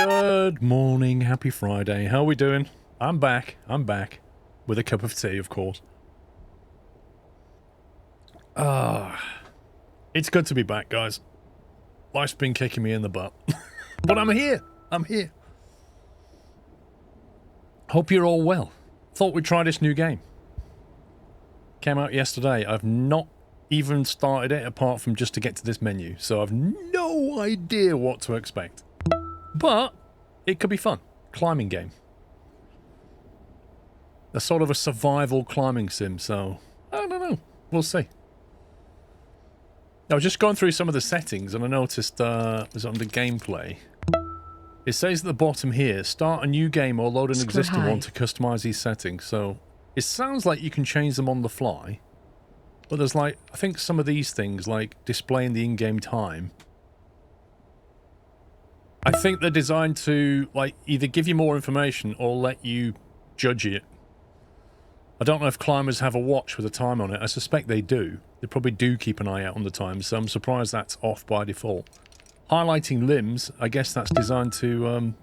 Good morning, happy Friday. How are we doing? I'm back. With a cup of tea, of course. It's good to be back, guys. Life's been kicking me in the butt. But I'm here. Hope you're all well. Thought we'd try this new game. Came out yesterday. I've not even started it apart from just to get to this menu. So I've no idea what to expect. But it could be fun. Climbing game. A sort of a survival climbing sim, so I don't know. We'll see. I was just going through some of the settings and I noticed it was under gameplay. It says at the bottom here, start a new game or load an existing one to customize these settings. So it sounds like you can change them on the fly. But there's like, I think some of these things, like displaying the in-game time, I think they're designed to like either give you more information or let you judge it. I don't know if climbers have a watch with a time on it. I suspect they do. They probably do keep an eye out on the time, so I'm surprised that's off by default. Highlighting limbs, I guess that's designed to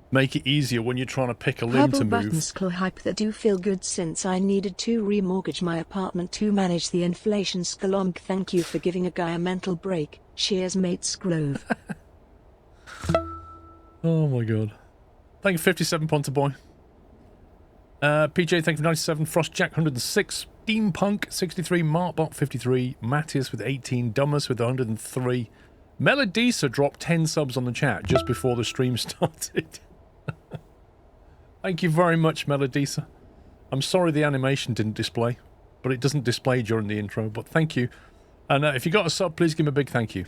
make it easier when you're trying to pick a limb to move. Buttons hype that do feel good since I needed to remortgage my apartment to manage the inflation. Skalonk, thank you for giving a guy a mental break. Cheers, mate Scrove. Oh my god. Thank you, 57 Ponta Boy. PJ, thank you for 97. Frostjack, 106. Steampunk, 63. Markbot, 53. Matthias with 18. Dummus with 103. Melodisa dropped 10 subs on the chat just before the stream started. Thank you very much, Melodisa. I'm sorry the animation didn't display, but it doesn't display during the intro, but thank you. And if you got a sub, please give me a big thank you.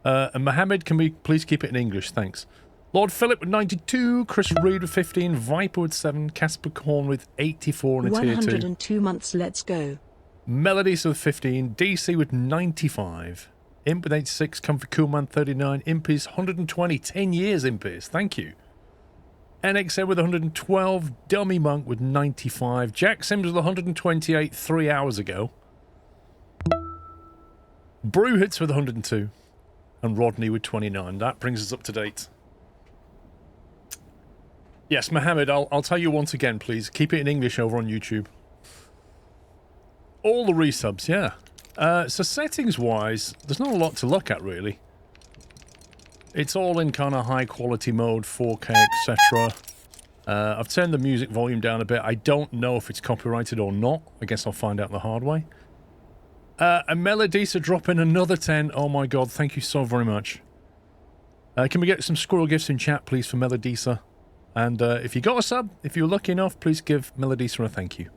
And Mohammed, can we please keep it in English? Thanks. Lord Philip with 92, Chris Reed with 15, Viper with 7, Casper Korn with 84 and a tier 2. 102 months, let's go. Melodies with 15, DC with 95, Imp with 86, Comfy Coolman 39, Impies 120, 10 years Impies, thank you. NXN with 112, Dummy Monk with 95, Jack Sims with 128 3 hours ago, Brew Hits with 102, and Rodney with 29. That brings us up to date. Yes, Mohammed, I'll tell you once again, please. Keep it in English over on YouTube. All the resubs, yeah. So settings-wise, there's not a lot to look at, really. It's all in kind of high-quality mode, 4K, etc. I've turned the music volume down a bit. I don't know if it's copyrighted or not. I guess I'll find out the hard way. And Melodisa dropping another 10. Oh my god, thank you so very much. Can we get some squirrel gifts in chat, please, for Melodisa? And if you got a sub, if you're lucky enough, please give Melodisa a thank you.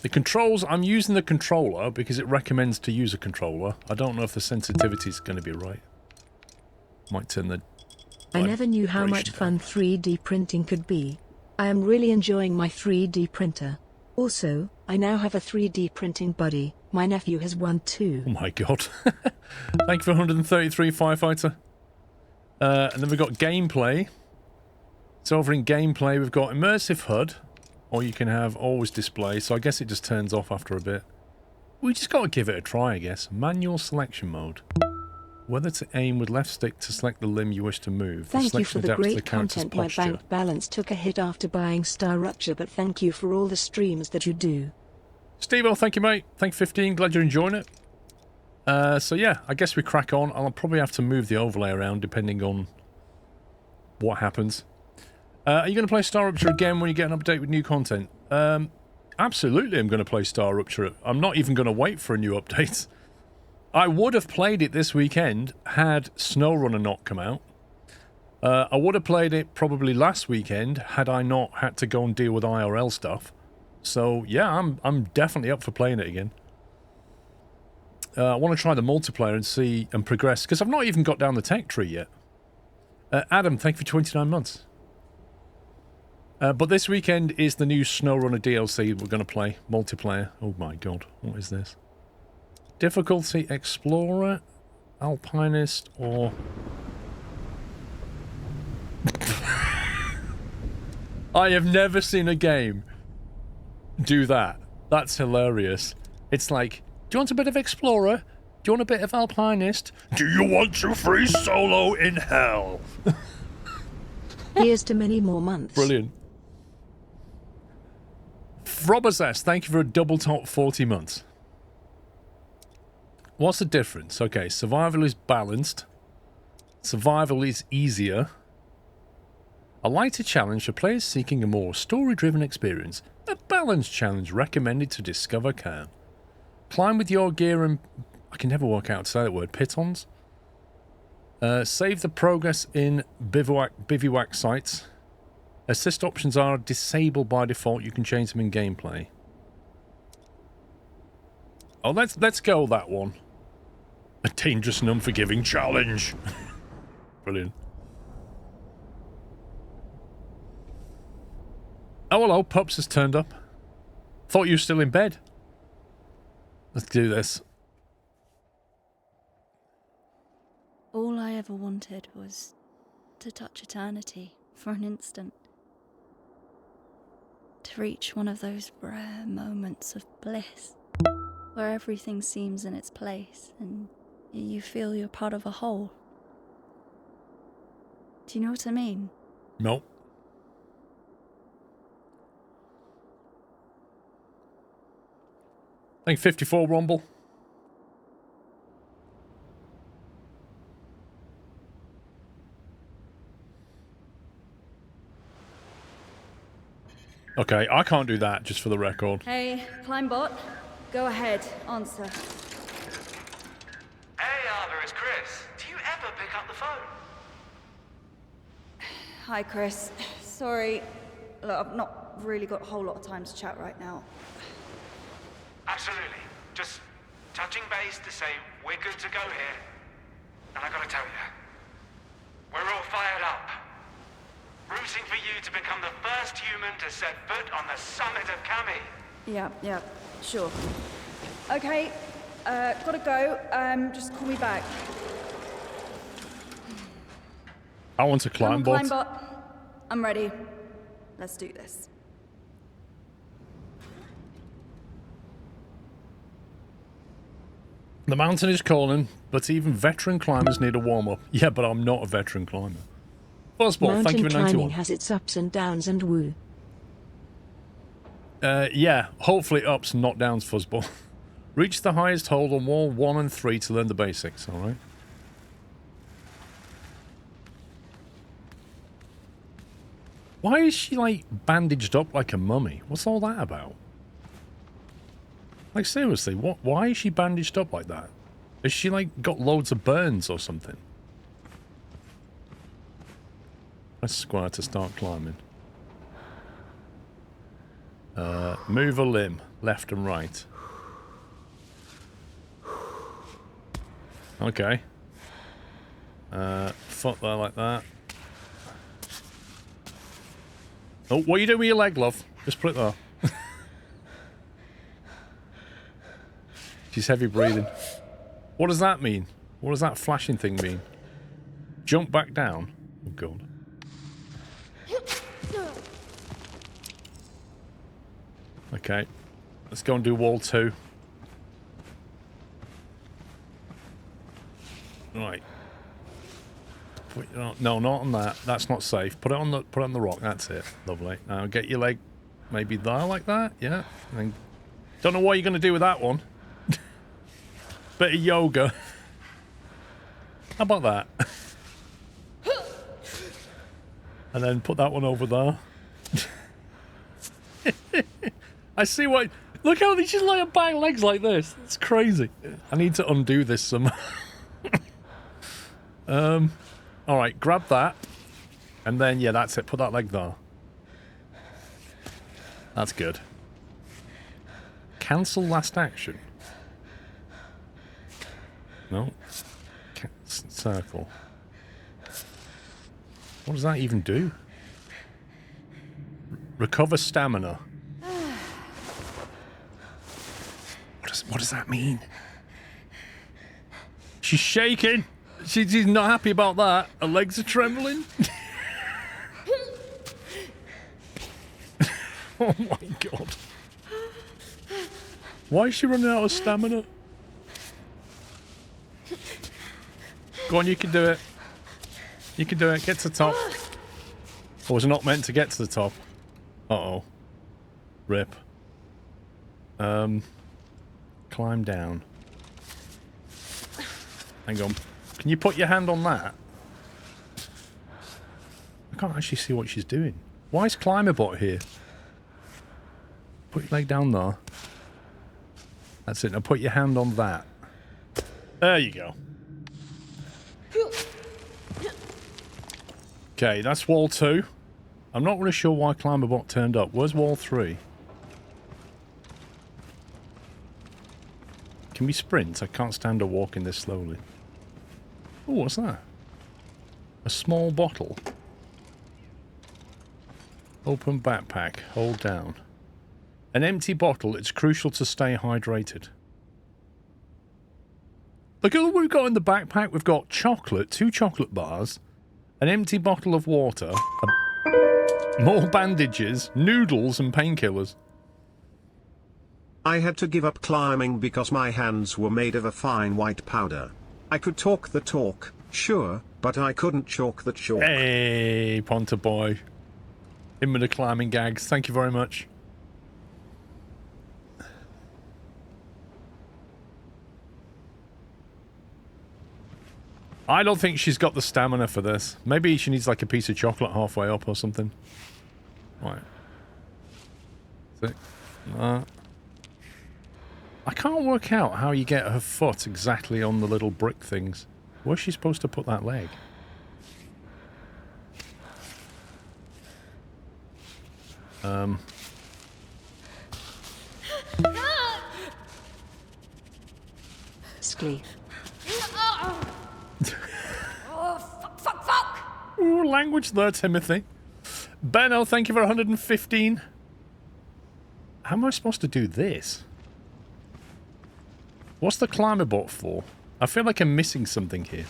The controls, I'm using the controller because it recommends to use a controller. I don't know if the sensitivity is going to be right. Might turn the... I never knew how much fun 3D printing could be. I am really enjoying my 3D printer. Also, I now have a 3D printing buddy. My nephew has one too. Oh my god. Thank you for 133, Firefighter. And then we've got gameplay. So over in gameplay, we've got immersive HUD, or you can have always display, so I guess it just turns off after a bit. We just got to give it a try, I guess. Manual selection mode. Whether to aim with left stick to select the limb you wish to move. Thank you for the great content. My bank balance took a hit after buying Star Rupture, but thank you for all the streams that you do. Steve-O, thank you, mate. Thank you, 15. Glad you're enjoying it. So yeah, I guess we crack on. I'll probably have to move the overlay around depending on what happens. Are you going to play Star Rupture again when you get an update with new content? Absolutely, I'm going to play Star Rupture. I'm not even going to wait for a new update. I would have played it this weekend had SnowRunner not come out. I would have played it probably last weekend had I not had to go and deal with IRL stuff. So yeah, I'm definitely up for playing it again. I want to try the multiplayer and see and progress because I've not even got down the tech tree yet. Adam, thank you for 29 months. But this weekend is the new SnowRunner DLC we're going to play. Multiplayer. Oh my god, what is this? Difficulty Explorer, Alpinist, or... I have never seen a game do that. That's hilarious. It's like, do you want a bit of Explorer? Do you want a bit of alpinist? Do you want to free solo in hell? Here's to many more months. Brilliant. Robbers S, thank you for a double top 40 months. What's the difference? Okay, survival is balanced. Survival is easier. A lighter challenge for players seeking a more story-driven experience. A balanced challenge recommended to discover Cairn. Climb with your gear and... I can never work out how to say that word. Pitons. Save the progress in bivouac sites. Assist options are disabled by default. You can change them in gameplay. Oh, let's go that one. A dangerous and unforgiving challenge. Brilliant. Oh, hello. Pups has turned up. Thought you were still in bed. Let's do this. All I ever wanted was to touch eternity for an instant. To reach one of those rare moments of bliss, where everything seems in its place and you feel you're part of a whole. Do you know what I mean? Nope. I think 54 Rumble. Okay, I can't do that, just for the record. Hey, Climbot. Go ahead, answer. Hey, Arthur, it's Chris. Do you ever pick up the phone? Hi, Chris. Sorry. Look, I've not really got a whole lot of time to chat right now. Absolutely. Just touching base to say we're good to go here. And I gotta tell you, we're all fired up. Rooting for you to become the first human to set foot on the summit of Kami. Yeah, sure. Okay, gotta go. Just call me back. I want to climb bot. Climbot. I'm ready. Let's do this. The mountain is calling, but even veteran climbers need a warm-up. Yeah, but I'm not a veteran climber. Fuzzball, thank you for 91. Mountain climbing has its ups and downs and woo. Yeah, hopefully ups, not downs, Fuzzball. Reach the highest hold on wall 1 and 3 to learn the basics, alright? Why is she, like, bandaged up like a mummy? What's all that about? Like, seriously, why is she bandaged up like that? Has she, like, got loads of burns or something? Press square to start climbing. Move a limb, left and right. Okay. Foot there like that. Oh, what are you doing with your leg, love? Just put it there. She's heavy breathing. What does that mean? What does that flashing thing mean? Jump back down. Oh, God. Okay. Let's go and do wall 2. Right. No, not on that. That's not safe. Put it on the rock. That's it. Lovely. Now get your leg maybe there like that. Yeah. And then, don't know what you're going to do with that one. Bit of yoga. How about that? And then put that one over there. I see what... Look how she's laying back legs like this. It's crazy. I need to undo this somehow. Alright, grab that. And then, yeah, that's it. Put that leg there. That's good. Cancel last action. No. Circle. What does that even do? Recover stamina. What does that mean? She's shaking. She's not happy about that. Her legs are trembling. Oh my God. Why is she running out of stamina? Go on, you can do it. You can do it. Get to the top. Or was it not meant to get to the top? Uh-oh. Rip. Climb down. Hang on. Can you put your hand on that? I can't actually see what she's doing. Why is Climbot here? Put your leg down there. That's it. Now put your hand on that. There you go. Okay, that's wall 2. I'm not really sure why Climbot turned up. Where's wall 3? Can we sprint? I can't stand her walking this slowly. Oh, what's that? A small bottle. Open backpack. Hold down. An empty bottle. It's crucial to stay hydrated. Look at what we've got in the backpack. We've got chocolate, 2 chocolate bars, an empty bottle of water, more bandages, noodles, and painkillers. I had to give up climbing because my hands were made of a fine white powder. I could talk the talk, sure, but I couldn't chalk the chalk. Hey, Ponta boy. In with the climbing gags. Thank you very much. I don't think she's got the stamina for this. Maybe she needs like a piece of chocolate halfway up or something. Right. 6. I can't work out how you get her foot exactly on the little brick things. Where's she supposed to put that leg? Sklee. Ooh, language there, Timothy. Benno, thank you for 115. How am I supposed to do this? What's the Climbot for? I feel like I'm missing something here.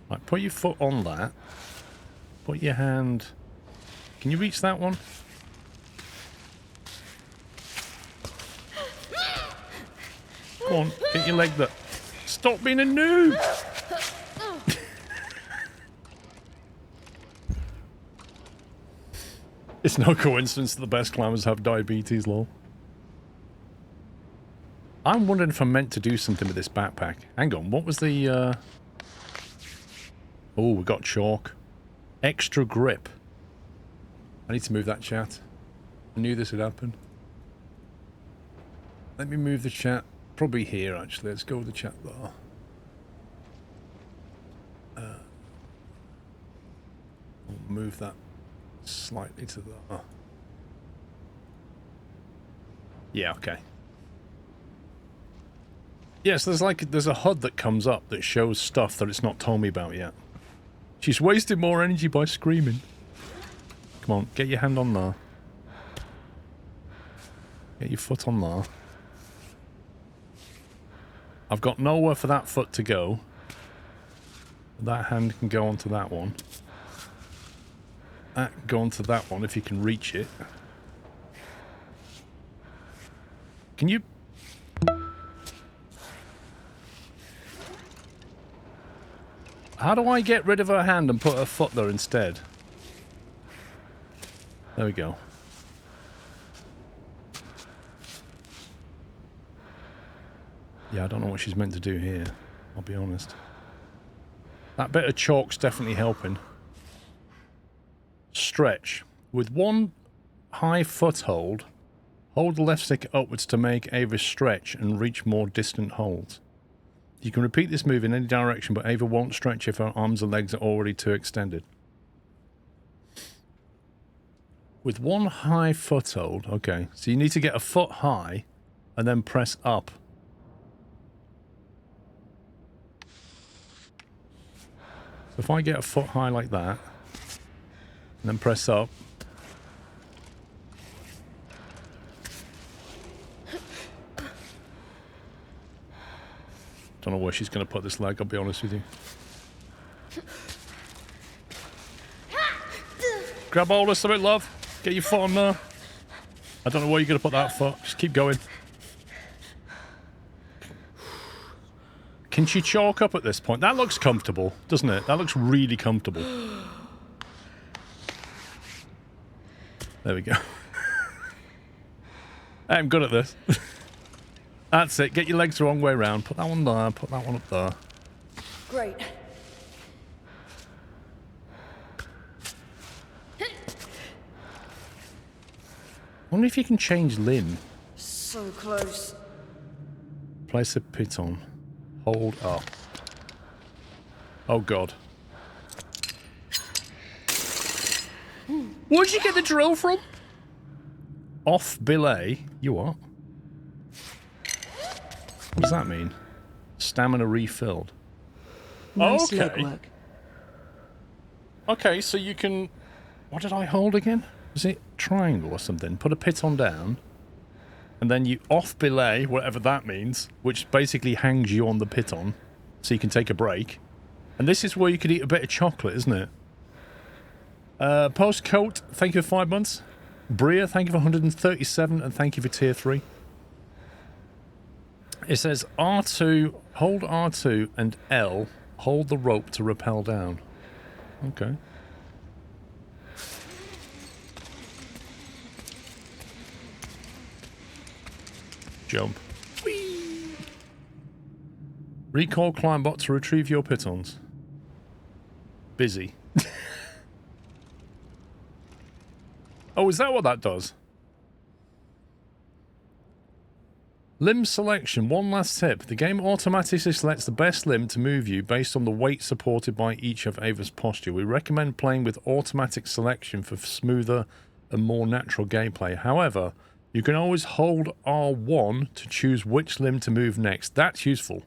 Right, put your foot on that. Put your hand... Can you reach that one? Go on, get your leg there. Stop being a noob! It's no coincidence that the best climbers have diabetes, lol. I'm wondering if I'm meant to do something with this backpack. Hang on, what was the, Oh, we got chalk. Extra grip. I need to move that chat. I knew this would happen. Let me move the chat. Probably here, actually. Let's go with the chat there. We'll move that slightly to the... Yeah, okay. Yes, there's a HUD that comes up that shows stuff that it's not told me about yet. She's wasted more energy by screaming. Come on, get your hand on there. Get your foot on there. I've got nowhere for that foot to go. That hand can go onto that one. That can go onto that one if you can reach it. Can you... How do I get rid of her hand and put her foot there instead? There we go. Yeah, I don't know what she's meant to do here. I'll be honest. That bit of chalk's definitely helping. Stretch. With one high foothold, hold the left stick upwards to make Ava stretch and reach more distant holds. You can repeat this move in any direction, but Ava won't stretch if her arms and legs are already too extended. With one high foothold, okay, so you need to get a foot high and then press up. So if I get a foot high like that, and then press up. Don't know where she's going to put this leg, I'll be honest with you. Grab hold of something, love. Get your foot on there. I don't know where you're going to put that foot. Just keep going. Can she chalk up at this point? That looks comfortable, doesn't it? That looks really comfortable. There we go. I'm good at this. That's it. Get your legs the wrong way around. Put that one there. Put that one up there. Great. Wonder if you can change limb. So close. Place a piton. Hold up. Oh god. Where'd you get the drill from? Off belay? You what? What does that mean? Stamina refilled. Nice okay. legwork. Okay, so you can... What did I hold again? Was it triangle or something? Put a piton down. And then you off belay, whatever that means, which basically hangs you on the piton, so you can take a break. And this is where you could eat a bit of chocolate, isn't it? Postcoat, thank you for 5 months. Bria, thank you for 137, and thank you for tier 3. It says R2, hold R2, and L, hold the rope to rappel down. Okay. Jump. Whee! Recall Climbot to retrieve your pitons. Busy. Oh, is that what that does? Limb selection. One last tip. The game automatically selects the best limb to move you based on the weight supported by each of Ava's posture. We recommend playing with automatic selection for smoother and more natural gameplay. However, you can always hold R1 to choose which limb to move next. That's useful.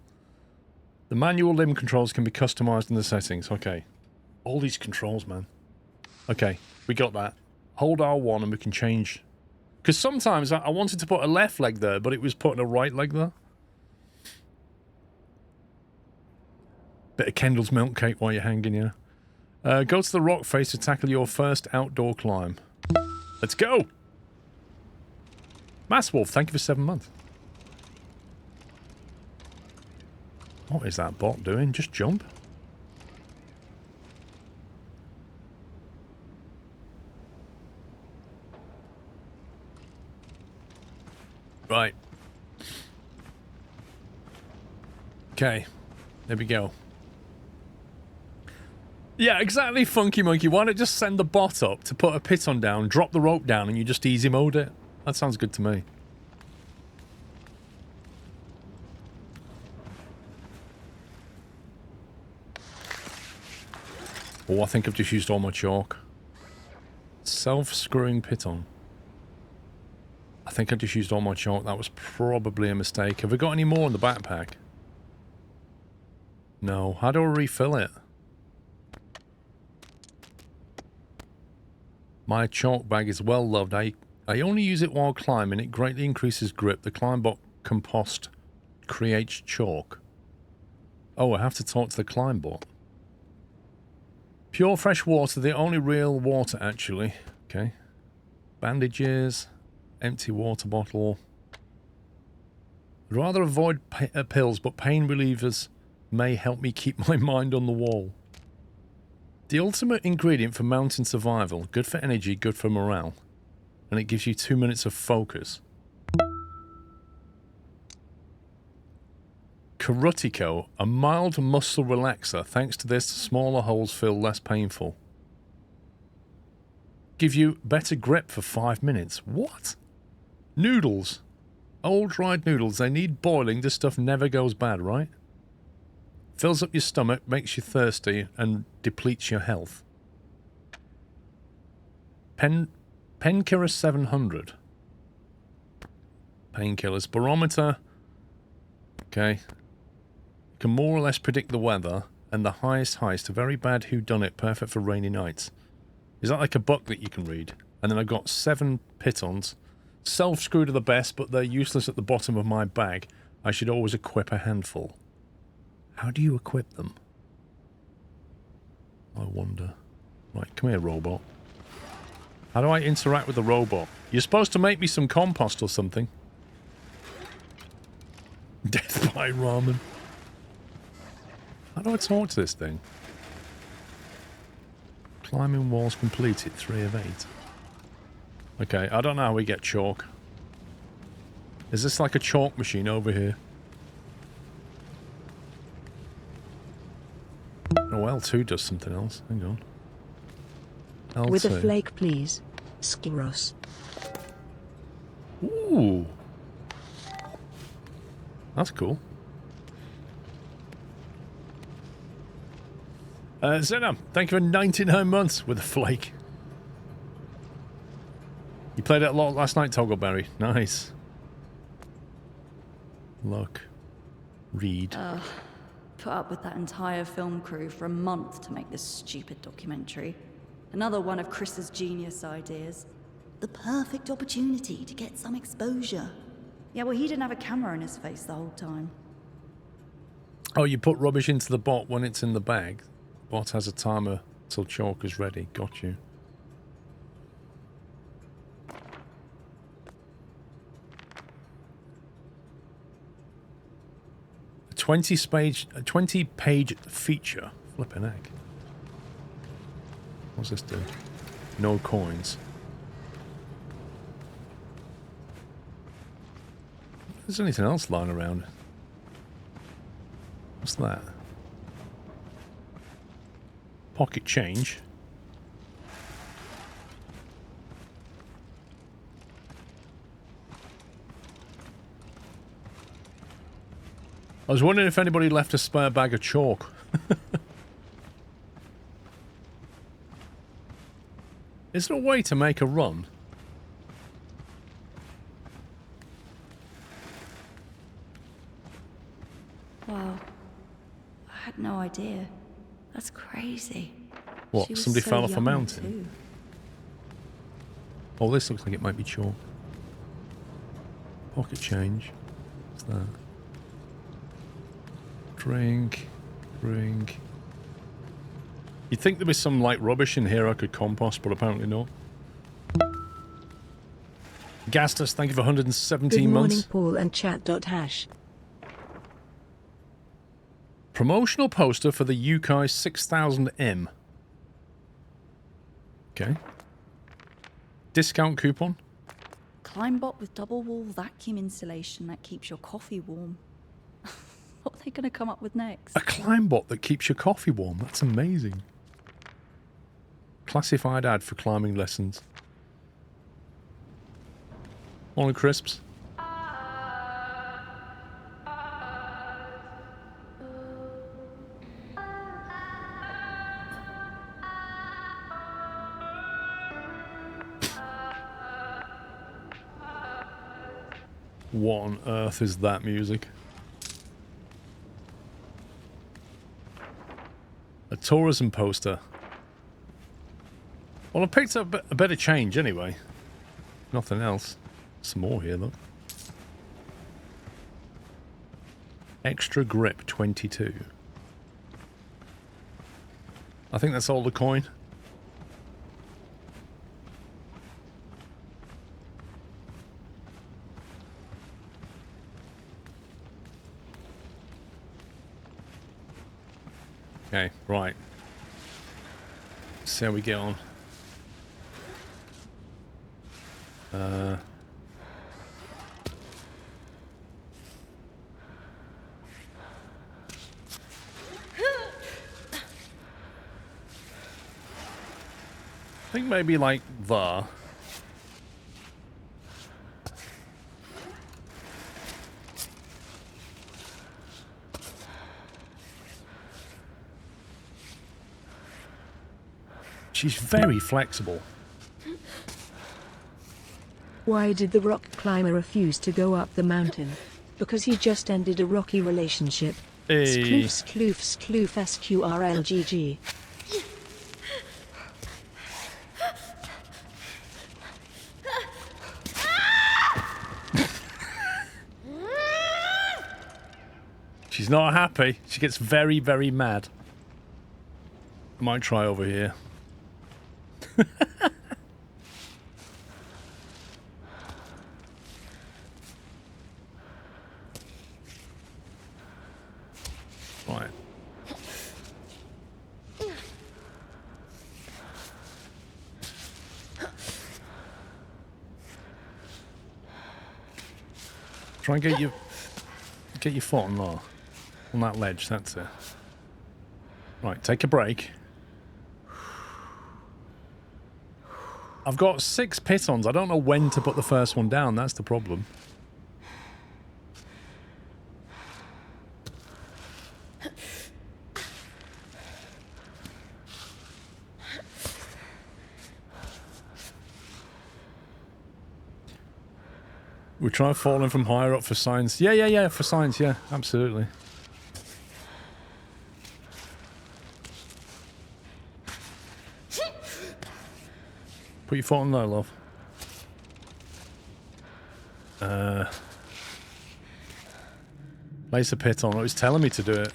The manual limb controls can be customized in the settings. Okay. All these controls, man. Okay, we got that. Hold R1 and we can change. Because sometimes I wanted to put a left leg there, but it was putting a right leg there. Bit of Kendall's milk cake while you're hanging here. Go to the rock face to tackle your first outdoor climb. Let's go! Mass Wolf, thank you for 7 months. What is that bot doing? Just jump? Right. Okay. There we go. Yeah, exactly, Funky Monkey. Why not just send the bot up to put a piton down, drop the rope down, and you just easy mode it? That sounds good to me. Oh, I think I've just used all my chalk. Self-screwing piton. I think I just used all my chalk. That was probably a mistake. Have we got any more in the backpack? No. How do I refill it? My chalk bag is well loved. I only use it while climbing. It greatly increases grip. The Climbot compost creates chalk. Oh, I have to talk to the Climbot. Pure fresh water. The only real water, actually. Okay. Bandages. Empty water bottle. I'd rather avoid pills, but pain relievers may help me keep my mind on the wall. The ultimate ingredient for mountain survival. Good for energy, good for morale. And it gives you 2 minutes of focus. Karutico, a mild muscle relaxer. Thanks to this, smaller holes feel less painful. Give you better grip for 5 minutes. What? Noodles. Old dried noodles. They need boiling. This stuff never goes bad, right? Fills up your stomach, makes you thirsty, and depletes your health. Painkiller 700. Painkillers. Barometer. Okay. You can more or less predict the weather, and the highest heist. A very bad whodunit, perfect for rainy nights. Is that like a book that you can read? And then I've got 7 pitons. Self-screwed are the best, but they're useless at the bottom of my bag. I should always equip a handful. How do you equip them? I wonder. Right, come here, robot. How do I interact with the robot? You're supposed to make me some compost or something. Death by ramen. How do I talk to this thing? Climbing walls completed, 3 of 8. Okay, I don't know how we get chalk. Is this like a chalk machine over here? Oh, L2 does something else. Hang on. L2. With a flake, please. Skiros. Ooh. That's cool. Zena, thank you for 99 months with a flake. You played it a lot last night, Toggleberry. Nice. Look. Read. Put up with that entire film crew for a month to make this stupid documentary. Another one of Chris's genius ideas. The perfect opportunity to get some exposure. Yeah, well, he didn't have a camera in his face the whole time. Oh, you put rubbish into the bot when it's in the bag. Bot has a timer till chalk is ready. Got you. A 20-page feature. Flipping egg. What's this do? No coins. There's anything else lying around. What's that? Pocket change. I was wondering if anybody left a spare bag of chalk. Is there a way to make a run? Wow. I had no idea. That's crazy. What, She was somebody so fell off a young, mountain? too. Oh, this looks like it might be chalk. Pocket change. What's that? Drink. Drink. You'd think there'd be some, like, rubbish in here I could compost, but apparently not. Gastus, thank you for 117 Good morning, months. Paul and chat.hash. Promotional poster for the Yukai 6000M. Okay. Discount coupon. Climbot with double wall vacuum insulation that keeps your coffee warm. What are they going to come up with next? A Climbot that keeps your coffee warm. That's amazing. Classified ad for climbing lessons. Morning, Crisps. What on earth is that music? A tourism poster. Well, I picked up a bit of change anyway. Nothing else. Some more here, look. Extra grip 22. I think that's all the coin. Okay, right. Let's see how we get on. I think maybe like there. She's very flexible. Why did the rock climber refuse to go up the mountain? Because he just ended a rocky relationship. Hey. Skloof SQRLGG. She's not happy. She gets very, very mad. I might try over here. Right. Try and get your foot on there. On that ledge, that's it. Right, take a break. I've got 6 pitons. I don't know when to put the first one down. That's the problem. We try falling from higher up for science. Yeah, for science, yeah, absolutely. Put your foot on there, love. Place a piton. It was telling me to do it.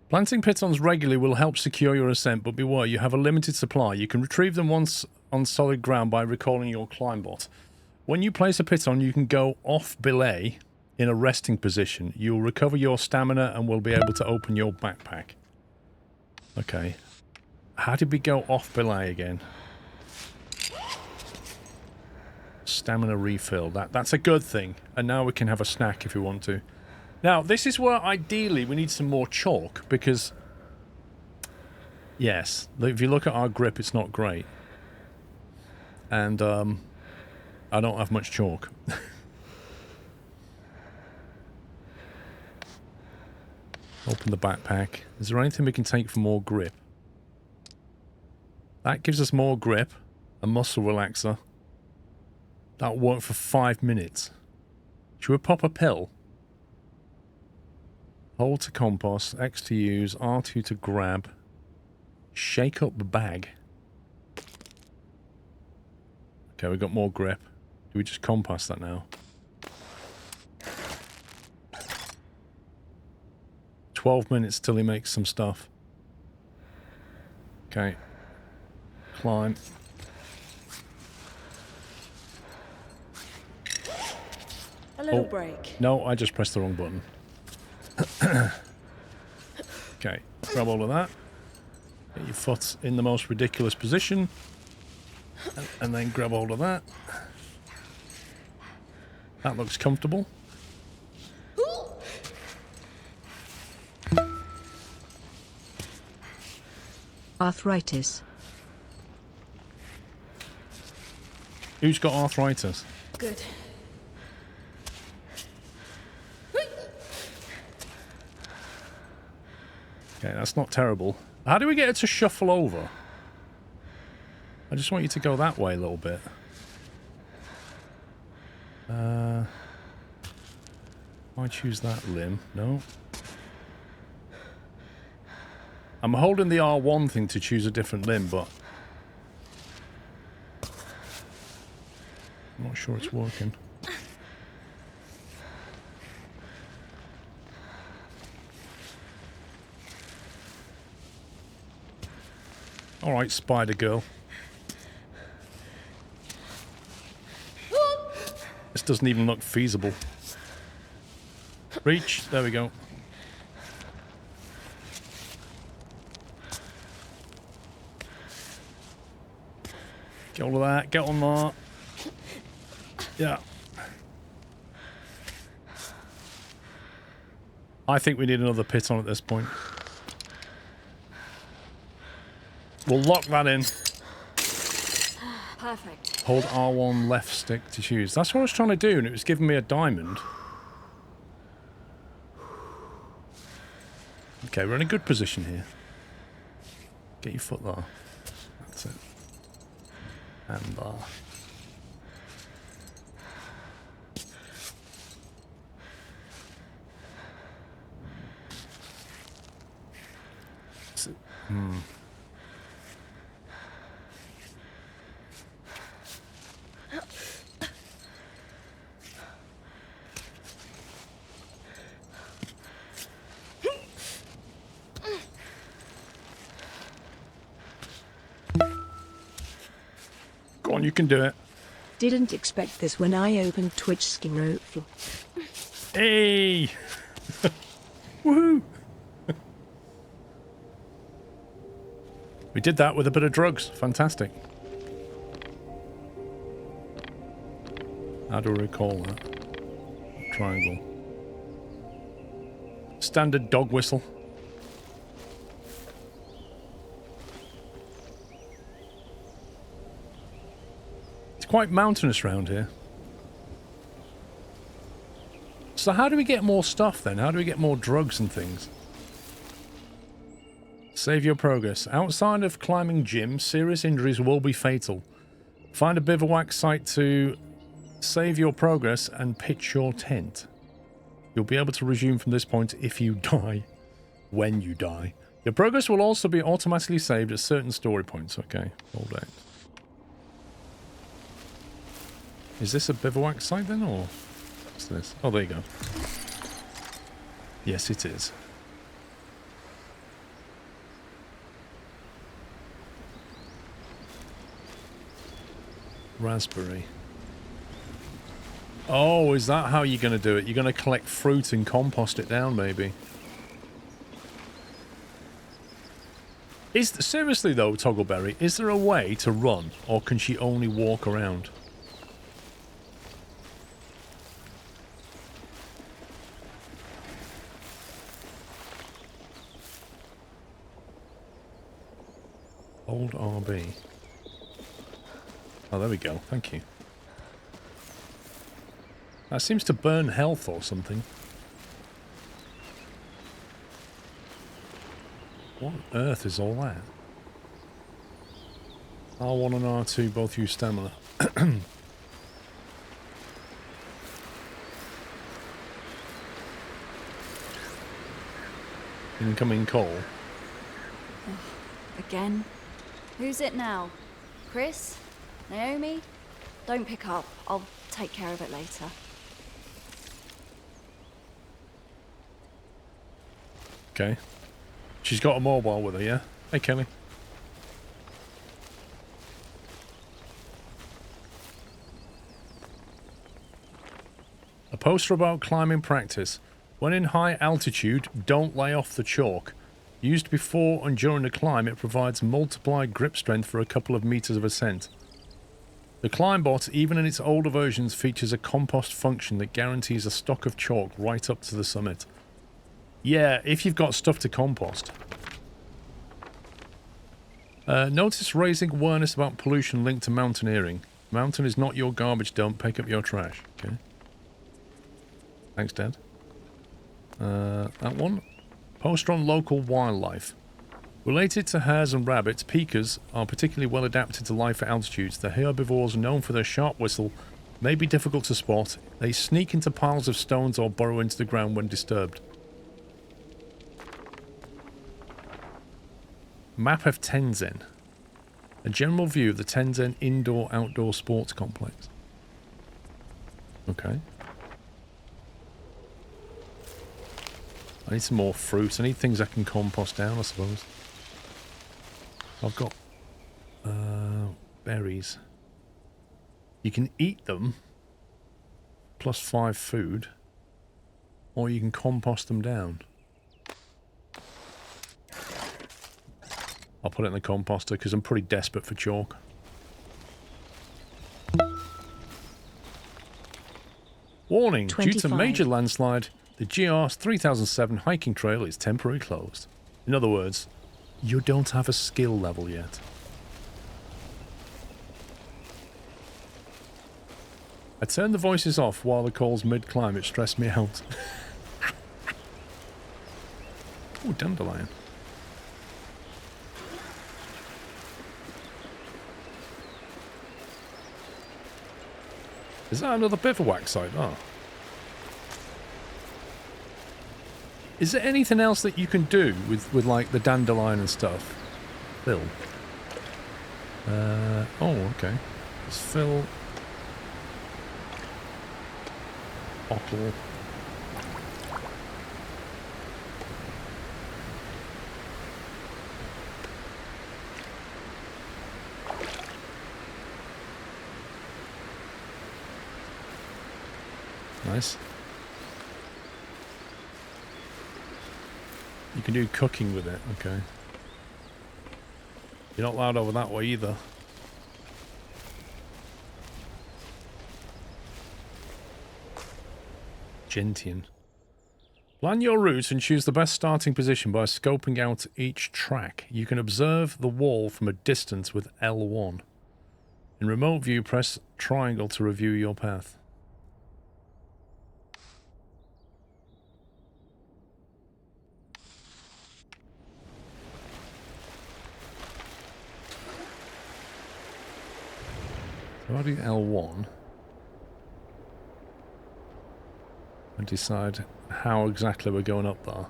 Planting pitons regularly will help secure your ascent, but beware, you have a limited supply. You can retrieve them once on solid ground by recalling your Climbot. When you place a piton, you can go off belay in a resting position. You'll recover your stamina and will be able to open your backpack. Okay. How did we go off belay again? Stamina refill. That's a good thing. And now we can have a snack if we want to. Now, this is where ideally we need some more chalk, because yes, if you look at our grip, it's not great. And I don't have much chalk. Open the backpack. Is there anything we can take for more grip? That gives us more grip. A muscle relaxer. That'll work for 5 minutes. Should we pop a pill? Hold to compost, X to use, R2 to grab. Shake up the bag. Okay, we've got more grip. Do we just compost that now? 12 minutes till he makes some stuff. Okay. Climb. A little break. No, I just pressed the wrong button. Okay, grab all of that. Get your foot in the most ridiculous position. And then grab hold of that. That looks comfortable. Arthritis. Who's got arthritis? Good. Okay, that's not terrible. How do we get it to shuffle over? I just want you to go that way a little bit. I choose that limb. No. I'm holding the R1 thing to choose a different limb, but I'm not sure it's working. Alright, Spider Girl. This doesn't even look feasible. Reach. There we go. Get all of that. Get on that. Yeah. I think we need another piton at this point. We'll lock that in. Perfect. Hold R1 left stick to choose. That's what I was trying to do, and it was giving me a diamond. Okay, we're in a good position here. Get your foot there. That's it. And there. That's it. Go on, you can do it. Didn't expect this when I opened Twitch SquirrelPlus. Hey! Woohoo! We did that with a bit of drugs. Fantastic. How do I recall that? Triangle. Standard dog whistle. It's quite mountainous around here. So how do we get more stuff then? How do we get more drugs and things? Save your progress. Outside of climbing gym, serious injuries will be fatal. Find a bivouac site to save your progress and pitch your tent. You'll be able to resume from this point if you die. When you die. Your progress will also be automatically saved at certain story points. Okay, hold out. Is this a bivouac site then, or what's this? Oh, there you go. Yes, it is. Raspberry. Oh, is that how you're going to do it? You're going to collect fruit and compost it down, maybe. Seriously though, Toggleberry, is there a way to run, or can she only walk around? Old RB. Oh, there we go. Thank you. That seems to burn health or something. What on earth is all that? R1 and R2 both use stamina. Incoming call. Again? Who's it now? Chris? Naomi? Don't pick up. I'll take care of it later. Okay. She's got a mobile with her, yeah? Hey, Kelly. A poster about climbing practice. When in high altitude, don't lay off the chalk. Used before and during the climb, it provides multiplied grip strength for a couple of meters of ascent. The Climbot, even in its older versions, features a compost function that guarantees a stock of chalk right up to the summit. Yeah, if you've got stuff to compost. Notice raising awareness about pollution linked to mountaineering. Mountain is not your garbage dump. Pick up your trash. Okay. Thanks, Dad. That one. Poster on local wildlife. Related to hares and rabbits, pikas are particularly well adapted to life at altitudes. The herbivores, known for their sharp whistle, may be difficult to spot. They sneak into piles of stones or burrow into the ground when disturbed. Map of Tenzin. A general view of the Tenzin indoor-outdoor sports complex. Okay. I need some more fruit. I need things I can compost down, I suppose. I've got berries. You can eat them, plus 5 food, or you can compost them down. I'll put it in the composter because I'm pretty desperate for chalk. Warning, 25. due to major landslide, the GR 3007 hiking trail is temporarily closed. In other words, you don't have a skill level yet. I turned the voices off while the calls mid-climb. It stressed me out. Oh, dandelion. Is that another bivouac site? Oh. Is there anything else that you can do with like the dandelion and stuff? Fill. Oh, okay. Let's fill. Bottle. Nice. You can do cooking with it, okay. You're not allowed over that way either. Gentian. Plan your route and choose the best starting position by scoping out each track. You can observe the wall from a distance with L1. In remote view, press triangle to review your path. So I do L1 and decide how exactly we're going up there.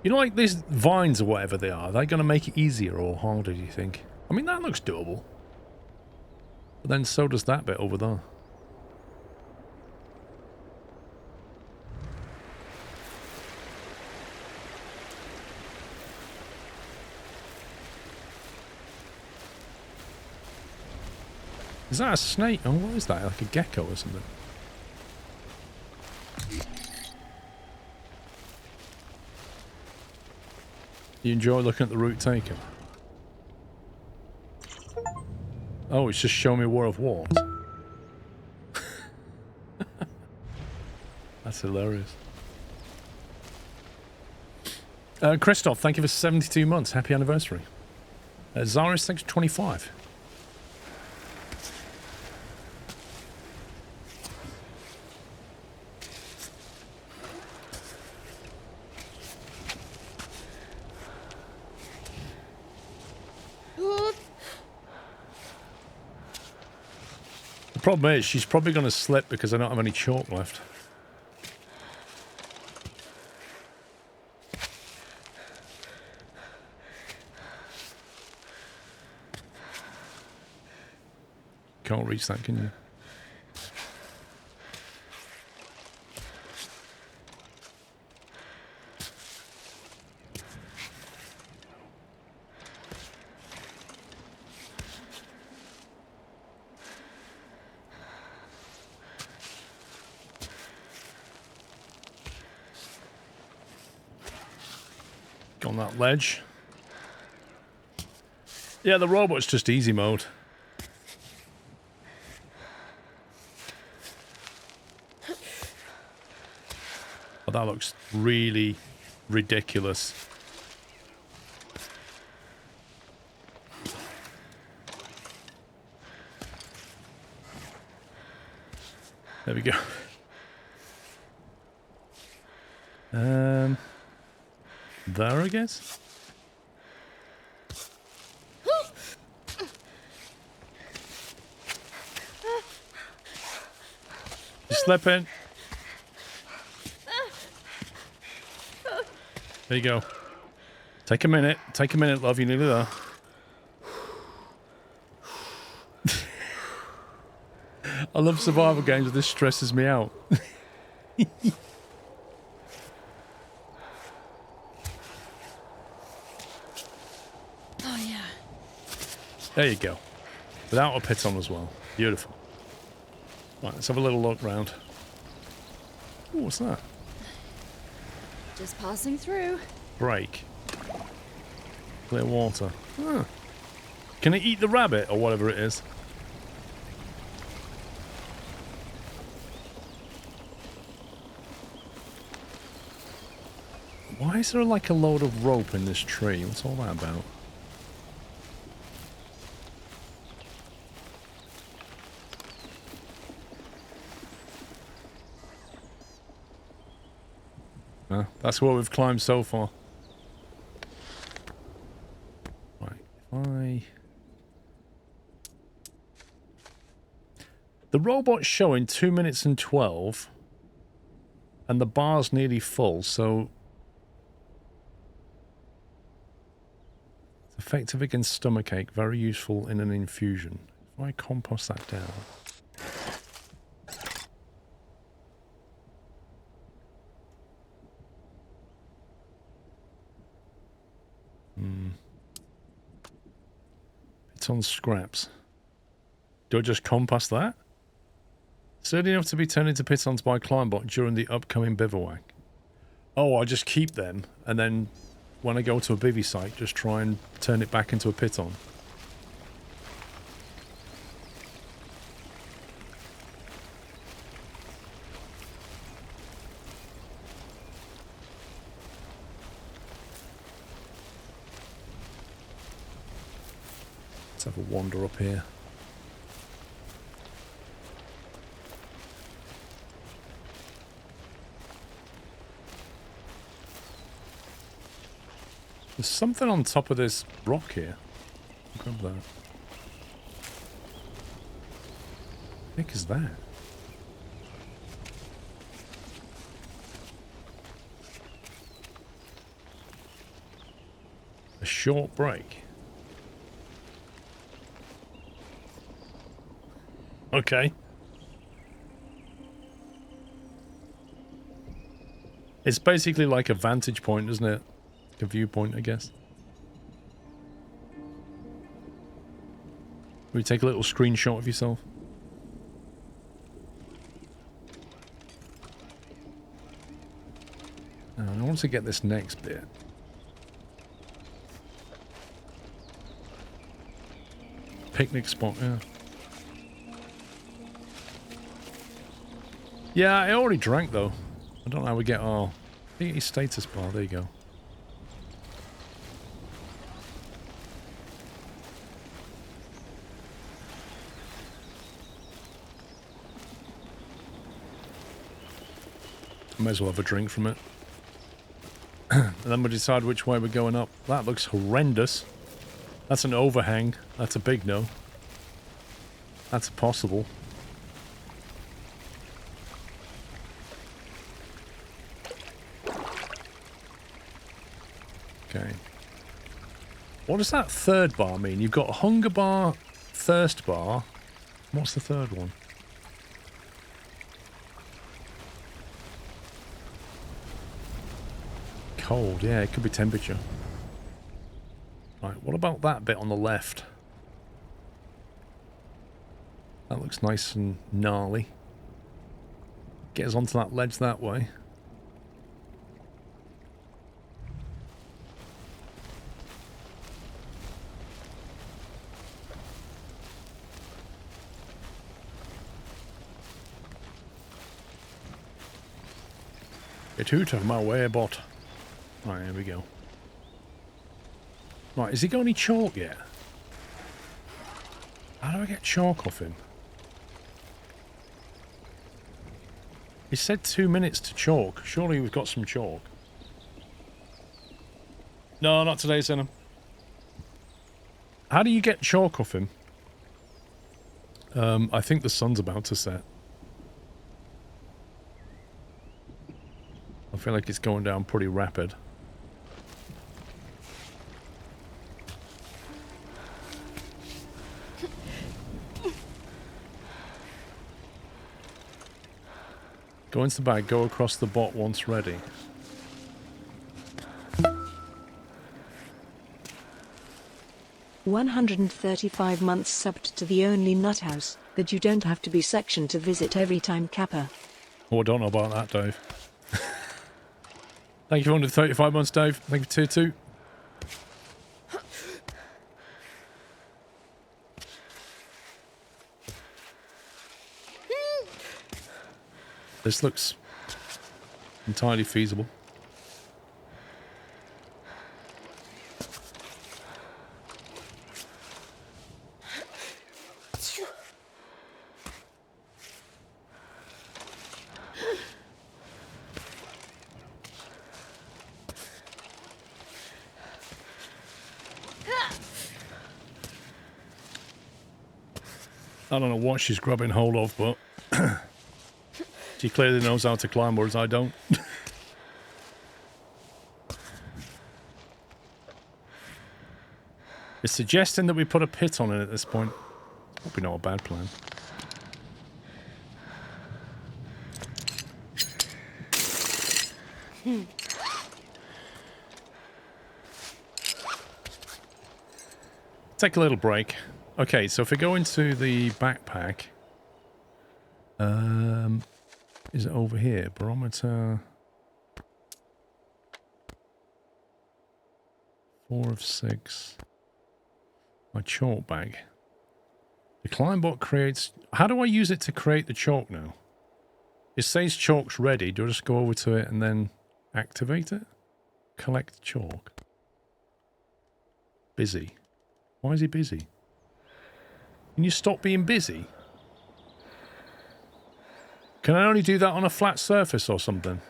You know, like these vines or whatever they are they going to make it easier or harder, do you think? I mean, that looks doable. But then so does that bit over there. Is that a snake? Oh, what is that? Like a gecko or something? You enjoy looking at the route taken? Oh, it's just showing me where I've walked. That's hilarious. Christoph, thank you for 72 months. Happy anniversary. Zaris, thanks for 25. The problem is, she's probably going to slip because I don't have any chalk left. Can't reach that, can you? On that ledge. Yeah, the robot's just easy mode. But that looks really ridiculous. There we go. There, I guess. You're slipping. There you go. Take a minute. Take a minute, love. You're nearly there. I love survival games, but this stresses me out. There you go. Without a piton as well. Beautiful. Right, let's have a little look round. Ooh, what's that? Just passing through. Break. Clear water. Huh. Can it eat the rabbit or whatever it is? Why is there like a load of rope in this tree? What's all that about? That's what we've climbed so far. Right, the robot's showing 2 minutes and 12, and the bar's nearly full, so it's effective against stomachache, very useful in an infusion. If I compost that down. It's on scraps. Do I just compost that? Sturdy enough to be turned into pitons by Climbot during the upcoming bivouac. Oh, I just keep them, and then when I go to a bivy site, just try and turn it back into a piton. Let's have a wander up here. There's something on top of this rock here. Grab that. The heck is that? A short break. Okay. It's basically like a vantage point, isn't it? A viewpoint, I guess. Will you take a little screenshot of yourself? Now, I want to get this next bit. Picnic spot, yeah. Yeah, I already drank though. I don't know how we get our... status bar, there you go. May as well have a drink from it. And then we'll decide which way we're going up. That looks horrendous. That's an overhang. That's a big no. That's possible. Okay. What does that third bar mean? You've got a hunger bar, thirst bar. What's the third one? Cold, yeah, it could be temperature. Right, what about that bit on the left? That looks nice and gnarly. Get us onto that ledge that way. Get out of my way, bot. Right, here we go. Right, has he got any chalk yet? How do I get chalk off him? He said 2 minutes to chalk. Surely we've got some chalk. No, not today, Senna. How do you get chalk off him? I think the sun's about to set. I feel like it's going down pretty rapid. Go into the bag, go across the bot once ready. $135 months subbed to the only nut house that you don't have to be sectioned to visit every time, Kappa. Oh, I don't know about that, Dave. Thank you for 135 months, Dave. Thank you, Tier 2. This looks entirely feasible. I don't know what she's grabbing hold of, but she clearly knows how to climb, whereas I don't. It's suggesting that we put a pit on it at this point. Probably not a bad plan. Take a little break. Okay, so if we go into the backpack, is it over here? Barometer 4 of 6. My chalk bag. The Climbot creates. How do I use it to create the chalk now? It says chalk's ready. Do I just go over to it and then activate it? Collect chalk. Busy. Why is he busy? Can you stop being busy? Can I only do that on a flat surface or something?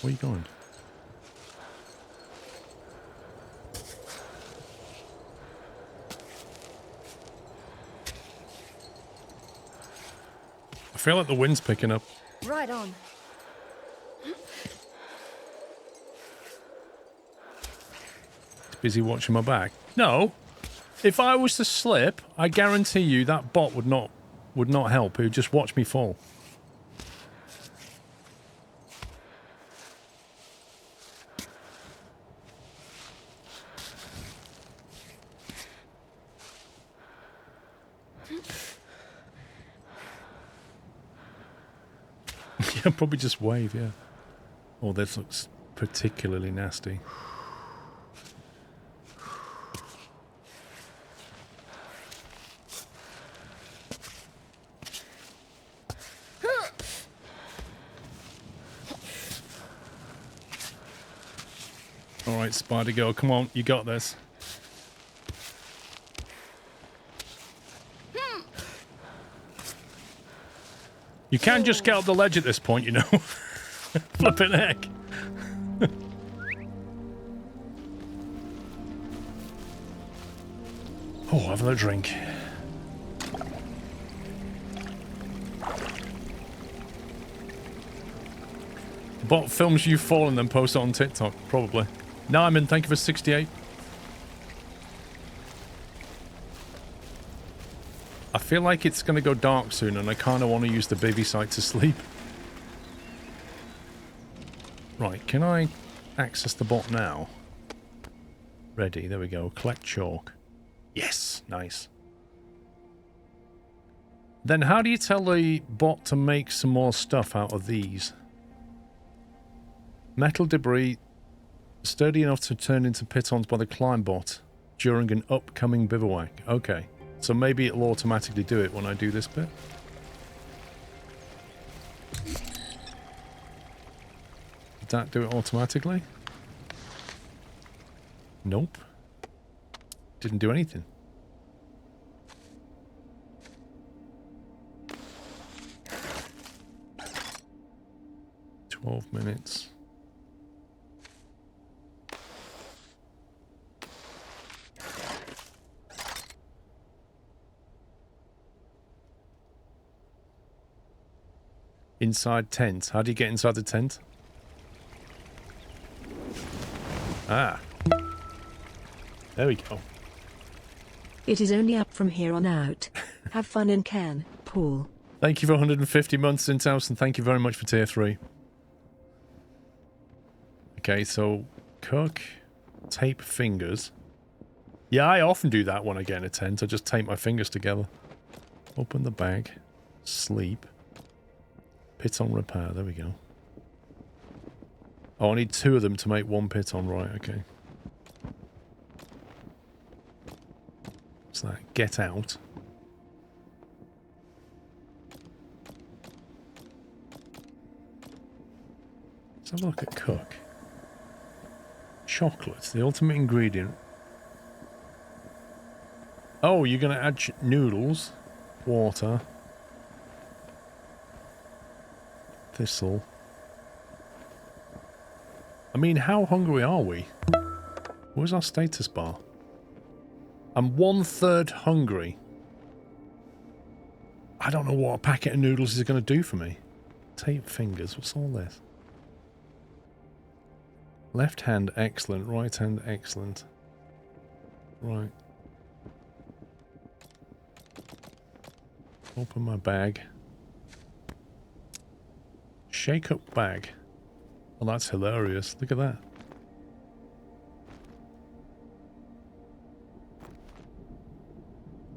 Where are you going? I feel like the wind's picking up. Right on. It's busy watching my back. No. If I was to slip, I guarantee you that bot would not help. It would just watch me fall. Yeah, probably just wave, yeah. Oh, this looks particularly nasty. Alright, Spider Girl, come on, you got this. You can just get up the ledge at this point, you know. Flipping heck. Oh, have a drink. Bot films you falling then posts it on TikTok, probably. Nyman, thank you for 68. I feel like it's going to go dark soon and I kind of want to use the bivy site to sleep. Right, can I access the bot now? Ready, there we go. Collect chalk. Yes, nice. Then how do you tell the bot to make some more stuff out of these? Metal debris sturdy enough to turn into pitons by the Climbot during an upcoming bivouac. Okay. So maybe it'll automatically do it when I do this bit. Did that do it automatically? Nope. Didn't do anything. "12 minutes. Inside tent. How do you get inside the tent? Ah. There we go. It is only up from here on out. Have fun in Cairn, Paul. Thank you for 150 months in house, and thank you very much for tier 3. Okay, so cook, tape fingers. Yeah, I often do that when I get in a tent. I just tape my fingers together. Open the bag. Sleep. Piton repair. There we go. Oh, I need 2 of them to make 1 piton. Right, okay. What's that? Get out. Let's have a look at cook. Chocolate, the ultimate ingredient. Oh, you're going to add noodles, water, thistle. I mean, how hungry are we? Where's our status bar? I'm 1/3 hungry. I don't know what a packet of noodles is going to do for me. Tape fingers, what's all this? Left hand, excellent. Right hand, excellent. Right. Open my bag. Shake up bag. Oh, that's hilarious. Look at that.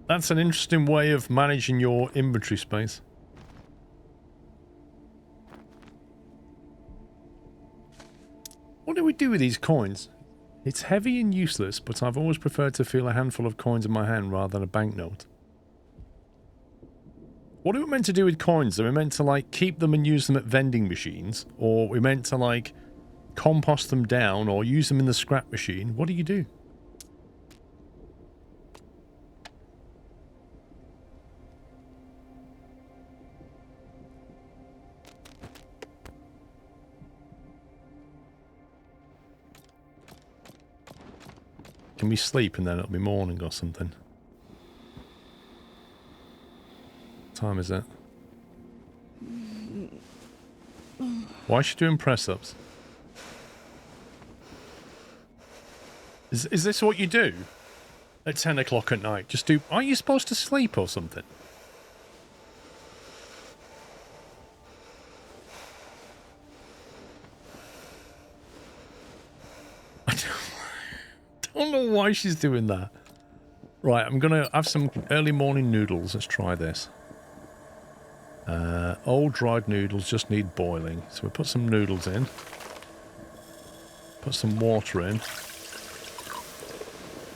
That's an interesting way of managing your inventory space. What do we do with these coins? It's heavy and useless, but I've always preferred to feel a handful of coins in my hand rather than a banknote. What are we meant to do with coins? Are we meant to, like, keep them and use them at vending machines? Or are we meant to, like, compost them down or use them in the scrap machine? What do you do? Can we sleep and then it'll be morning or something? What time is it? Why is she doing press-ups? Is this what you do at 10 o'clock at night? Just do... Aren't you supposed to sleep or something? I don't know why she's doing that. Right, I'm going to have some early morning noodles. Let's try this. Old dried noodles just need boiling. So we put some noodles in. Put some water in.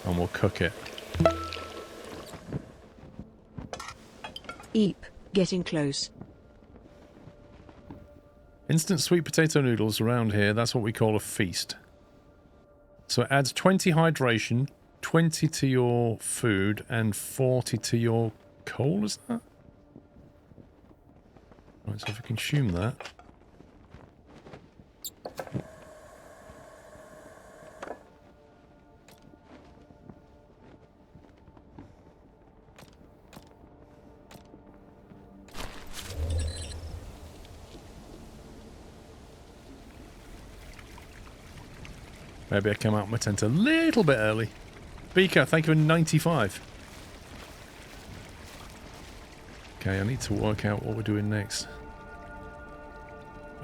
And we'll cook it. Eep, getting close. Instant sweet potato noodles around here, that's what we call a feast. So it adds 20 hydration, 20 to your food, and 40 to your coal, is that? Right, so if we consume that. Maybe I came out of my tent a little bit early. Beaker, thank you for 95. Okay, I need to work out what we're doing next.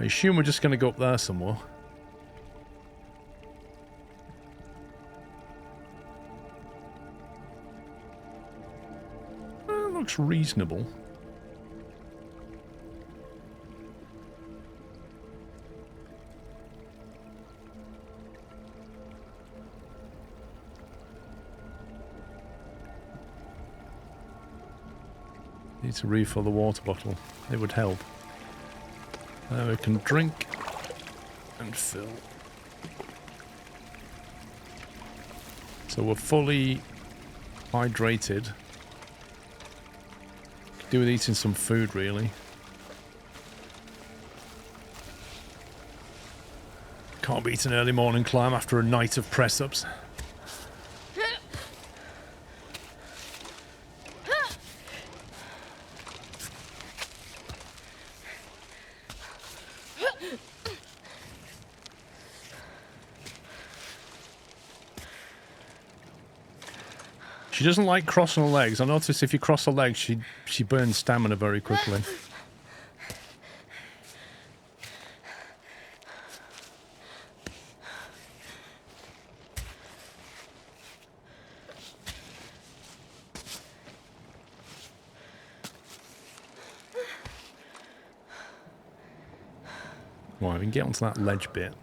I assume we're just going to go up there somewhere. Well, looks reasonable. Need to refill the water bottle. It would help. We can drink and fill. So we're fully hydrated. Could do with eating some food, really. Can't beat an early morning climb after a night of press-ups. She doesn't like crossing her legs. I notice if you cross her legs, she burns stamina very quickly. Right, we can get onto that ledge bit.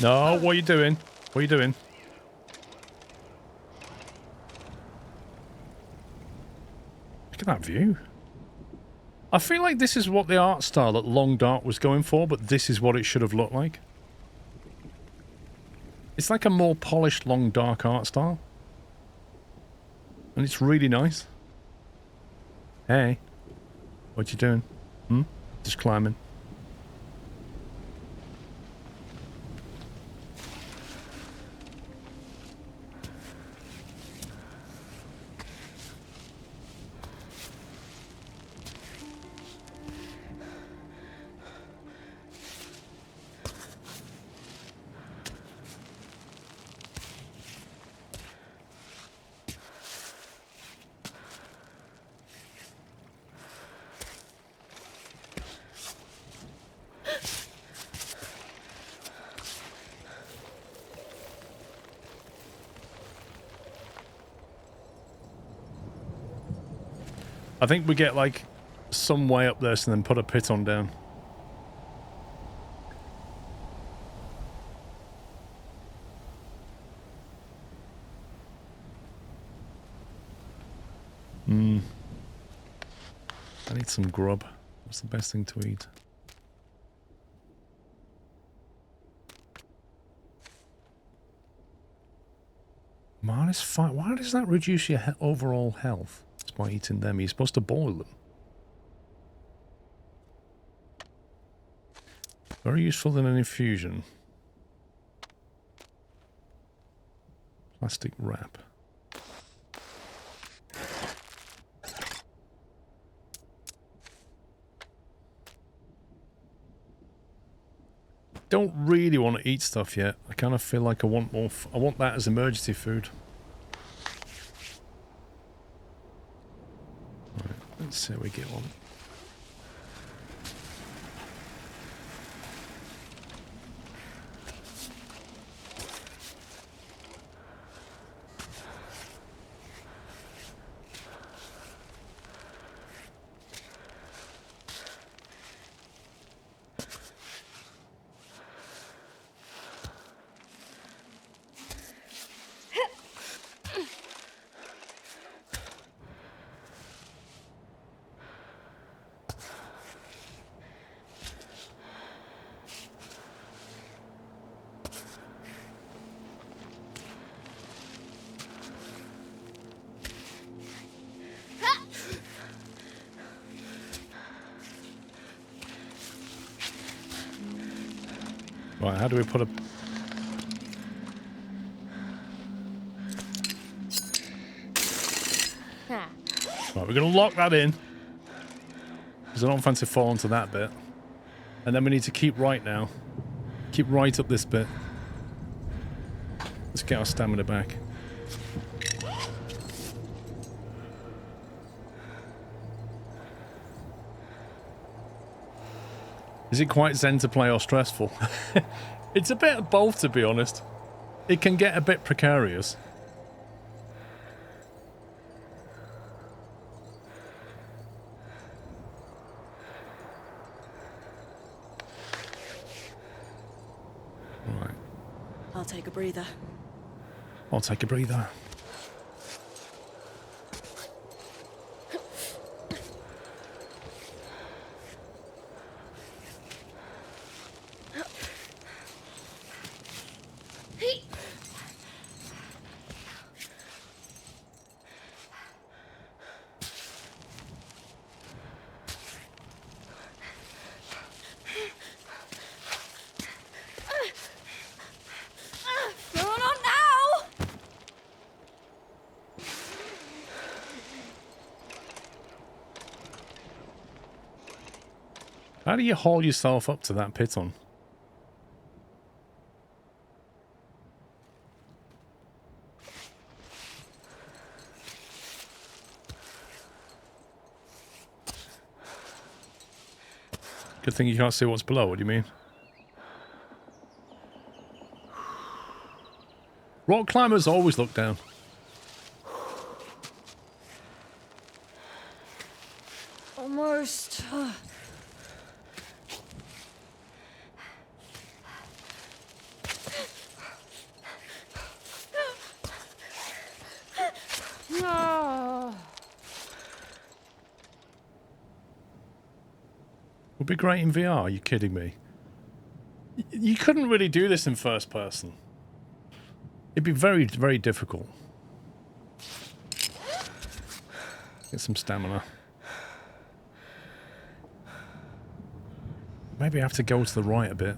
No, what are you doing? What are you doing? Look at that view. I feel like this is what the art style that Long Dark was going for, but this is what it should have looked like. It's like a more polished Long Dark art style. And it's really nice. Hey. What you doing? Hmm? Just climbing. I think we get, like, some way up there and then put a piton down. I need some grub. What's the best thing to eat? -5. Why does that reduce your overall health? It's by eating them. You're supposed to boil them. Very useful in an infusion. Plastic wrap. Don't really want to eat stuff yet. I kind of feel like I want more. I want that as emergency food. Right, let's see how we get on. Right, how do we put a... Right, we're going to lock that in. Because I don't fancy falling to that bit. And then we need to keep right now. Keep right up this bit. Let's get our stamina back. Is it quite zen to play or stressful? It's a bit of both, to be honest. It can get a bit precarious. Right. I'll take a breather. I'll take a breather. How do you haul yourself up to that piton? Good thing you can't see what's below. What do you mean? Rock climbers always look down. Almost. Would be great in VR. Are you kidding me? You couldn't really do this in first person. It'd be very, very difficult. Get some stamina. Maybe I have to go to the right a bit.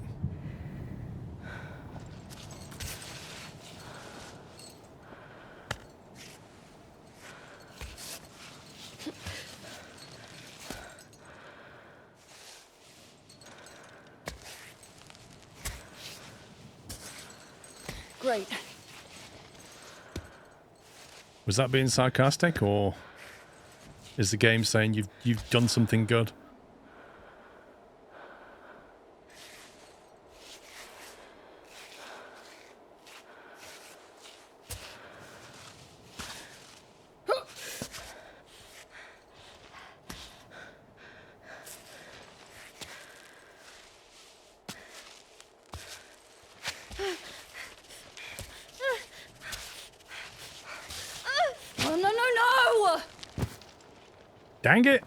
Great. Was that being sarcastic, or is the game saying you've done something good? Dang it!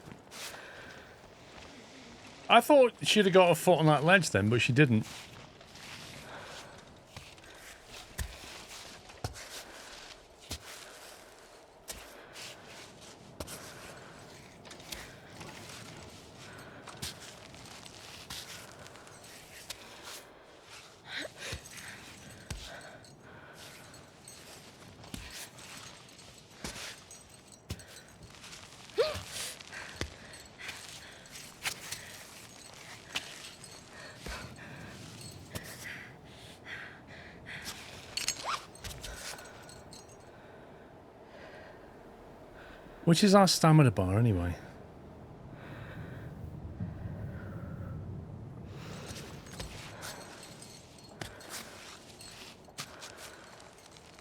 I thought she'd have got a foot on that ledge then, but she didn't. Which is our stamina bar anyway?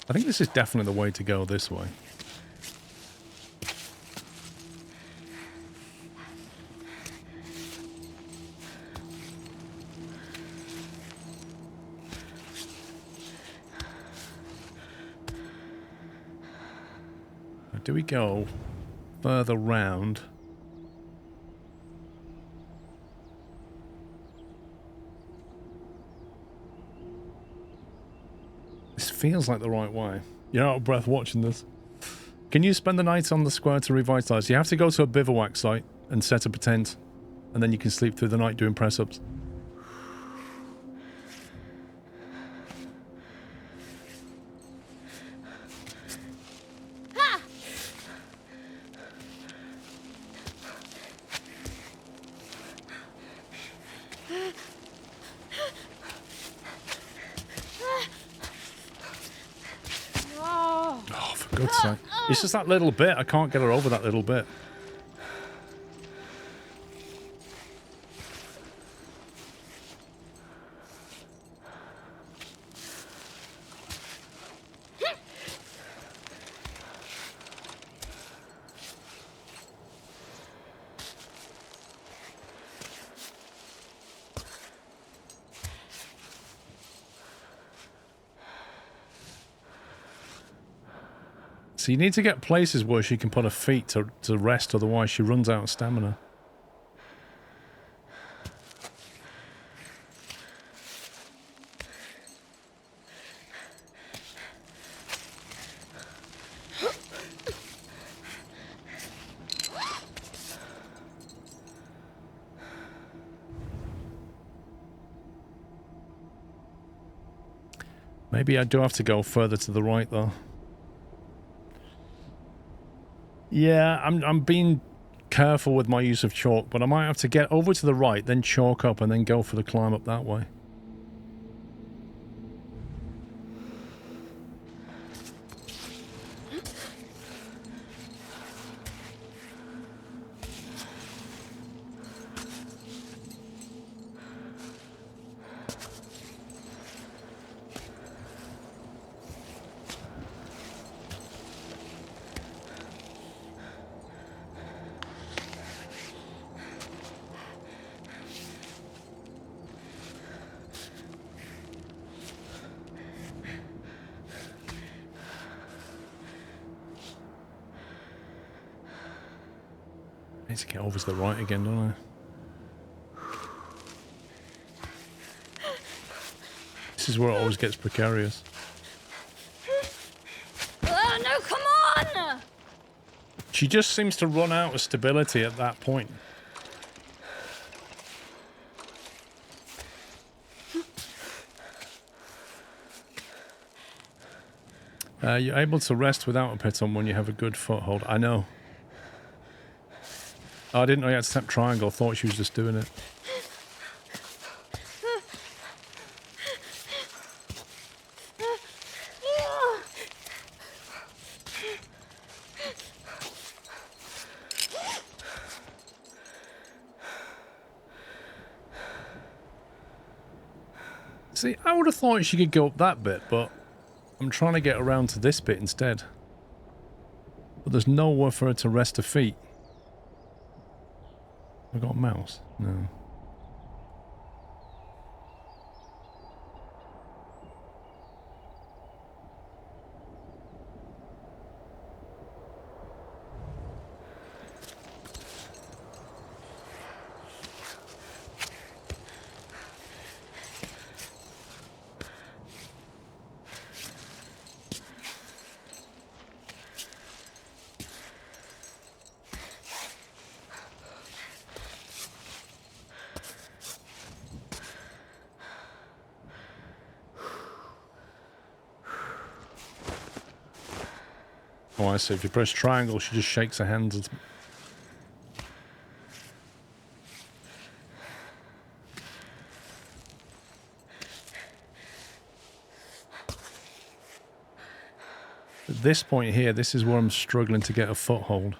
I think this is definitely the way to go, this way. Do we go further round? This feels like the right way. You're out of breath watching this. Can you spend the night on the square to revitalise? You have to go to a bivouac site and set up a tent, and then you can sleep through the night doing press-ups. It's just that little bit. I can't get her over that little bit. So you need to get places where she can put her feet to rest, otherwise she runs out of stamina. Maybe I do have to go further to the right though. Yeah, I'm being careful with my use of chalk, but I might have to get over to the right, then chalk up, and then go for the climb up that way. I need to get over to the right again, don't I? This is where it always gets precarious. No, come on! She just seems to run out of stability at that point. You're able to rest without a piton when you have a good foothold. I know. Oh, I didn't know you had to tap triangle. I thought she was just doing it. See, I would have thought she could go up that bit, but I'm trying to get around to this bit instead. But there's nowhere for her to rest her feet. Have I got a mouse? No. Oh, I see. If you press triangle, she just shakes her hands. At this point here, this is where I'm struggling to get a foothold.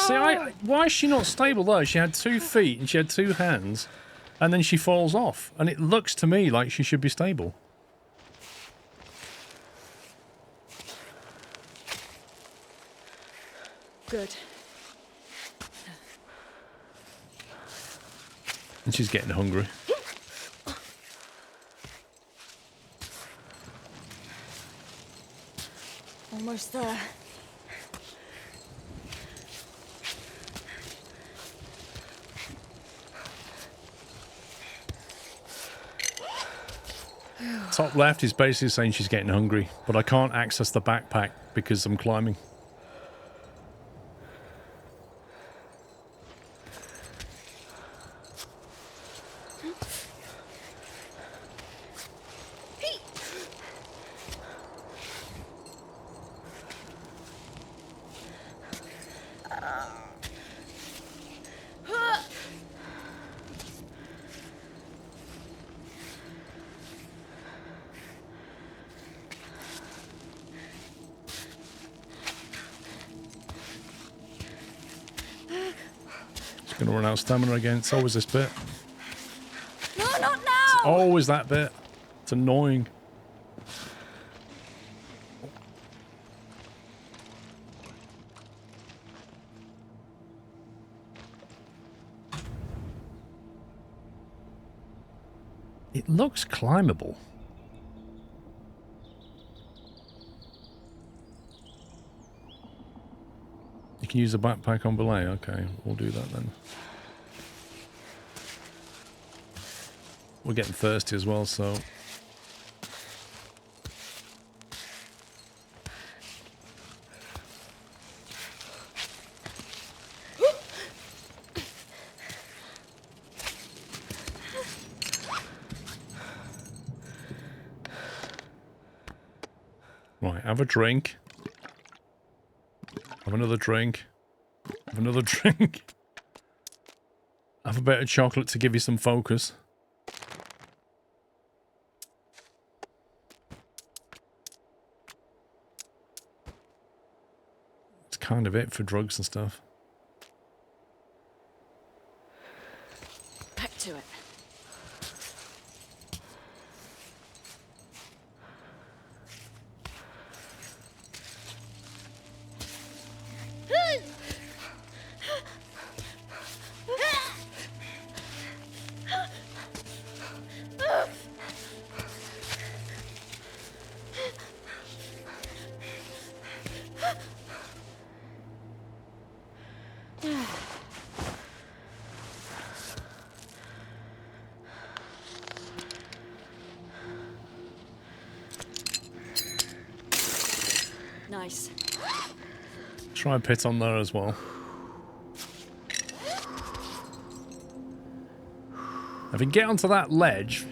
See, why is she not stable though? She had 2 feet and she had 2 hands, and then she falls off. And it looks to me like she should be stable. Good. And she's getting hungry. Almost there. Top left is basically saying she's getting hungry, but I can't access the backpack because I'm climbing. Gonna run out of stamina again. It's always this bit. No, not now! It's always that bit. It's annoying. It looks climbable. You can use a backpack on belay. Okay, we'll do that then. We're getting thirsty as well, so... Right, have a drink. Have another drink. Have another drink. Have a bit of chocolate to give you some focus. It's kind of it for drugs and stuff. Back to it. Nice. Try a pit on there as well. If we can get onto that ledge,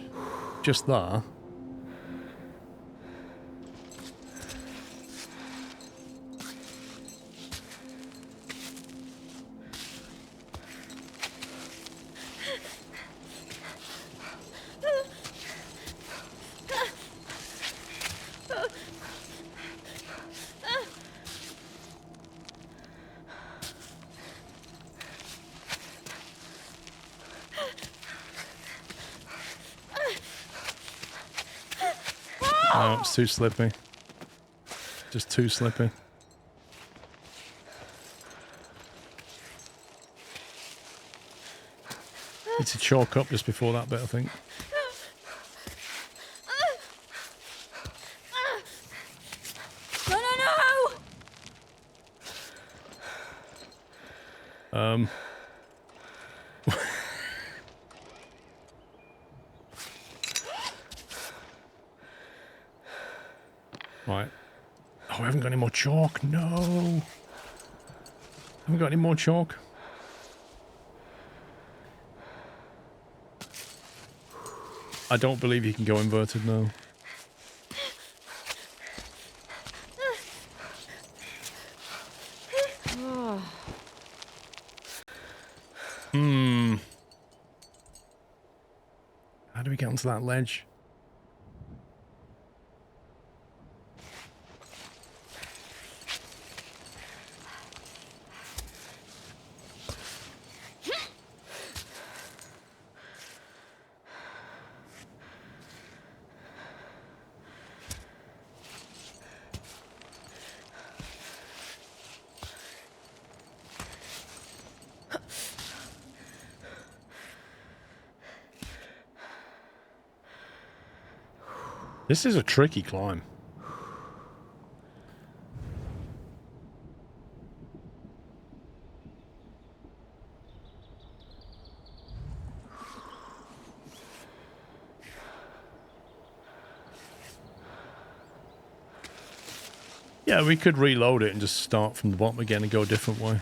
just there. Oh, it's too slippy. Just too slippy. Need to chalk up just before that bit, I think. No, no, no! Right. Oh, I haven't got any more chalk. No. Haven't got any more chalk. I don't believe you can go inverted now. How do we get onto that ledge? This is a tricky climb. Yeah, we could reload it and just start from the bottom again and go a different way.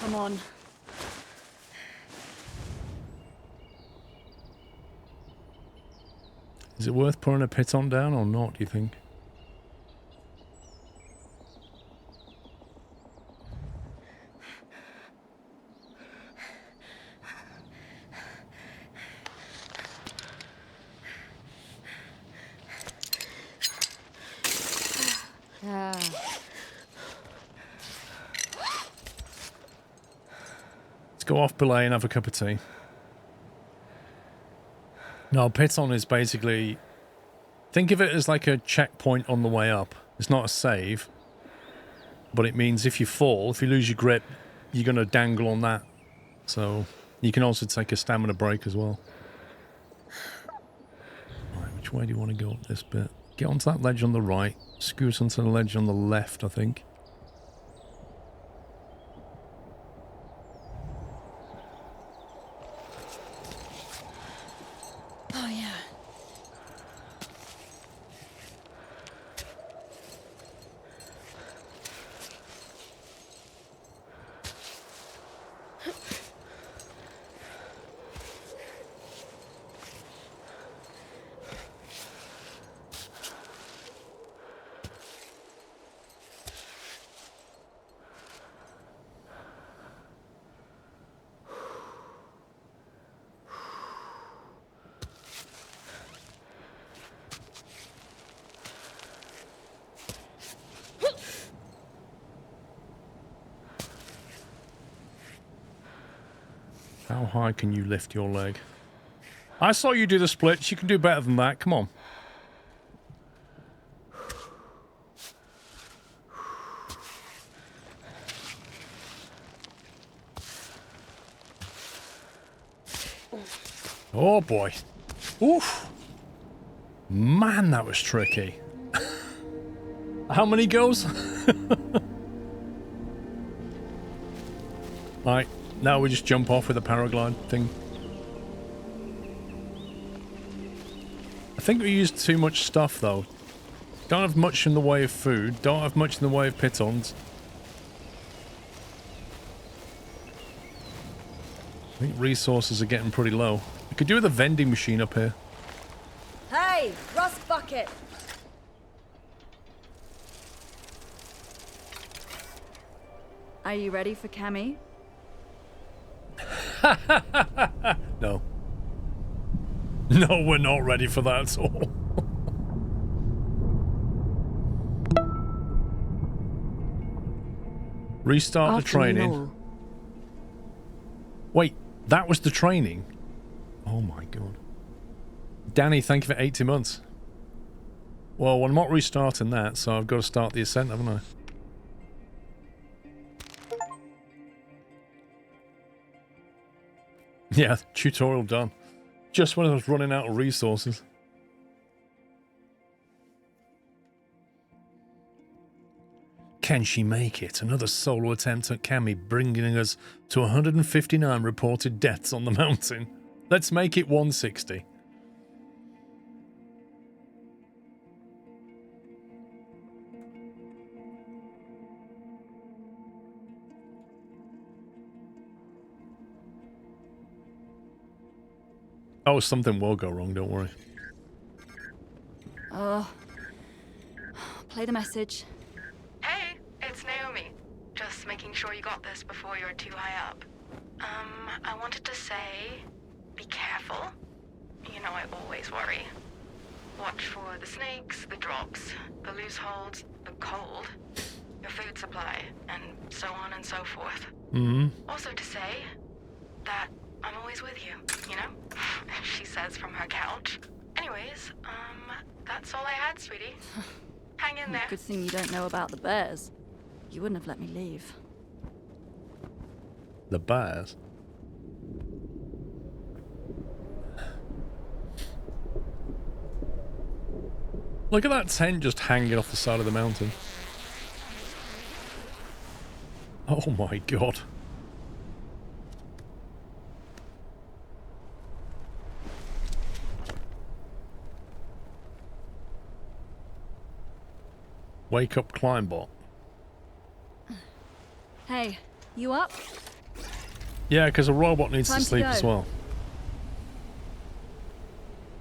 Come on. Is it worth putting a piton down or not, do you think? Go off Belay and have a cup of tea. No, piton is basically... Think of it as like a checkpoint on the way up. It's not a save. But it means if you fall, if you lose your grip, you're going to dangle on that. So you can also take a stamina break as well. Right, which way do you want to go up this bit? Get onto that ledge on the right. Scoot onto the ledge on the left, I think. How high can you lift your leg? I saw you do the splits. You can do better than that. Come on. Oh boy. Oof. Man, that was tricky. How many goes? Right. Now we just jump off with a paraglide thing. I think we used too much stuff though. Don't have much in the way of food. Don't have much in the way of pitons. I think resources are getting pretty low. I could do with a vending machine up here. Hey, rust bucket! Are you ready for Cammy? No. No, we're not ready for that at all. Restart the training. Wait, that was the training? Oh my god. Danny, thank you for 80 months. Well, I'm not restarting that, so I've got to start the ascent, haven't I? Yeah, tutorial done. Just when I was running out of resources. Can she make it? Another solo attempt at Cammy, bringing us to 159 reported deaths on the mountain. Let's make it 160. Oh, something will go wrong, don't worry. Play the message. Hey, it's Naomi. Just making sure you got this before you're too high up. I wanted to say, be careful. You know I always worry. Watch for the snakes, the drops, the loose holds, the cold, your food supply, and so on and so forth. Also to say that I'm always with you, you know? She says from her couch. Anyways, that's all I had, sweetie. Hang in there. Good thing you don't know about the bears. You wouldn't have let me leave. The bears? Look at that tent just hanging off the side of the mountain. Oh my god. Wake up, Climbot. Hey, you up? Yeah, because a robot needs to sleep as well.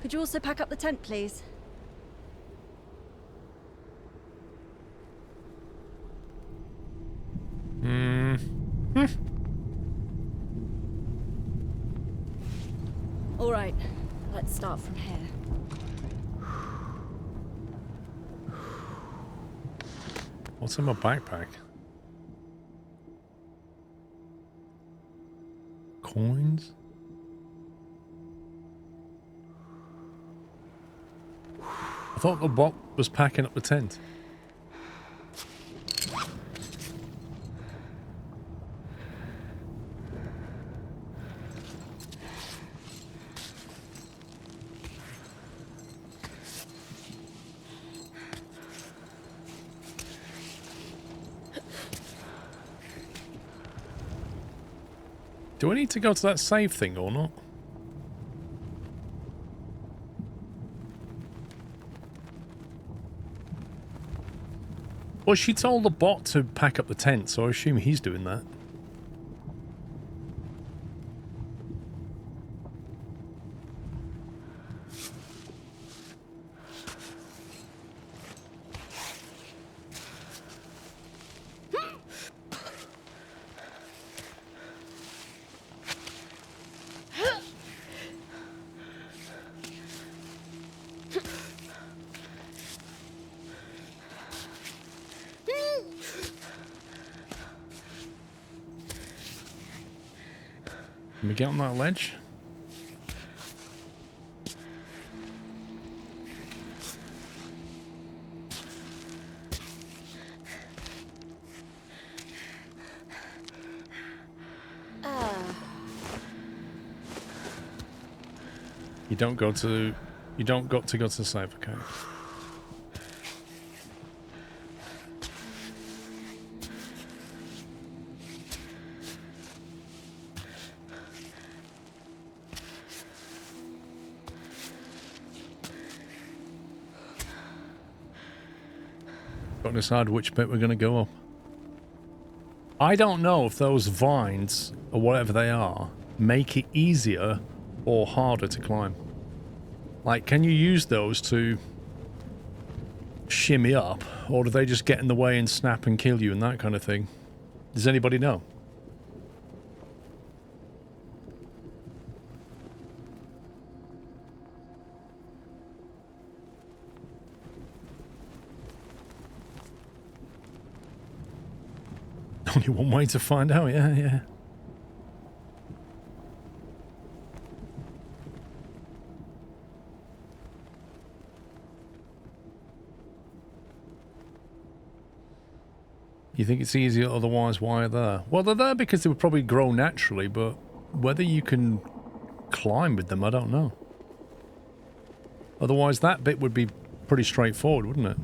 Could you also pack up the tent, please? All right, let's start from here. What's in my backpack? Coins? I thought the bot was packing up the tent. Do I need to go to that save thing or not? Well, she told the bot to pack up the tent, so I assume he's doing that. Can we get on that ledge? You don't got to go to the save, okay. Got to decide which bit we're going to go up. I don't know if those vines, or whatever they are, make it easier or harder to climb. Like, can you use those to shimmy up, or do they just get in the way and snap and kill you and that kind of thing? Does anybody know? Only one way to find out, yeah. You think it's easier, otherwise why are they there? Well, they're there because they would probably grow naturally, but whether you can climb with them, I don't know. Otherwise that bit would be pretty straightforward, wouldn't it?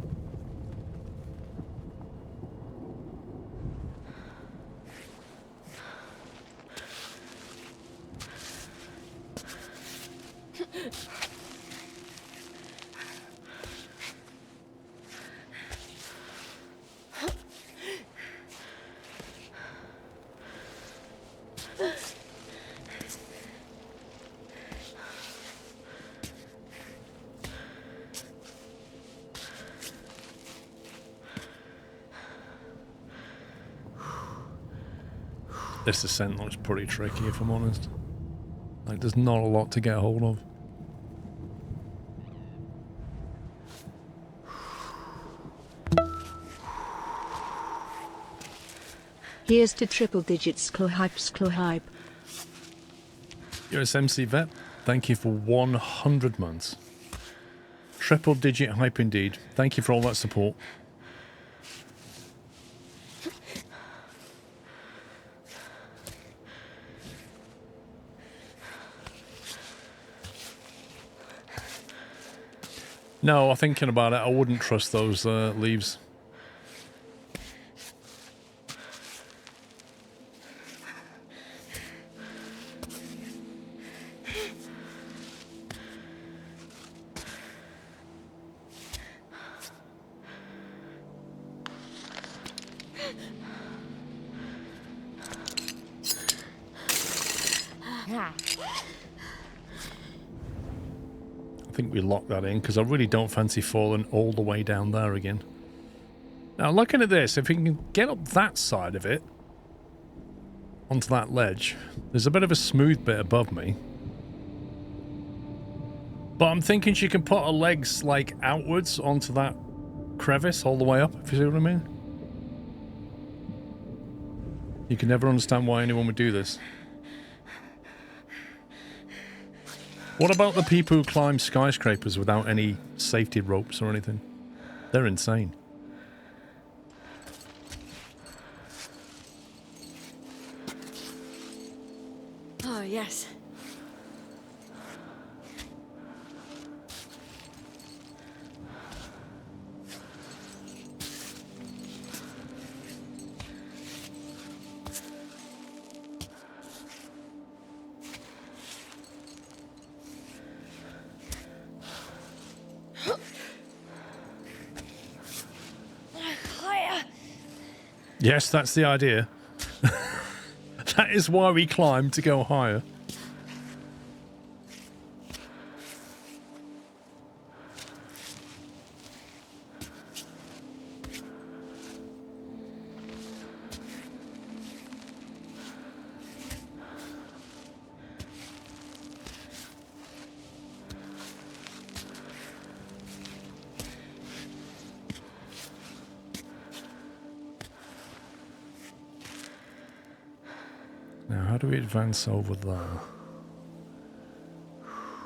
This ascent looks pretty tricky, if I'm honest. Like, there's not a lot to get hold of. Here's to triple digits, sklo hype. USMC Vet, thank you for 100 months. Triple digit hype indeed. Thank you for all that support. No, I'm thinking about it. I wouldn't trust those leaves. I think we locked that in because I really don't fancy falling all the way down there again. Now, looking at this, if we can get up that side of it onto that ledge, there's a bit of a smooth bit above me. But I'm thinking she can put her legs like outwards onto that crevice all the way up, if you see what I mean. You can never understand why anyone would do this. What about the people who climb skyscrapers without any safety ropes or anything? They're insane. Oh, yes. Yes, that's the idea. That is why we climb, to go higher. Now, how do we advance over there?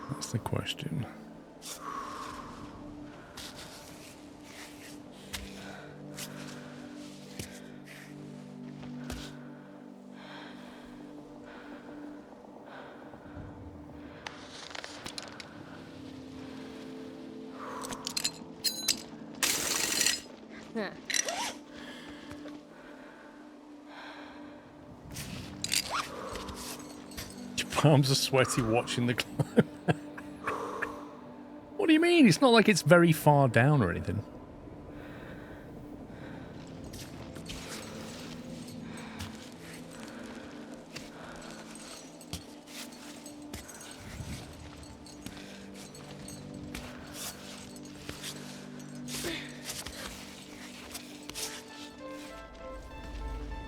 That's the question. Palms are sweaty watching the climb. What do you mean? It's not like it's very far down or anything.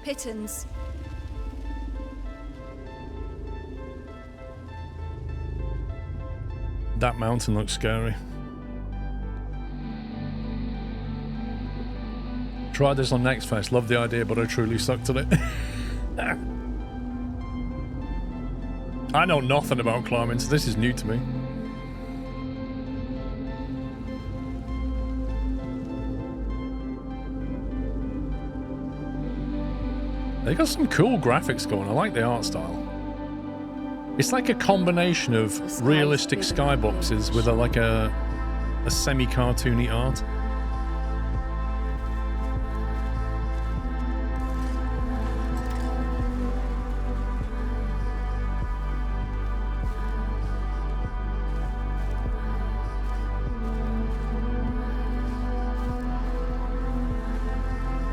Pitons. That mountain looks scary. Tried this on Next Fest. Loved the idea, but I truly sucked at it. I know nothing about climbing, so this is new to me. They got some cool graphics going. I like the art style. It's like a combination of realistic skyboxes with a semi-cartoony art.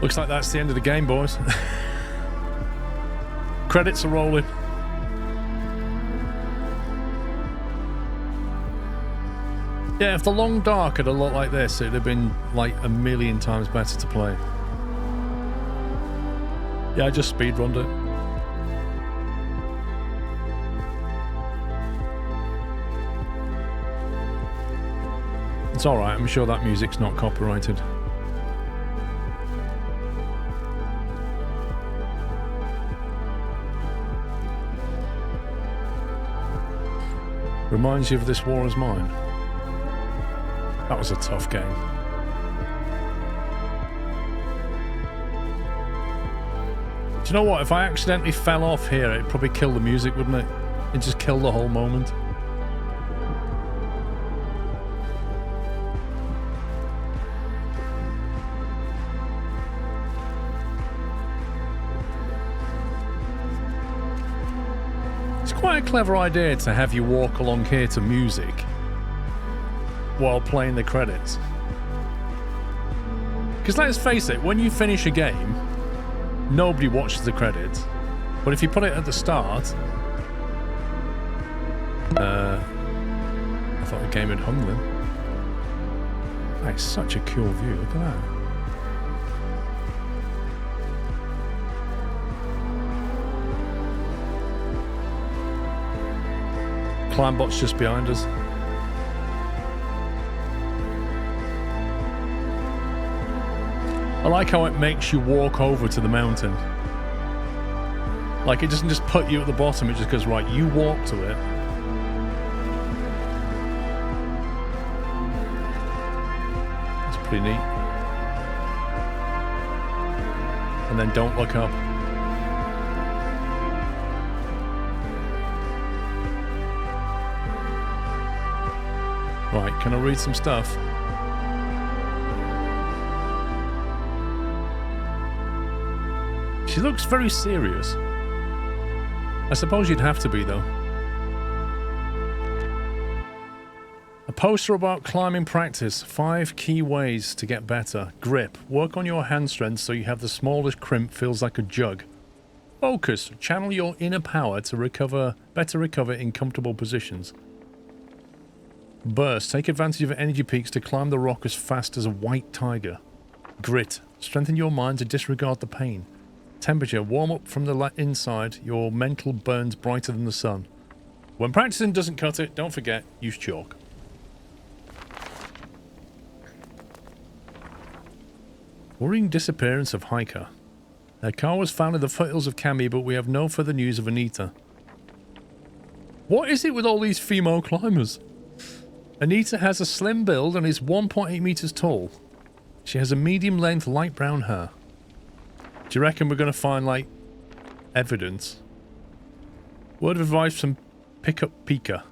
Looks like that's the end of the game, boys. Credits are rolling. Yeah, if the Long Dark had a lot like this, it'd have been like a million times better to play. Yeah, I just speedrunned it. It's alright, I'm sure that music's not copyrighted. Reminds you of This War Is Mine. That was a tough game. Do you know what? If I accidentally fell off here, it'd probably kill the music, wouldn't it? It'd just kill the whole moment. It's quite a clever idea to have you walk along here to music while playing the credits. Because let's face it, when you finish a game, nobody watches the credits. But if you put it at the start... I thought the game had hung then. That is such a cool view, look at that. Climbot's just behind us. I like how it makes you walk over to the mountain. Like, it doesn't just put you at the bottom, it just goes, right, you walk to it. That's pretty neat. And then don't look up. Right, can I read some stuff? She looks very serious. I suppose you'd have to be, though. A poster about climbing practice. 5 key ways to get better. Grip. Work on your hand strength so you have the smallest crimp feels like a jug. Focus. Channel your inner power to better recover in comfortable positions. Burst. Take advantage of energy peaks to climb the rock as fast as a white tiger. Grit. Strengthen your mind to disregard the pain. Temperature. Warm up from the inside. Your mental burns brighter than the sun. When practicing doesn't cut it, don't forget, use chalk. Worrying disappearance of hiker. Their car was found in the foothills of Cami, but we have no further news of Anita. What is it with all these female climbers? Anita has a slim build and is 1.8 meters tall. She has a medium-length light brown hair. Do you reckon we're going to find, like, evidence? Word of advice from Pickup Pika.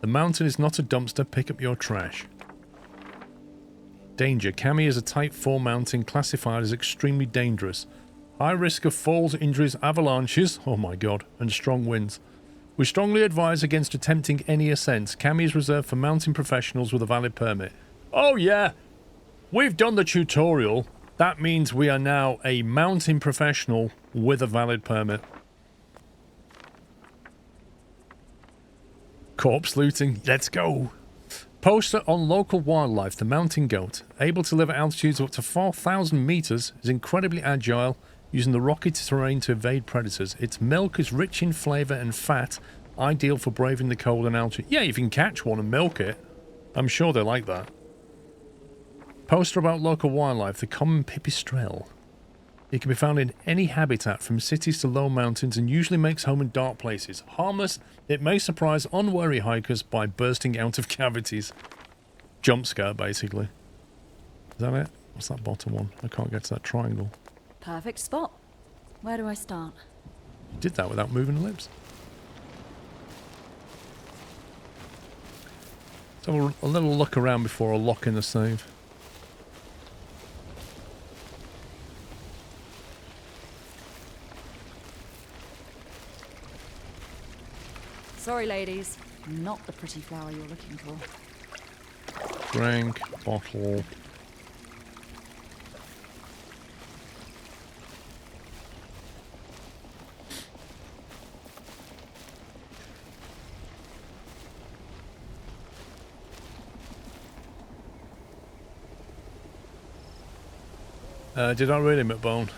The mountain is not a dumpster, pick up your trash. Danger. Cami is a Type 4 mountain classified as extremely dangerous. High risk of falls, injuries, avalanches, oh my god, and strong winds. We strongly advise against attempting any ascents. Cami is reserved for mountain professionals with a valid permit. Oh yeah, we've done the tutorial. That means we are now a mountain professional with a valid permit. Corpse looting, let's go. Poster on local wildlife, the mountain goat. Able to live at altitudes of up to 4,000 meters, is incredibly agile, using the rocky terrain to evade predators. Its milk is rich in flavor and fat, ideal for braving the cold and altitude. Yeah, if you can catch one and milk it, I'm sure they like that. Poster about local wildlife, the common pipistrelle. It can be found in any habitat from cities to low mountains and usually makes home in dark places. Harmless, it may surprise unwary hikers by bursting out of cavities. Jump scare, basically. Is that it? What's that bottom one? I can't get to that triangle. Perfect spot. Where do I start? You did that without moving the lips. Let's have a little look around before I lock in the save. Sorry, ladies. Not the pretty flower you're looking for. Drink, bottle. Did I read him at bone?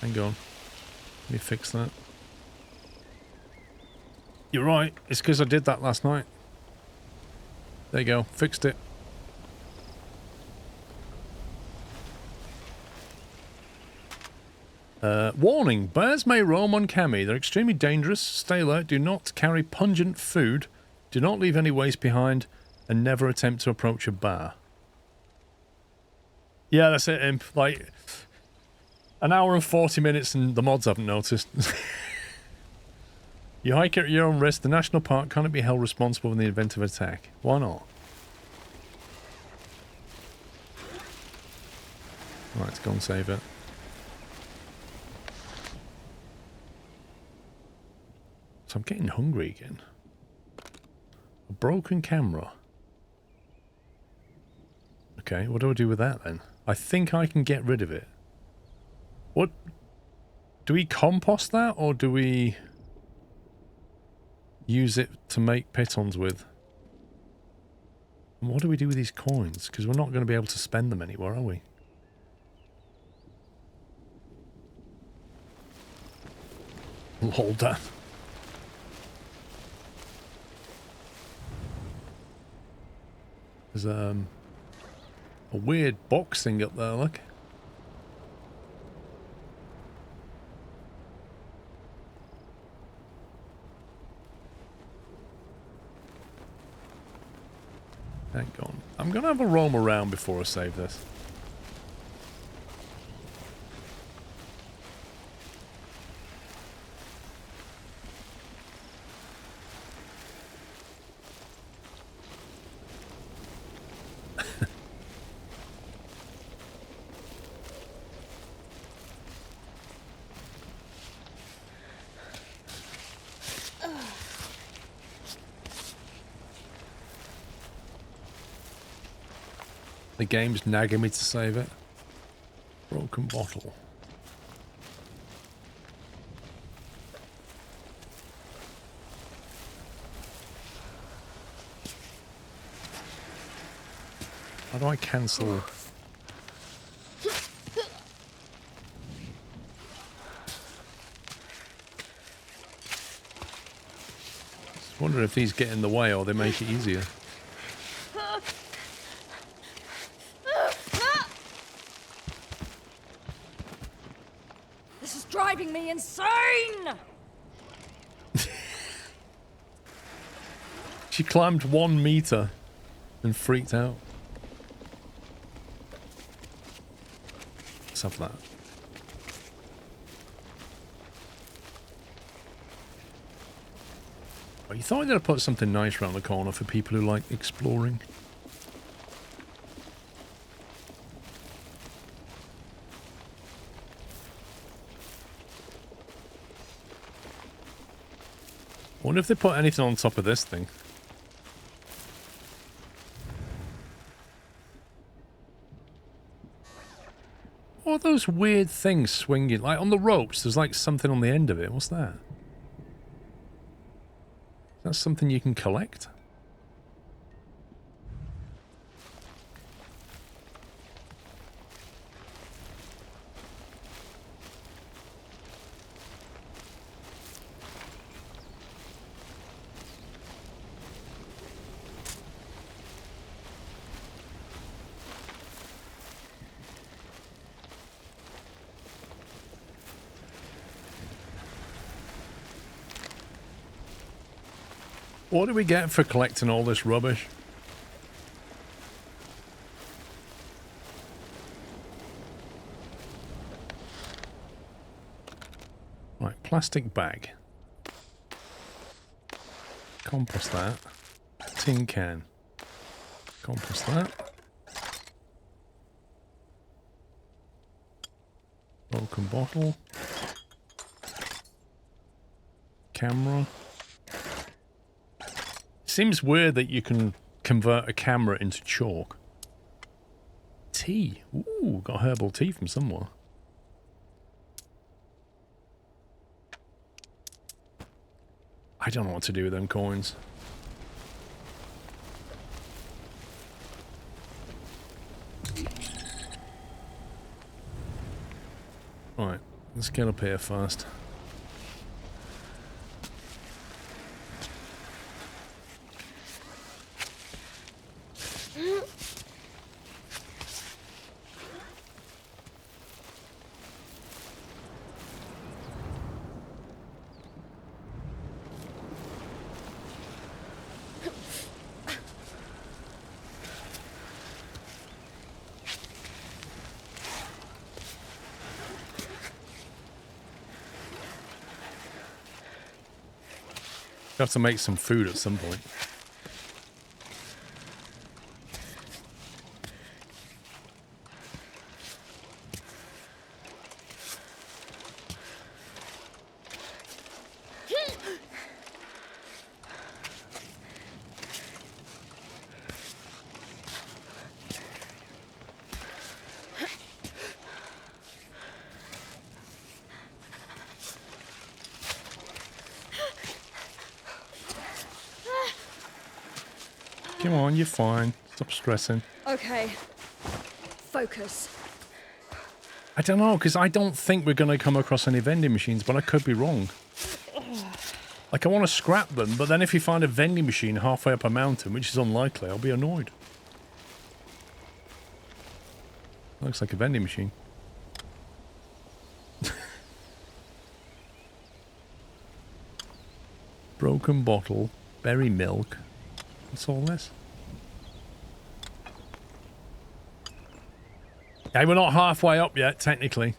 Hang on. Let me fix that. You're right. It's because I did that last night. There you go. Fixed it. Warning. Bears may roam on Cami. They're extremely dangerous. Stay alert. Do not carry pungent food. Do not leave any waste behind and never attempt to approach a bar. Yeah, that's it, Imp. Like, an hour and 40 minutes and the mods haven't noticed. You hike at your own risk. The national park cannot be held responsible in the event of attack. Why not? Right, let's go and save it. So I'm getting hungry again. A broken camera. Okay, what do I do with that then? I think I can get rid of it. What? Do we compost that or do we use it to make pitons with? And what do we do with these coins? Because we're not going to be able to spend them anywhere, are we? Hold that. There's a weird box thing up there, look. Hang on. I'm going to have a roam around before I save this. The game's nagging me to save it. Broken bottle. How do I cancel? Just wondering if these get in the way or they make it easier. Driving me insane! She climbed 1 meter and freaked out. Let's have that. Oh, you thought I'd put something nice around the corner for people who like exploring? I wonder if they put anything on top of this thing. What are those weird things swinging? Like on the ropes, there's like something on the end of it. What's that? Is that something you can collect? What do we get for collecting all this rubbish? Right, plastic bag. Compost that. Tin can. Compost that. Broken bottle. Camera. Seems weird that you can convert a camera into chalk. Tea. Ooh, got herbal tea from somewhere. I don't know what to do with them coins. Right, let's get up here first. have to make some food at some point. Come on, you're fine. Stop stressing. Okay. Focus. I don't know, because I don't think we're going to come across any vending machines, but I could be wrong. Like, I want to scrap them, but then if you find a vending machine halfway up a mountain, which is unlikely, I'll be annoyed. Looks like a vending machine. Broken bottle, berry milk. What's all this? Hey, we're not halfway up yet, technically.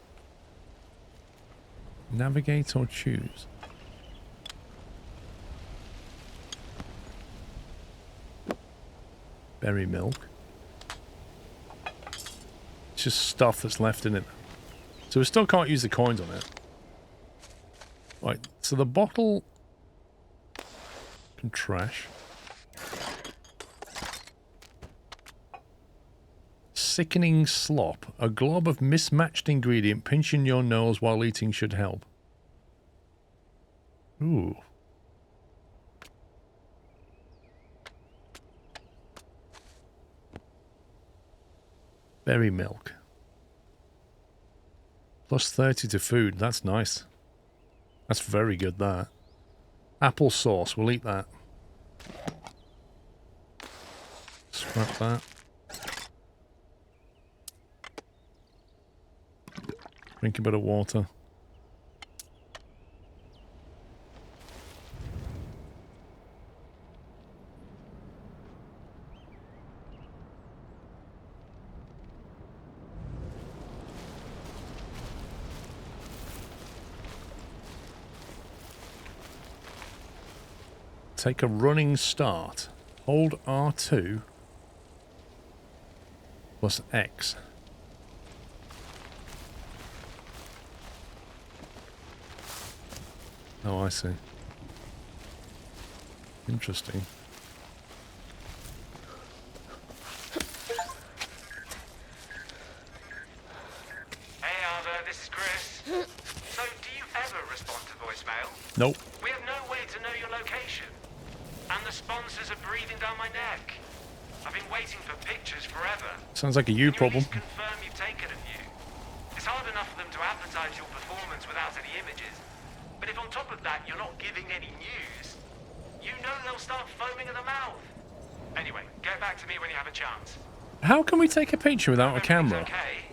Navigate or choose. Berry milk. It's just stuff that's left in it. So we still can't use the coins on it. Right, so the bottle can trash. Sickening slop. A glob of mismatched ingredient pinching your nose while eating should help. Ooh. Berry milk. Plus 30 to food. That's nice. That's very good, that. Apple sauce. We'll eat that. Scrap that. Drink a bit of water. Take a running start. Hold R2 plus X. Oh, I see. Interesting. Hey, Arthur, this is Chris. So, do you ever respond to voicemail? Nope. We have no way to know your location. And the sponsors are breathing down my neck. I've been waiting for pictures forever. Sounds like a you problem. Can you at least confirm you've taken a view? It's hard enough for them to advertise your performance without any images. But if on top of that you're not giving any news, you know they'll start foaming at the mouth. Anyway, get back to me when you have a chance. How can we take a picture without a camera? Okay,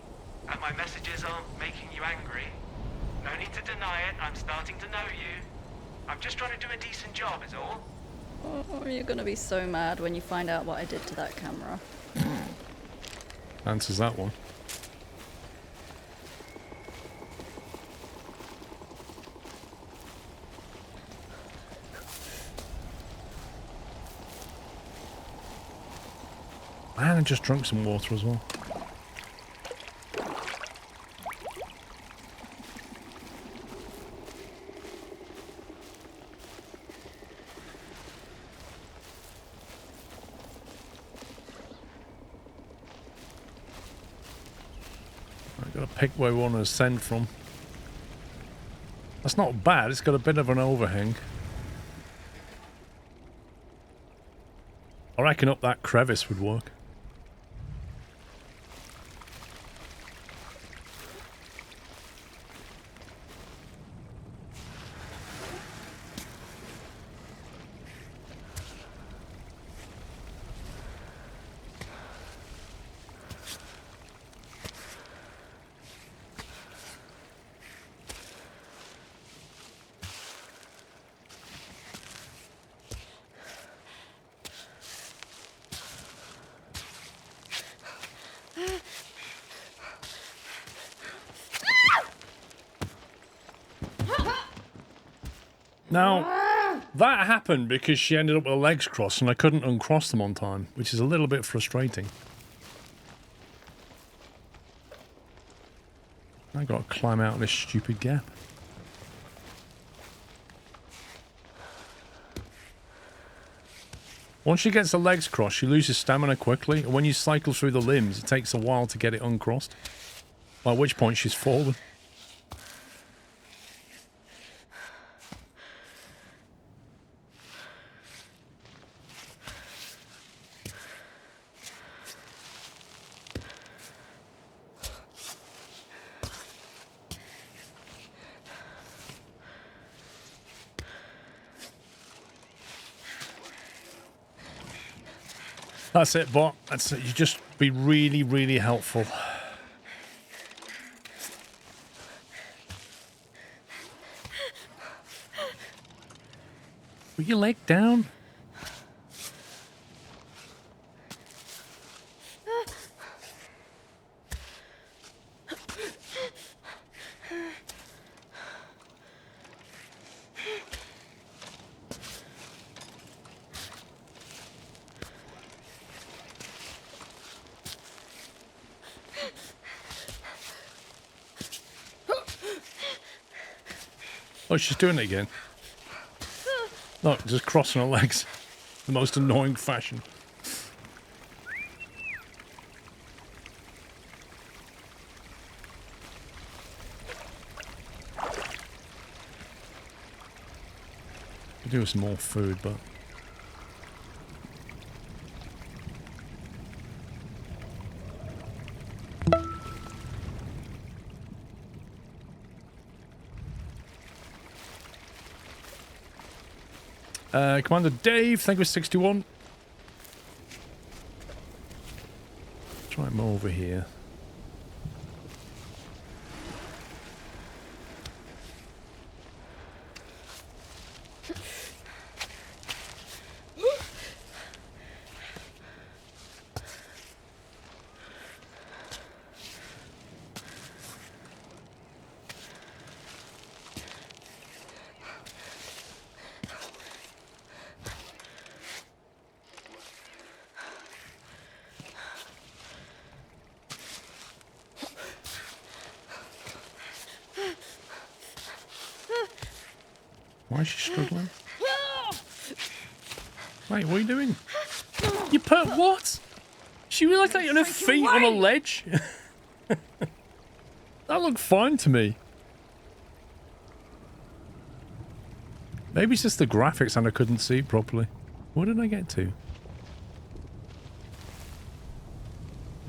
and my messages aren't making you angry. No need to deny it, I'm starting to know you. I'm just trying to do a decent job, is all. Oh, you're gonna be so mad when you find out what I did to that camera. Answers that one. Man, I just drank some water as well. I've got to pick where we want to ascend from. That's not bad, it's got a bit of an overhang. I reckon up that crevice would work. Now, That happened because she ended up with her legs crossed and I couldn't uncross them on time, which is a little bit frustrating. I got to climb out of this stupid gap. Once she gets the legs crossed, she loses stamina quickly, and when you cycle through the limbs, it takes a while to get it uncrossed. At which point she's fallen. That's it, bot. That's it. You just be really, really helpful. Put your leg down. Oh, she's doing it again. Look, just crossing her legs. The most annoying fashion. Could do with some more food, but... Commander Dave, thank you for 61. Try him over here. Why is she struggling? Wait, what are you doing? You put what? She was like on her feet on a ledge? That looked fine to me. Maybe it's just the graphics and I couldn't see it properly. What did I get to?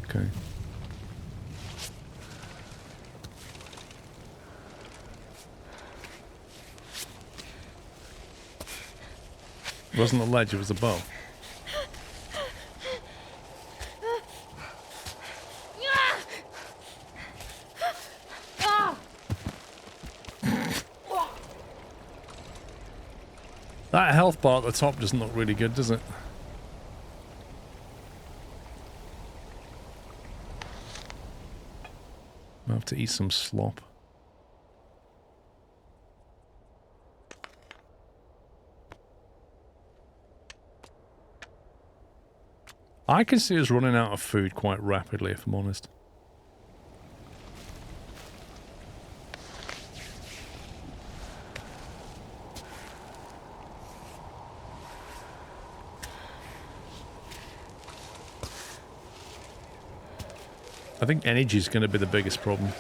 Okay. It wasn't a ledge, it was a bow. That health bar at the top doesn't look really good, does it? I have to eat some slop. I can see us running out of food quite rapidly, if I'm honest. I think energy is going to be the biggest problem.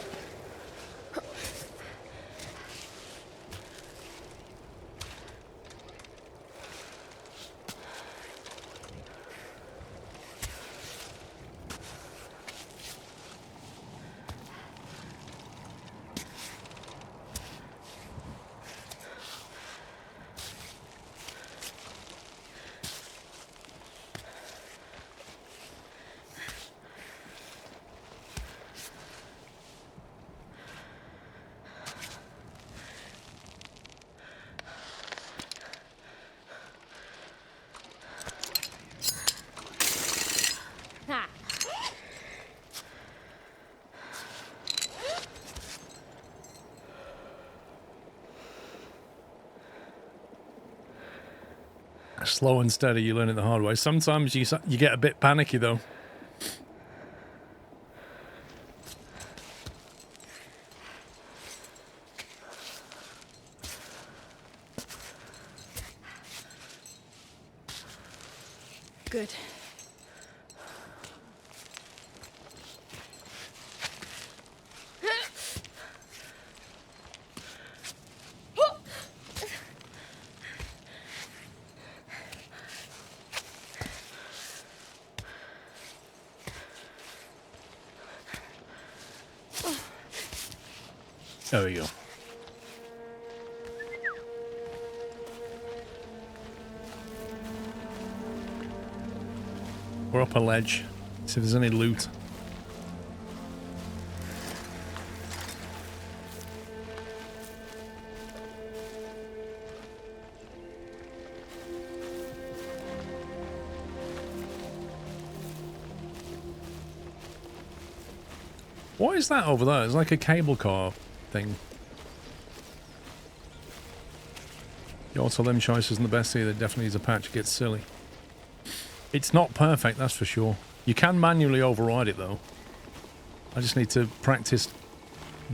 Slow and steady, you learn it the hard way. Sometimes you get a bit panicky, though. Good. There we go. We're up a ledge. See if there's any loot. What is that over there? It's like a cable car thing. The auto limb choice isn't the best either. Definitely is a patch. It gets silly. It's not perfect, that's for sure. You can manually override it though. I just need to practice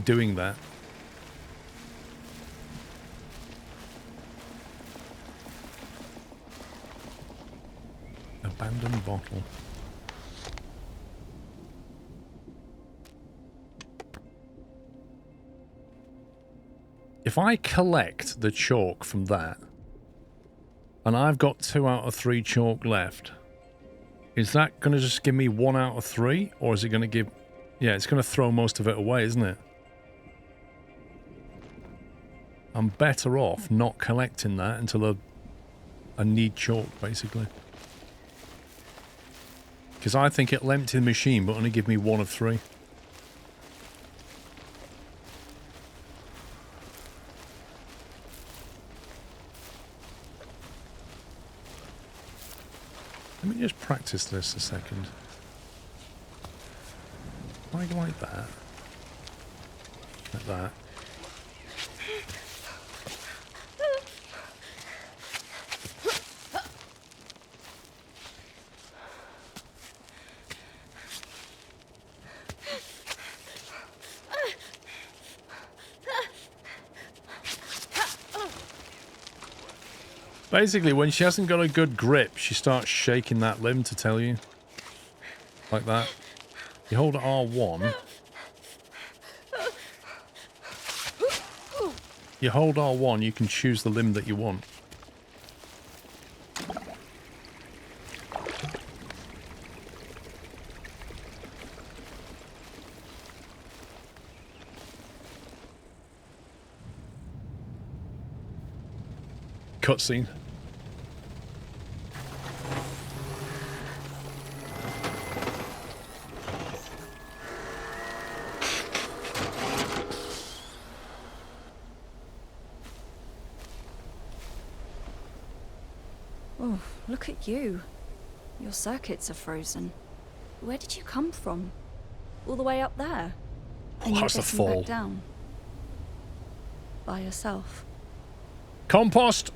doing that. Abandoned bottle. If I collect the chalk from that, and I've got 2 out of 3 chalk left, is that going to just give me 1 out of 3? Or is it going to give... Yeah, it's going to throw most of it away, isn't it? I'm better off not collecting that until I need chalk, basically. Because I think it'll empty the machine, but only give me 1 of 3. Let me just practice this a second. Like that. Like that. Basically, when she hasn't got a good grip, she starts shaking that limb to tell you. Like that. You hold R1. You hold R1, you can choose the limb that you want. Cutscene. Oh, look at you. Your circuits are frozen. Where did you come from? All the way up there? And That's you're the getting fall. back down? By yourself? Compost!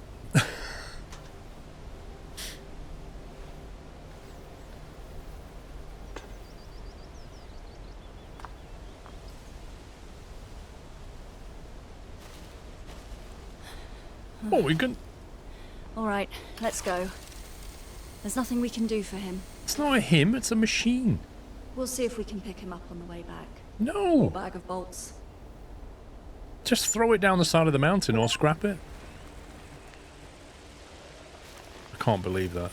Oh, we can... All right, let's go. There's nothing we can do for him. It's not a him, it's a machine. We'll see if we can pick him up on the way back. No! Or bag of bolts. Just throw it down the side of the mountain or scrap it. I can't believe that.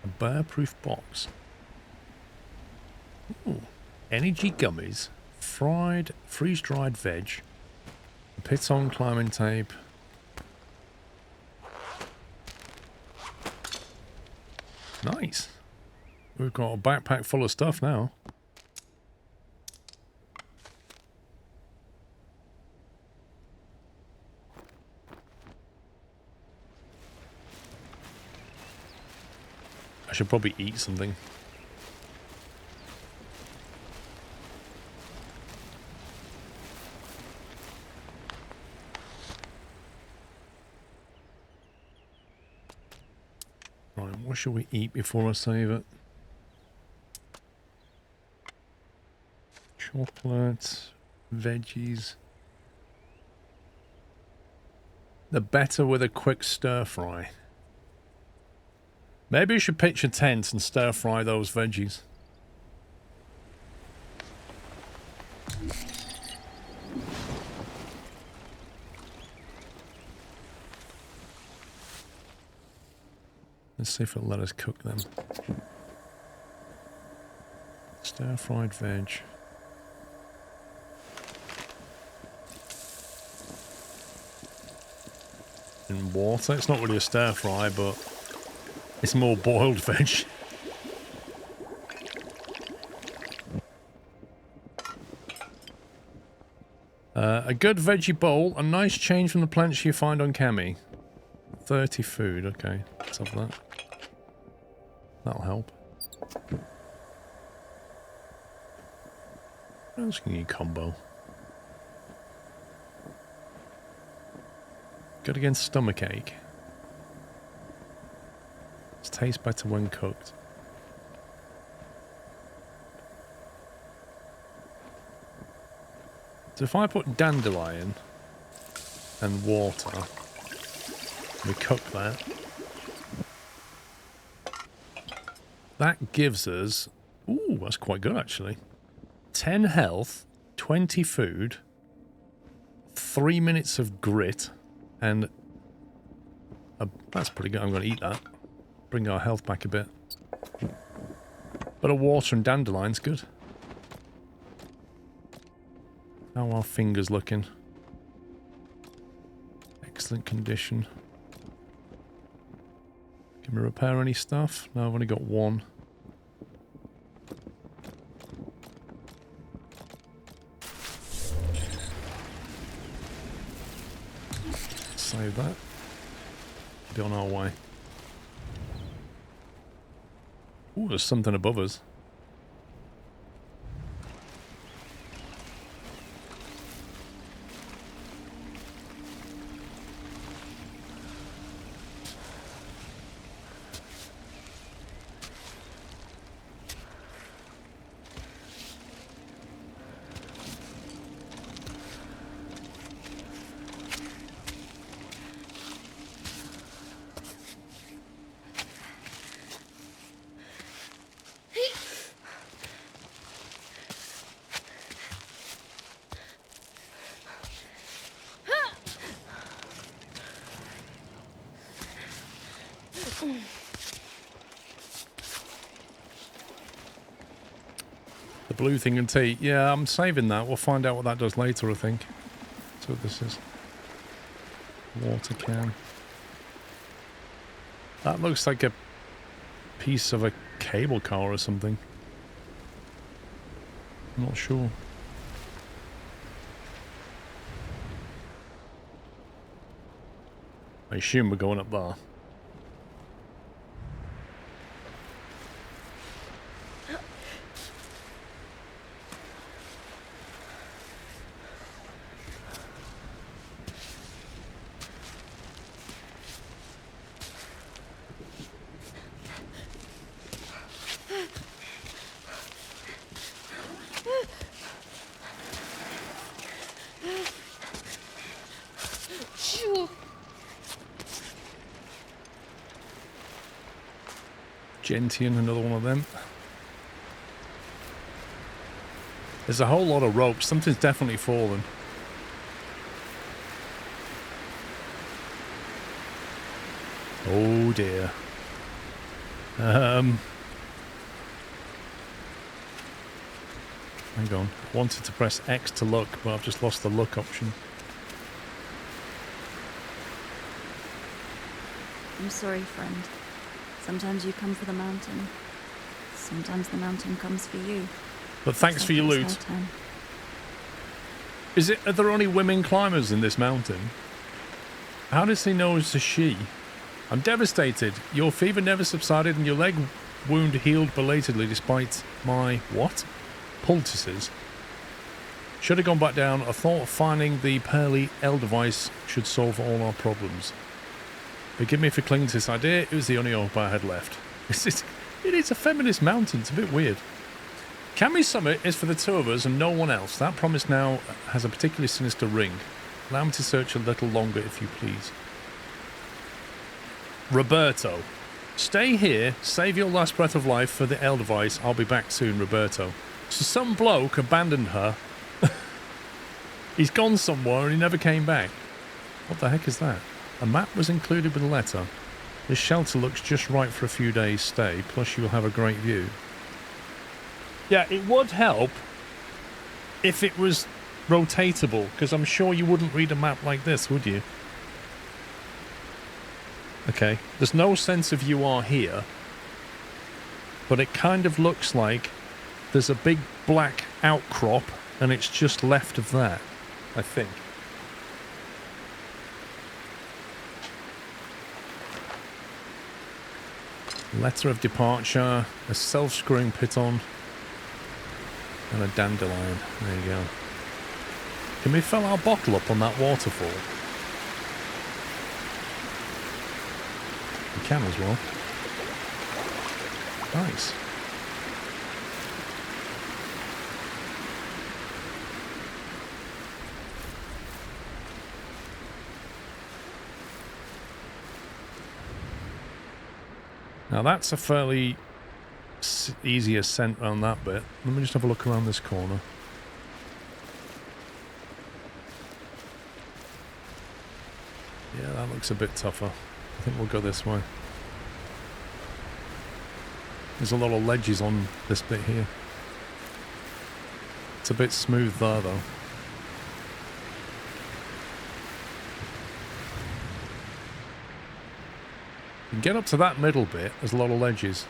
A bear-proof box. Ooh. Energy gummies. Fried, freeze-dried veg. Piton climbing tape. Nice. We've got a backpack full of stuff now. I should probably eat something. Right, what should we eat before I save it? Chocolate, veggies. They're better with a quick stir fry. Maybe you should pitch a tent and stir fry those veggies. Let's see if it'll let us cook them. Stir-fried veg. In water. It's not really a stir-fry, but it's more boiled veg. A good veggie bowl. A nice change from the plants you find on Cami. 30 food. Okay, let's have that. That'll help. What else can you combo? Good against stomachache. It tastes better when cooked. So if I put dandelion and water, we cook that. That gives us... Ooh, that's quite good, actually. 10 health, 20 food, 3 minutes of grit, and... that's pretty good. I'm going to eat that. Bring our health back a bit. But a water and dandelion's good. How are our fingers looking? Excellent condition. Can we repair any stuff? No, I've only got one. Save that. Be on our way. Ooh, there's something above us. The blue thing and tea. Yeah, I'm saving that. We'll find out what that does later, I think. That's what this is. Water can. That looks like a piece of a cable car or something. I'm not sure. I assume we're going up there. Gentian, another one of them. There's a whole lot of ropes. Something's definitely fallen. Oh dear. Hang on. I wanted to press X to look, but I've just lost the look option. I'm sorry, friend. Sometimes you come for the mountain. Sometimes the mountain comes for you. But thanks for your loot. Are there only women climbers in this mountain? How does he know it's a she? I'm devastated. Your fever never subsided and your leg wound healed belatedly despite my... what? Poultices. Should have gone back down. I thought finding the Pearly L device should solve all our problems. Forgive me for clinging to this idea. It was the only hope I had left. It is a feminist mountain. It's a bit weird. Cami Summit is for the two of us and no one else. That promise now has a particularly sinister ring. Allow me to search a little longer, if you please. Roberto. Stay here. Save your last breath of life for the L device. I'll be back soon, Roberto. So some bloke abandoned her. He's gone somewhere and he never came back. What the heck is that? A map was included with a letter. This shelter looks just right for a few days' stay, plus you will have a great view. Yeah, it would help if it was rotatable, because I'm sure you wouldn't read a map like this, would you? Okay, there's no sense of you are here, but it kind of looks like there's a big black outcrop and it's just left of that, I think. Letter of departure, a self-screwing piton, and a dandelion. There you go. Can we fill our bottle up on that waterfall? We can as well. Nice. Now that's a fairly easy ascent around that bit. Let me just have a look around this corner. Yeah, that looks a bit tougher. I think we'll go this way. There's a lot of ledges on this bit here. It's a bit smooth there though. You can get up to that middle bit, there's a lot of ledges.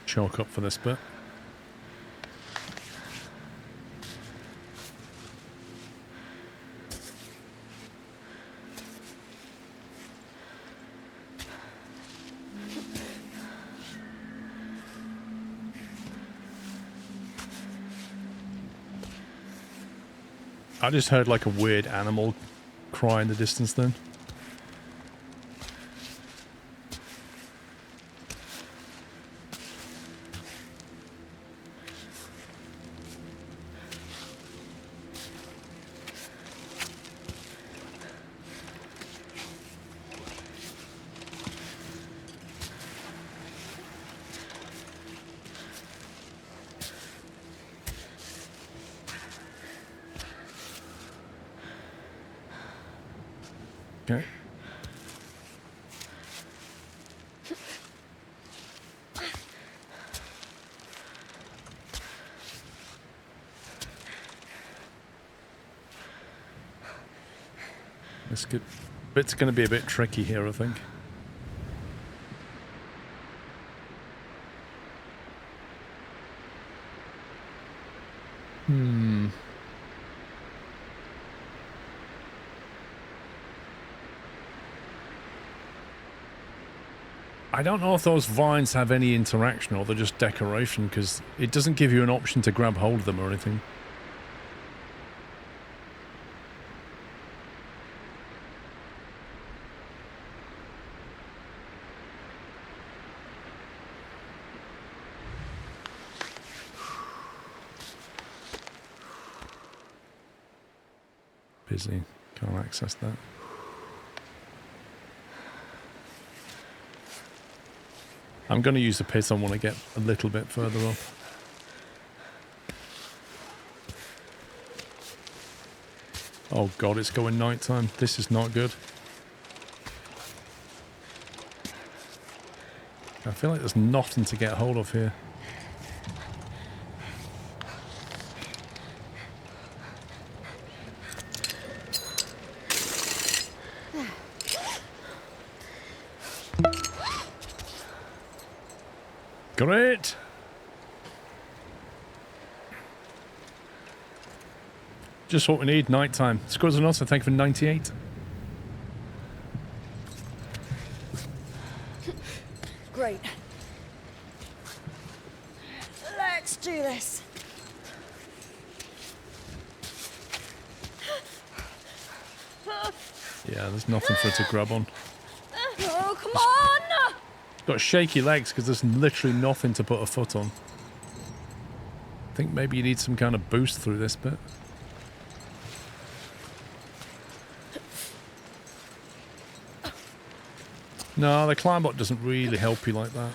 Chalk up for this bit. I just heard like a weird animal cry in the distance then. Okay. This bit's going to be a bit tricky here, I think. I don't know if those vines have any interaction or they're just decoration, because it doesn't give you an option to grab hold of them or anything. Busy. Can't access that. I'm going to use the piton when I get a little bit further up. Oh god, it's going nighttime. This is not good. I feel like there's nothing to get hold of here. Great! Just what we need, nighttime. Squirrels and also thank you for 98. Great. Let's do this. Yeah, there's nothing for it to grab on. Oh, come on! It's got shaky legs because there's literally nothing to put a foot on. I think maybe you need some kind of boost through this bit. No, the Climbot doesn't really help you like that.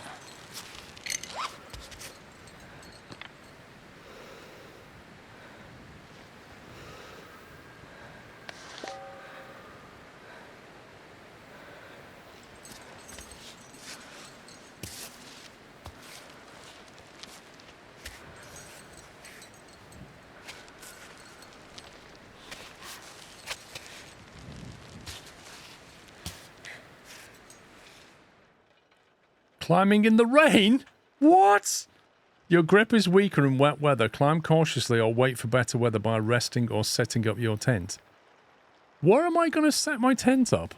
Climbing in the rain? What? Your grip is weaker in wet weather. Climb cautiously or wait for better weather by resting or setting up your tent. Where am I going to set my tent up?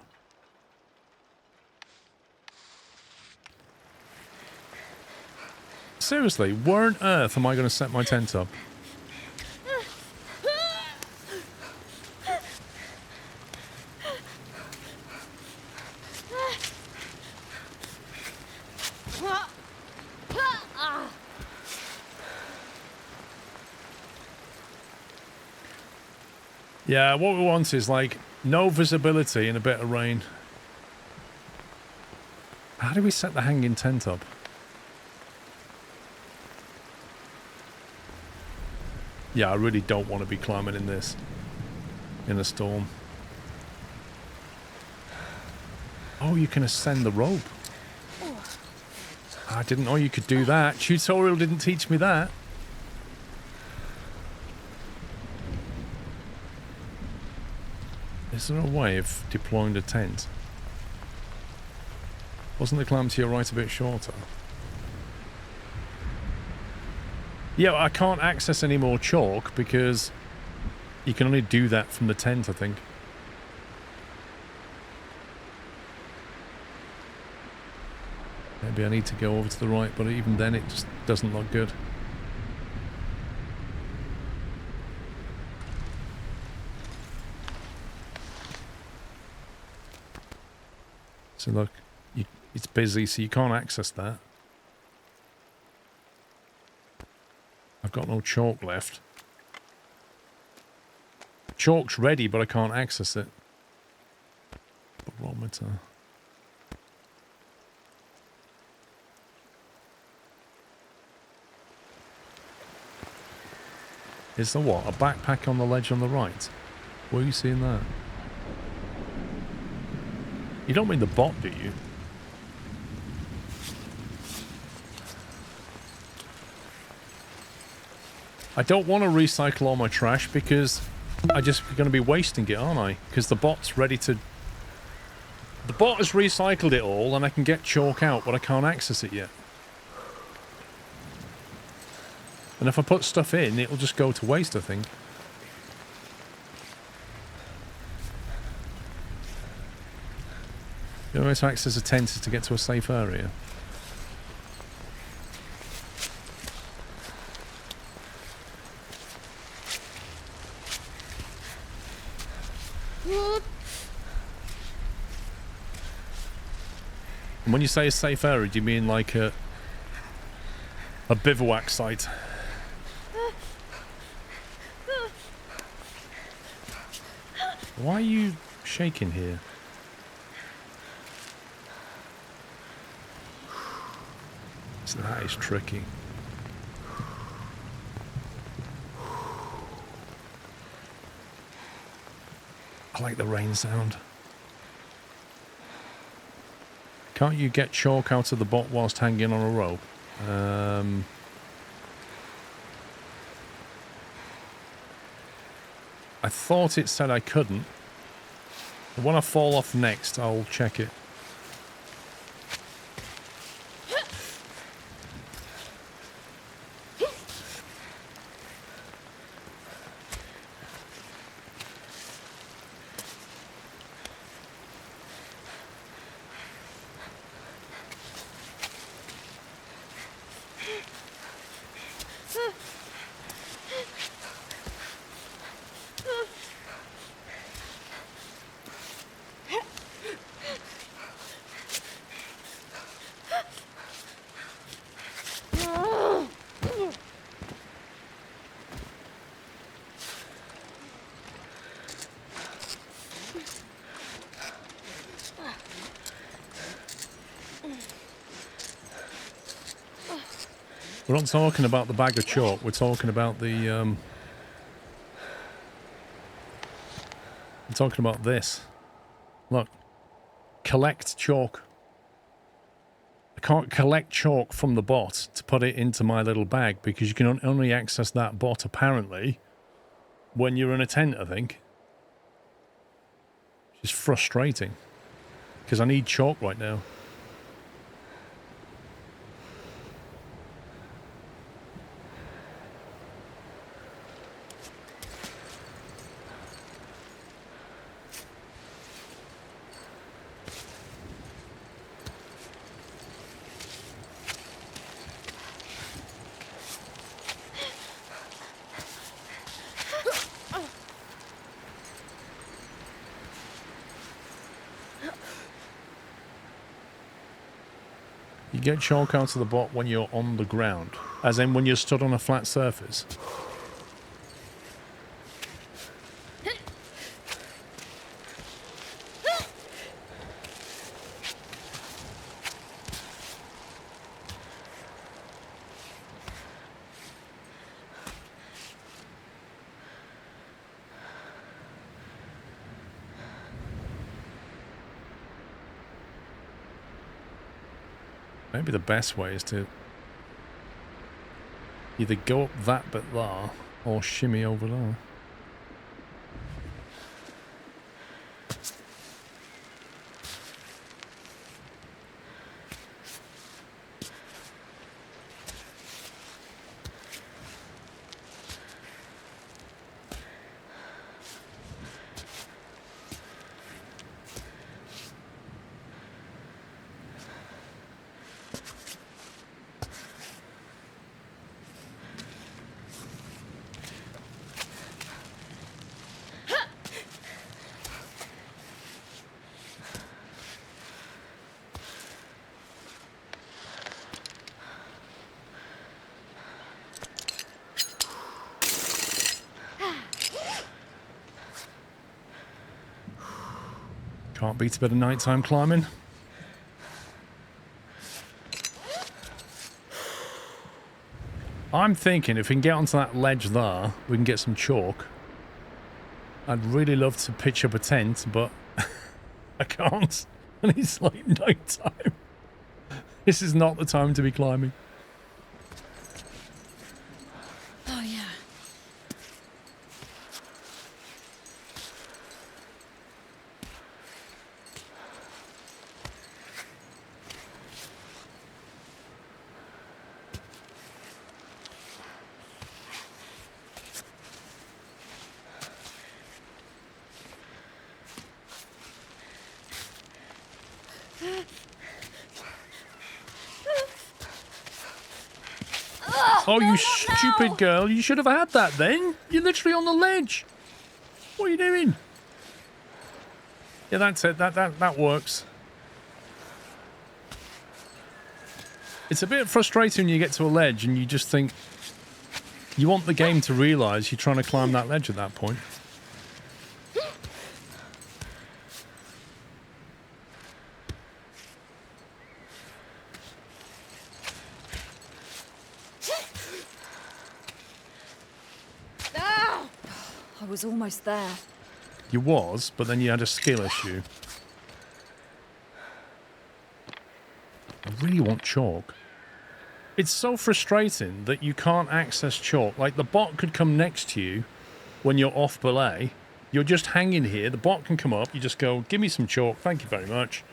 Seriously, where on earth am I going to set my tent up? Yeah, what we want is, like, no visibility and a bit of rain. How do we set the hanging tent up? Yeah, I really don't want to be climbing in this. In a storm. Oh, you can ascend the rope. I didn't know you could do that. Tutorial didn't teach me that. Is there a way of deploying the tent? Wasn't the climb to your right a bit shorter? Yeah, I can't access any more chalk because you can only do that from the tent, I think. Maybe I need to go over to the right, but even then it just doesn't look good. So look, it's busy, so you can't access that. I've got no chalk left. Chalk's ready, but I can't access it. Barometer. Is there what? A backpack on the ledge on the right? Where are you seeing that? You don't mean the bot, do you? I don't want to recycle all my trash because I'm just going to be wasting it, aren't I? Because the bot's ready to... The bot has recycled it all and I can get chalk out, but I can't access it yet. And if I put stuff in, it'll just go to waste, I think. The only way to access a tent is to get to a safe area. And when you say a safe area, do you mean like a bivouac site? Why are you shaking here? So that is tricky. I like the rain sound. Can't you get chalk out of the bot whilst hanging on a rope? I thought it said I couldn't. But when I fall off next, I'll check it. We're not talking about the bag of chalk, we're talking about the, we're talking about this. Look. Collect chalk. I can't collect chalk from the bot to put it into my little bag because you can only access that bot, apparently, when you're in a tent, I think. Which is frustrating. Because I need chalk right now. You get chalk out of the bot when you're on the ground, as in when you're stood on a flat surface. Maybe the best way is to either go up that bit there or shimmy over there. Can't beat a bit of nighttime climbing. I'm thinking if we can get onto that ledge there, we can get some chalk. I'd really love to pitch up a tent, but I can't. And it's like nighttime. This is not the time to be climbing. Oh, yeah. Oh, you stupid girl. You should have had that then. You're literally on the ledge. What are you doing? Yeah, that's it. That works. It's a bit frustrating when you get to a ledge and you just think... You want the game to realise you're trying to climb that ledge at that point. I was almost there. You was, but then you had a skill issue. I really want chalk. It's so frustrating that you can't access chalk. Like, the bot could come next to you when you're off belay. You're just hanging here. The bot can come up. You just go, give me some chalk. Thank you very much.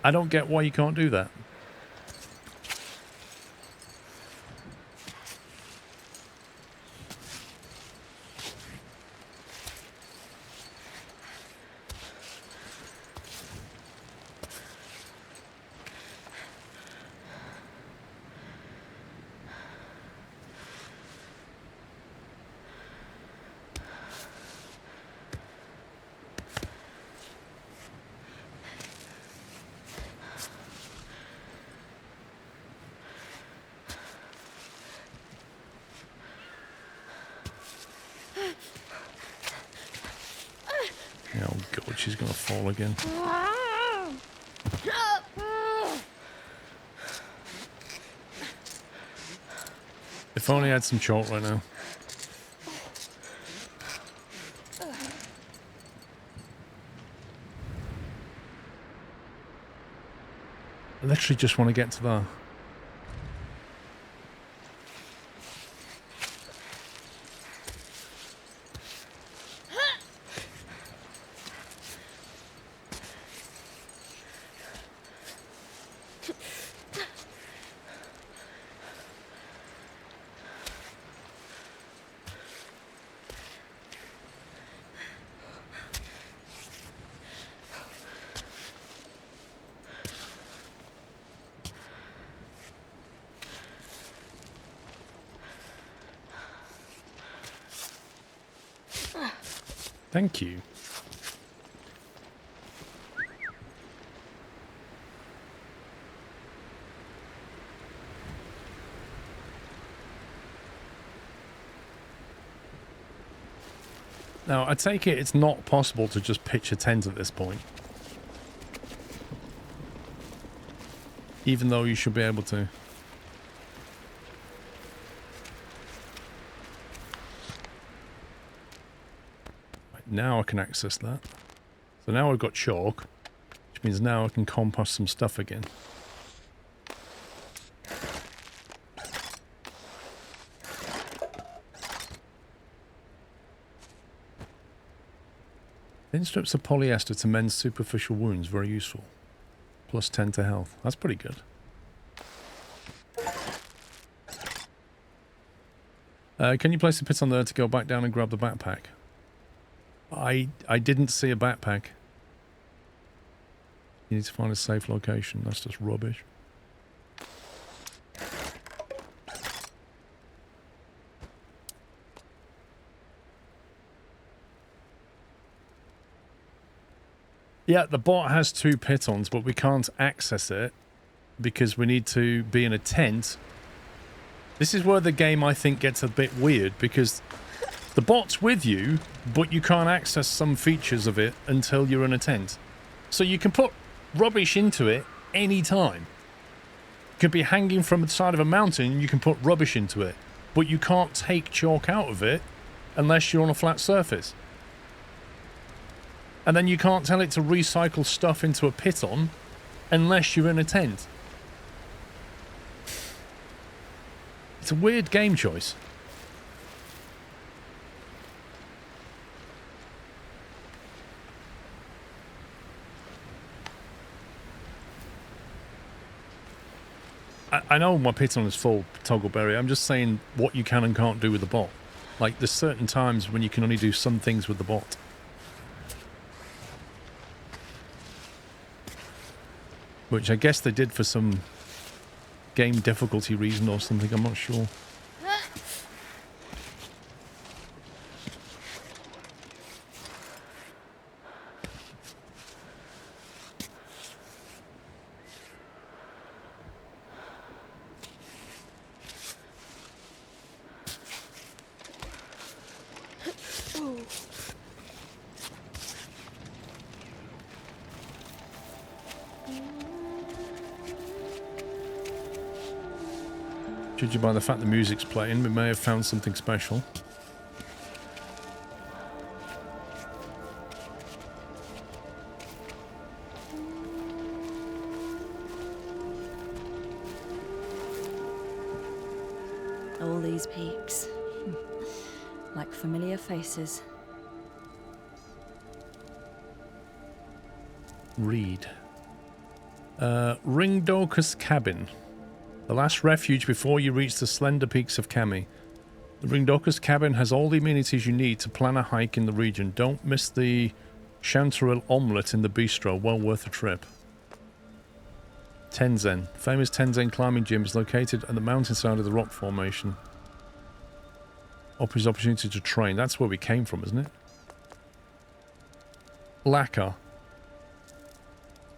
I don't get why you can't do that. Oh god, she's gonna fall again. If only I had some chalk right now. I literally just want to get to that. Thank you. Now, I take it it's not possible to just pitch a tent at this point. Even though you should be able to. Now I can access that. So now I've got chalk, which means now I can compost some stuff again. Thin strips of polyester to mend superficial wounds, very useful. Plus 10 to health. That's pretty good. Can you place the pit on there to go back down and grab the backpack? I didn't see a backpack. You need to find a safe location. That's just rubbish. Yeah, the bot has 2 pitons, but we can't access it because we need to be in a tent. This is where the game, I think, gets a bit weird because the bot's with you, but you can't access some features of it until you're in a tent. So you can put rubbish into it any time. You could be hanging from the side of a mountain and you can put rubbish into it, but you can't take chalk out of it unless you're on a flat surface. And then you can't tell it to recycle stuff into a piton unless you're in a tent. It's a weird game choice. I know my piton is full, Toggleberry. I'm just saying what you can and can't do with the bot. Like, there's certain times when you can only do some things with the bot. Which I guess they did for some game difficulty reason or something, I'm not sure. Judging by the fact the music's playing, we may have found something special. All these peaks. Like familiar faces. Read. Ringdocus Cabin. The last refuge before you reach the slender peaks of Kami. The Ringdocus Cabin has all the amenities you need to plan a hike in the region. Don't miss the chanterelle omelette in the bistro. Well worth a trip. Tenzin. Famous Tenzin climbing gym is located at the mountainside of the rock formation. Offers opportunity to train. That's where we came from, isn't it? Laka.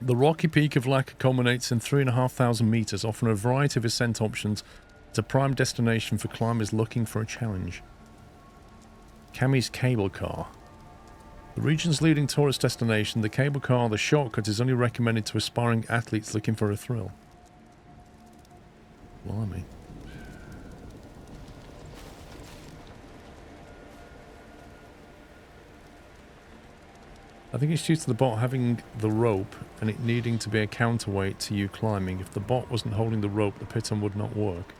The rocky peak of Laka culminates in 3,500 meters, offering a variety of ascent options. It's a prime destination for climbers looking for a challenge. Kami's Cable Car. The region's leading tourist destination, the cable car, the shortcut, is only recommended to aspiring athletes looking for a thrill. Blimey. I think it's due to the bot having the rope and it needing to be a counterweight to you climbing. If the bot wasn't holding the rope, the piton would not work.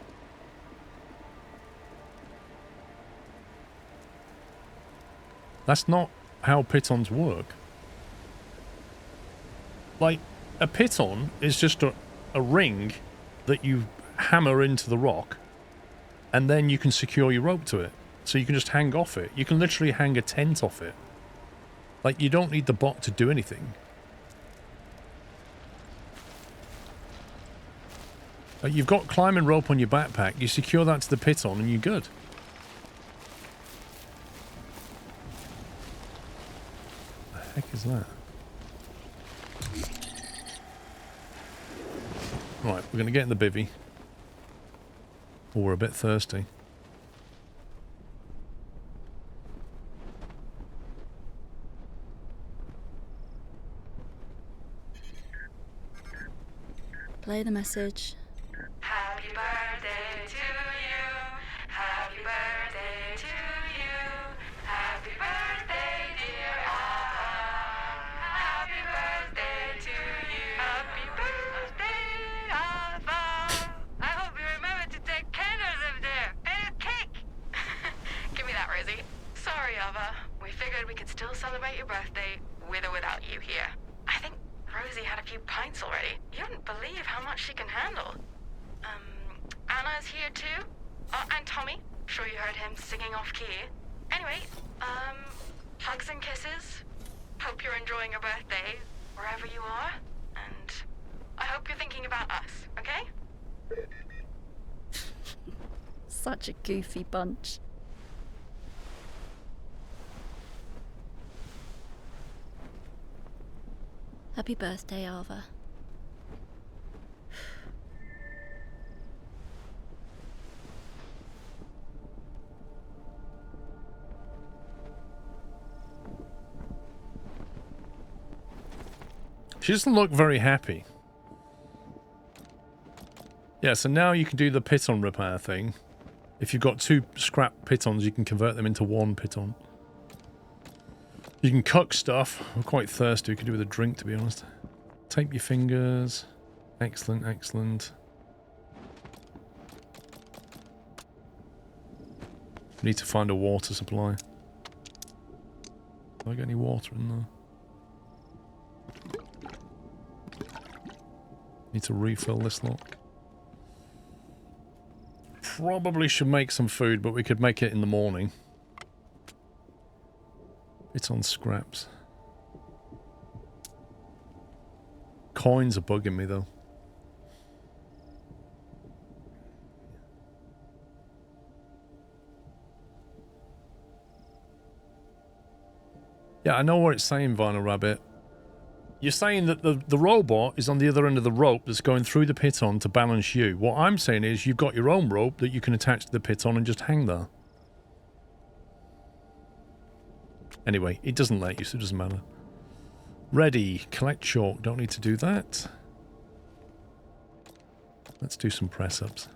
That's not how pitons work. Like, a piton is just a ring that you hammer into the rock and then you can secure your rope to it. So you can just hang off it. You can literally hang a tent off it. Like, you don't need the bot to do anything. Like, you've got climbing rope on your backpack, you secure that to the piton and you're good. What the heck is that? Right, we're going to get in the bivvy. Oh, we're a bit thirsty. Play the message. Happy birthday to you. Happy birthday to you. Happy birthday, dear Alpha. Happy birthday to you. Happy birthday, Alpha. I hope you remember to take candles up there and a cake. Give me that, Rosie. Sorry, Alpha. We figured we could still celebrate your birthday with or without you here. I think Rosie had a few pints already. You wouldn't believe how much she can handle. Anna's here too. And Tommy. Sure you heard him singing off key. Anyway, hugs and kisses. Hope you're enjoying your birthday, wherever you are. And I hope you're thinking about us, okay? Such a goofy bunch. Happy birthday, Alva. She doesn't look very happy. Yeah, so now you can do the piton repair thing. If you've got 2 scrap pitons, you can convert them into 1 piton. You can cook stuff. I'm quite thirsty. We could do with a drink, to be honest. Tape your fingers. Excellent, excellent. Need to find a water supply. Do I get any water in there? Need to refill this lot. Probably should make some food, but we could make it in the morning. It's on scraps. Coins are bugging me, though. Yeah, I know what it's saying, Vinyl Rabbit. You're saying that the robot is on the other end of the rope that's going through the piton to balance you. What I'm saying is you've got your own rope that you can attach to the piton and just hang there. Anyway, it doesn't let you, so it doesn't matter. Ready. Collect chalk. Don't need to do that. Let's do some press-ups.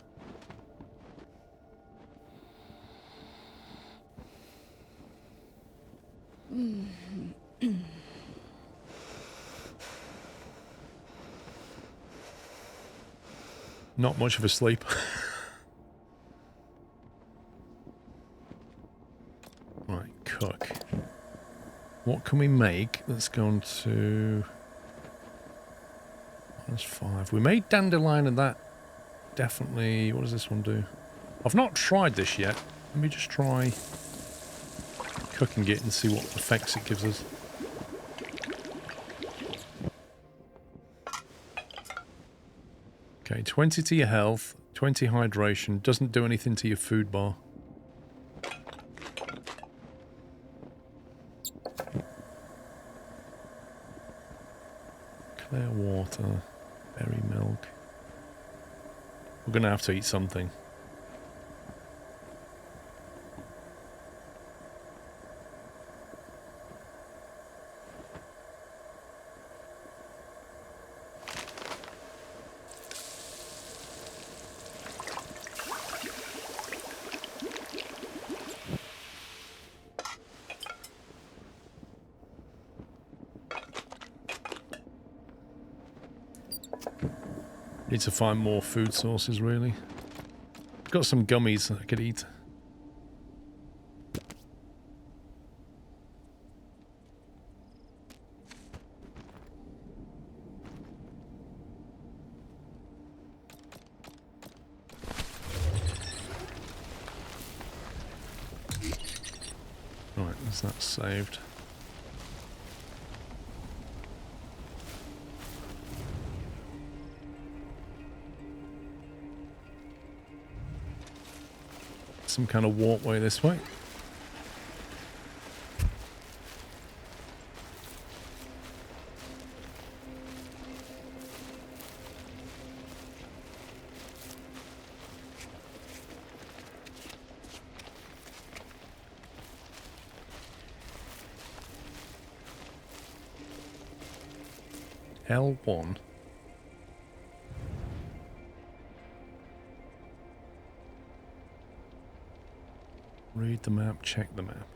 Not much of a sleep. cook. What can we make? Let's go on to... That's 5. We made dandelion and that definitely... What does this one do? I've not tried this yet. Let me just try cooking it and see what effects it gives us. Okay, 20 to your health, 20 hydration. Doesn't do anything to your food bar. Clear water, berry milk. We're going to have to eat something. Need to find more food sources, really. Got some gummies that I could eat. Right, is that saved? Some kind of walkway this way. L1. Read the map, check the map.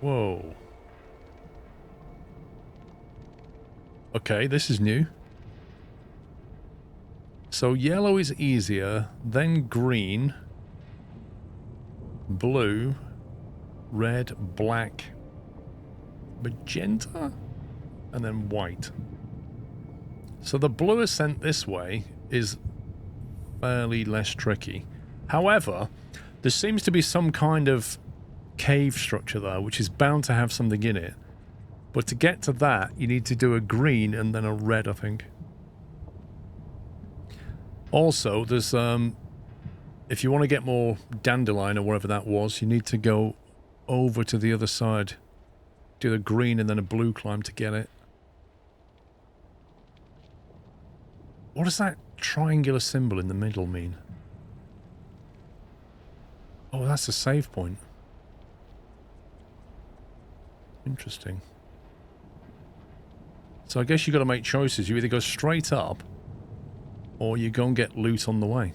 Whoa. Okay, this is new. So yellow is easier, then green, blue, red, black, magenta, and then white. So the blue ascent this way is fairly less tricky. However, there seems to be some kind of cave structure there, which is bound to have something in it. But to get to that, you need to do a green and then a red, I think. Also, there's if you want to get more dandelion or whatever that was, you need to go over to the other side. Do the green and then a blue climb to get it. What does that triangular symbol in the middle mean? Oh, that's a save point. Interesting. So I guess you've got to make choices. You either go straight up, or you go and get loot on the way.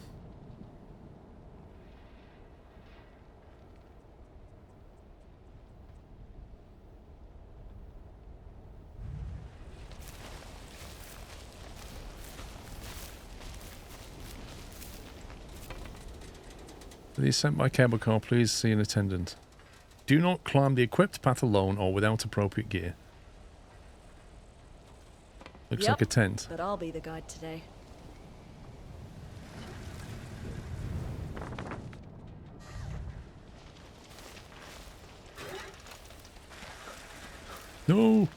For the ascent by cable car, please see an attendant. Do not climb the equipped path alone or without appropriate gear. Looks like a tent. But I'll be the guide today. No!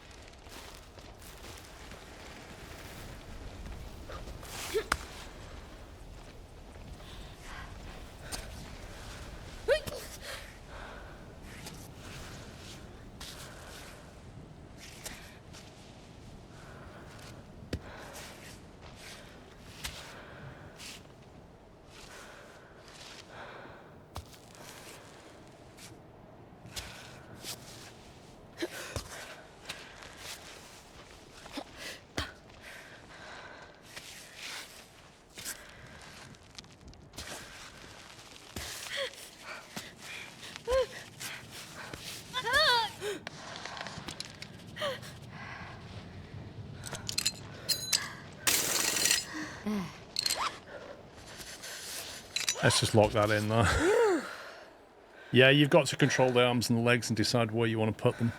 Let's just lock that in there. Yeah, you've got to control the arms and the legs and decide where you want to put them.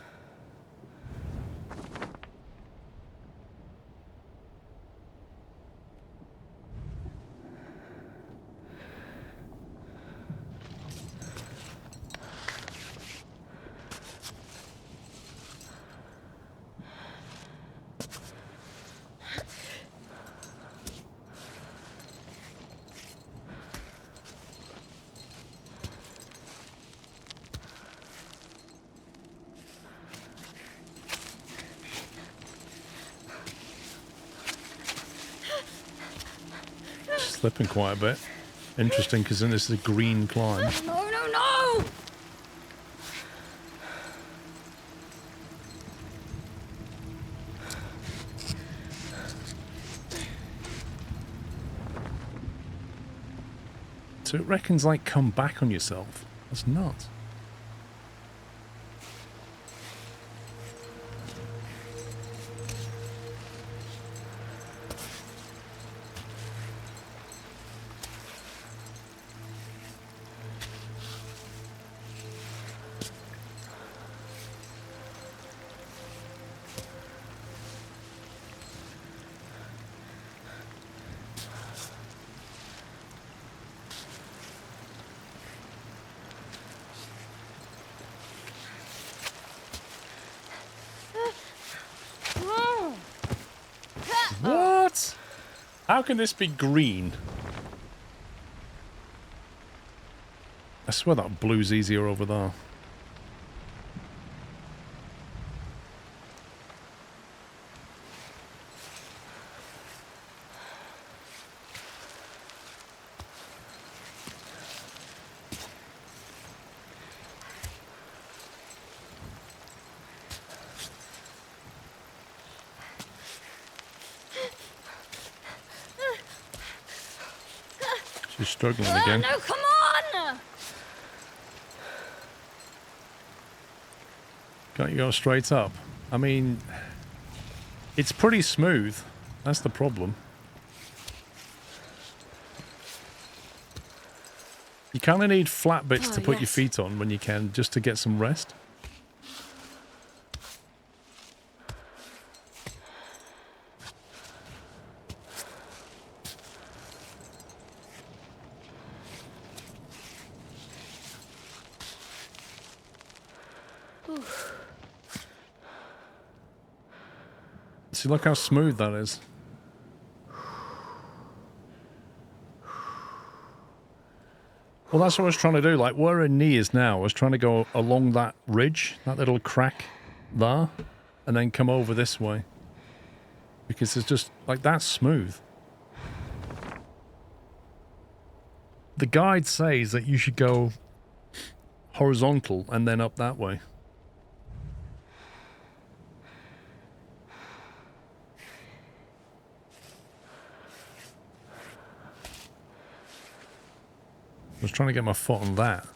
Slipping quite a bit. Interesting, because then this is a green climb. No, no, no! So it reckons, like, come back on yourself. That's nuts. What? How can this be green? I swear that blue's easier over there. She's struggling again. No, come on! Can't you go straight up? I mean, it's pretty smooth. That's the problem. You kind of need flat bits to put your feet on when you can, just to get some rest. See, look how smooth that is. Well, that's what I was trying to do. Like, where her knee is now, I was trying to go along that ridge, that little crack there, and then come over this way. Because it's just, like, that's smooth. The guide says that you should go horizontal and then up that way. I was trying to get my foot on that.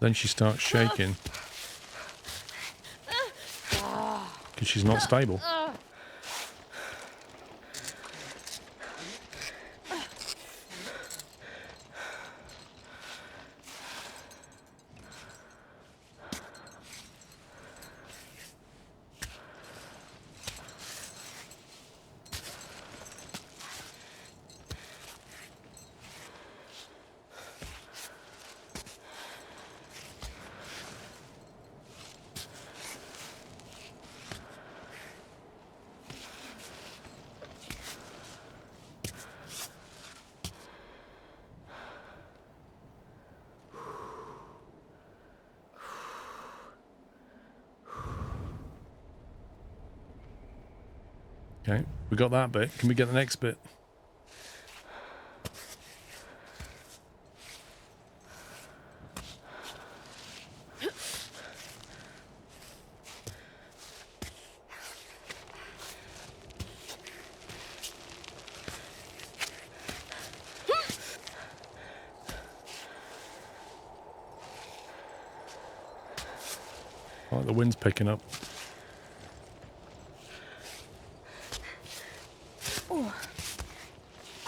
Then she starts shaking. Because she's not stable. Okay, we got that bit. Can we get the next bit? Oh, the wind's picking up.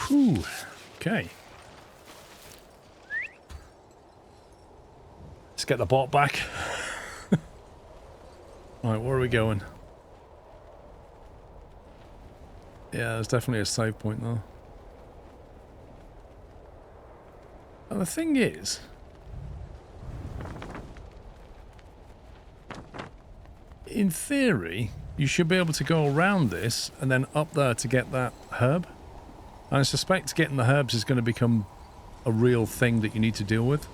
Whew. Okay. Let's get the bot back. Right, where are we going? Yeah, there's definitely a save point though. And the thing is, in theory, you should be able to go around this and then up there to get that herb. And I suspect getting the herbs is going to become a real thing that you need to deal with.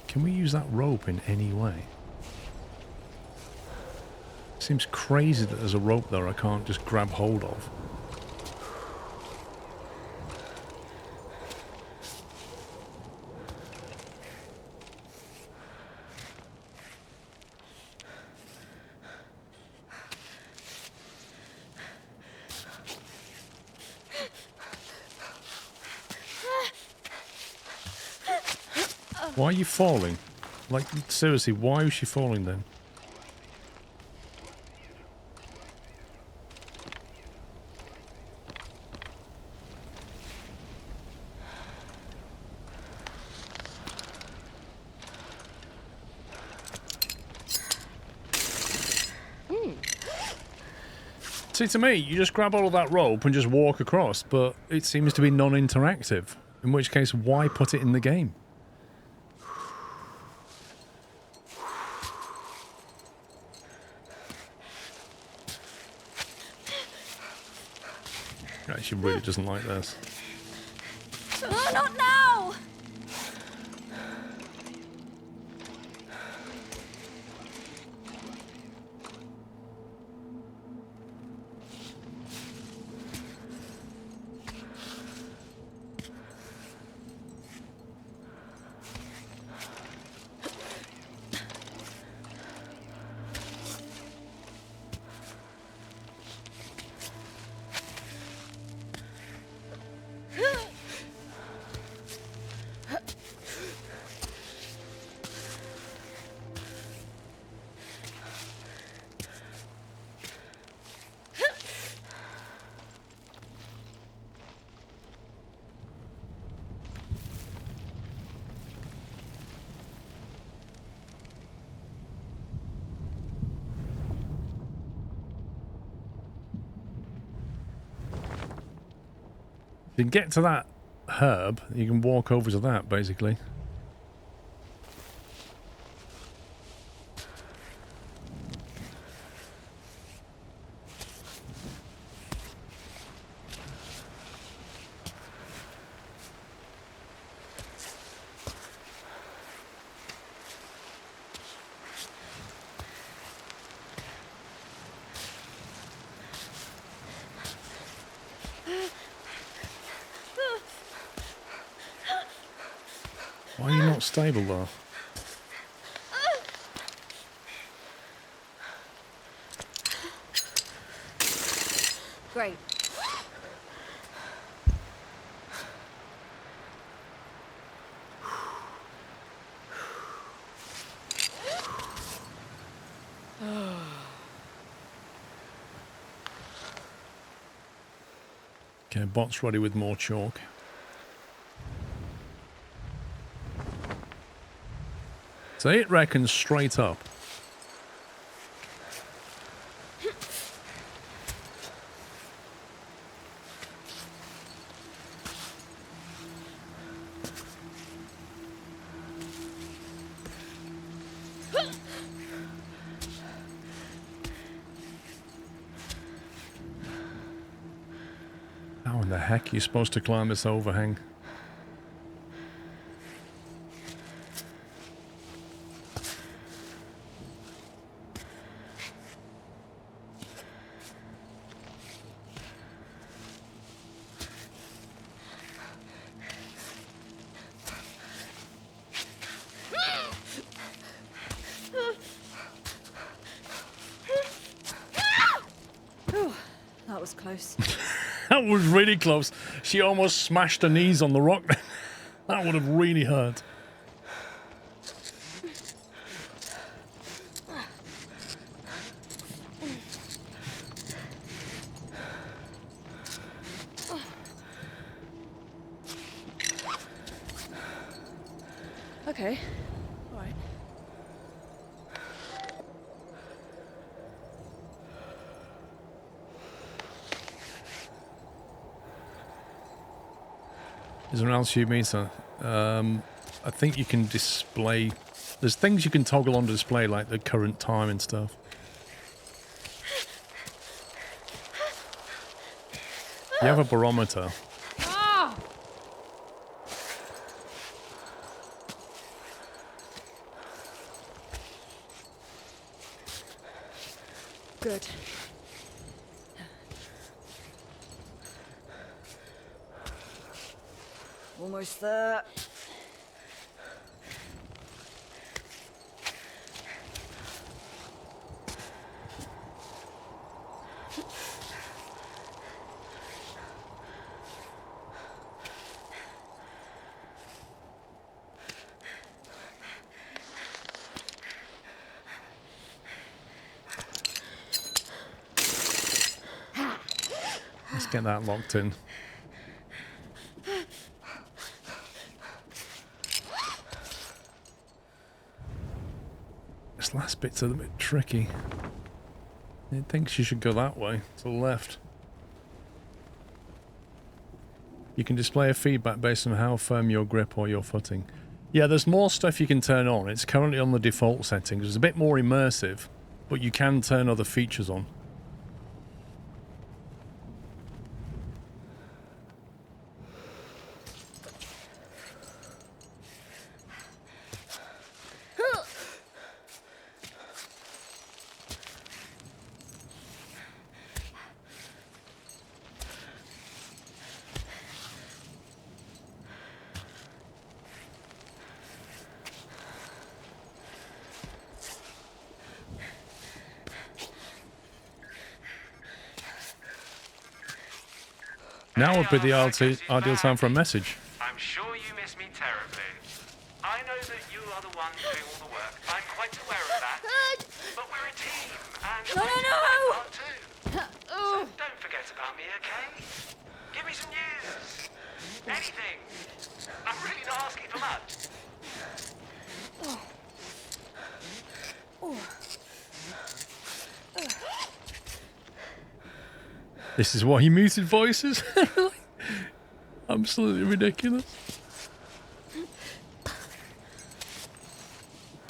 Can we use that rope in any way? Seems crazy that there's a rope there I can't just grab hold of. Why are you falling? Like, seriously, why was she falling then? See, to me, you just grab all of that rope and just walk across, but it seems to be non-interactive. In which case, why put it in the game? She really doesn't like this. Oh, not now! You can get to that herb, you can walk over to that, basically. Why are you not stable though? Great. Okay, bot's ready with more chalk. So it reckons straight up. How in the heck are you supposed to climb this overhang? That was close. That was really close. She almost smashed her knees on the rock. That would have really hurt. Okay. All right. Is there an altitude meter? I think you can display... There's things you can toggle on display, like the current time and stuff. You have a barometer. Good. Almost there. Let's get that locked in. This last bit's a bit tricky. It thinks you should go that way, to the left. You can display a feedback based on how firm your grip or your footing. Yeah, there's more stuff you can turn on. It's currently on the default settings. It's a bit more immersive, but you can turn other features on. Now would be the ideal time for a message. I'm sure you miss me terribly. I know that you are the one doing all the work. I'm quite aware of that. But we're a team, and I are too. So don't forget about me, okay? Give me some news. Anything. I'm really not asking for much. This is why he muted voices? Absolutely ridiculous.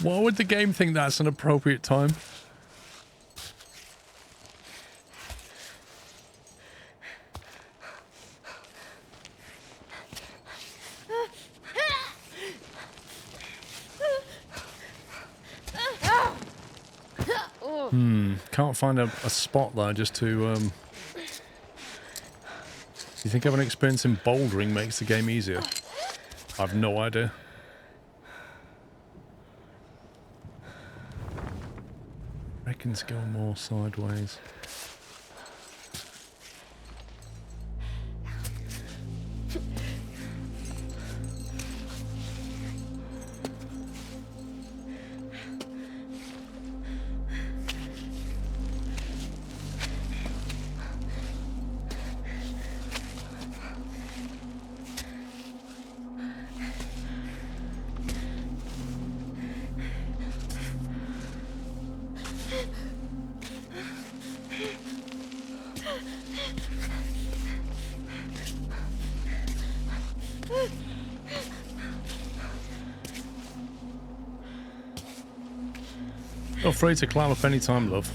Why would the game think that's an appropriate time? Can't find a spot there just to... Do you think having experience in bouldering makes the game easier? I've no idea. Reckons go more sideways. Feel free to climb up any time, love.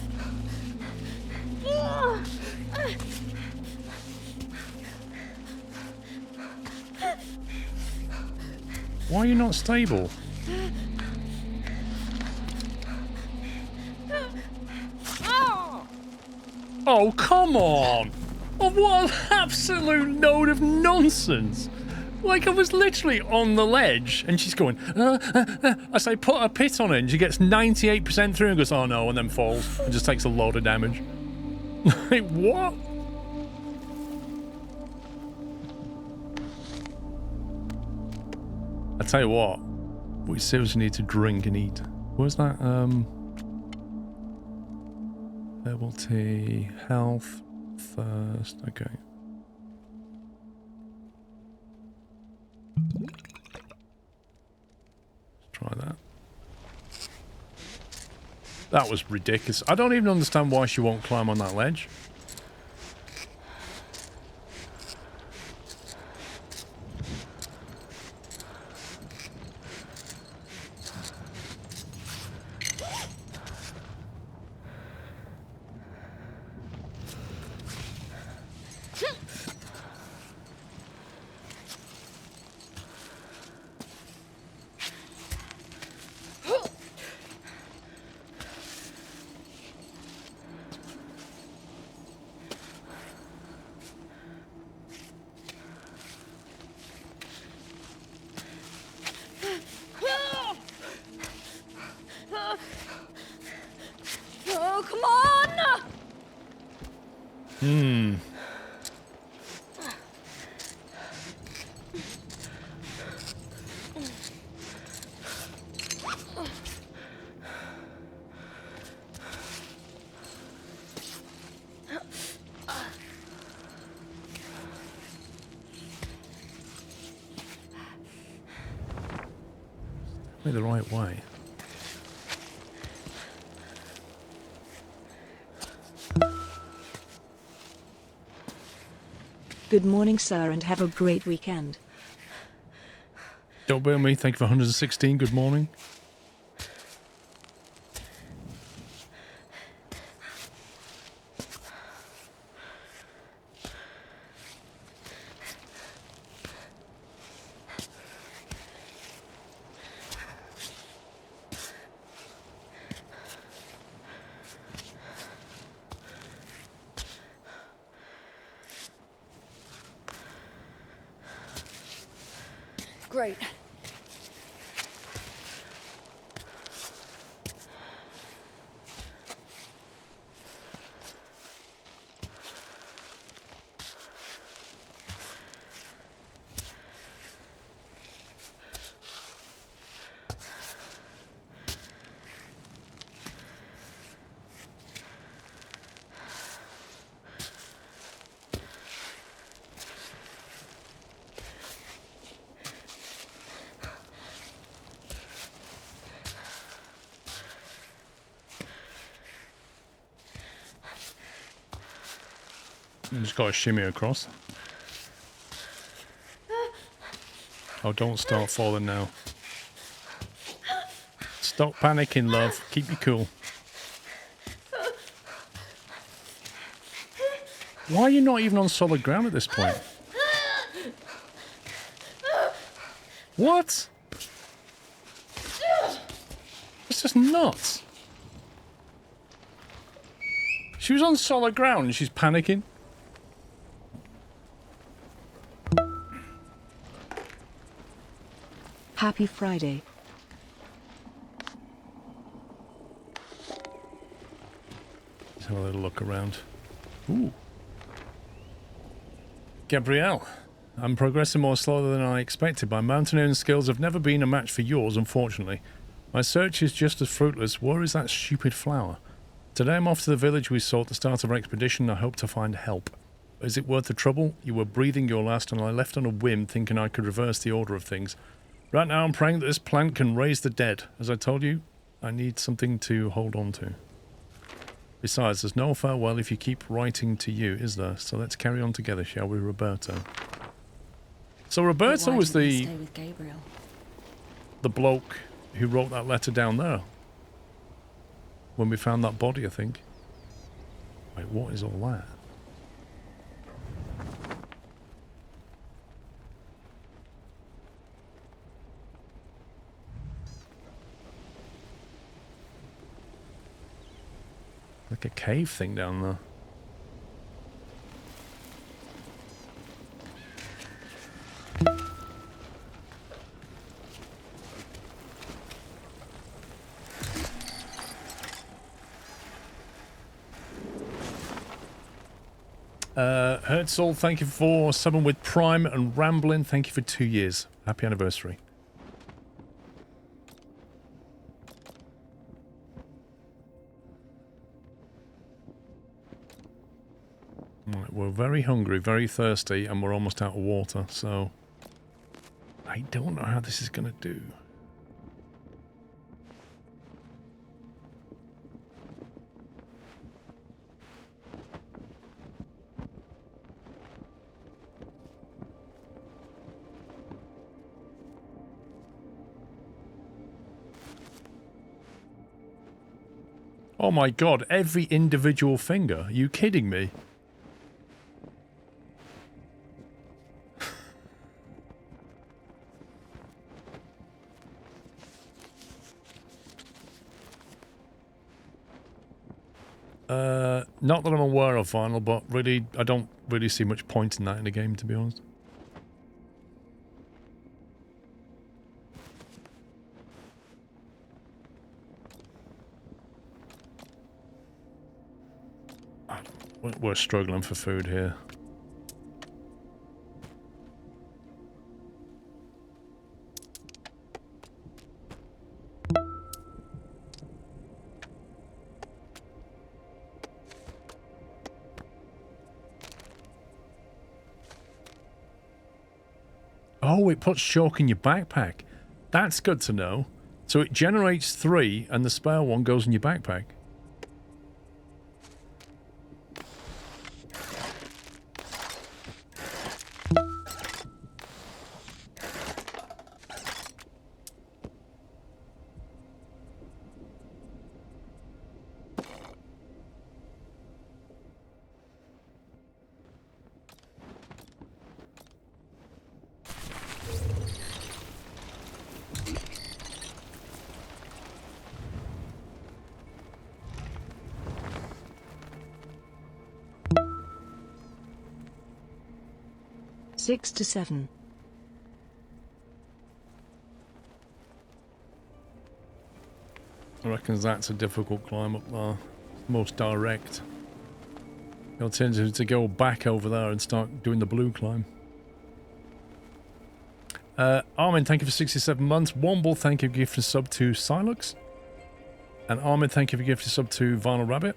Why are you not stable? Oh, come on! Oh, what an absolute load of nonsense! Like, I was literally on the ledge, and she's going, I say, put a pit on it, and she gets 98% through and goes, oh no, and then falls, and just takes a load of damage. Like, what? tell you what, we seriously need to drink and eat. Where's that? Herbal tea, health, thirst. Okay. Let's try that. That was ridiculous. I don't even understand why she won't climb on that ledge. Oh, come on! The right way. Good morning, sir, and have a great weekend. Don't bail me. Thank you for 116. Good morning. Great. You just got to shimmy across. Oh, don't start falling now. Stop panicking, love. Keep you cool. Why are you not even on solid ground at this point? What? It's just nuts. She was on solid ground and she's panicking. Happy Friday. Let's have a little look around. Ooh. Gabrielle, I'm progressing more slowly than I expected. My mountaineering skills have never been a match for yours, unfortunately. My search is just as fruitless. Where is that stupid flower? Today I'm off to the village we sought to start our expedition. I hope to find help. Is it worth the trouble? You were breathing your last and I left on a whim thinking I could reverse the order of things. Right now I'm praying that this plant can raise the dead. As I told you, I need something to hold on to. Besides, there's no farewell if you keep writing to you, is there? So let's carry on together, shall we, Roberto? So Roberto was the bloke who wrote that letter down there. When we found that body, I think. Wait, what is all that? Like a cave thing down there. Herzl, thank you for subbing with Prime, and Ramblin', thank you for 2 years. Happy anniversary. Right, we're very hungry, very thirsty, and we're almost out of water, so I don't know how this is going to do. Oh my god, every individual finger. Are you kidding me? Not that I'm aware of, Vinyl, but really, I don't really see much point in that in the game, to be honest. We're struggling for food here. Oh, it puts chalk in your backpack. That's good to know. So it generates 3 and the spare one goes in your backpack. Six to 7. I reckon that's a difficult climb up there. Most direct. The alternative is to go back over there and start doing the blue climb. Armin, thank you for 67 months. Womble, thank you for gifting sub to Silux. And Armin, thank you for gifting sub to Vinyl Rabbit.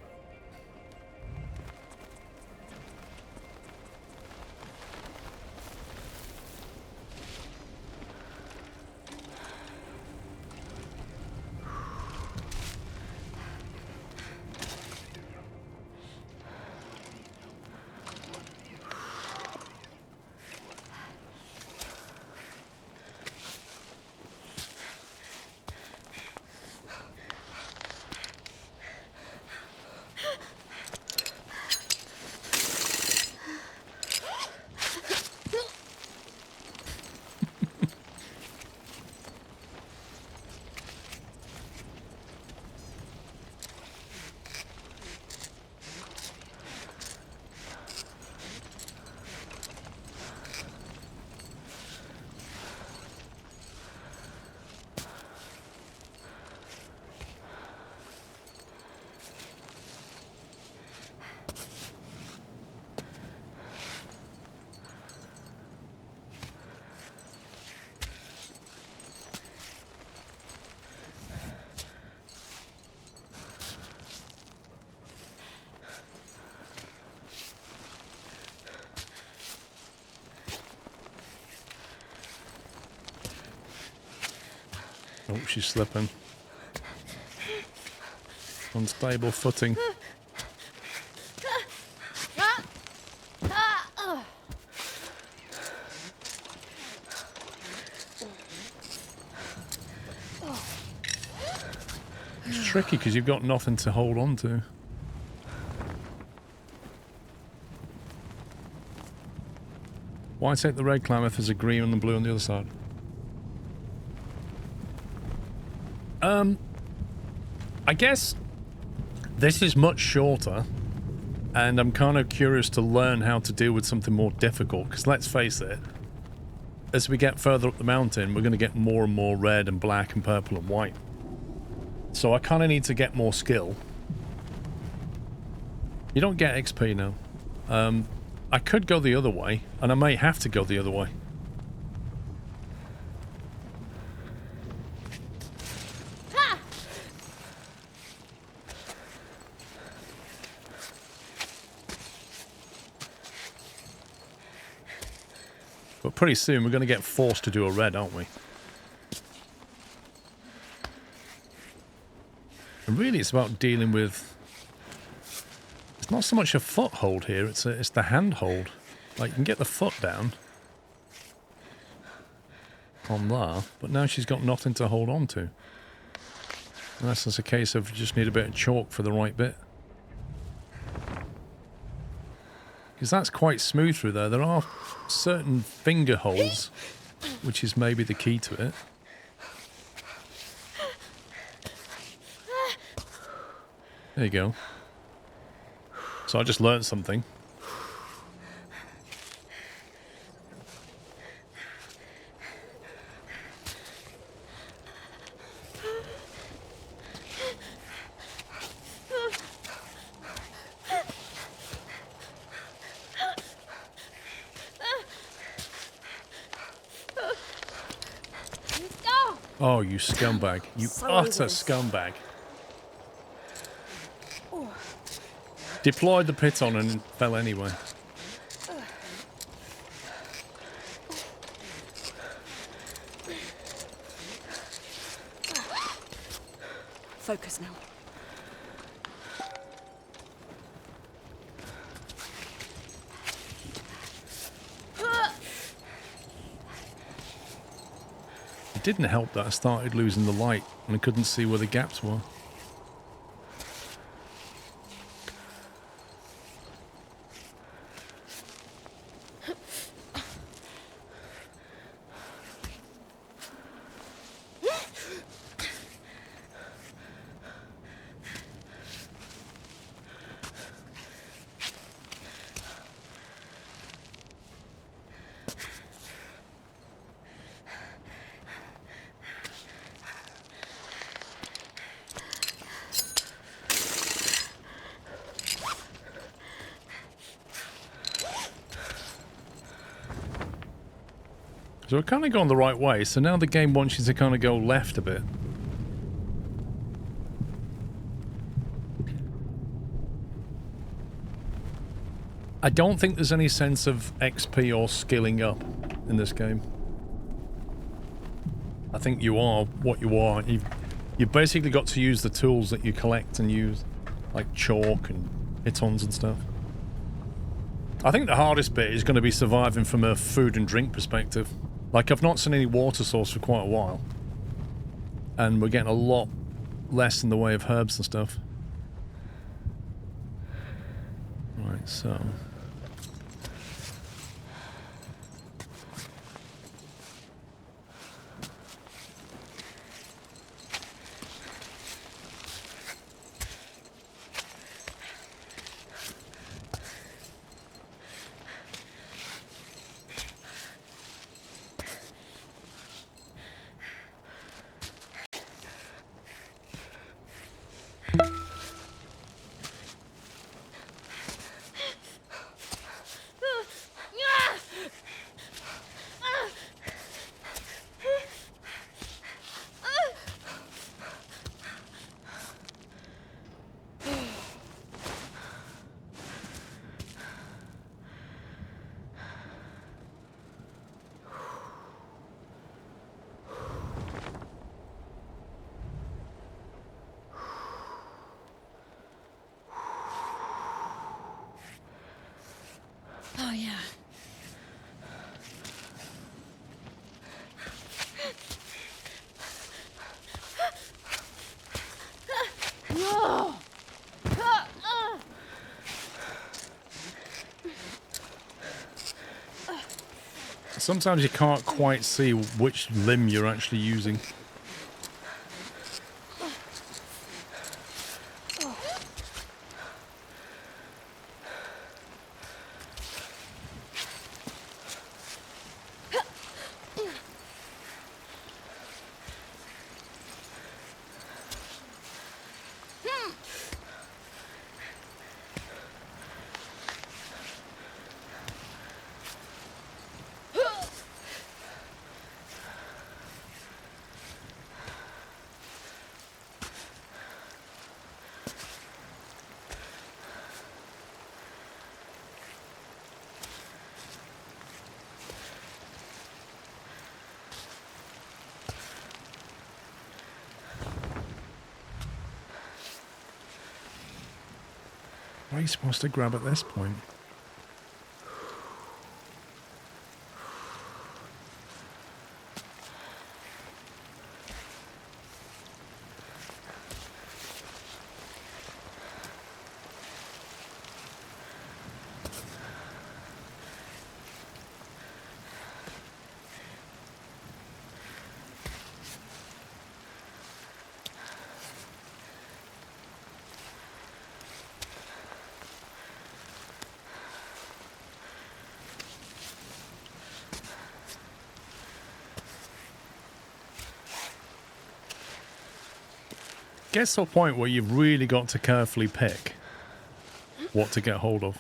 Oh, she's slipping. Unstable footing. It's tricky because you've got nothing to hold on to. Why take the red climb if there's a green and the blue on the other side? I guess this is much shorter, and I'm kind of curious to learn how to deal with something more difficult, because let's face it, as we get further up the mountain, we're going to get more and more red and black and purple and white. So I kind of need to get more skill. You don't get XP now. I could go the other way, and I may have to go the other way. But pretty soon we're going to get forced to do a red, aren't we? And really it's about dealing with... It's not so much a foothold here, it's the handhold. Like, you can get the foot down on there, but now she's got nothing to hold on to. Unless it's a case of you just need a bit of chalk for the right bit. Because that's quite smooth through there. There are certain finger holes, which is maybe the key to it. There you go. So I just learned something. Oh, you scumbag. You utter scumbag. Deployed the piton and fell anyway. Focus now. It didn't help that I started losing the light and I couldn't see where the gaps were. So we're kind of going the right way, so now the game wants you to kind of go left a bit. I don't think there's any sense of XP or skilling up in this game. I think you are what you are. You've basically got to use the tools that you collect and use, like chalk and pitons and stuff. I think the hardest bit is going to be surviving from a food and drink perspective. Like, I've not seen any water source for quite a while. And we're getting a lot less in the way of herbs and stuff. Right, so... Oh, yeah. Whoa! Sometimes you can't quite see which limb you're actually using. What are you supposed to grab at this point? Gets to a point where you've really got to carefully pick what to get hold of.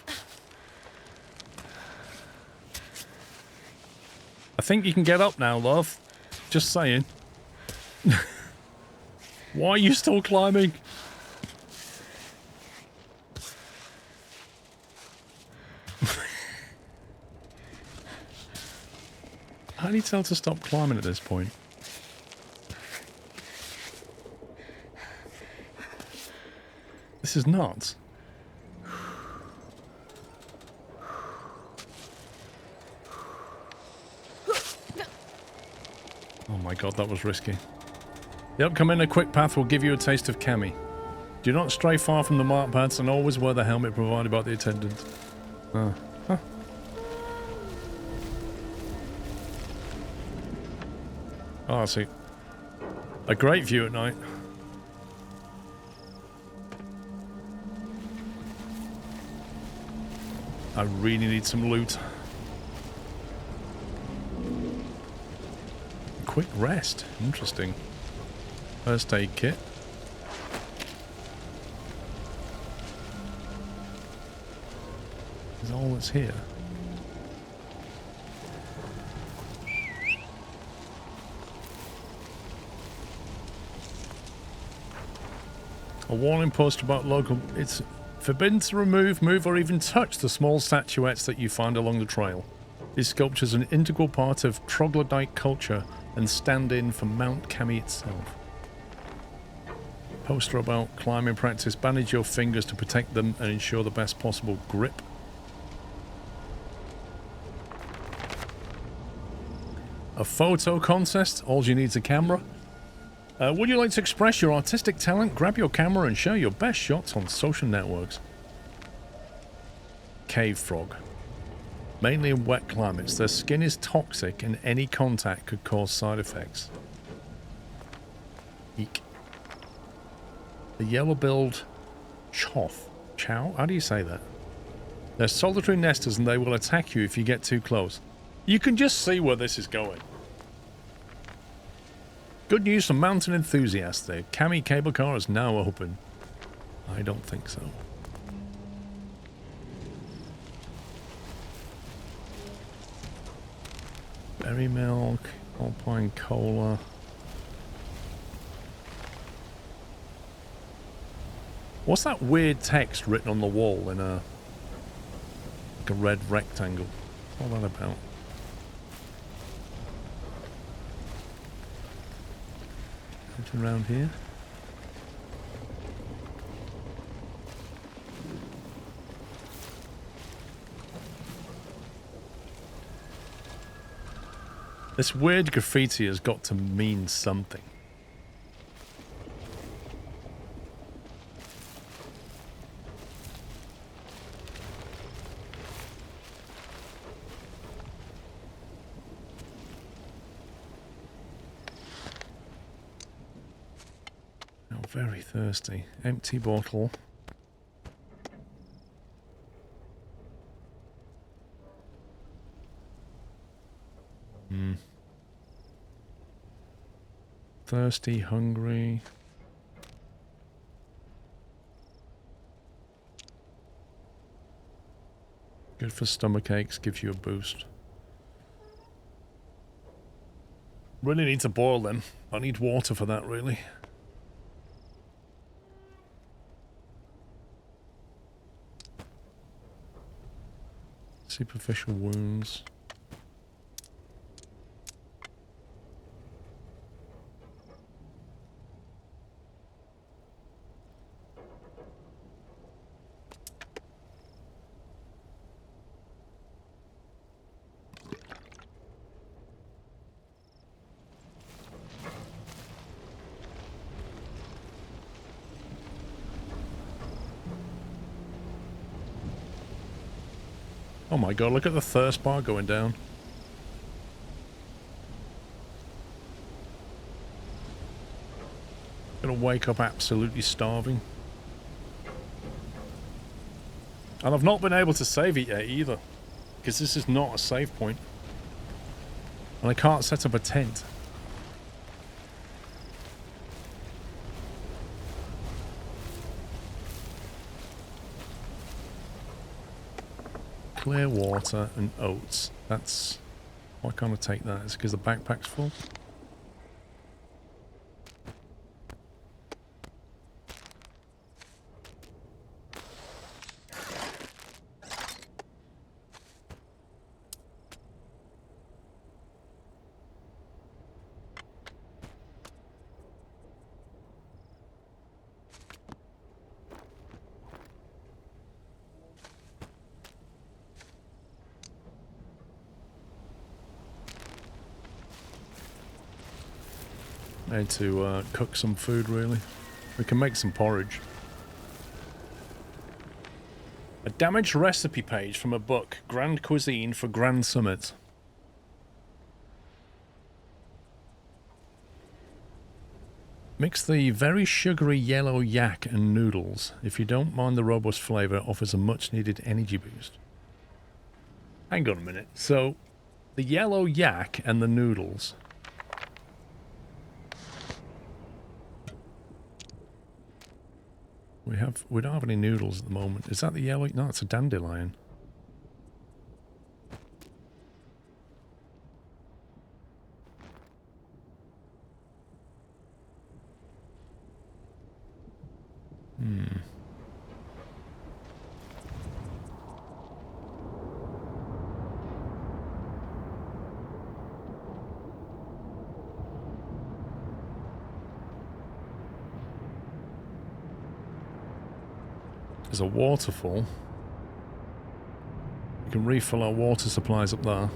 I think you can get up now, love. Just saying. Why are you still climbing? How do you tell to stop climbing at this point? This is nuts. Oh my god, that was risky. The upcoming quick path will give you a taste of Cami. Do not stray far from the marked paths and always wear the helmet provided by the attendant. Huh. Oh, I see. A great view at night. I really need some loot. Quick rest. Interesting. First aid kit. Is all that's here. A warning poster about local... It's forbidden to remove, move, or even touch the small statuettes that you find along the trail. These sculptures are an integral part of troglodyte culture and stand in for Mount Cami itself. Poster about climbing practice. Bandage your fingers to protect them and ensure the best possible grip. A photo contest. All you need is a camera. Would you like to express your artistic talent? Grab your camera and share your best shots on social networks. Cave frog. Mainly in wet climates, their skin is toxic and any contact could cause side effects. Eek. The yellow-billed chow? How do you say that? They're solitary nesters and they will attack you if you get too close. You can just see where this is going. Good news for mountain enthusiasts. The Cami cable car is now open. I don't think so. Berry milk, alpine cola. What's that weird text written on the wall in a like a red rectangle? What's all that about? Anything around here? This weird graffiti has got to mean something. Now very thirsty. Empty bottle. Thirsty, hungry. Good for stomach aches, gives you a boost. Really need to boil them. I need water for that, really. Superficial wounds. Oh my god, look at the thirst bar going down. Gonna wake up absolutely starving. And I've not been able to save it yet either, because this is not a save point. And I can't set up a tent. Clear water and oats. That's... Why can't I take that? Is it because the backpack's full? I need to cook some food, really. We can make some porridge. A damaged recipe page from a book. Grand Cuisine for Grand Summit. Mix the very sugary yellow yak and noodles. If you don't mind the robust flavour, it offers a much needed energy boost. Hang on a minute. So, the yellow yak and the noodles... We don't have any noodles at the moment. Is that the yellow? No, it's a dandelion. There's a waterfall. We can refill our water supplies up there.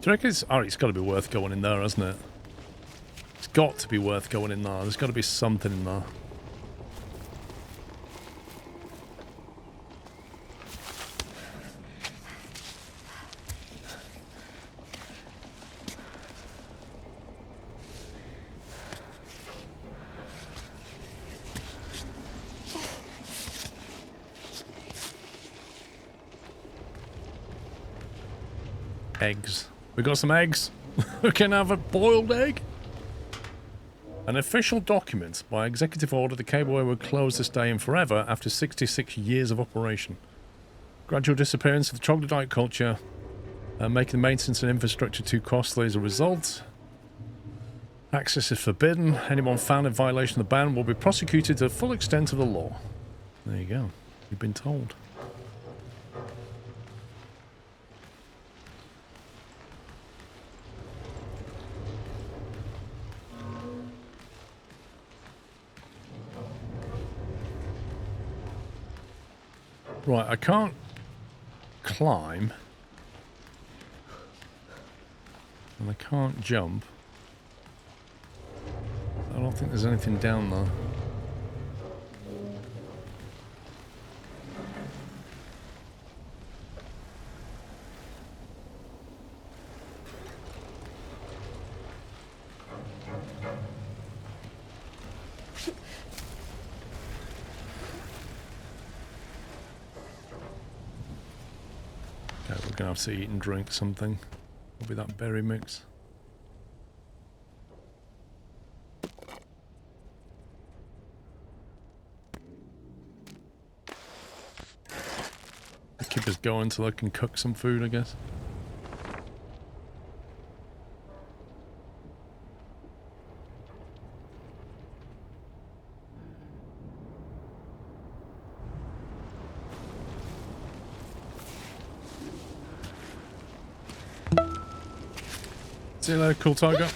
Do you reckon it's... Oh, it's got to be worth going in there, hasn't it? It's got to be worth going in there. There's got to be something in there. Eggs. We got some eggs. We can have a boiled egg. An official document. By executive order, the cableway will close this day and forever after 66 years of operation. Gradual disappearance of the troglodyte culture, making the maintenance and infrastructure too costly as a result. Access is forbidden. Anyone found in violation of the ban will be prosecuted to the full extent of the law. There you go. You've been told. Right, I can't climb. And I can't jump. I don't think there's anything down there. We're gonna have to eat and drink something. Probably that berry mix. Keep us going till I can cook some food, I guess. See you later, cool tiger.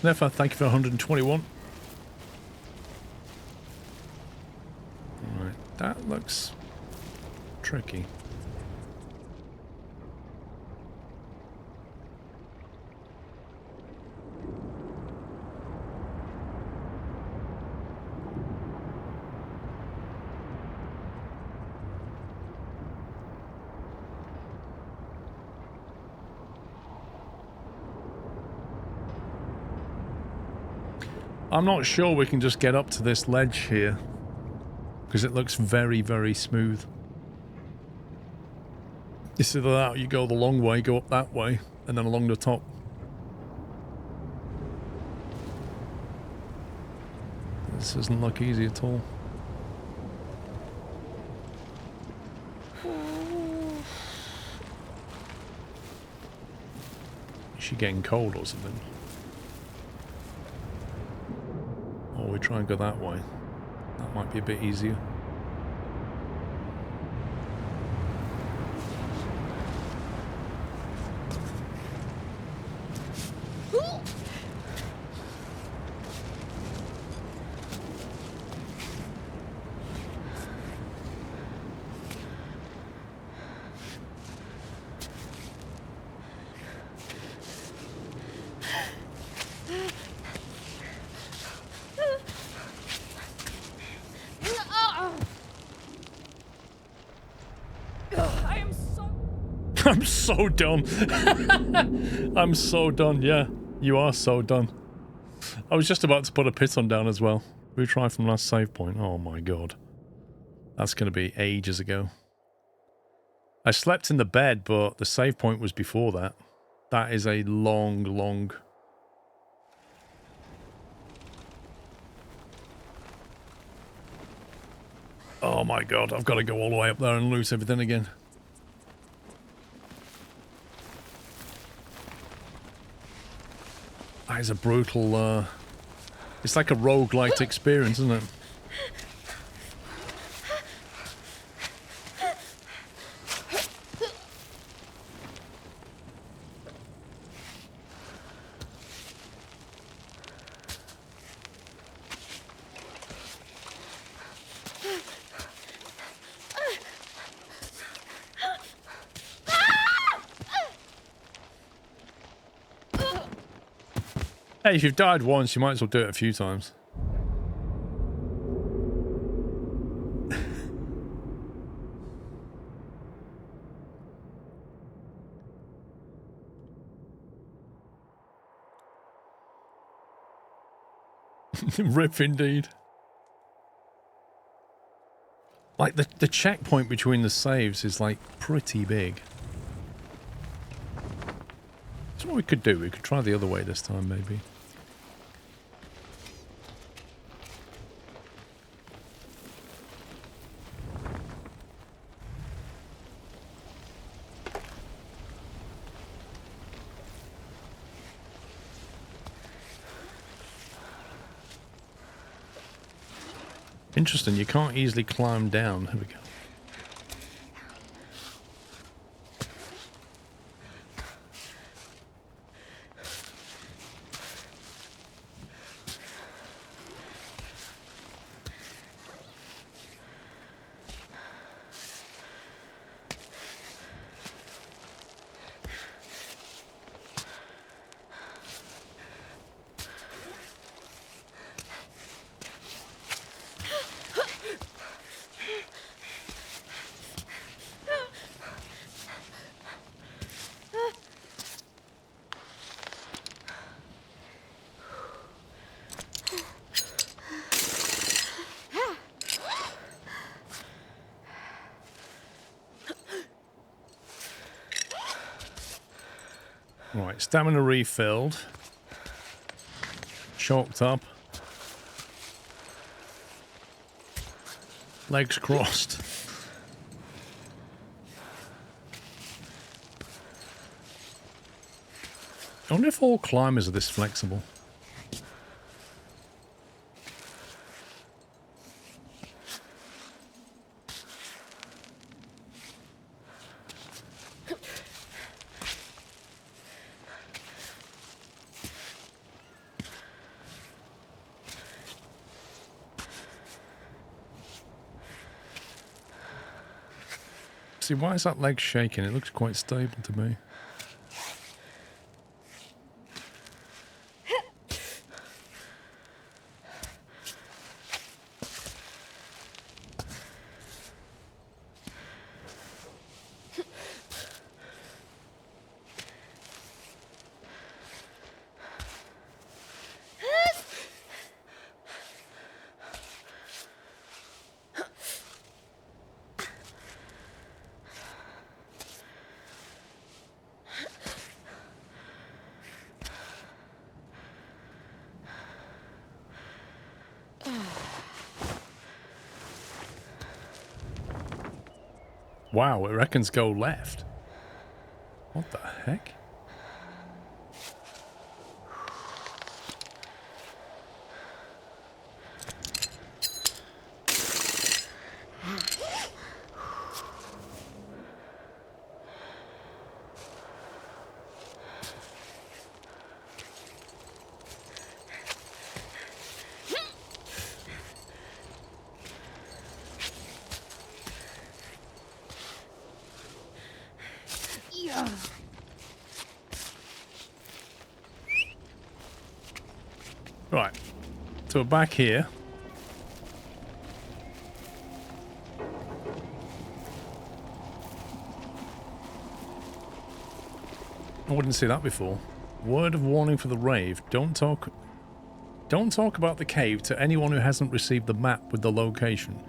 Sniffer, thank you for 121. Alright, that looks tricky. I'm not sure we can just get up to this ledge here, because it looks very, very smooth. It's either that or you go the long way, go up that way, and then along the top. This doesn't look easy at all. Is she getting cold or something? Or we try and go that way. That might be a bit easier. I'm so done. I'm so done, yeah. You are so done. I was just about to put a piton down as well. Retry from last save point. Oh my god. That's going to be ages ago. I slept in the bed, but the save point was before that. That is a long, long... Oh my god, I've got to go all the way up there and loot everything again. That is a brutal, it's like a roguelite experience, isn't it? Hey, if you've died once, you might as well do it a few times. Rip indeed. Like, the checkpoint between the saves is, like, pretty big. That's what we could do. We could try the other way this time, maybe. Interesting, you can't easily climb down. Here we go. Right, stamina refilled. Chalked up. Legs crossed. I wonder if all climbers are this flexible. See, why is that leg shaking? It looks quite stable to me. Wow, it reckons go left. What the heck? Right, so we're back here. I wouldn't see that before. Word of warning for the rave. Don't talk about the cave to anyone who hasn't received the map with the location.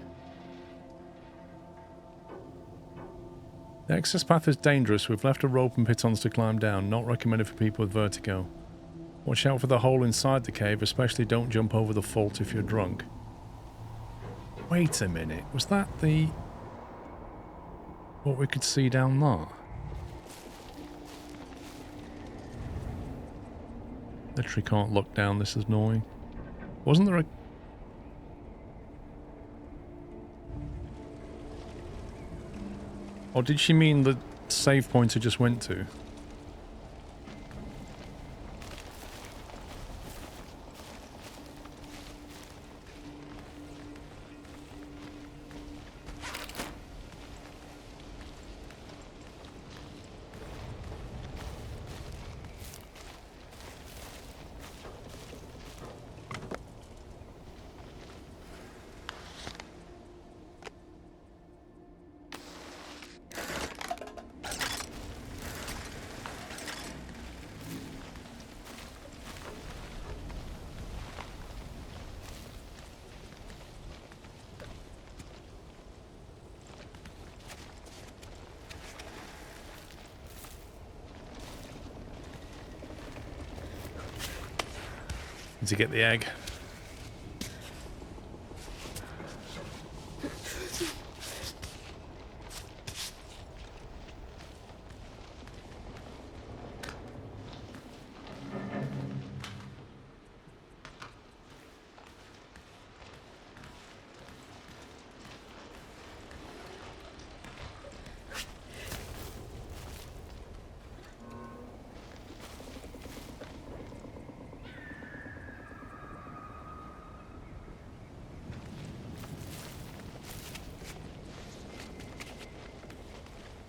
The access path is dangerous. We've left a rope and pitons to climb down. Not recommended for people with vertigo. Watch out for the hole inside the cave, especially don't jump over the fault if you're drunk. Wait a minute, was that the... what we could see down there? Literally can't look down, this is annoying. Wasn't there a... or did she mean the save point I just went to? To get the egg.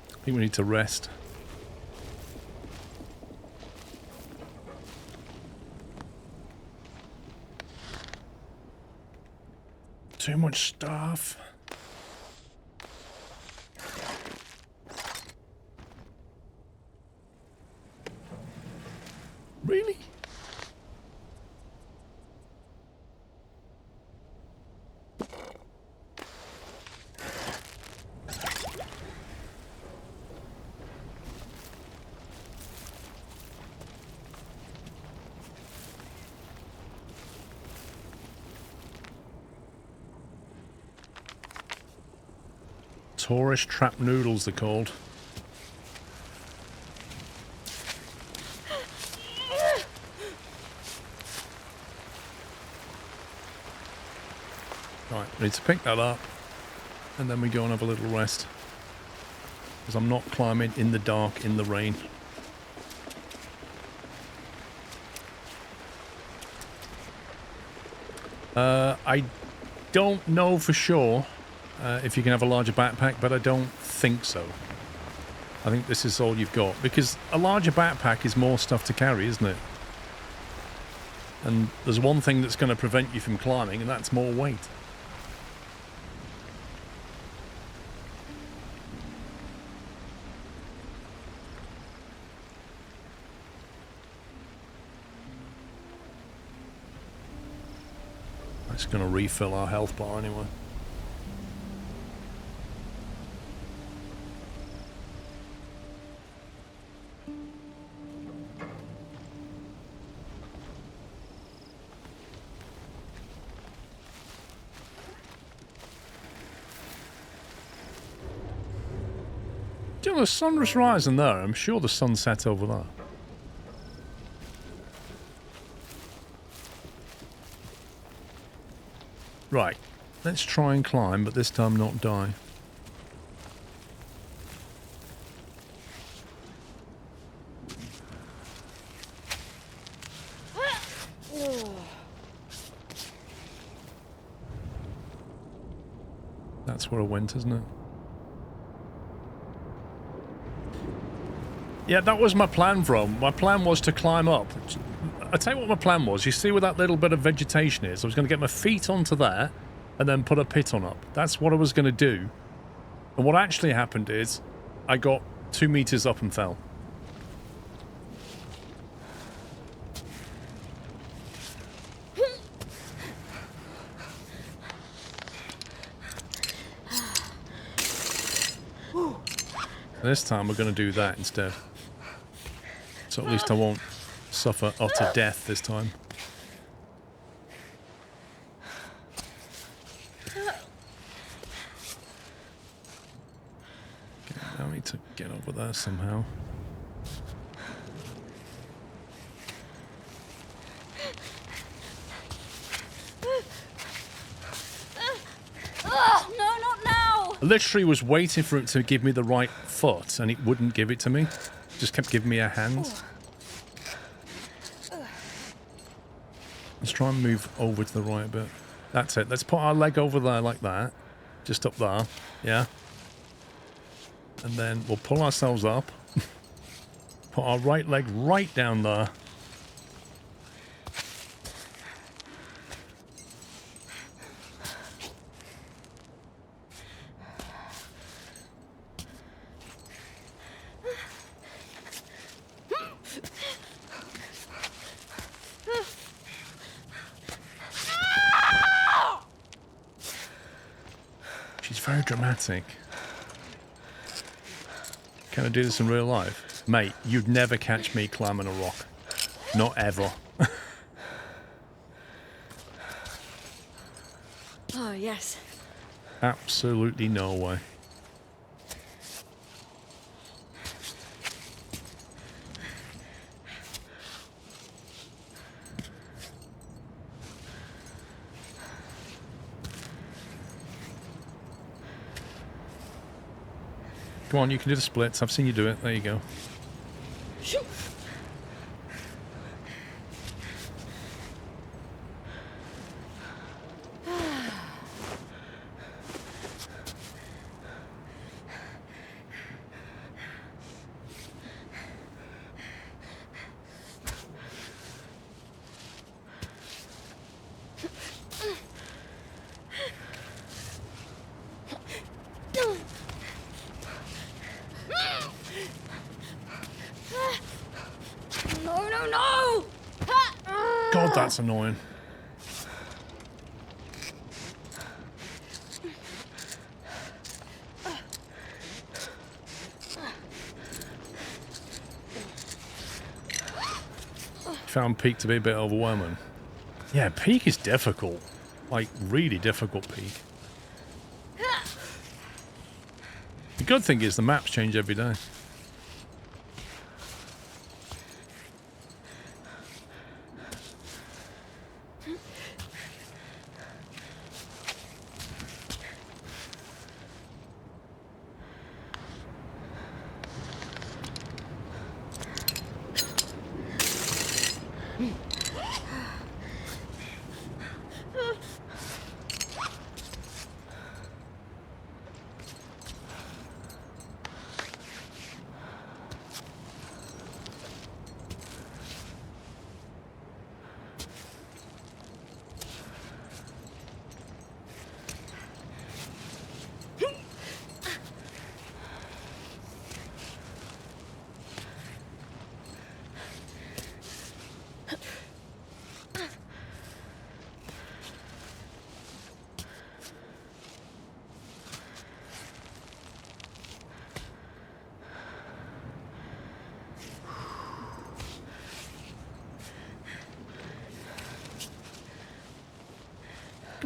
I think we need to rest. Too much stuff. Really? Tourist trap noodles, they're called. Right, we need to pick that up and then we go and have a little rest. Because I'm not climbing in the dark, in the rain. I don't know for sure if you can have a larger backpack, but I don't think so. I think this is all you've got, because a larger backpack is more stuff to carry, isn't it? And there's one thing that's going to prevent you from climbing, and that's more weight. It's going to refill our health bar anyway. You know, the sun was rising there. I'm sure the sun set over there. Right, let's try and climb, but this time not die. That's where I went, isn't it? Yeah, that was my plan, From. My plan was to climb up. I'll tell you what my plan was. You see where that little bit of vegetation is? I was going to get my feet onto there and then put a piton up. That's what I was going to do. And what actually happened is I got 2 meters up and fell. This time we're going to do that instead. So at least I won't suffer utter death this time. Okay, now I need to get over there somehow. No, not now! I literally was waiting for it to give me the right foot, and it wouldn't give it to me. Just kept giving me a hand. Let's try and move over to the right a bit. That's it. Let's put our leg over there like that. Just up there. Yeah. And then we'll pull ourselves up. Put our right leg right down there. Very dramatic. Can I do this in real life? Mate, you'd never catch me climbing a rock. Not ever. Oh, yes. Absolutely no way. Come on, you can do the splits. I've seen you do it. There you go. That's annoying. Found Peak to be a bit overwhelming. Yeah, Peak is difficult. Like, really difficult Peak. The good thing is the maps change every day.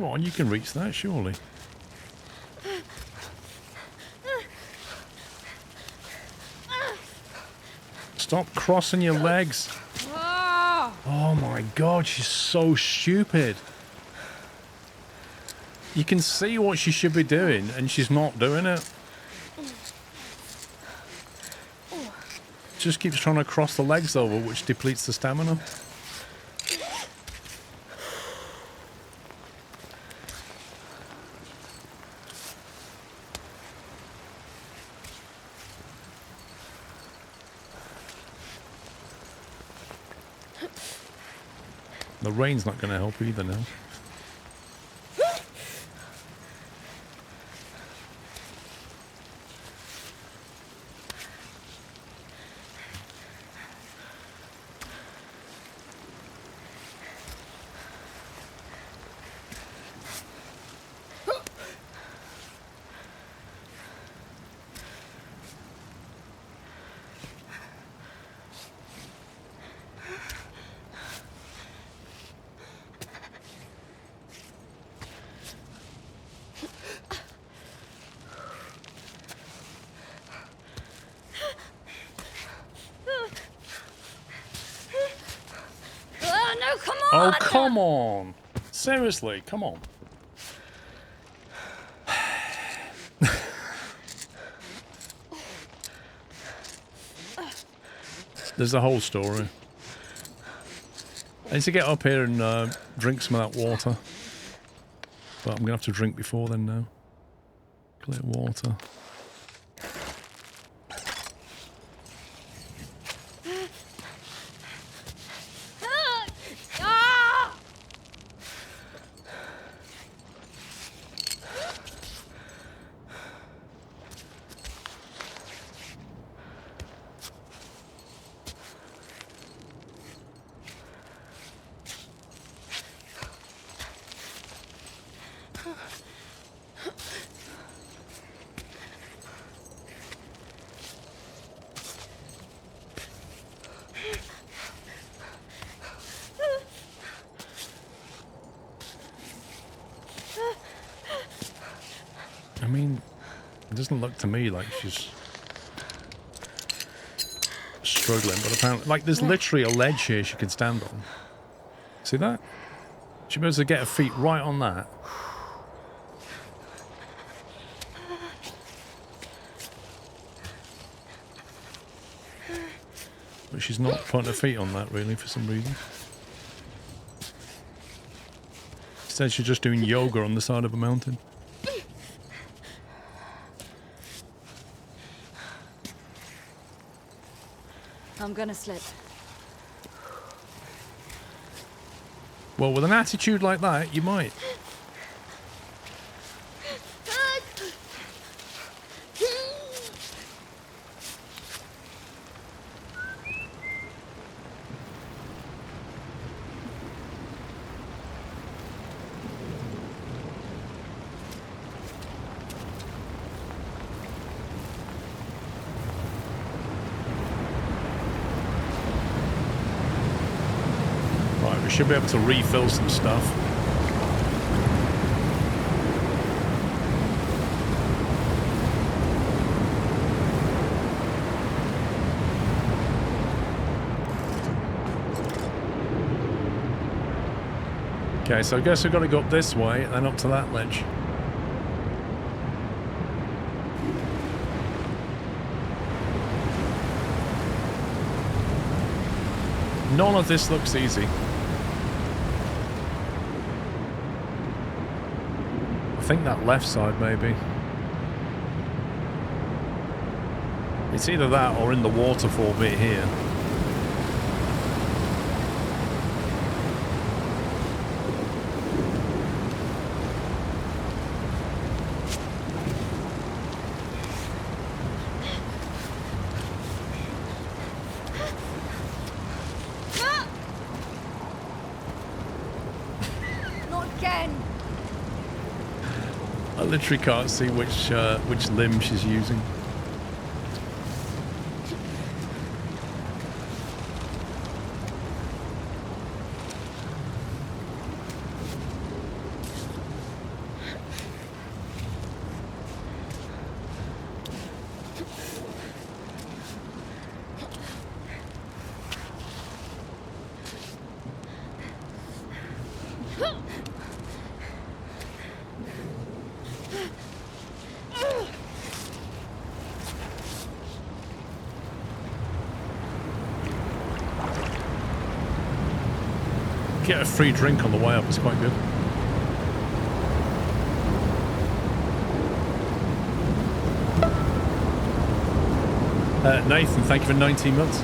Come on, you can reach that, surely. Stop crossing your legs. Oh my god, she's so stupid. You can see what she should be doing, and she's not doing it. Just keeps trying to cross the legs over, which depletes the stamina. The rain's not going to help either now. Oh, come on. Seriously, come on. There's the whole story. I need to get up here and drink some of that water. But I'm going to have to drink before then now. Clear water. I mean, it doesn't look to me like she's struggling, but apparently, like, there's literally a ledge here she can stand on. See that? She must get her feet right on that. But she's not putting her feet on that, really, for some reason. Instead, she's just doing yoga on the side of a mountain. I'm gonna slip. Well, with an attitude like that, you might. Should be able to refill some stuff. Okay, so I guess we've got to go up this way and up to that ledge. None of this looks easy. I think that left side, maybe. It's either that or in the waterfall bit here. I literally can't see which limb she's using. get a free drink on the way up. It's quite good. Nathan, thank you for 19 months.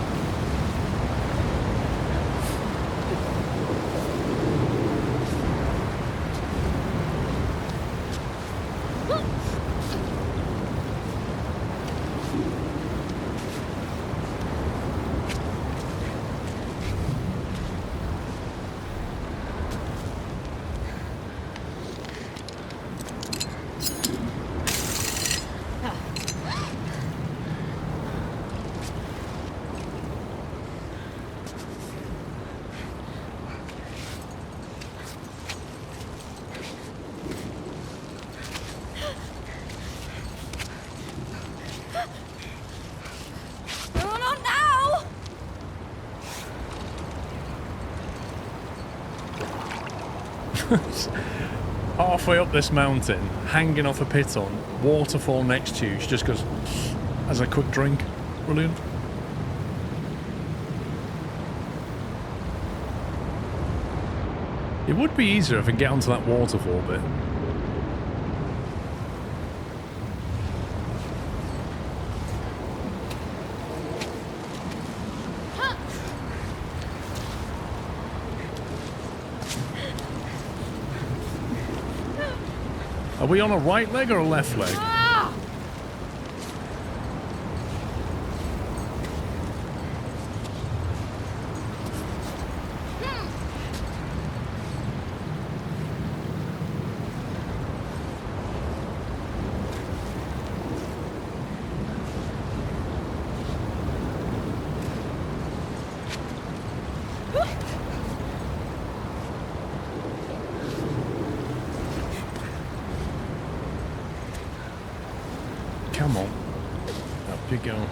Halfway up this mountain, hanging off a piton, waterfall next to you. She just goes, as a quick drink. Brilliant. It would be easier if I could get onto that waterfall bit. Are we on a right leg or a left leg? Come on. Up you go.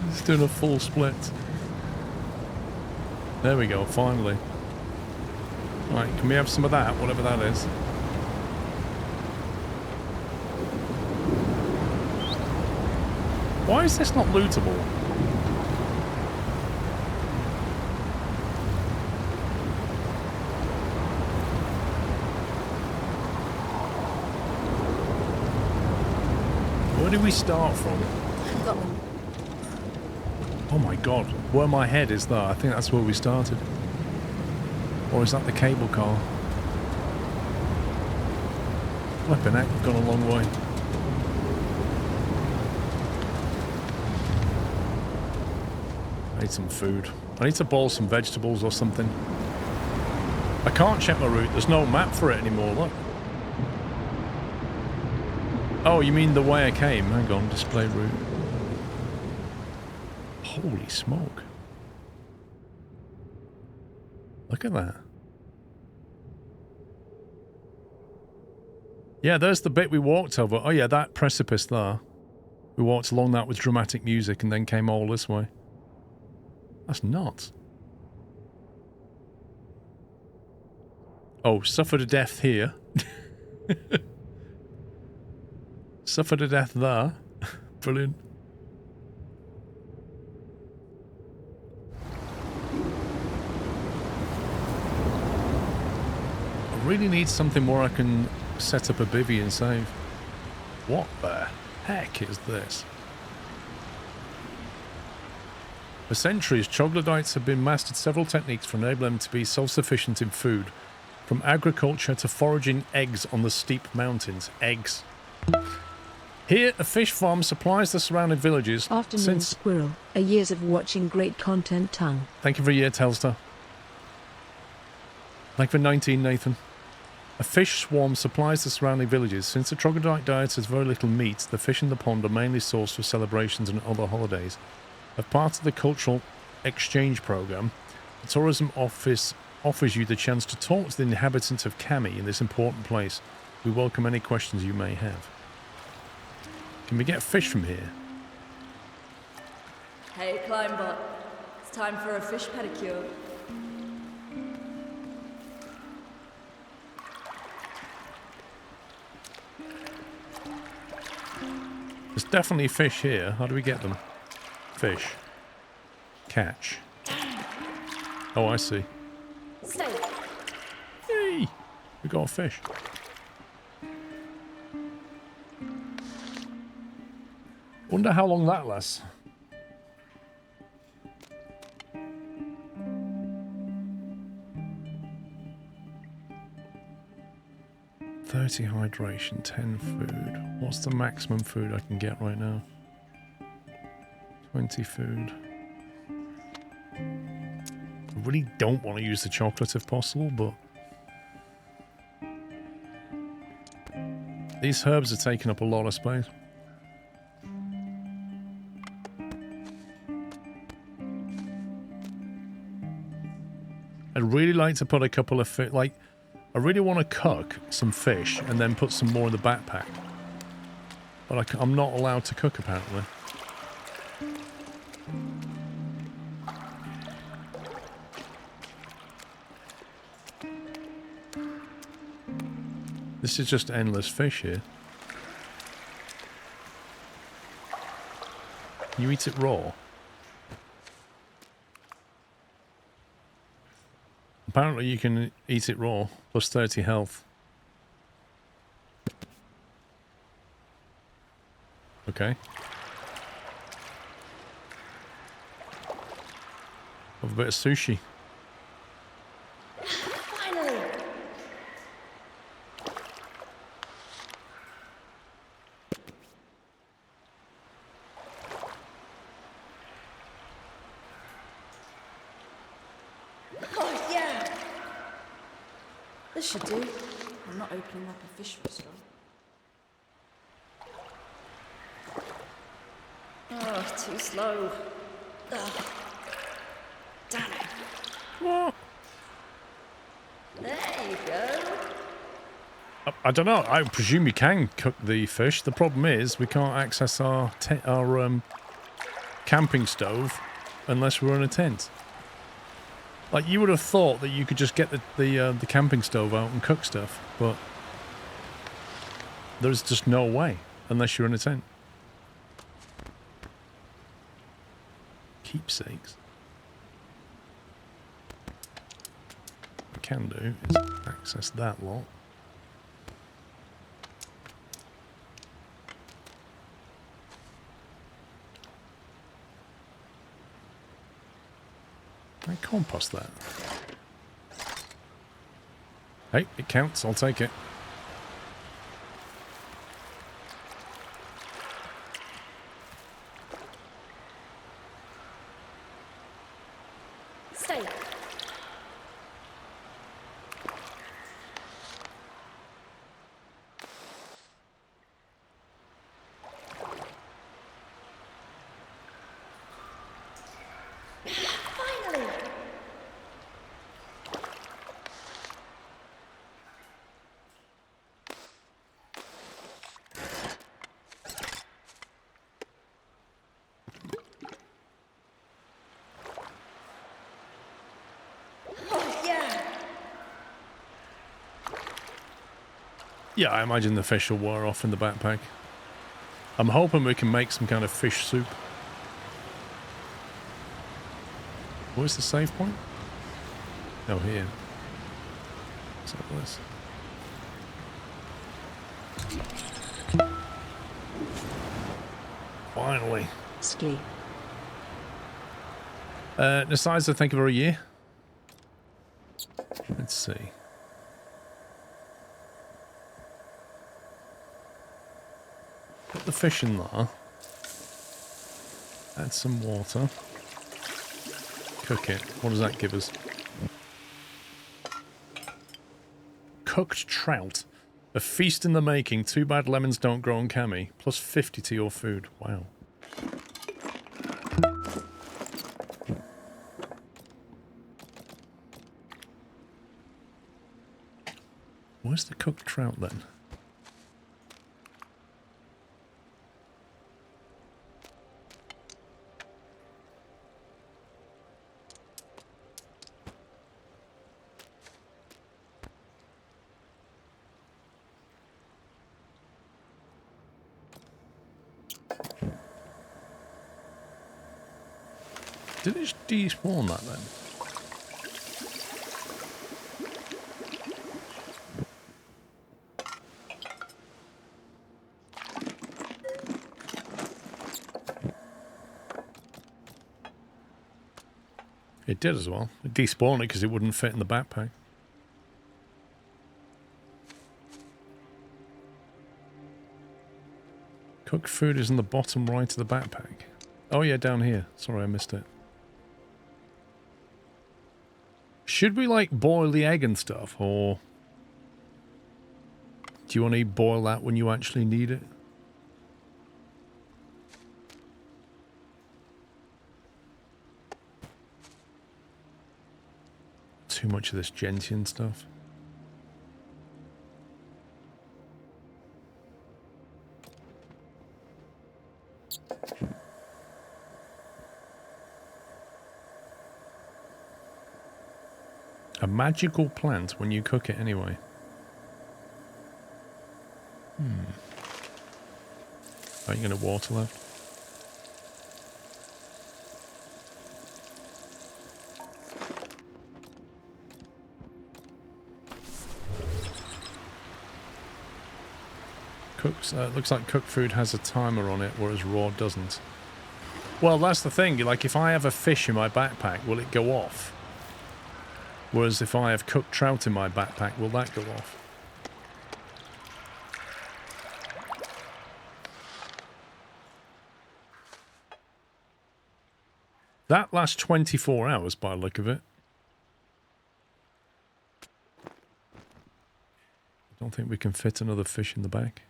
He's doing a full split. There we go, finally. Right, can we have some of that, whatever that is? Why is this not lootable? Where did we start from? Got one. Oh my god, where my head is there, I think that's where we started. Or is that the cable car? Flipping heck, we've gone a long way. I need some food. I need to boil some vegetables or something. I can't check my route. There's no map for it anymore. Look. Oh, you mean the way I came? Hang on. Display route. Holy smoke. Look at that. Yeah, there's the bit we walked over. Oh yeah, that precipice there. We walked along that with dramatic music and then came all this way. That's nuts. Oh, suffered a death here. Suffered a death there. Brilliant. I really need something where I can set up a bivvy and save. What the heck is this? For centuries, troglodytes have been mastered several techniques to enable them to be self-sufficient in food, from agriculture to foraging eggs on the steep mountains. Eggs. Here, a fish farm supplies the surrounding villages. Afternoon, Squirrel. A years of watching great content tongue. Thank you for a year, Telstar. Thank you for 19, Nathan. A fish swarm supplies the surrounding villages. Since the troglodyte diet has very little meat, the fish in the pond are mainly sourced for celebrations and other holidays. As part of the cultural exchange program, the tourism office offers you the chance to talk to the inhabitants of Cami in this important place. We welcome any questions you may have. Can we get fish from here? Hey, Climbot. It's time for a fish pedicure. definitely fish here. How do we get them? Fish. Catch. Oh, I see. Stay. Hey! We got a fish. Wonder how long that lasts. $30 hydration, 10 food. What's the maximum food I can get right now? 20 food. I really don't want to use the chocolate if possible, but these herbs are taking up a lot of space. I'd really like to put a couple of fish, like, I really want to cook some fish and then put some more in the backpack. But I'm not allowed to cook, apparently. This is just endless fish here. You eat it raw. Apparently you can eat it raw, plus 30 health. Okay. Have a bit of sushi. Finally! Oh, yeah! This should do. I'm not opening up a fish restaurant. Oh, too slow. Ugh. Damn it. What? There you go. I don't know. I presume you can cook the fish. The problem is we can't access our camping stove unless we're in a tent. Like, you would have thought that you could just get the camping stove out and cook stuff, but there's just no way unless you're in a tent. Keepsakes. What I can do is access that lot. I compost that. Hey, it counts. I'll take it. Stay. Finally. Oh, yeah. Yeah, I imagine the fish will wear off in the backpack. I'm hoping we can make some kind of fish soup. Where's the save point? Oh, here. So this. Finally. Ski. Nasiza, thank you for a year. Let's see. Put the fish in there. Add some water. Cook it. What does that give us? Cooked trout. A feast in the making. Too bad lemons don't grow on Cami. Plus 50 to your food. Wow. Where's the cooked trout then? Did it despawn that then? It did as well. It despawned it because it wouldn't fit in the backpack. Cooked food is in the bottom right of the backpack. Oh yeah, down here. Sorry, I missed it. Should we, like, boil the egg and stuff, or do you want to boil that when you actually need it? Too much of this gentian stuff. A magical plant when you cook it anyway. Are you going to water left? Looks like cooked food has a timer on it, whereas raw doesn't. Well, that's the thing. Like, if I have a fish in my backpack, will it go off? Whereas if I have cooked trout in my backpack, will that go off? That lasts 24 hours by the look of it. I don't think we can fit another fish in the back.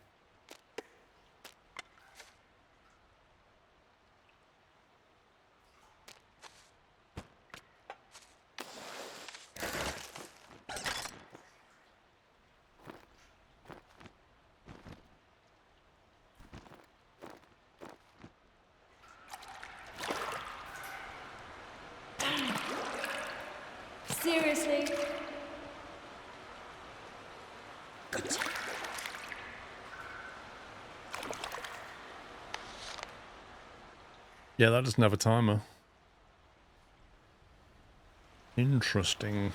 Seriously? Yeah, that doesn't have a timer. Interesting.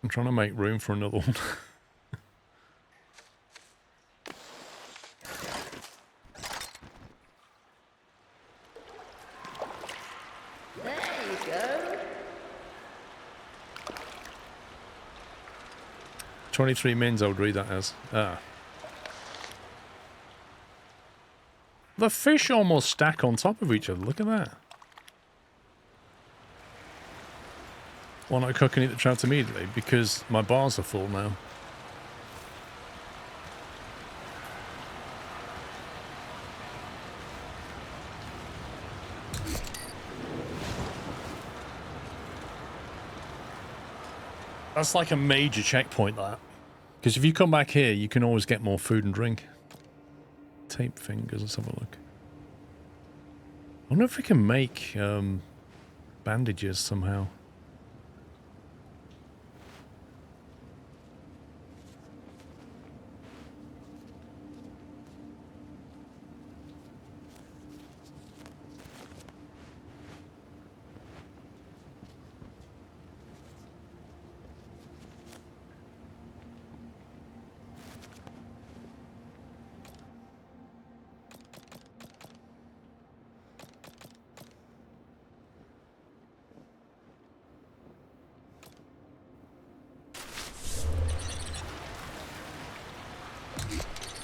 I'm trying to make room for another one. There you go. 23 mins I would read that as. Ah. The fish almost stack on top of each other. Look at that. Why not cook and eat the trout immediately? Because my bars are full now. That's like a major checkpoint, that. Because if you come back here, you can always get more food and drink. Tape fingers, let's have a look. I wonder if we can make bandages somehow.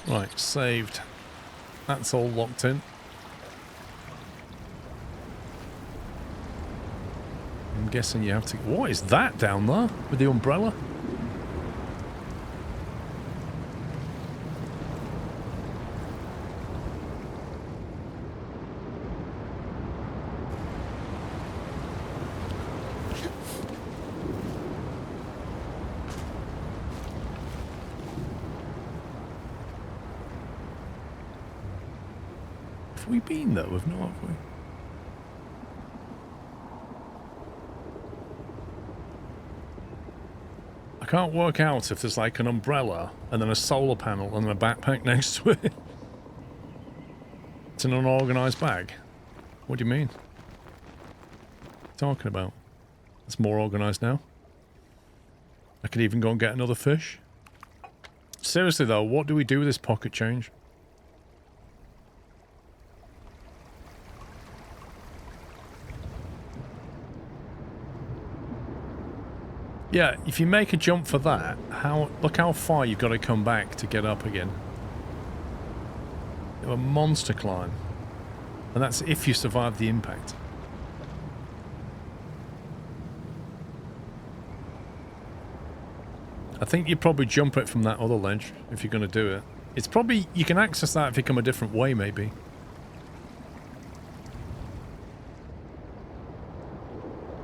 Right, saved. That's all locked in. I'm guessing you have to... What is that down there with the umbrella? we been though? We've not, have we? I can't work out if there's like an umbrella and then a solar panel and then a backpack next to it. It's an unorganized bag. What do you mean? What are you talking about? It's more organized now. I could even go and get another fish. Seriously though, what do we do with this pocket change? Yeah, if you make a jump for that, look how far you've got to come back to get up again. A monster climb. And that's if you survive the impact. I think you probably jump it from that other ledge if you're going to do it. It's probably, you can access that if you come a different way maybe.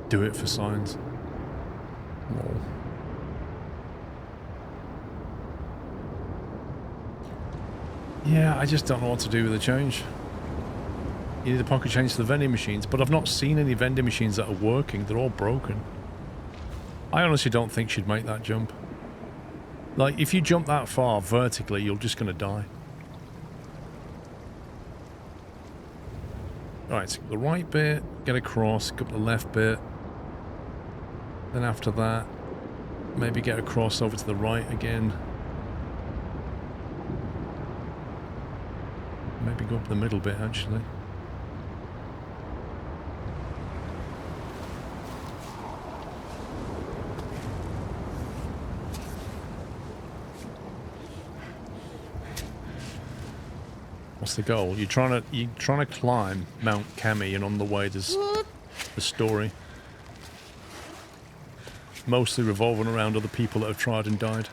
Do it for science. Lol. Yeah, I just don't know what to do with the change. You need a pocket change to the vending machines, but I've not seen any vending machines that are working. They're all broken. I honestly don't think she'd make that jump. Like, if you jump that far vertically, you're just going to die. Right, so the right bit, get across, go up the left bit. Then after that, maybe get across over to the right again. Maybe go up the middle bit, actually. What's the goal? You're trying to climb Mount Cami, and on the way there's the story. Mostly revolving around other people that have tried and died.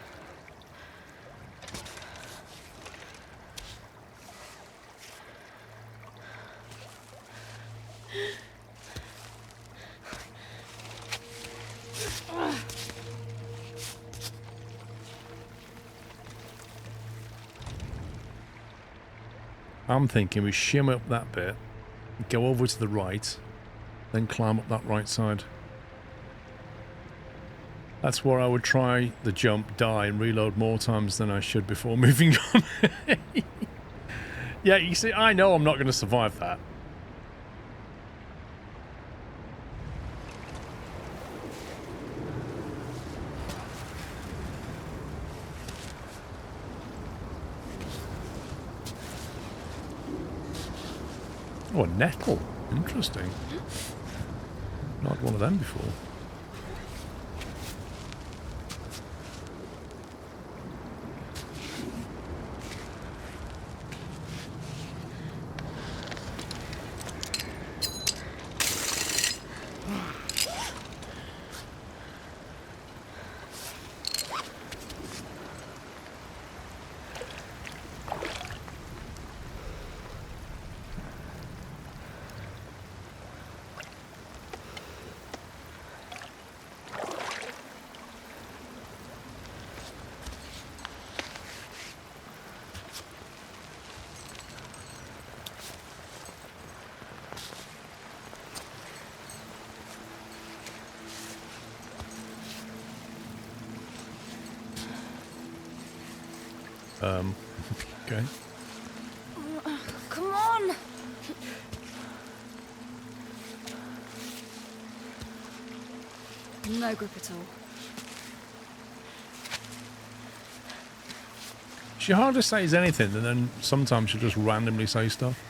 I'm thinking we shimmy up that bit, go over to the right, then climb up that right side. That's where I would try the jump, die, and reload more times than I should before moving on. Yeah, you see, I know I'm not going to survive that. Oh, a nettle. Interesting. Not had one of them before. Okay. Come on! No grip at all. She hardly says anything, and then sometimes she'll just randomly say stuff.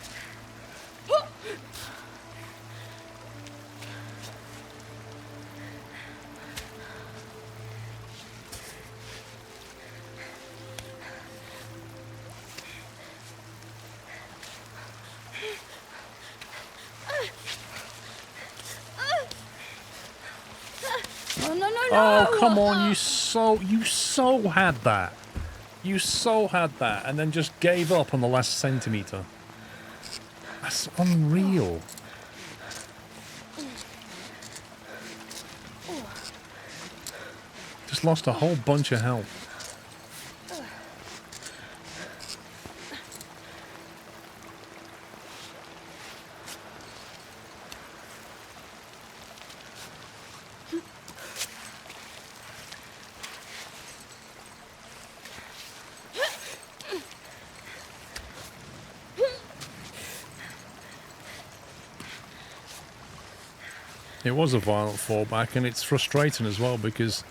Oh, come on, you so had that. You so had that, and then just gave up on the last centimetre. That's unreal. Just lost a whole bunch of health. It was a violent fallback, and it's frustrating as well because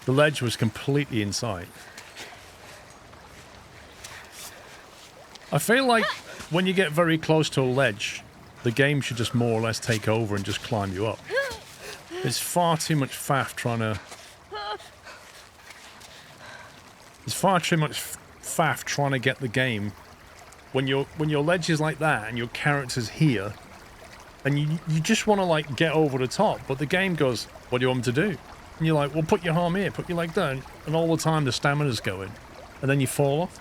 the ledge was completely in sight. I feel like when you get very close to a ledge, the game should just more or less take over and just climb you up. There's far too much faff trying to... There's far too much faff trying to get the game when your ledge is like that and your character's here, and you just want to like get over the top, but the game goes, what do you want me to do? And you're like, well, put your arm here, put your leg down, and all the time the stamina's going, and then you fall off.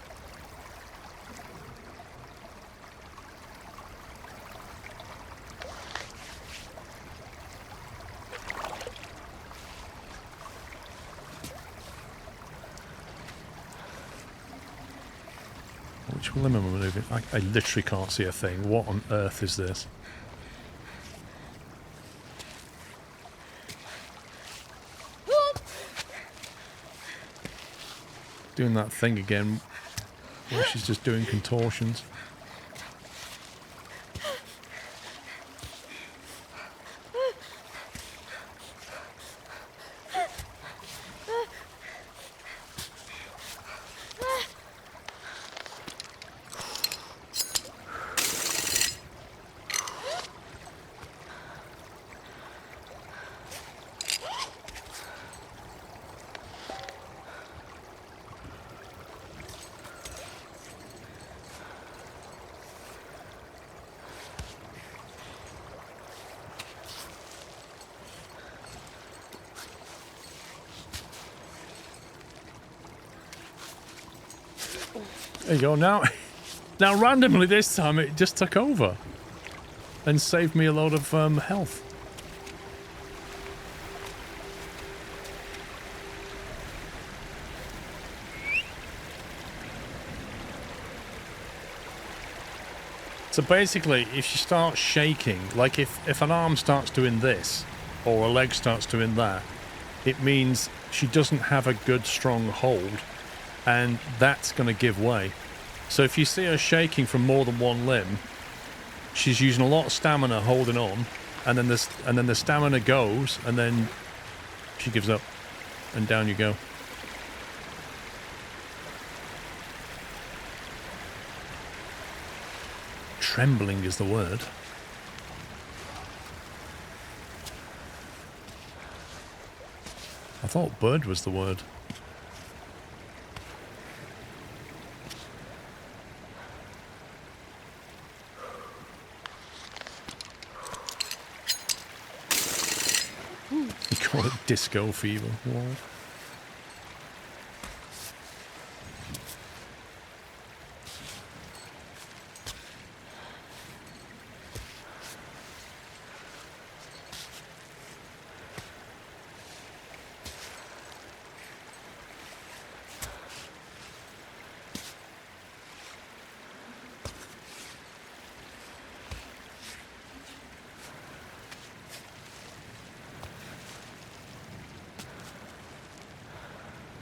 Which limb am I moving? I literally can't see a thing. What on earth is this? Doing that thing again where she's just doing contortions. There you go. Now randomly this time it just took over and saved me a load of health. So basically, if you start shaking, like if an arm starts doing this or a leg starts doing that, it means she doesn't have a good strong hold, and that's going to give way. So if you see her shaking from more than one limb, she's using a lot of stamina holding on, and then the stamina goes, and then she gives up, and down you go. Trembling is the word. I thought bird was the word. You call it disco fever. Wow.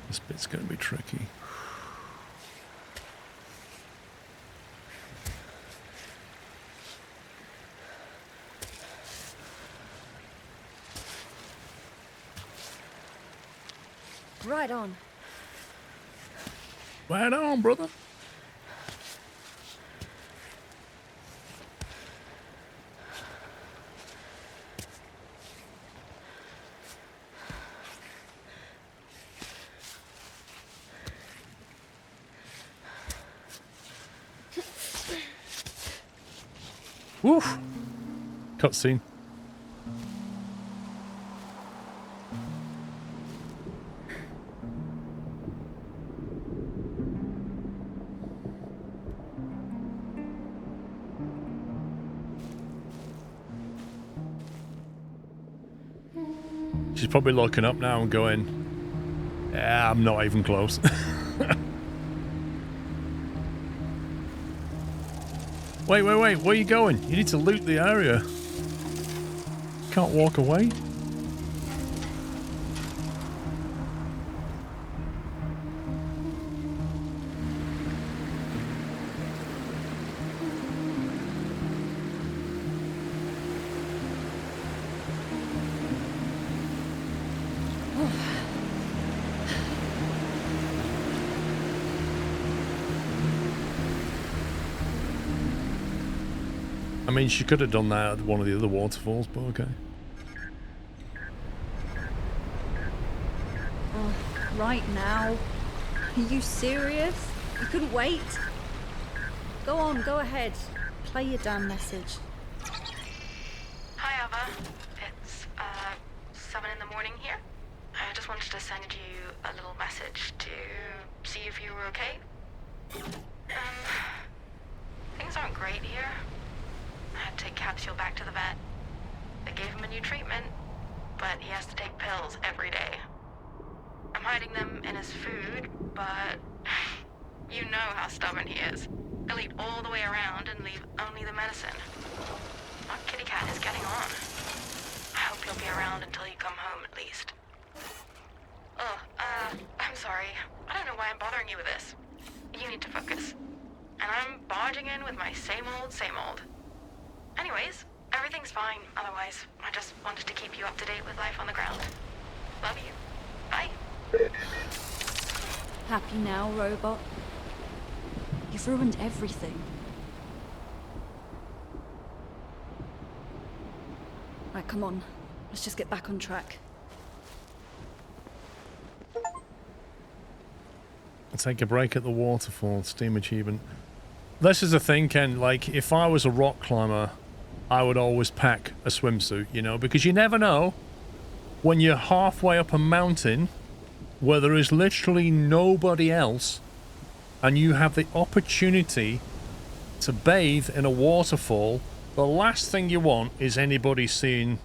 This bit's going to be tricky. Right on. Right on, brother. Woof! Cutscene. She's probably looking up now and going, yeah, I'm not even close. Wait, where are you going? You need to loot the area. Can't walk away. mean, she could have done that at one of the other waterfalls, but okay. Oh, right now? Are you serious? You couldn't wait? Go on, go ahead. Play your damn message. Hi, Ava. It's 7 in the morning here. I just wanted to send you a little message to see if you were okay. Things aren't great here. I had to take Capsule back to the vet. They gave him a new treatment, but he has to take pills every day. I'm hiding them in his food, but you know how stubborn he is. He'll eat all the way around and leave only the medicine. Our kitty cat is getting on. I hope you'll be around until you come home at least. I'm sorry. I don't know why I'm bothering you with this. You need to focus. And I'm barging in with my same old, same old. Anyways, everything's fine otherwise. I just wanted to keep you up to date with life on the ground. Love you. Bye. Happy now, robot? You've ruined everything. Right, come on. Let's just get back on track. I'll take a break at the waterfall. Steam achievement. This is the thing, Ken. Like, if I was a rock climber, I would always pack a swimsuit, you know, because you never know when you're halfway up a mountain where there is literally nobody else and you have the opportunity to bathe in a waterfall. The last thing you want is anybody seeing,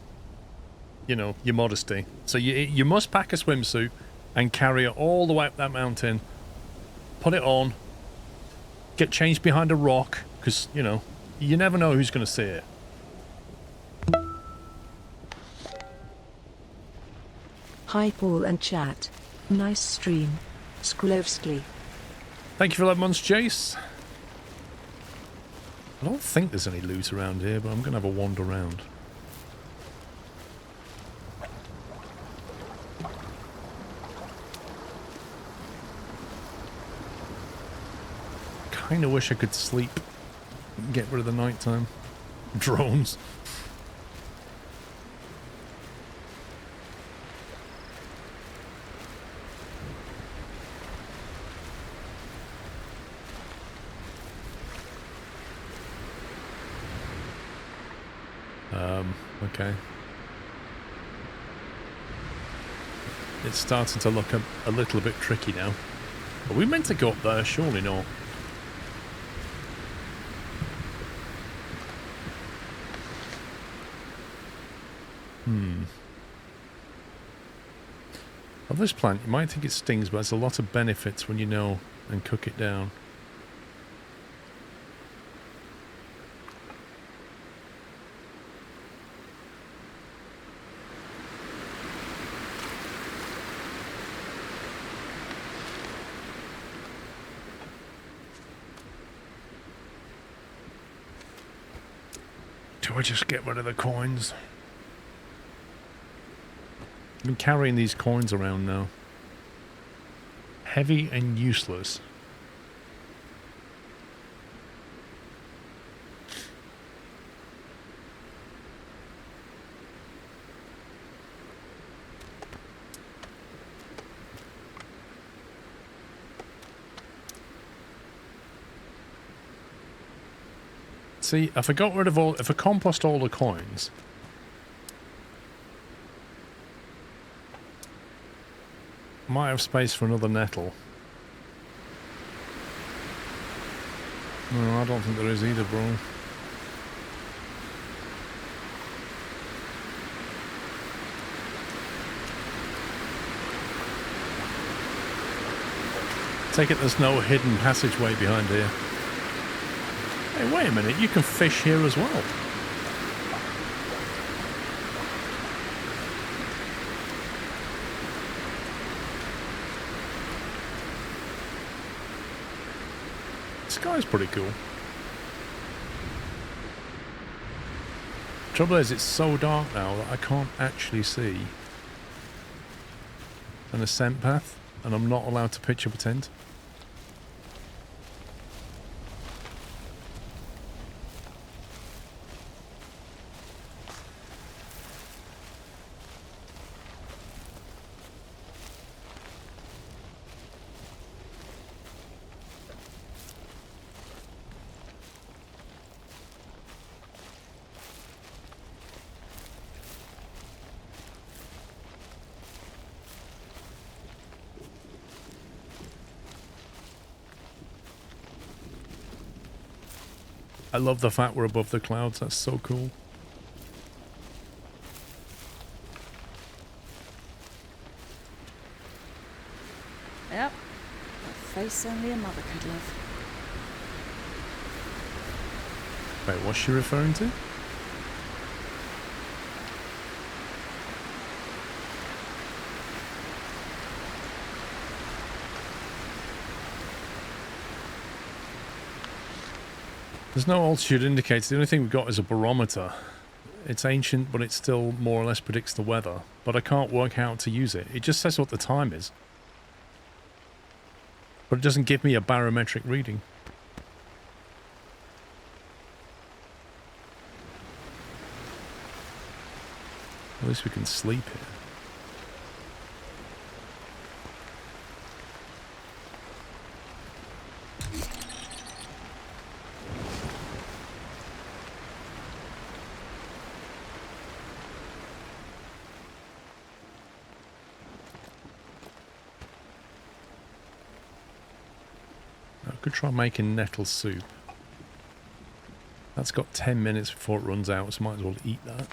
you know, your modesty. So you must pack a swimsuit and carry it all the way up that mountain. Put it on, get changed behind a rock, because, you know, you never know who's going to see it. Hi Paul and chat. Nice stream. SquirrelPlus. Thank you for 11 months, Jace. I don't think there's any loot around here, but I'm going to have a wander around. Kind of wish I could sleep and get rid of the nighttime drones. Okay. It's starting to look a little bit tricky now. Are we meant to go up there? Surely not. Of this plant, you might think it stings, but there's a lot of benefits when you know and cook it down. Do I just get rid of the coins? I've been carrying these coins around now. Heavy and useless. See, if I got rid of all, if I compost all the coins, might have space for another nettle. No, I don't think there is either, bro. Take it there's no hidden passageway behind here. Hey, wait a minute, you can fish here as well. This guy's pretty cool. Trouble is, it's so dark now that I can't actually see an ascent path, and I'm not allowed to pitch up a tent. I love the fact we're above the clouds. That's so cool. Yep. A face only a mother could love. Wait, what's she referring to? There's no altitude indicator. The only thing we've got is a barometer. It's ancient, but it still more or less predicts the weather. But I can't work out how to use it. It just says what the time is. But it doesn't give me a barometric reading. At least we can sleep here. I could try making nettle soup. That's got 10 minutes before it runs out, so might as well eat that.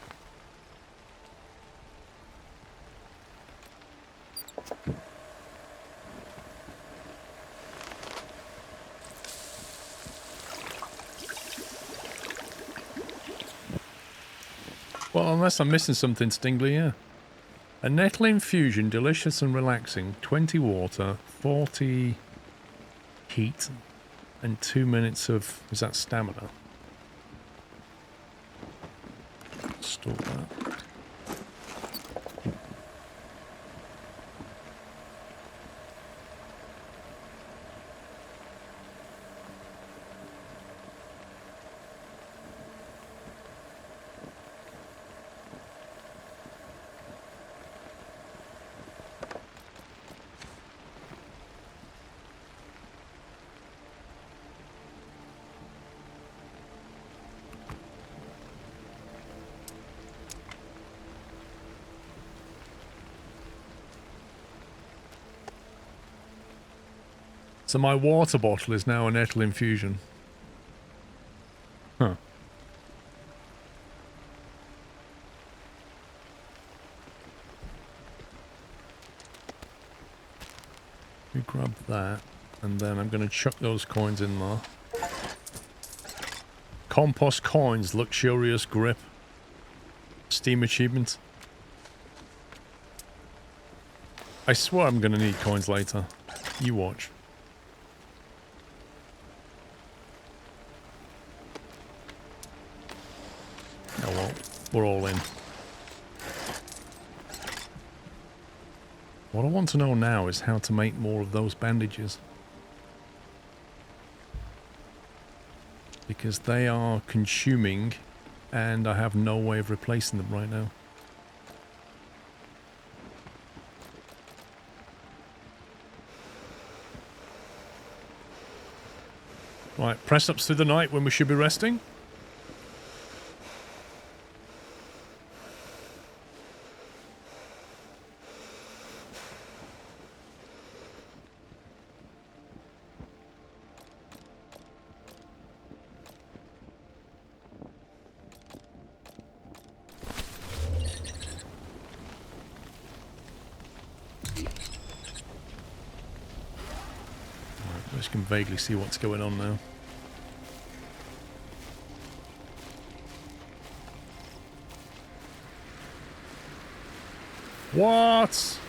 Well, unless I'm missing something, Stingley, yeah. A nettle infusion, delicious and relaxing. 20 water, 40 heat, and 2 minutes of... is that stamina? Store that. So my water bottle is now a nettle infusion. Huh. We grab that, and then I'm going to chuck those coins in there. Compost coins, luxurious grip. Steam achievement. I swear I'm going to need coins later. You watch. Oh well, we're all in. What I want to know now is how to make more of those bandages. Because they are consuming and I have no way of replacing them right now. Right, press ups through the night when we should be resting. Can vaguely see what's going on now. What?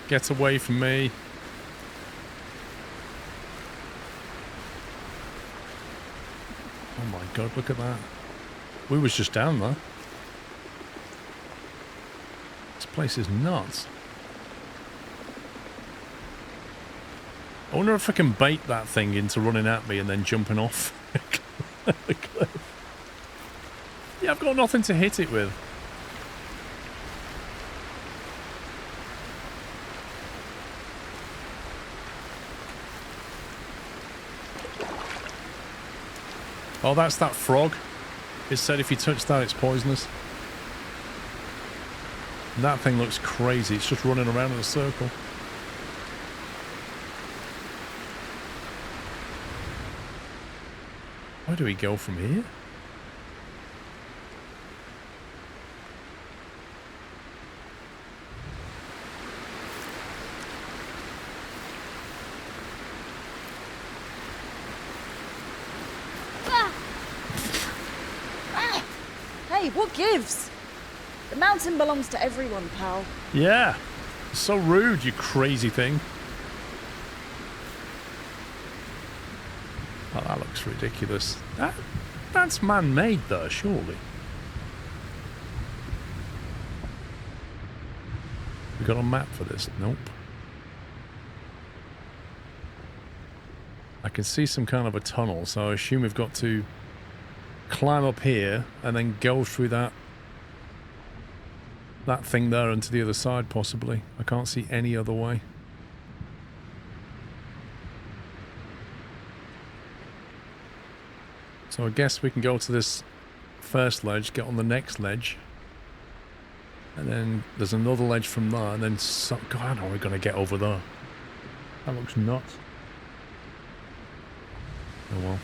Get away from me. Oh my god, look at that. We was just down there. This place is nuts. I wonder if I can bait that thing into running at me and then jumping off the cliff. Yeah, I've got nothing to hit it with. Oh, that's that frog. It said if you touch that, it's poisonous. And that thing looks crazy. It's just running around in a circle. Oh Where do we go from here? Hey, what gives? The mountain belongs to everyone, pal. Yeah. So rude, you crazy thing. Oh, that looks ridiculous. That's man-made, though, surely. We got a map for this? Nope. I can see some kind of a tunnel, so I assume we've got to climb up here and then go through that thing there and to the other side, possibly. I can't see any other way. So I guess we can go to this first ledge, get on the next ledge, and then there's another ledge from there, and then God, how are we going to get over there? That looks nuts. Oh well.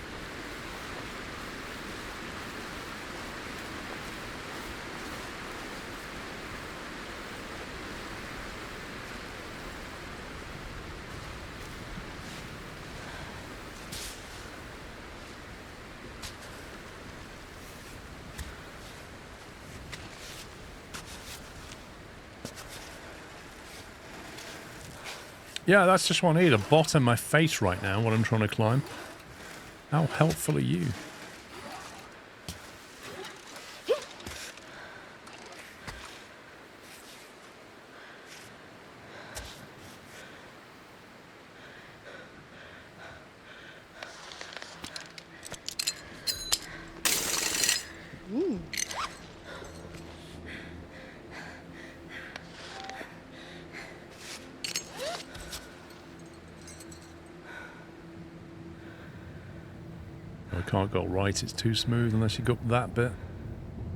Yeah, that's just what I need. A bot in my face right now when I'm trying to climb. How helpful are you? Can't go right, it's too smooth unless you go up that bit.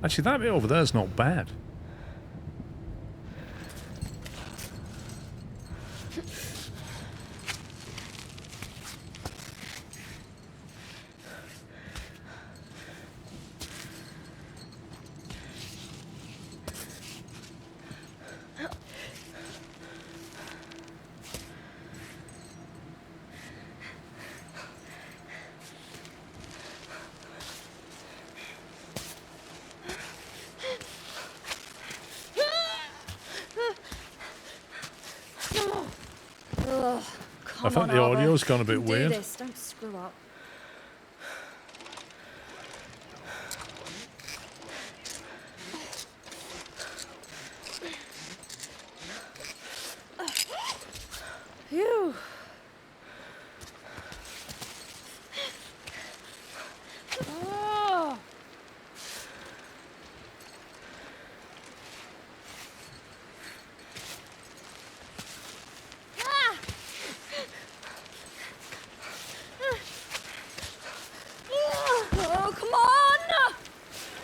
Actually, that bit over there is not bad. I think the audio's gone a bit weird. Don't screw up. Phew. Oh.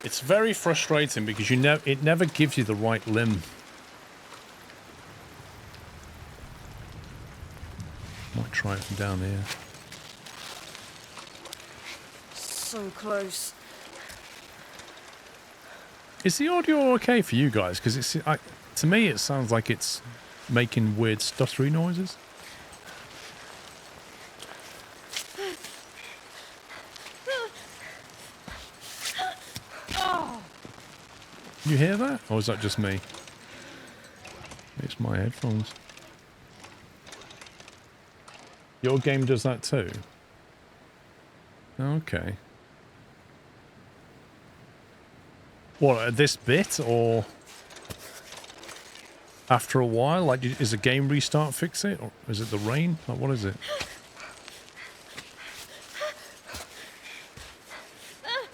It's very frustrating because it never gives you the right limb. Might try it from down here. So close. Is the audio okay for you guys? Because to me it sounds like it's making weird stuttery noises. You hear that? Or is that just me? It's my headphones. Your game does that too? Okay. What, at this bit or after a while? Like, is a game restart fix it? Or is it the rain? Like, what is it?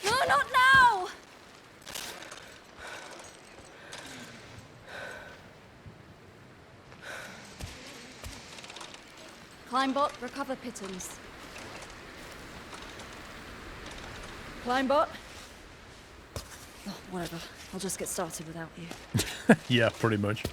No, not now! Climbot, recover pitons. Climbot. Oh, whatever. I'll just get started without you. Yeah, pretty much.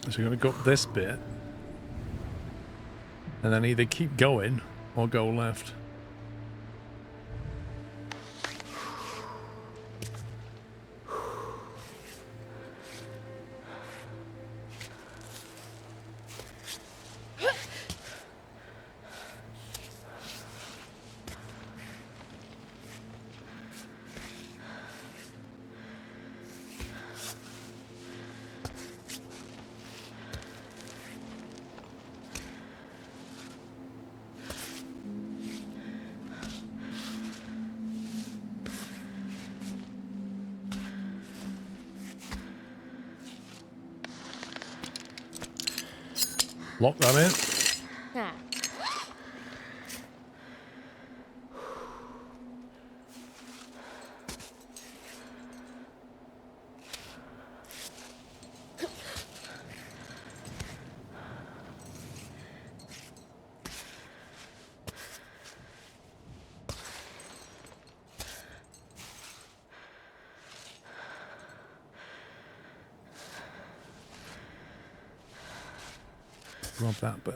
So we're going to go up this bit. And then either keep going or go left. Lock that in. Yeah. Grab that bit.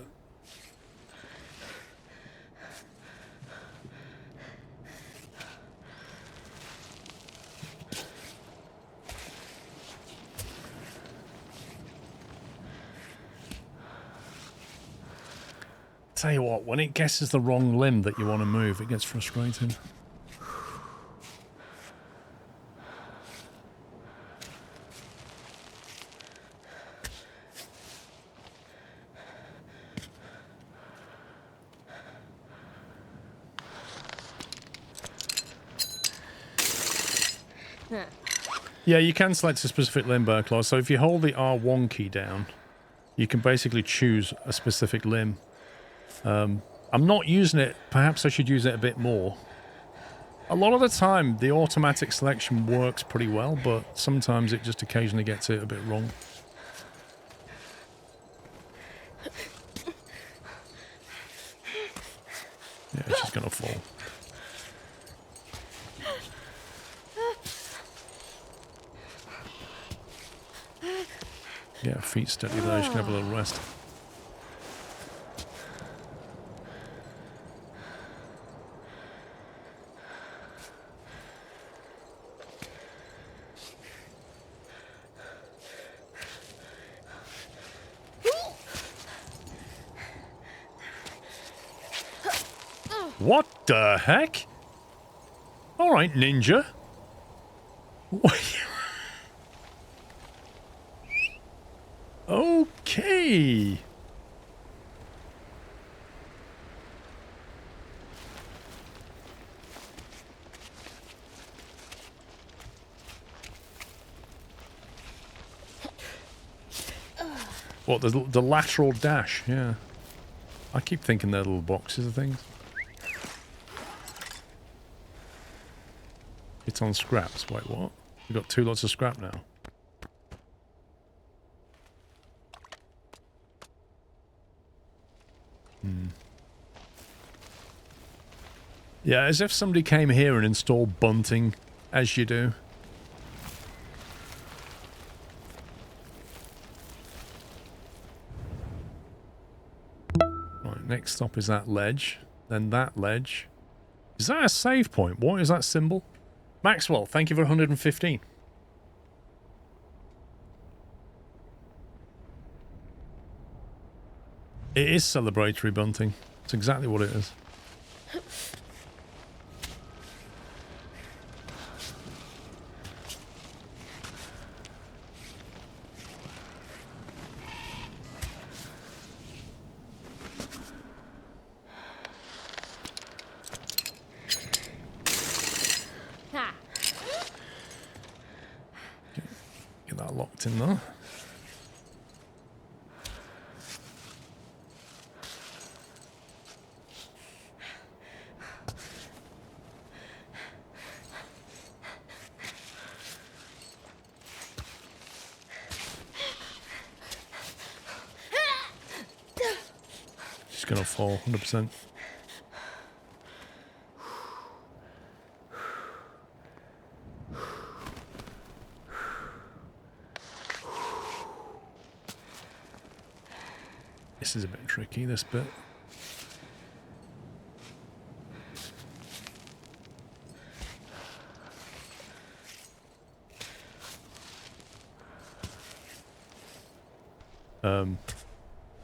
Tell you what, when it guesses the wrong limb that you want to move, it gets frustrating. Yeah, you can select a specific limb, Burklaw. So if you hold the R1 key down, you can basically choose a specific limb. I'm not using it. Perhaps I should use it a bit more. A lot of the time, the automatic selection works pretty well, but sometimes it just occasionally gets it a bit wrong. Yeah, she's gonna fall. Yeah, feet steady there. She can have a little rest. What the heck? All right, ninja. Okay. What, the lateral dash? Yeah. I keep thinking they're little boxes of things. It's on scraps. Wait, what? We've got 2 lots of scrap now. Yeah, as if somebody came here and installed bunting, as you do. Right, next stop is that ledge. Then that ledge. Is that a save point? What is that symbol? Maxwell, thank you for 115. It is celebratory bunting. It's exactly what it is. Get that locked in there. going to fall, 100%. This is a bit tricky, this bit.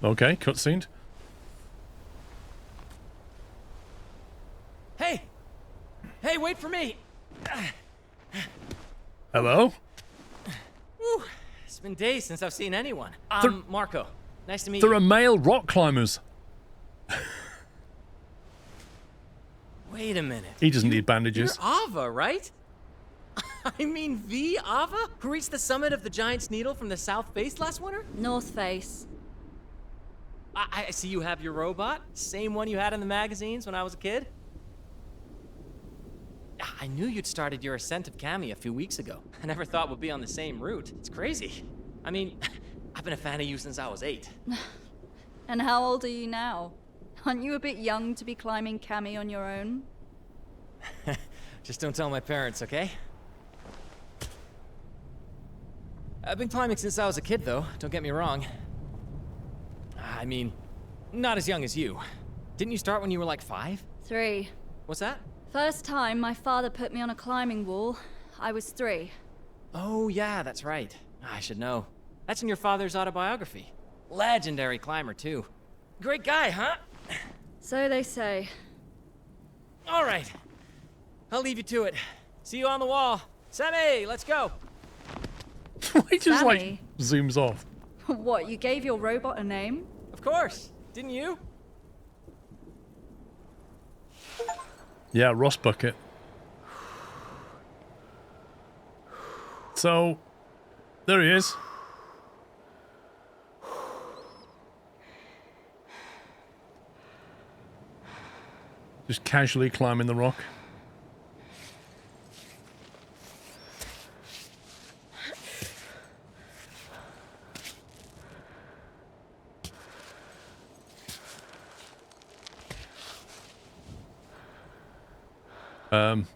Okay, cutscene. Hey! Hey, wait for me! Hello? Whew. It's been days since I've seen anyone. Marco. Nice to meet There you. are male rock climbers. Wait a minute. He doesn't need bandages. You're Ava, right? I mean, the Ava? Who reached the summit of the Giant's Needle from the south face last winter? North Face. I see you have your robot. Same one you had in the magazines when I was a kid. I knew you'd started your ascent of Cami a few weeks ago. I never thought we'd be on the same route. It's crazy. I mean, I've been a fan of you since I was 8. And how old are you now? Aren't you a bit young to be climbing Cami on your own? Just don't tell my parents, okay? I've been climbing since I was a kid, though. Don't get me wrong. I mean, not as young as you. Didn't you start when you were like 5? 3. What's that? First time my father put me on a climbing wall, I was 3. Oh, yeah, that's right. I should know. That's in your father's autobiography. Legendary climber, too. Great guy, huh? So they say. All right. I'll leave you to it. See you on the wall. Sammy, let's go. He just like Sammy? zooms off. What, you gave your robot a name? Of course. Didn't you? Yeah, Ross Bucket. So, there he is. Just casually climbing the rock.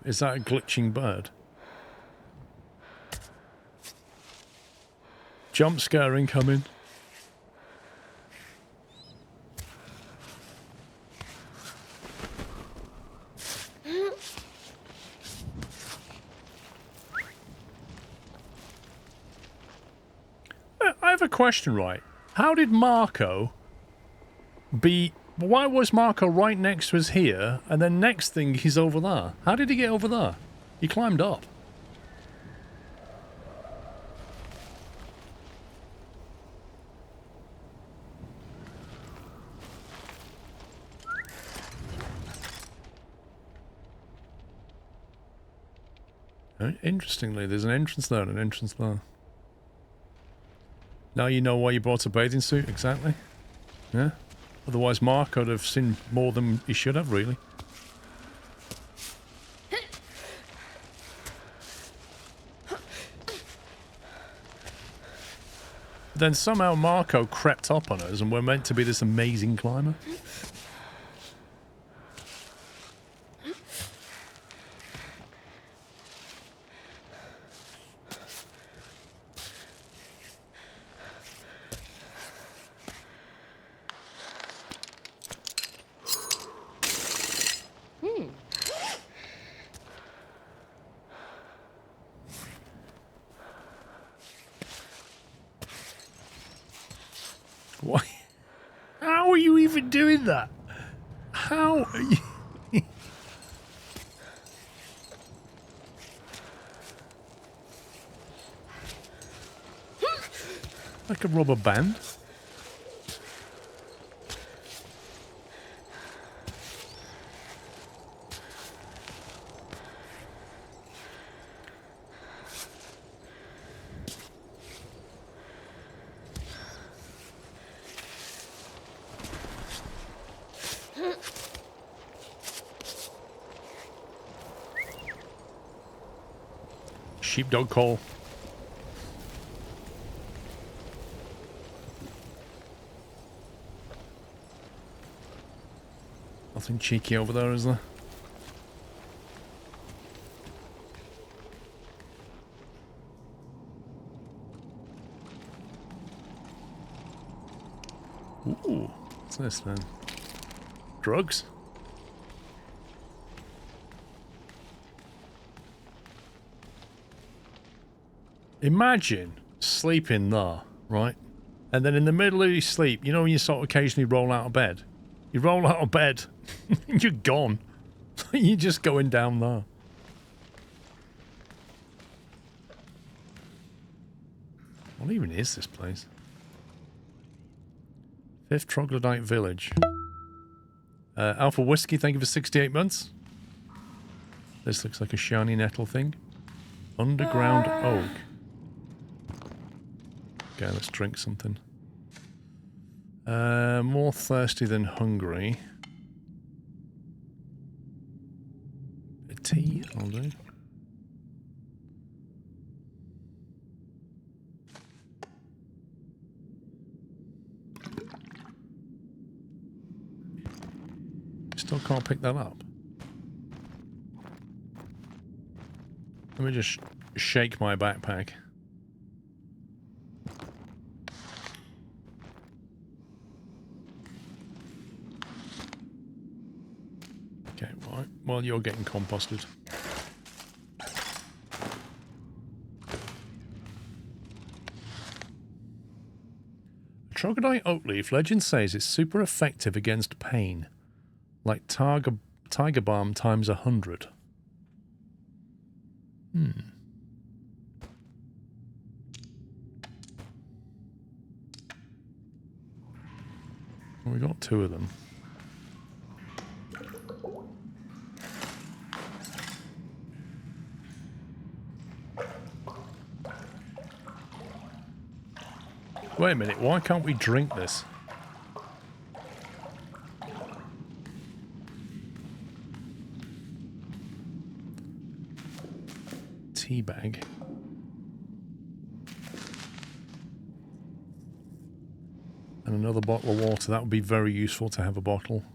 Is that a glitching bird? Jump scare incoming. I have a question, right? How did Marco be... Why was Marco right next to us here, and then next thing he's over there? How did he get over there? He climbed up. Interestingly, there's an entrance there and an entrance there. Now you know why you bought a bathing suit, exactly. Yeah? Otherwise, Mark would have seen more than he should have, really. Then somehow Marco crept up on us and we're meant to be this amazing climber. Why? How are you even doing that? How are you? Like a rubber band? Sheepdog call. Nothing cheeky over there, is there? Ooh, what's this then? Drugs? Imagine sleeping there, right? And then in the middle of your sleep, you know when you sort of occasionally roll out of bed? You roll out of bed, and you're gone. You're just going down there. What even is this place? 5th Troglodyte Village. Alpha Whiskey, thank you for 68 months. This looks like a shiny nettle thing. Underground Oak. Okay, let's drink something. More thirsty than hungry. A tea, I'll do. Still can't pick that up. Let me just shake my backpack. Okay, right. Well, you're getting composted. Troglodyte oak leaf, legend says it's super effective against pain. Like tiger balm times 100. Well, we got 2 of them. Wait a minute, why can't we drink this? Tea bag. And another bottle of water. That would be very useful to have a bottle.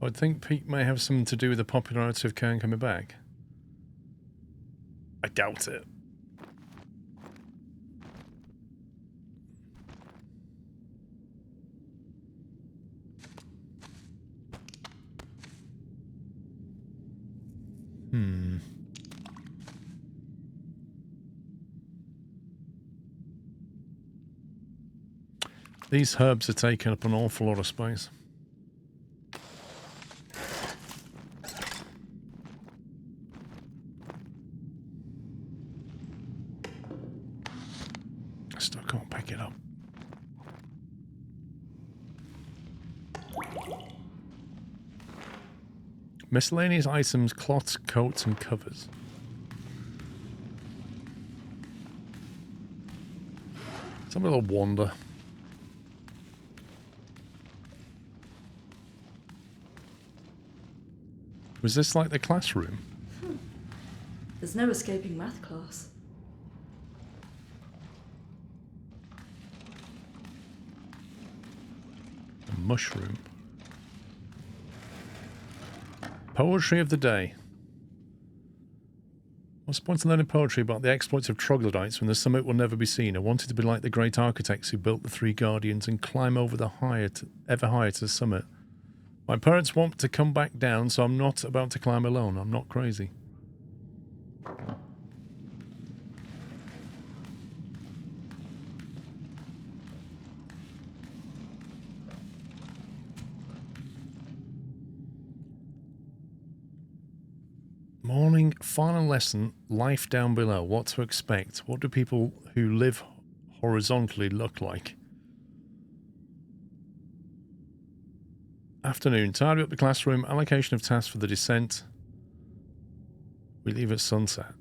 I would think Pete may have something to do with the popularity of Cairn coming back. I doubt it. These herbs are taking up an awful lot of space. Still can't pick it up. Miscellaneous items, cloths, coats, and covers. Some little wander. Was this like the classroom? There's no escaping math class. A mushroom. Poetry of the day. What's the point in learning poetry about the exploits of troglodytes when the summit will never be seen? I wanted to be like the great architects who built the 3 guardians and climb over the ever higher to the summit. My parents want to come back down, so I'm not about to climb alone. I'm not crazy. Morning, final lesson, life down below. What to expect? What do people who live horizontally look like? Afternoon, tidy up the classroom, allocation of tasks for the descent. We leave at sunset.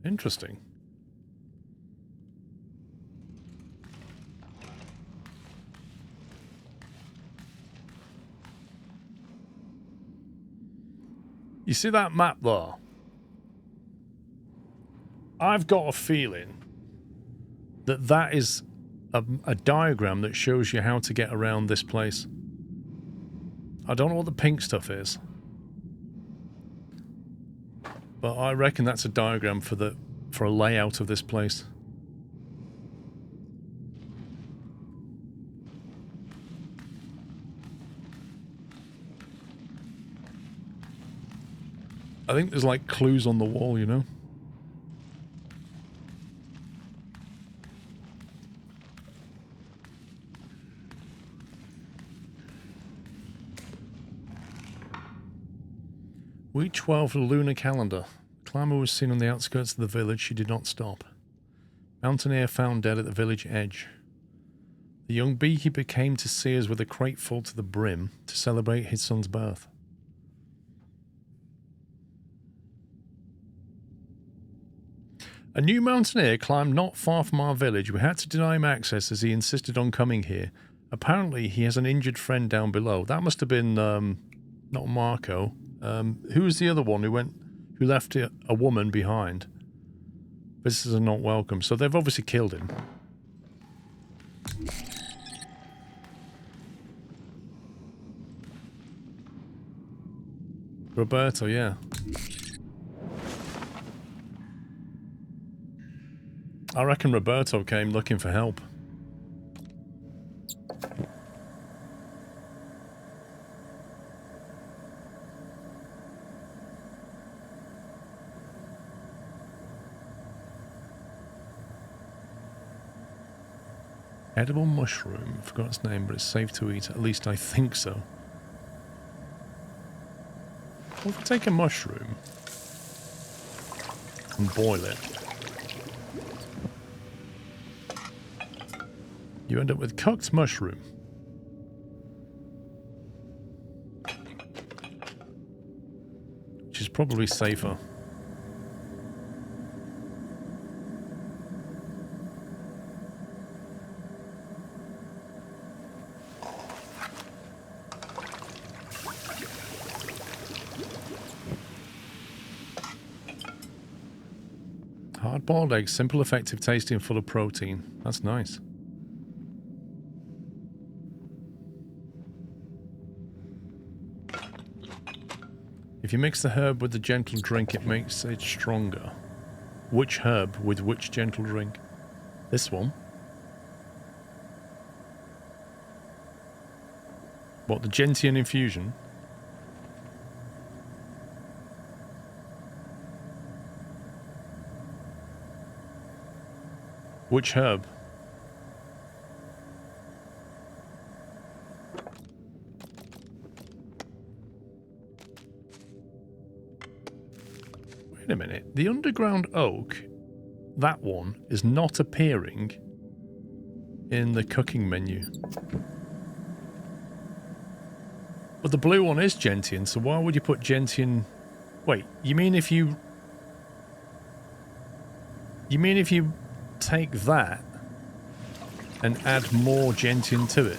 Interesting. You see that map there? I've got a feeling that that is a diagram that shows you how to get around this place. I don't know what the pink stuff is, but I reckon that's a diagram for a layout of this place. I think there's like clues on the wall, you know? Week 12 of the lunar calendar. Climber was seen on the outskirts of the village. She did not stop. Mountaineer found dead at the village edge. The young beekeeper came to Sears with a crate full to the brim to celebrate his son's birth. A new mountaineer climbed not far from our village. We had to deny him access as he insisted on coming here. Apparently he has an injured friend down below. That must have been, not Marco. Who was the other one who left a woman behind? Visitors are not welcome. So they've obviously killed him. Roberto, yeah. I reckon Roberto came looking for help. Edible mushroom. Forgot its name, but it's safe to eat. At least I think so. What if I take a mushroom and boil it? You end up with cooked mushroom. Which is probably safer. Hard-boiled eggs, simple, effective, tasty, and full of protein. That's nice. If you mix the herb with the gentle drink, it makes it stronger. Which herb with which gentle drink? This one. What, the gentian infusion? Which herb? Wait a minute. The underground oak, that one, is not appearing in the cooking menu. But the blue one is gentian, so why would you put gentian... Wait, you mean if you take that and add more gentian to it?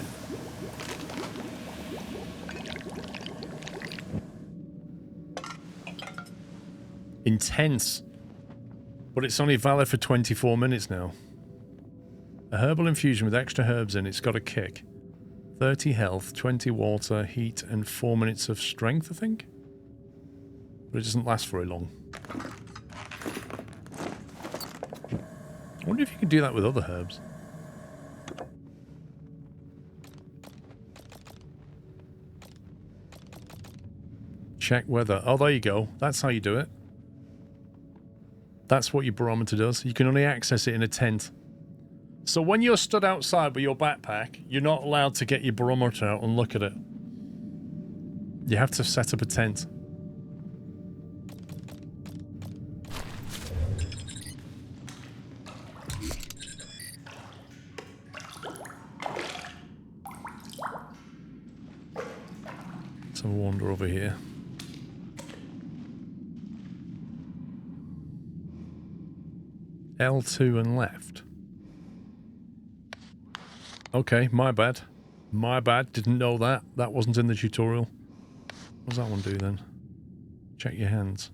Intense. But it's only valid for 24 minutes now. A herbal infusion with extra herbs in it's got a kick. 30 health, 20 water, heat, and 4 minutes of strength, I think? But it doesn't last very long. I wonder if you can do that with other herbs. Check weather. Oh, there you go. That's how you do it. That's what your barometer does. You can only access it in a tent. So when you're stood outside with your backpack, you're not allowed to get your barometer out and look at it. You have to set up a tent. Let's have a wander over here. L2 and left. Okay, my bad. My bad, didn't know that. That wasn't in the tutorial. What does that one do then? Check your hands.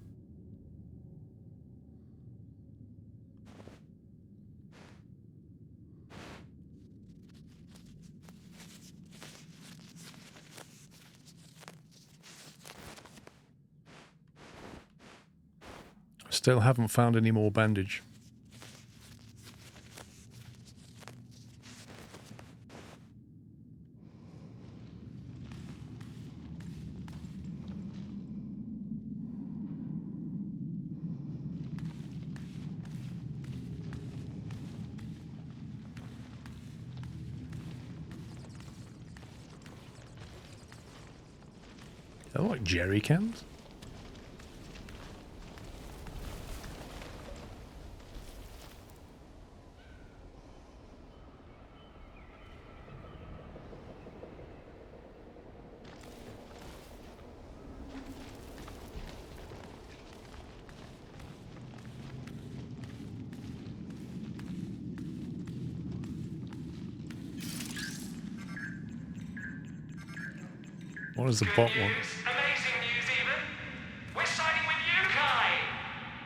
Still haven't found any more bandage. They're like jerry cans. What does the bot want? Amazing news even. We're signing with you, Kai.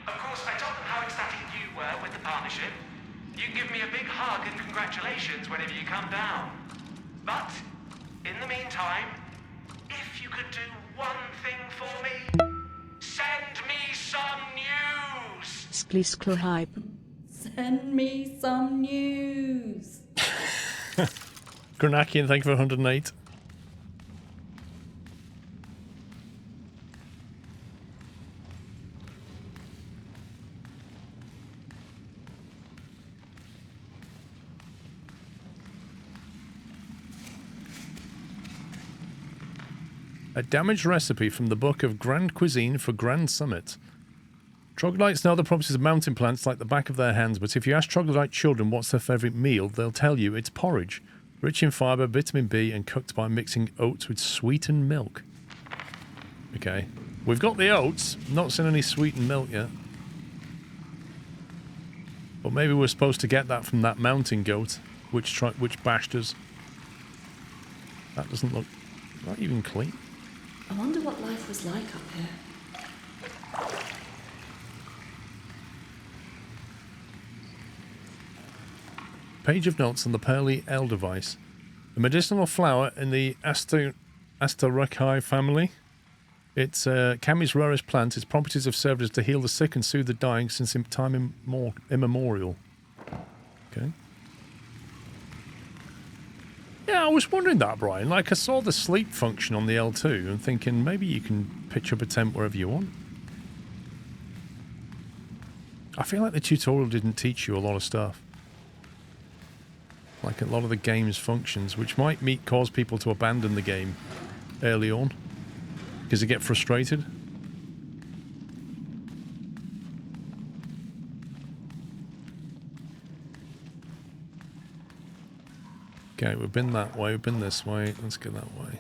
Of course, I told them how ecstatic you were with the partnership. You can give me a big hug and congratulations whenever you come down. But, in the meantime, if you could do one thing for me, send me some news. Sklisklo hype. Send me some news. Granakian, thank you for 108. A damaged recipe from the book of Grand Cuisine for Grand Summit. Troglodytes know the properties of mountain plants like the back of their hands, but if you ask troglodyte children what's their favourite meal, they'll tell you it's porridge, rich in fibre, vitamin B, and cooked by mixing oats with sweetened milk. Okay. We've got the oats, not seen any sweetened milk yet. But maybe we're supposed to get that from that mountain goat, which bashed us. That doesn't look not even clean. I wonder what life was like up here. Page of notes on the pearly edelweiss. A medicinal flower in the Asteraceae family. It's Kami's rarest plant. Its properties have served as to heal the sick and soothe the dying since time immemorial. Okay. Yeah, I was wondering that, Brian. Like, I saw the sleep function on the L2 and thinking maybe you can pitch up a tent wherever you want. I feel like the tutorial didn't teach you a lot of stuff. Like a lot of the game's functions, which might cause people to abandon the game early on because they get frustrated. Okay, we've been that way, we've been this way. Let's go that way.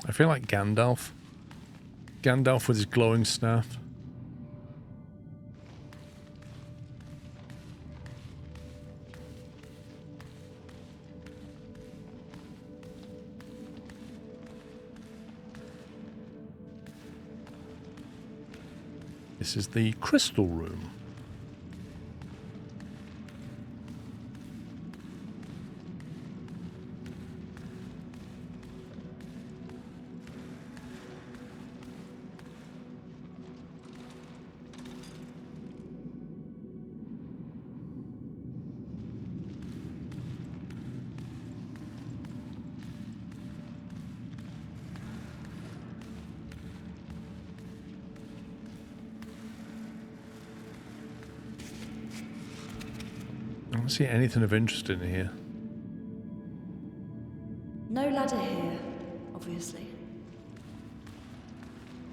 I feel like Gandalf. Gandalf with his glowing staff. This is the crystal room. I don't see anything of interest in here. No ladder here, obviously.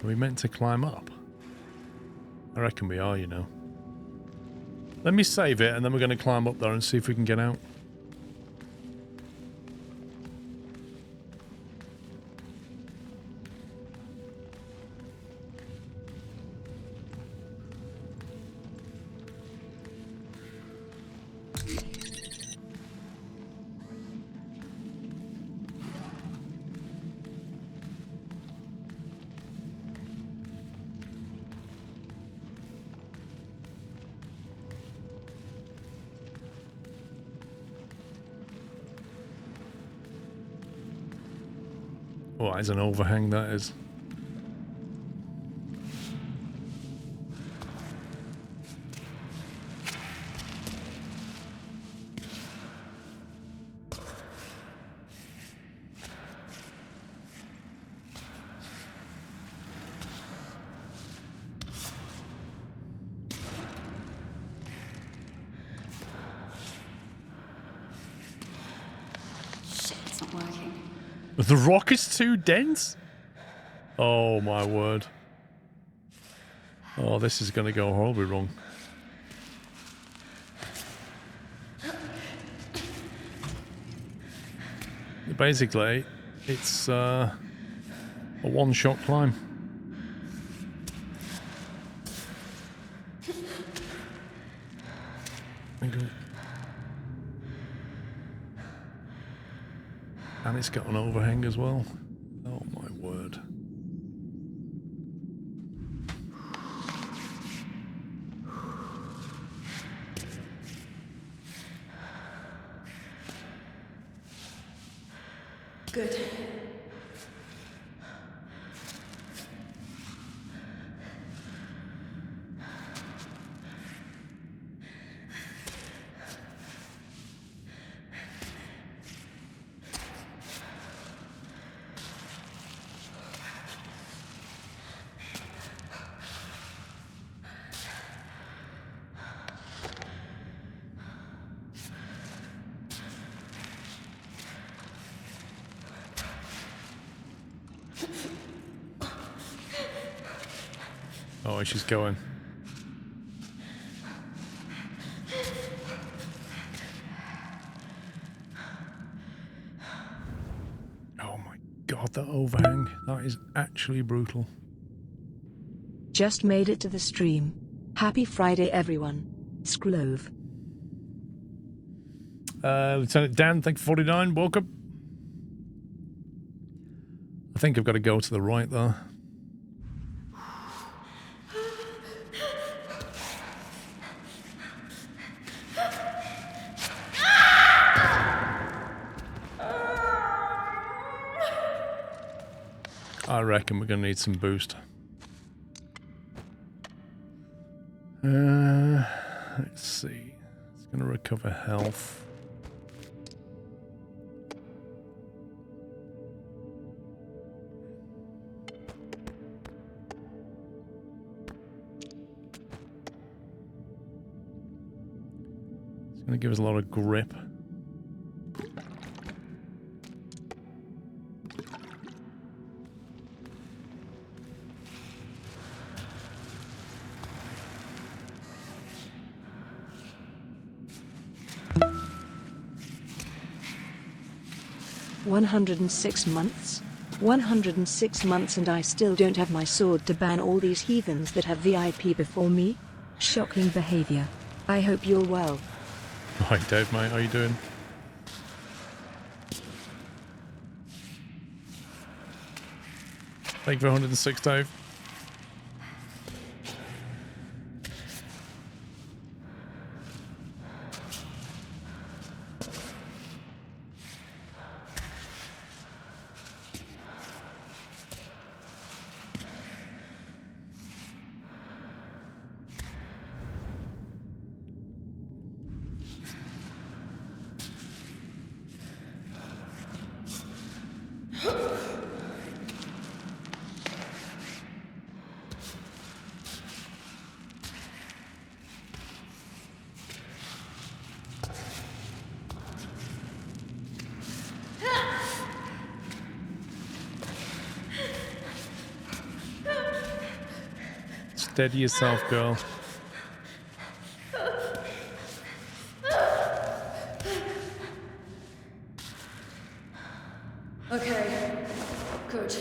Are we meant to climb up? I reckon we are, you know. Let me save it and then we're going to climb up there and see if we can get out. Oh, it's an overhang, that is. Shit, it's not working. The rock is too dense? Oh my word. Oh, this is going to go horribly wrong. Basically, it's a one-shot climb. And it's got an overhang as well. Oh my word. Good. Oh, she's going. Oh my god, that overhang. That is actually brutal. Just made it to the stream. Happy Friday, everyone. Skrlove. Lieutenant Dan, thank you for 49. Welcome. I think I've got to go to the right there. I reckon we're going to need some boost. Let's see. It's going to recover health. It's going to give us a lot of grip. "106 months? 106 months and I still don't have my sword to ban all these heathens that have VIP before me? Shocking behavior. I hope you're well." Hi Dave, mate, how you doing? Thank you for 106, Dave. Steady yourself, girl. Okay, good.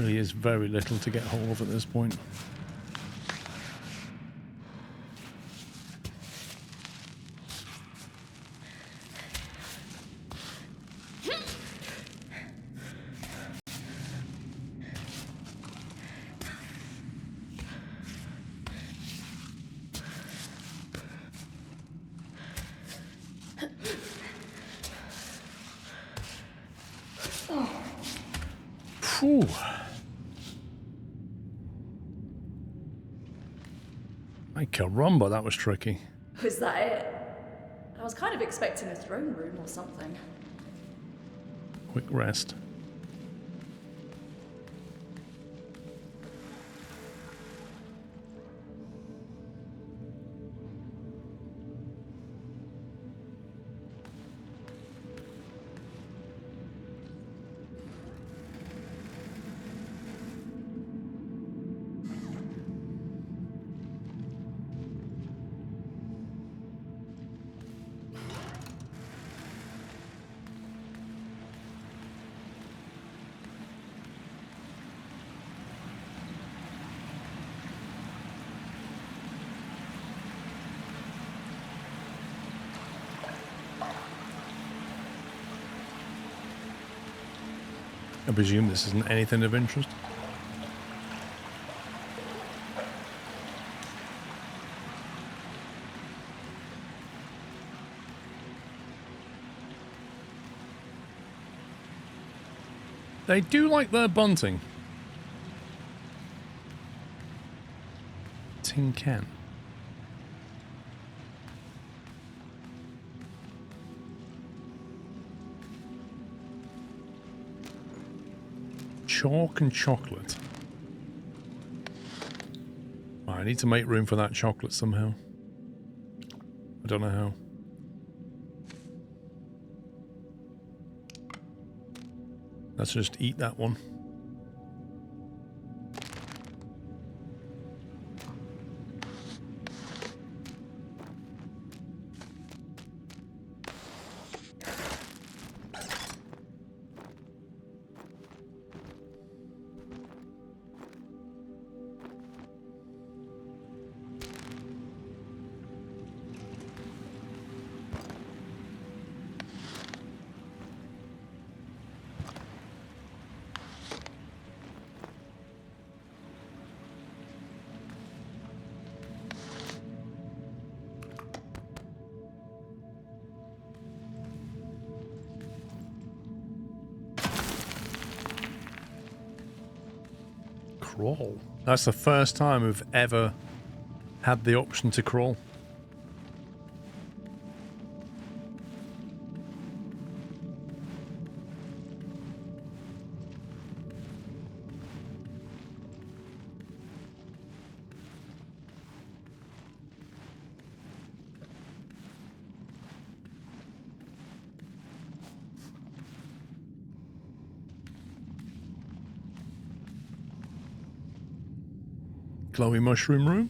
really is very little to get hold of at this point. Phew. My caramba, that was tricky. Was that it? I was kind of expecting a throne room or something. Quick rest. I presume this isn't anything of interest. They do like their bunting. Tin can. Chalk and chocolate. Oh, I need to make room for that chocolate somehow. I don't know how. Let's just eat that one. Crawl. That's the first time we've ever had the option to crawl. Glowy mushroom room.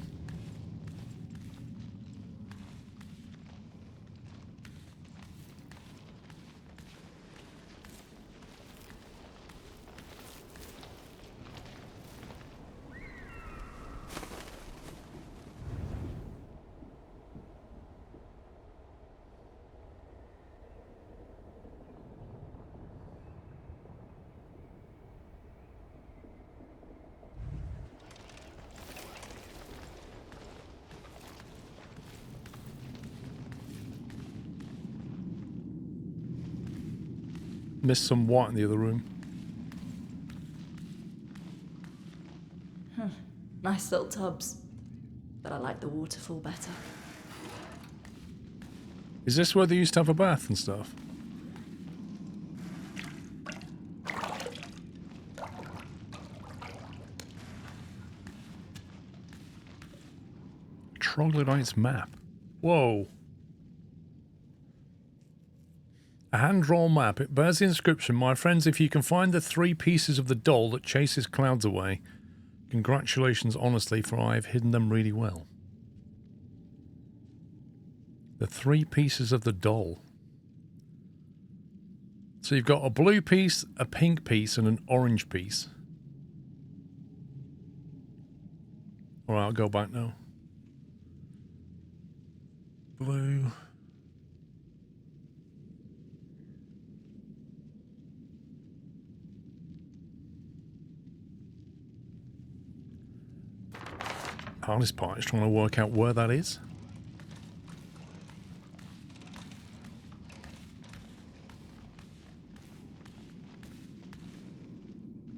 Missed some white in the other room. Nice little tubs. But I like the waterfall better. Is this where they used to have a bath and stuff? Troglodyte's map. Whoa. A hand-drawn map. It bears the inscription, "My friends, if you can find the 3 pieces of the doll that chases clouds away, congratulations honestly, for I have hidden them really well." The 3 pieces of the doll. So you've got a blue piece, a pink piece, and an orange piece. Alright, I'll go back now. Blue. Hardest part is trying to work out where that is.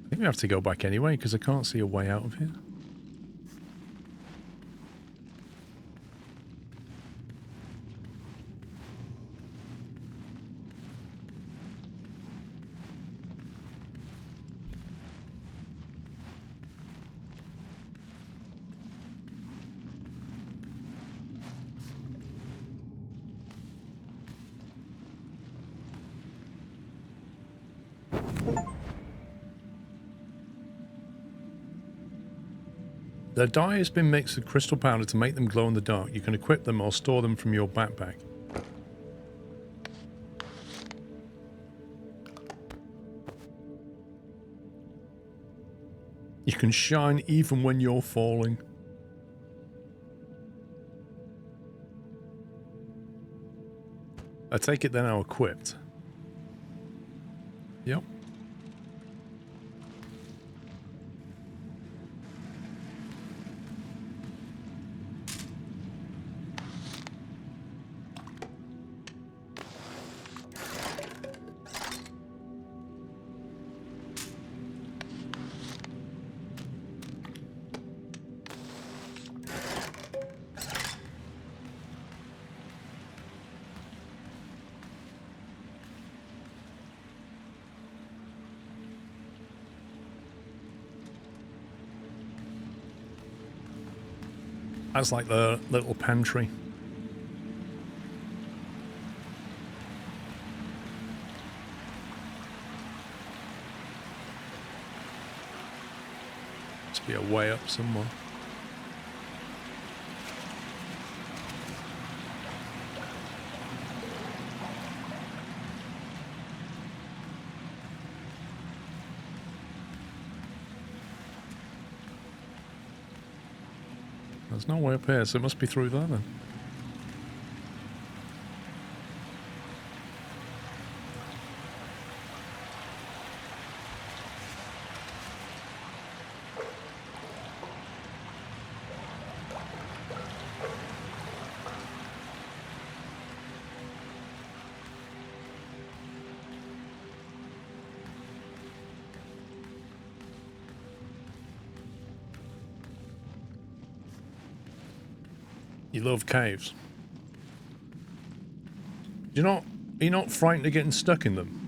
I think we have to go back anyway because I can't see a way out of here. The dye has been mixed with crystal powder to make them glow in the dark. You can equip them or store them from your backpack. You can shine even when you're falling. I take it they're now equipped. Yep. That's like the little pantry. Must be a way up somewhere. There's no way up here, so it must be through there then. You love caves. Are you not frightened of getting stuck in them?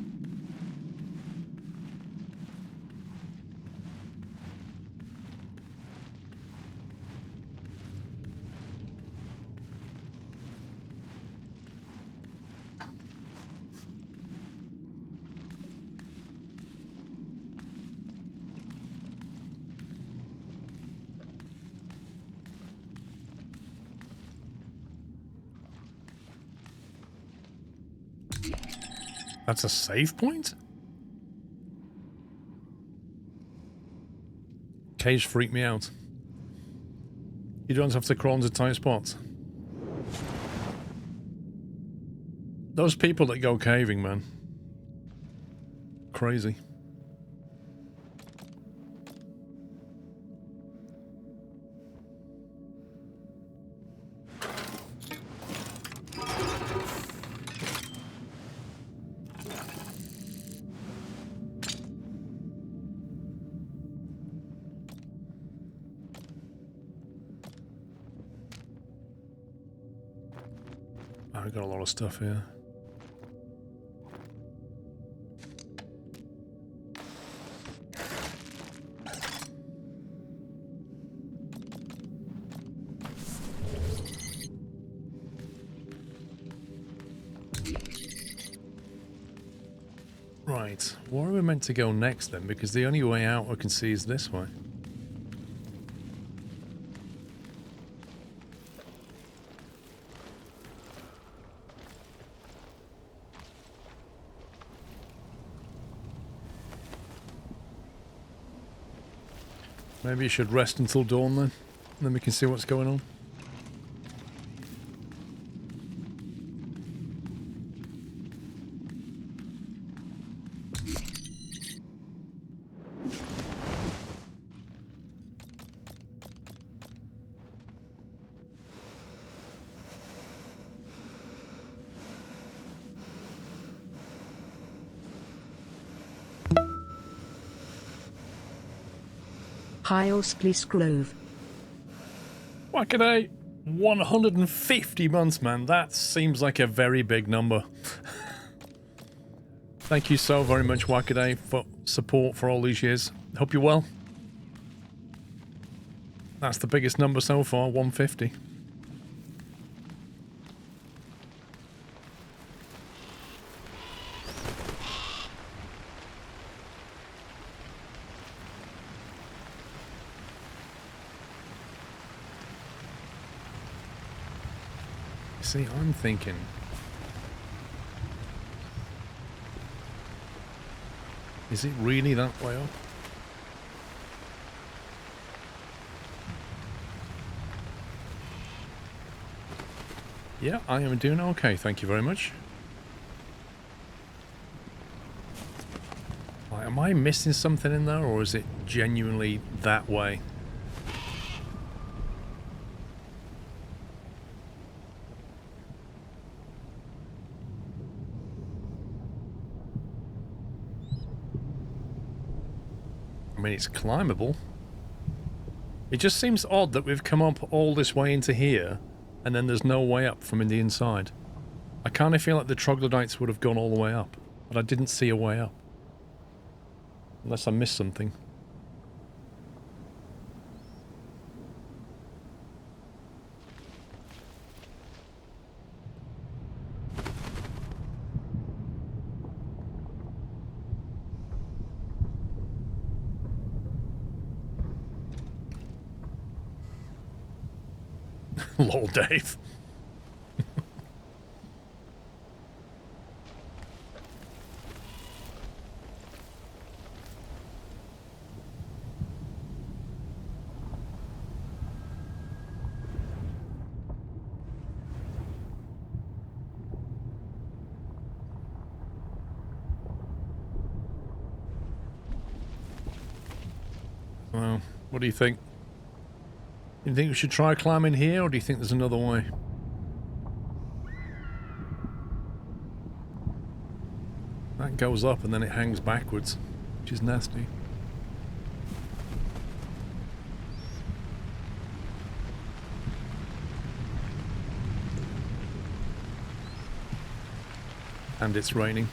That's a save point? Caves freak me out. You don't have to crawl into tight spots. Those people that go caving, man. Crazy. I've got a lot of stuff here. Right, where are we meant to go next then? Because the only way out I can see is this way. Maybe you should rest until dawn then. then we can see what's going on. Hi, Spleece Grove. Whackaday! 150 months, man. That seems like a very big number. Thank you so very much, Whackaday, for support for all these years. Hope you're well. That's the biggest number so far, 150. See, I'm thinking... Is it really that way up? Yeah, I am doing okay, thank you very much. Am I missing something in there, or is it genuinely that way? I mean, it's climbable. It just seems odd that we've come up all this way into here, and then there's no way up from in the inside. I kind of feel like the troglodytes would have gone all the way up, but I didn't see a way up. Unless I missed something. Lol, Dave. Well, what do you think? You think we should try climbing here, or do you think there's another way? That goes up and then it hangs backwards, which is nasty. And it's raining.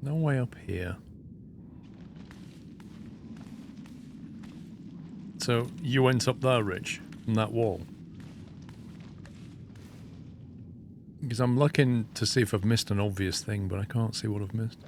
No way up here. So you went up there, Rich, from that wall? Because I'm looking to see if I've missed an obvious thing, but I can't see what I've missed.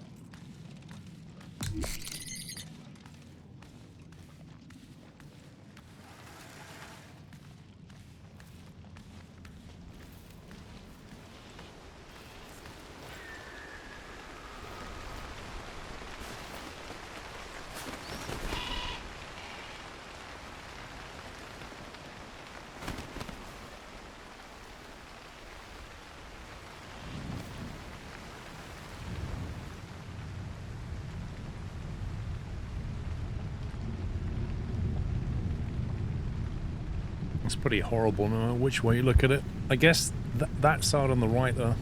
It's pretty horrible no matter which way you look at it. I guess that side on the right there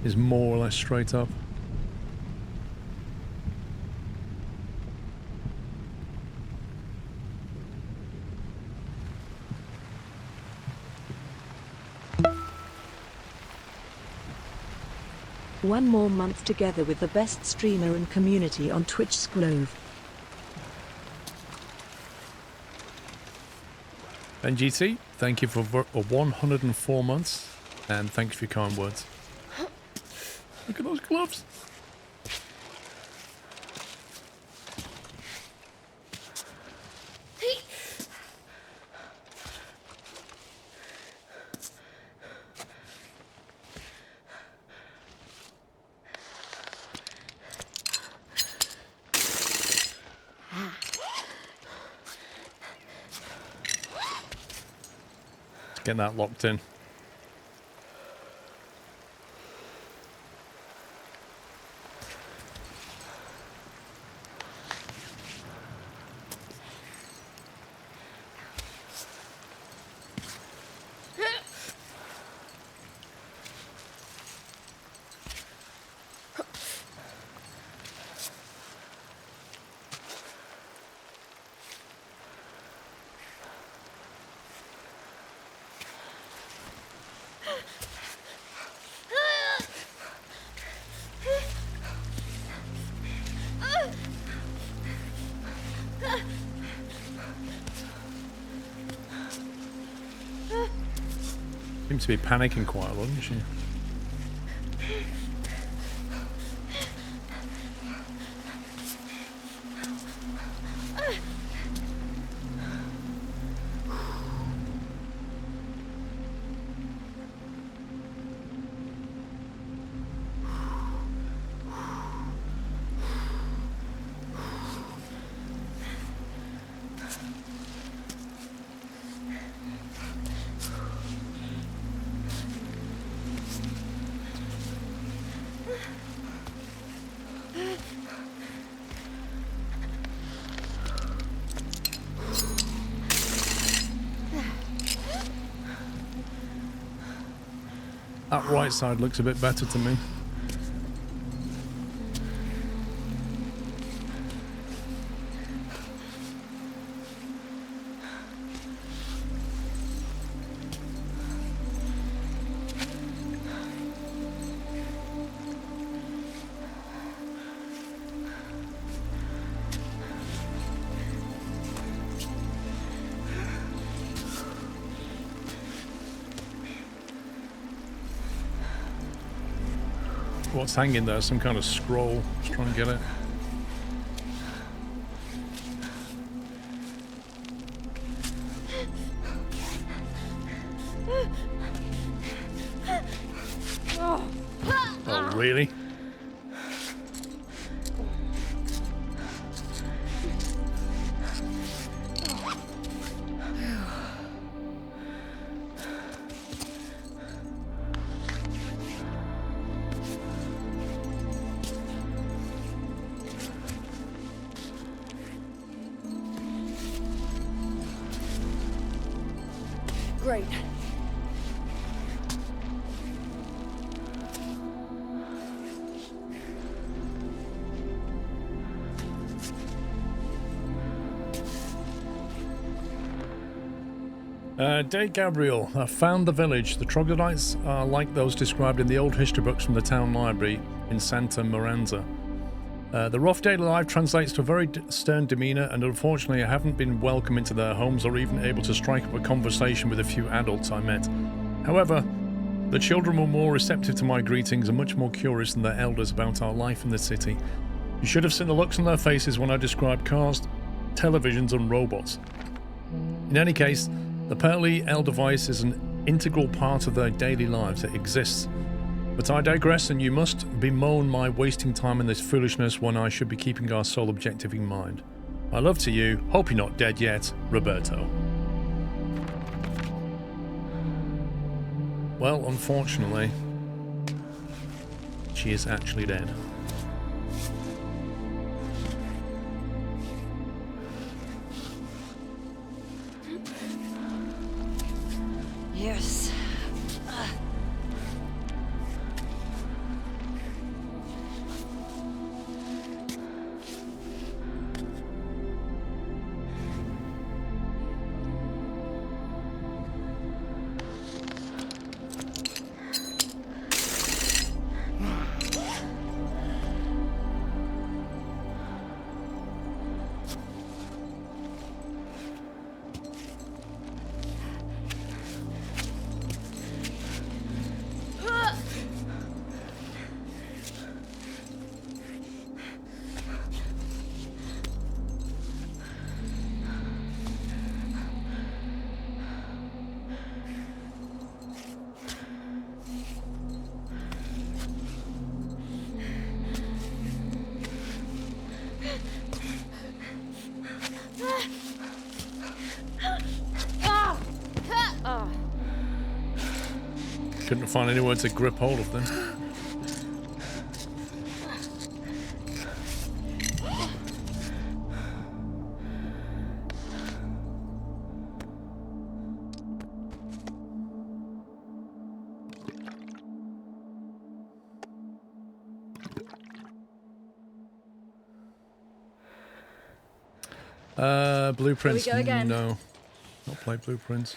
is more or less straight up. One more month together with the best streamer and community on Twitch, Squirrel. NGT, thank you for 104 months, and thanks for your kind words. Look at those gloves. Getting that locked in. Seems to be panicking quite a lot, doesn't she? That right side looks a bit better to me. What's hanging there? Some kind of scroll. Just trying to get it. Oh, really? Great. Dave Gabriel, I found the village. The troglodytes are like those described in the old history books from the town library in Santa Miranda. The rough daily life translates to a very stern demeanour, and unfortunately I haven't been welcome into their homes or even able to strike up a conversation with a few adults I met. However, the children were more receptive to my greetings and much more curious than their elders about our life in the city. You should have seen the looks on their faces when I described cars, televisions and robots. In any case, the Pearly L device is an integral part of their daily lives. It exists. But I digress, and you must bemoan my wasting time in this foolishness when I should be keeping our sole objective in mind. My love to you. Hope you're not dead yet, Roberto. Well, unfortunately, she is actually dead. Yes. couldn't find anywhere to grip hold of them. Blueprints, Here we go again. no. Not play blueprints.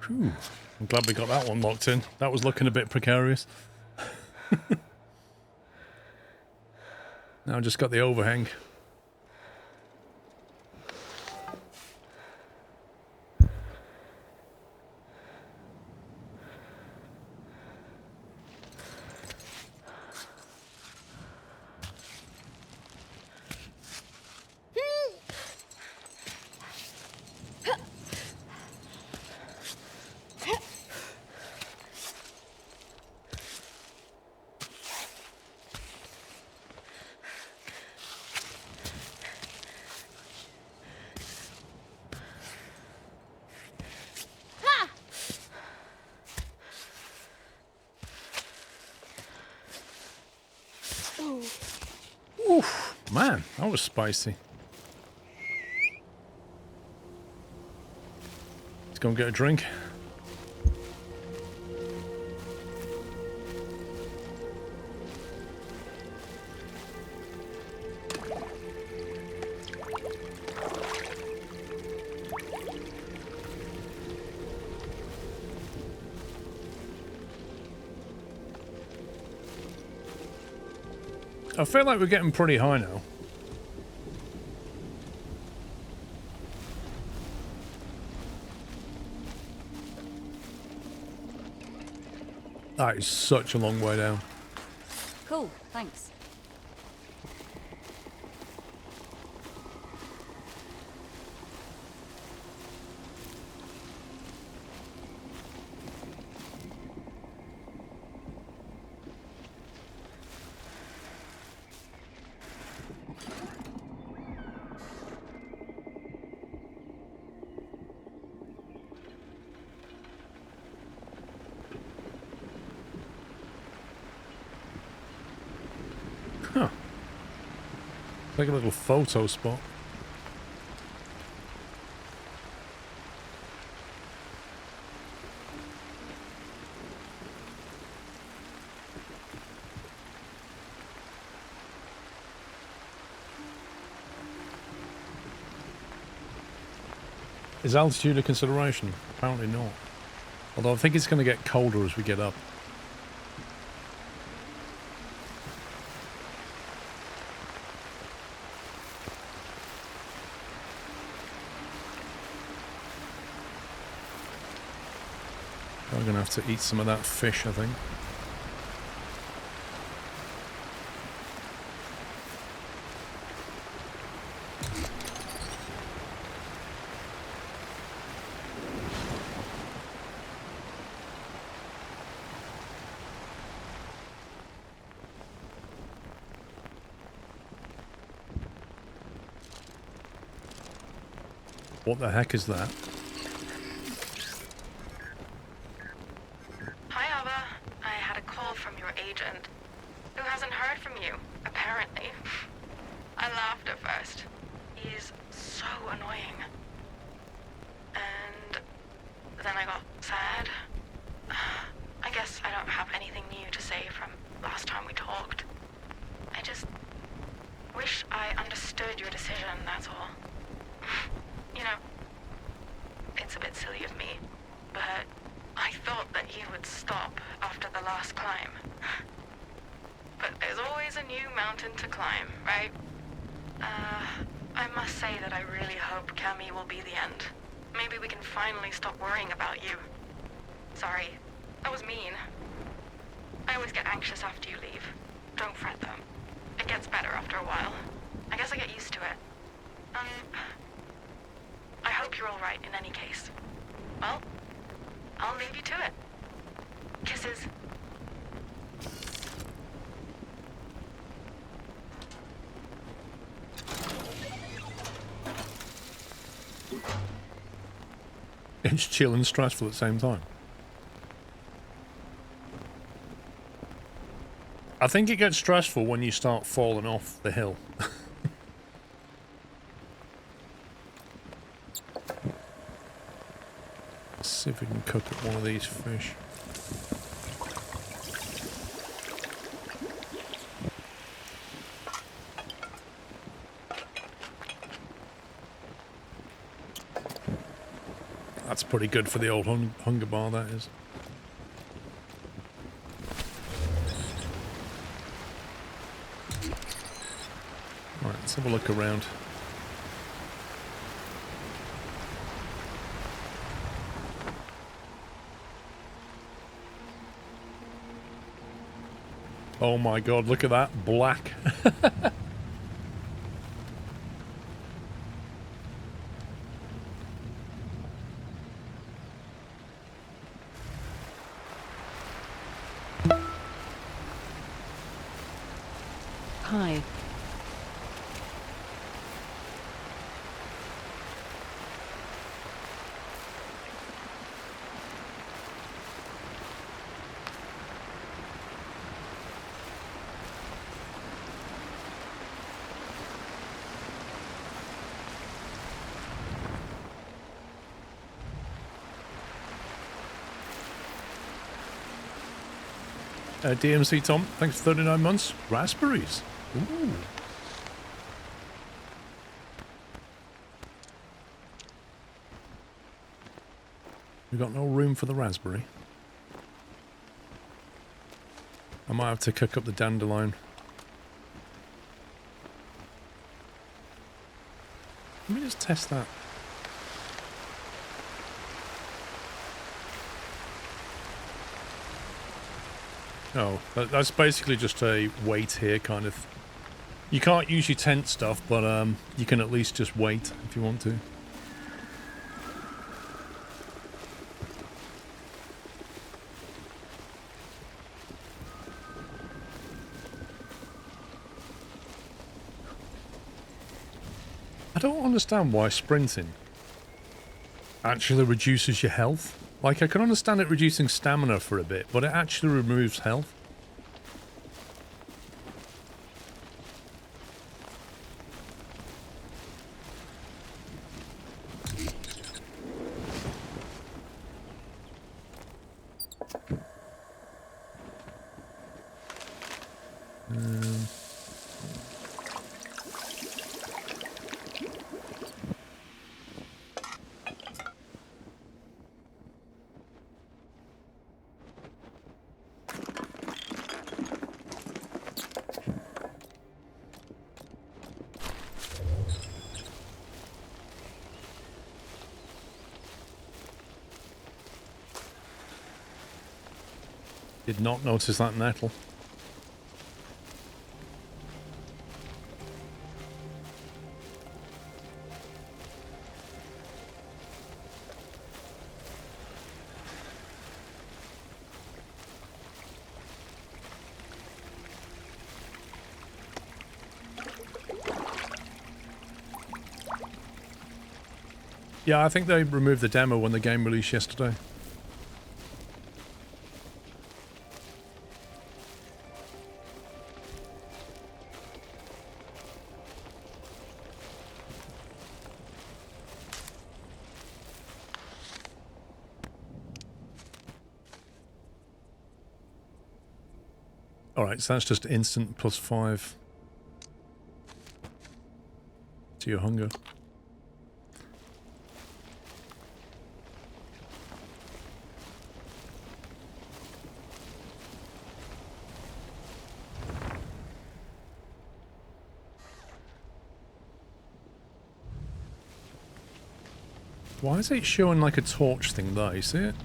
Whew. I'm glad we got that one locked in. That was looking a bit precarious. Now I just got the overhang. Oof, man, that was spicy. Let's go and get a drink. I feel like we're getting pretty high now. That is such a long way down. Cool, thanks. Huh. Like a little photo spot. Is altitude a consideration? Apparently not. Although I think it's going to get colder as we get up. I'm going to have to eat some of that fish, I think. What the heck is that? Hi, Ava. I had a call from your agent, who hasn't heard from you, apparently. I laughed at first. He is so annoying. And but then I got sad. I guess I don't have anything new to say from last time we talked. I just wish I understood your decision, that's all. You know, it's a bit silly of me, but I thought that you would stop after the last climb. But there's always a new mountain to climb, right? I must say that I really hope Cammy will be the end. Maybe we can finally stop worrying about you. Sorry, that was mean. I always get anxious after you leave. Don't fret though. It gets better after a while. I guess I get used to it. I hope you're alright in any case. Well, I'll leave you to it. Kisses. It's chill and stressful at the same time. I think it gets stressful when you start falling off the hill. Let's see if we can cook up one of these fish. That's pretty good for the old hunger bar, that is. Right, let's have a look around. Oh my god, look at that. Black. Hi. DMC Tom, thanks for 39 months. Raspberries. Ooh. We've got no room for the raspberry. I might have to cook up the dandelion. Let me just test that. Oh, that's basically just a wait here kind of. You can't use your tent stuff, but you can at least just wait if you want to. I don't understand why sprinting actually reduces your health. Like, I can understand it reducing stamina for a bit, but it actually removes health. Did not notice that nettle. Yeah, I think they removed the demo when the game released yesterday. Alright, so that's just instant +5 to your hunger. Why is it showing like a torch thing there? You see it?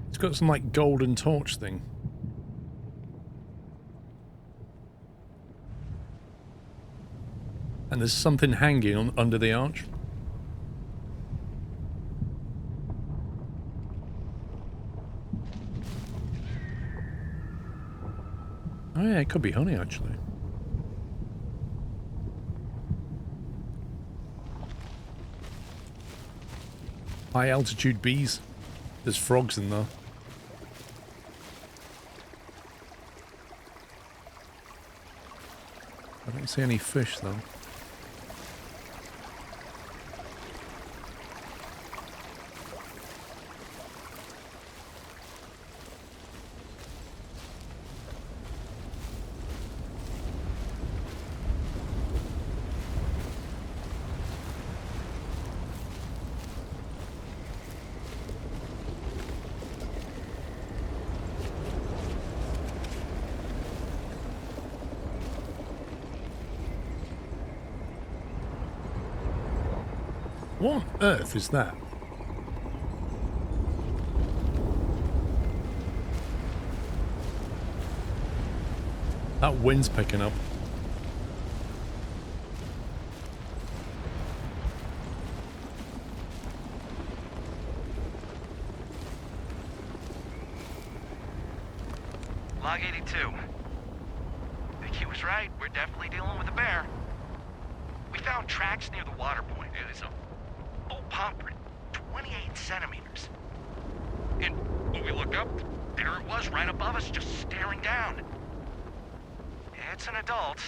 It's got some like golden torch thing. And there's something hanging on under the arch. Oh yeah, it could be honey actually. High altitude bees. There's frogs in there. I don't see any fish though. What on earth is that? That wind's picking up. Log 82. He was right. We're definitely dealing with a bear. We found tracks near the water point. It's a old palm print, 28 centimeters. And when we look up, there it was right above us, just staring down. It's an adult.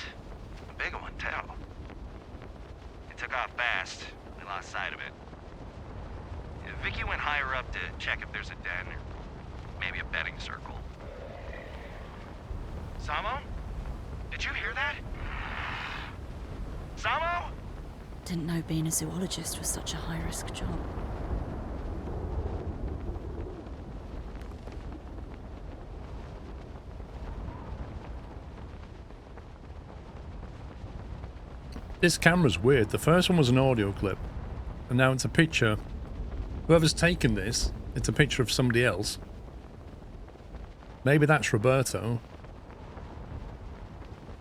A big one, too. It took off fast. We lost sight of it. Vicky went higher up to check if there's a den or maybe a bedding circle. Samo? Did you hear that? Samo? Didn't know being a zoologist was such a high-risk job. This camera's weird. The first one was an audio clip, and now it's a picture. Whoever's taken this, it's a picture of somebody else. Maybe that's Roberto.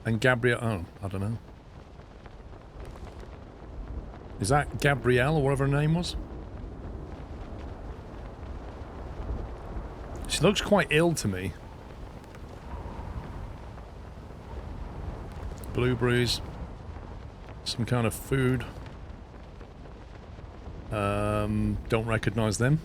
And Gabrielle. Oh, I don't know. Is that Gabrielle or whatever her name was? She looks quite ill to me. Blueberries. Some kind of food. Don't recognize them.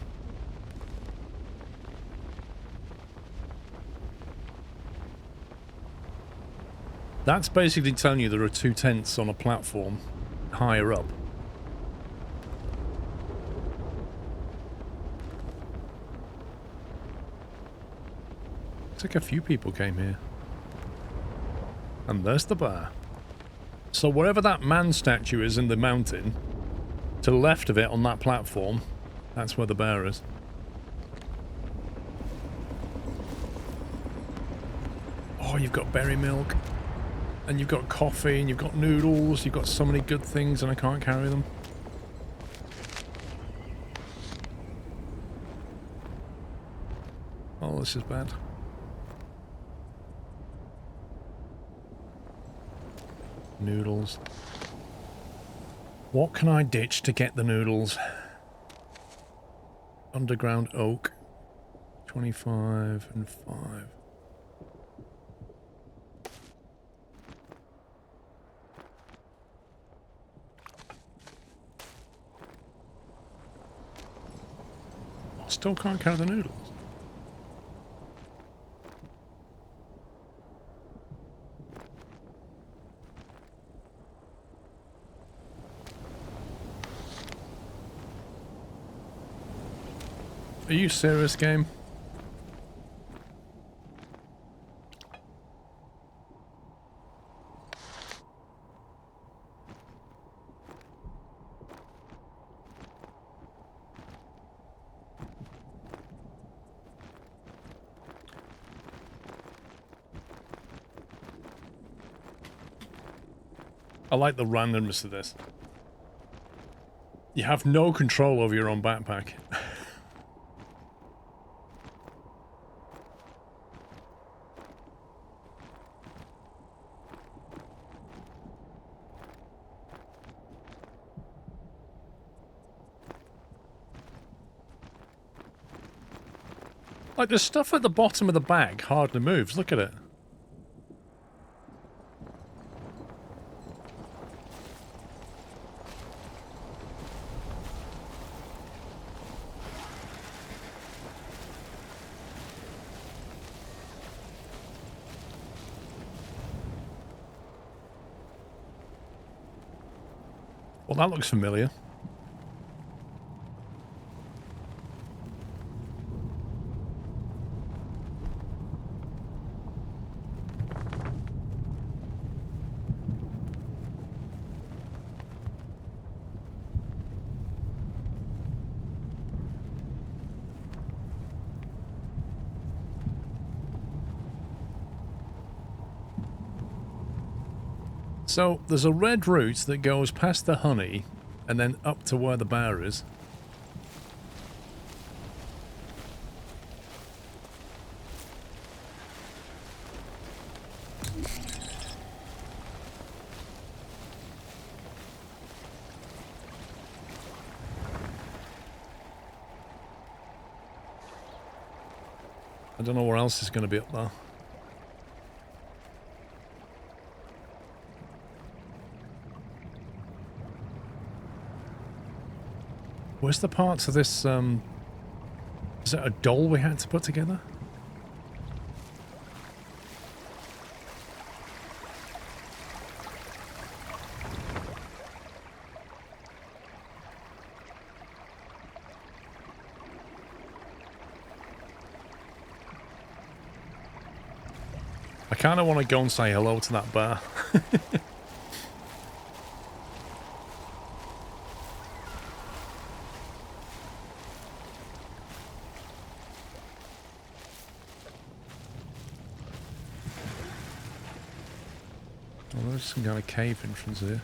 That's basically telling you there are two tents on a platform higher up. Looks like a few people came here. And there's the bear. So wherever that man statue is in the mountain, to the left of it on that platform, that's where the bear is. Oh, you've got berry milk. And you've got coffee, and you've got noodles, you've got so many good things, and I can't carry them. Oh, this is bad. Noodles. What can I ditch to get the noodles? Underground oak. 25 and 5. Still can't carry the noodles. Are you serious, game? I like the randomness of this. You have no control over your own backpack. Like, the stuff at the bottom of the bag hardly moves. Look at it. Well, that looks familiar. So, there's a red route that goes past the honey and then up to where the bar is. I don't know where else is going to be up there. Where's the parts of this, is it a doll we had to put together? I kind of want to go and say hello to that bar. There's some kind of cave entrance here.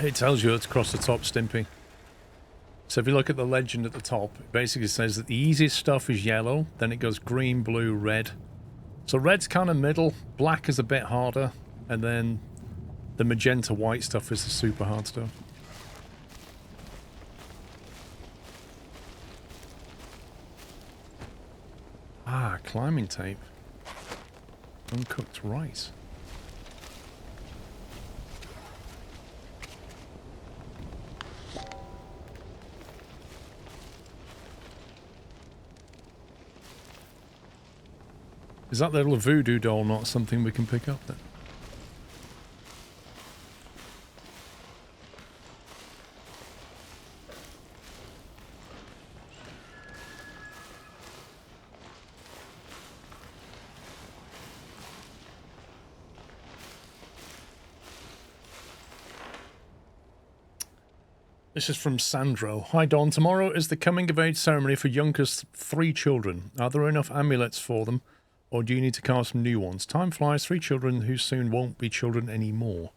It tells you it's across the top, Stimpy. So if you look at the legend at the top, it basically says that the easiest stuff is yellow, then it goes green, blue, red. So red's kind of middle, black is a bit harder, and then the magenta white stuff is the super hard stuff. Ah, climbing tape. Uncooked rice. Is that little voodoo doll not something we can pick up then? This is from Sandro. Hi Don, tomorrow is the coming of age ceremony for Junker's 3 children. Are there enough amulets for them? Or do you need to carve some new ones? Time flies, 3 children who soon won't be children anymore.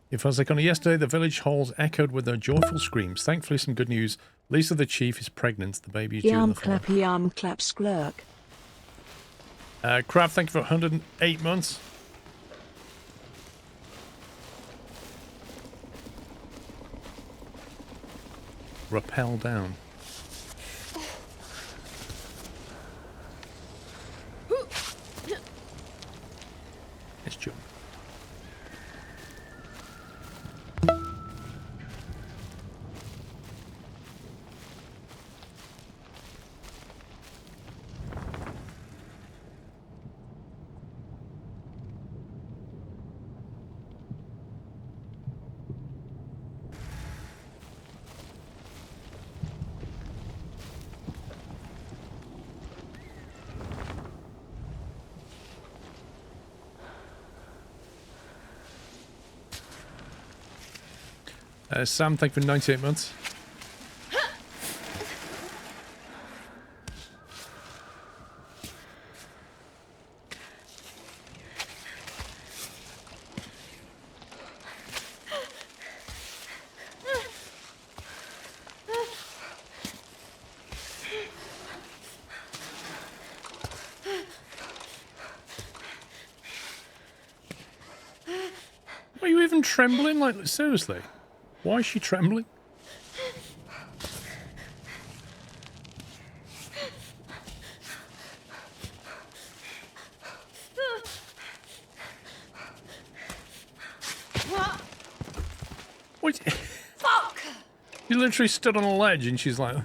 If as like on yesterday, the village halls echoed with their joyful screams. Thankfully, some good news. Lisa the chief is pregnant. The baby is due in the fall. Yam clap sklurk. Crab, thank you for 108 months. Rappel down. Let's jump. Sam, thank you for 98 months. Are you even trembling? Like, seriously? Why is she trembling? What? Fuck! You literally stood on a ledge and she's like...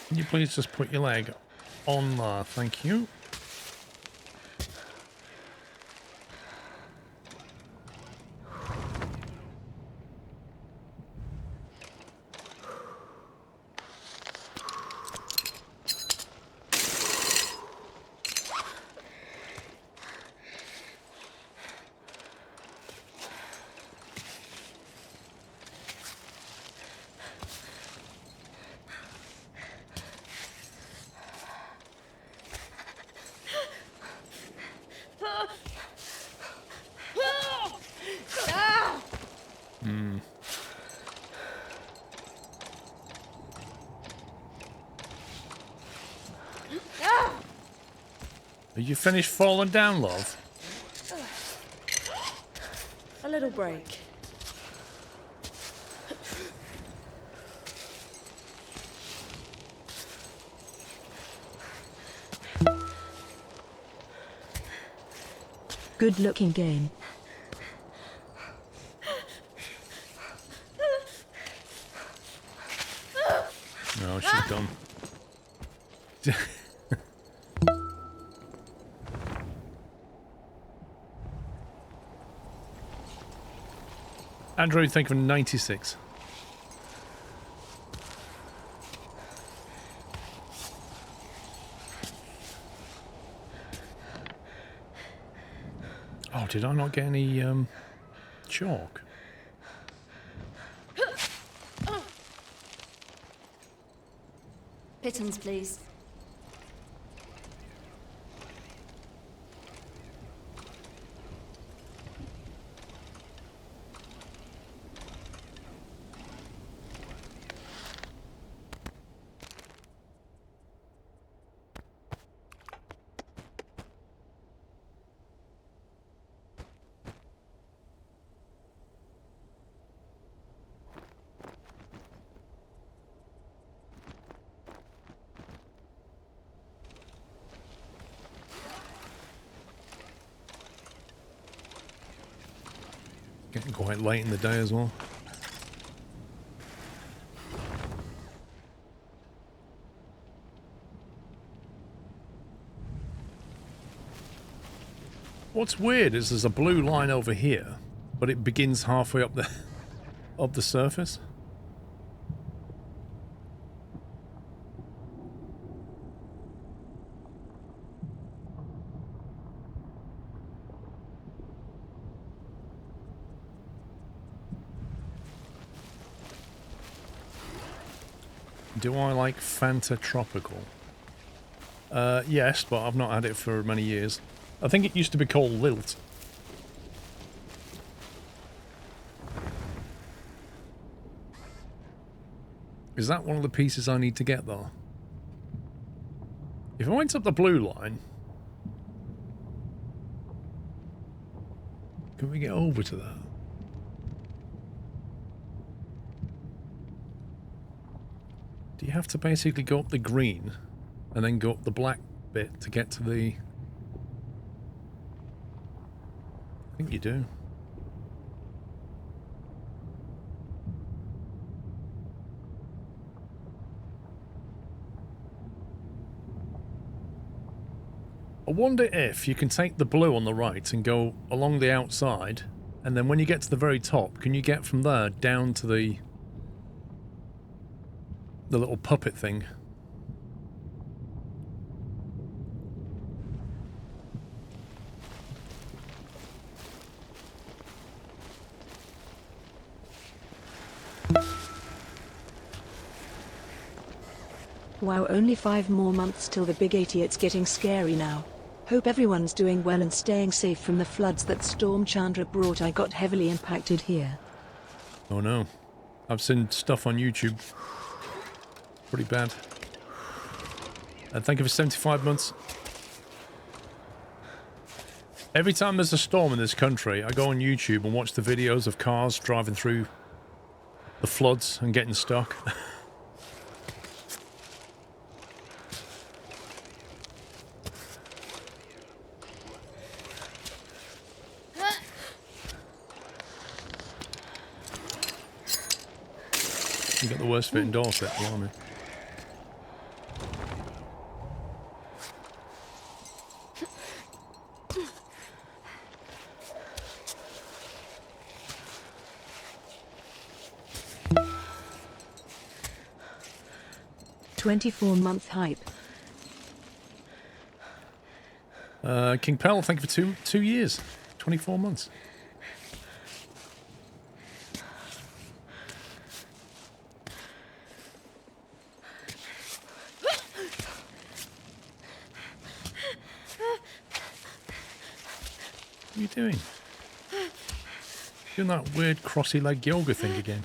Can you please just put your leg on there? Thank you. Are you finished falling down, love? A little break. Good looking game. No, she's done. Andrew, thank you for 96. Oh, did I not get any chalk? Pitons, please. Getting quite late in the day as well. What's weird is there's a blue line over here, but it begins halfway up the surface. Do I like Fanta Tropical? Yes, but I've not had it for many years. I think it used to be called Lilt. Is that one of the pieces I need to get, though? If I went up the blue line... Can we get over to that? Do you have to basically go up the green and then go up the black bit to get to the... I think you do. I wonder if you can take the blue on the right and go along the outside, and then when you get to the very top, can you get from there down to the little puppet thing? Wow, only 5 more months till the big 80. It's getting scary now. Hope everyone's doing well and staying safe from the floods that Storm Chandra brought. I got heavily impacted here. Oh no. I've seen stuff on YouTube. Pretty bad. And thank you for 75 months. Every time there's a storm in this country, I go on YouTube and watch the videos of cars driving through the floods and getting stuck. You got the worst fit in Dorset, blimey. "24-month hype." King Pell, thank you for two years. 24 months. What are you doing? Doing that weird crossy leg yoga thing again.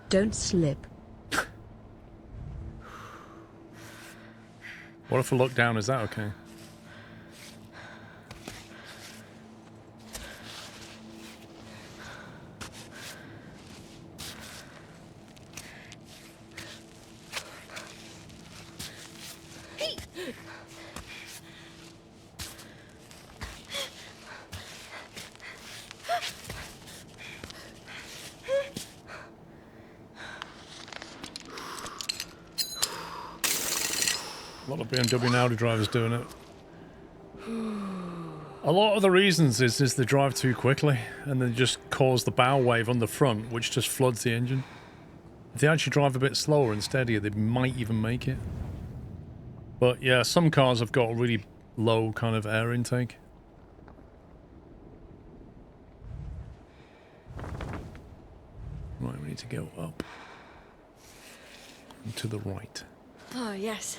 Don't slip. What if I look down? Is that okay? A lot of BMW and Audi drivers doing it. A lot of the reasons is they drive too quickly and they just cause the bow wave on the front, which just floods the engine. If they actually drive a bit slower and steadier, they might even make it. But yeah, some cars have got a really low kind of air intake. Right, we need to go up and to the right. Oh, yes.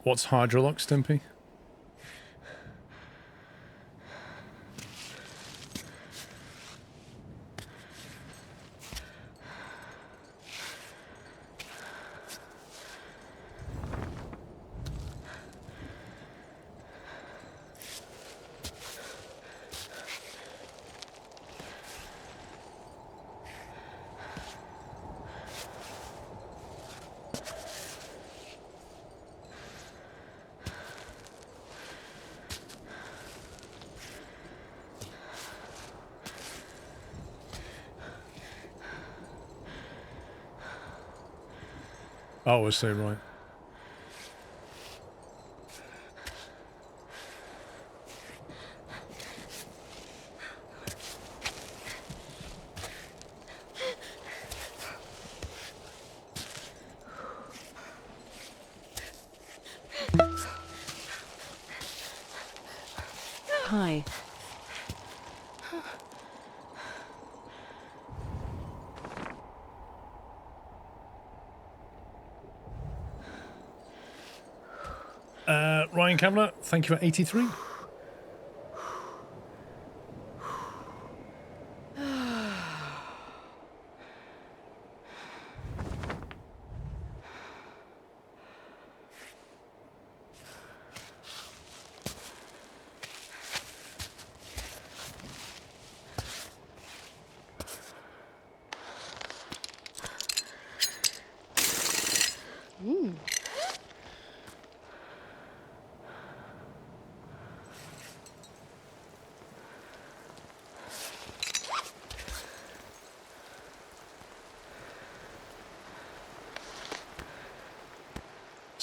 What's Hydrolock, Stimpy? Oh, I see, right. Hi. Ryan Kavanagh, thank you for 83.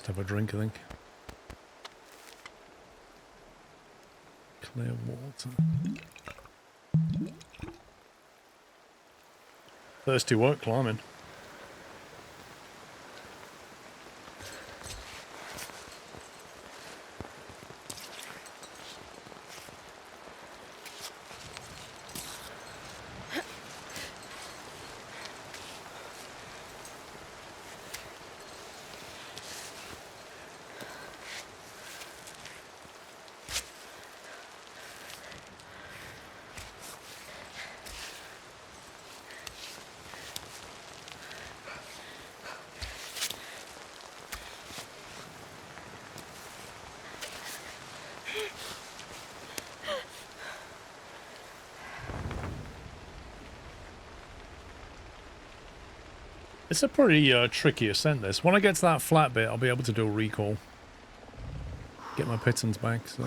Have a drink, I think. Clear water. Thirsty work climbing. It's a pretty tricky ascent, this. When I get to that flat bit, I'll be able to do a recall. Get my pitons back, so...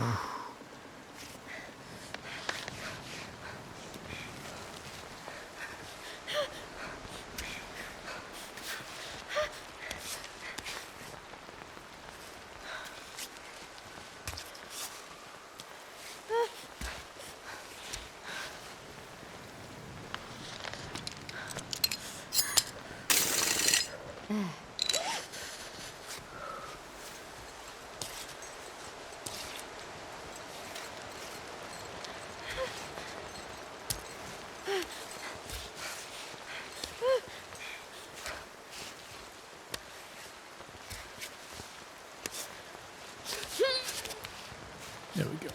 There we go.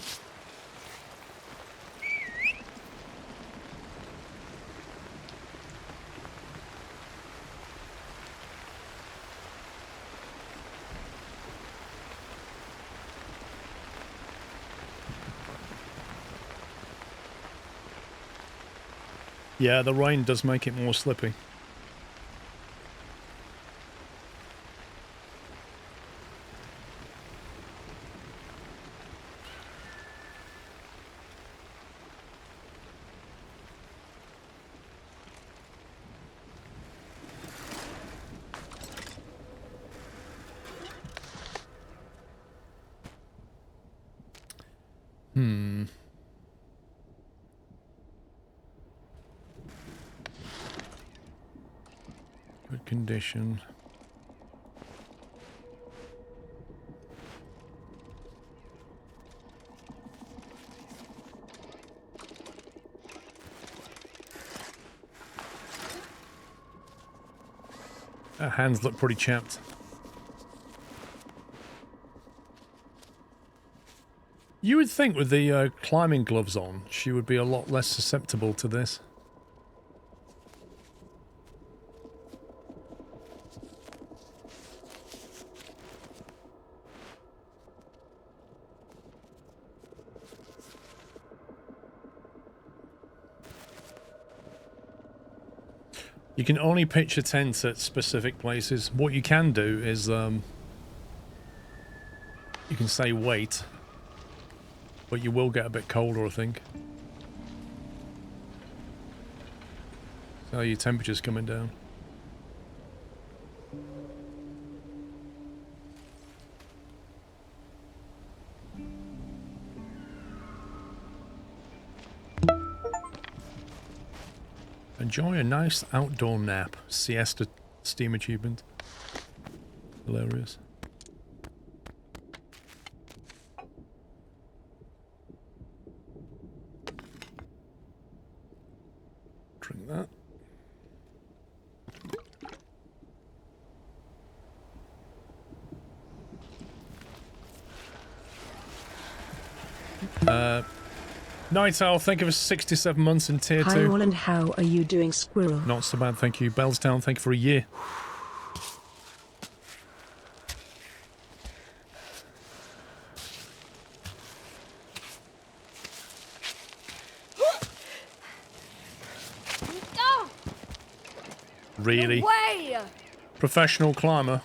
Yeah, the rain does make it more slippy. Good condition. Her hands look pretty chapped. You would think with the climbing gloves on, she would be a lot less susceptible to this. You can only pitch a tent at specific places. What you can do is you can say wait, but you will get a bit colder, I think. So your temperature's coming down. Enjoy a nice outdoor nap. Siesta Steam achievement. Hilarious. Drink that. Night Owl, thank you for 67 months in tier 2. Hi all, and how are you doing, Squirrel? Not so bad, thank you. Bellstown, thank you for a year. Really? Way! Professional climber.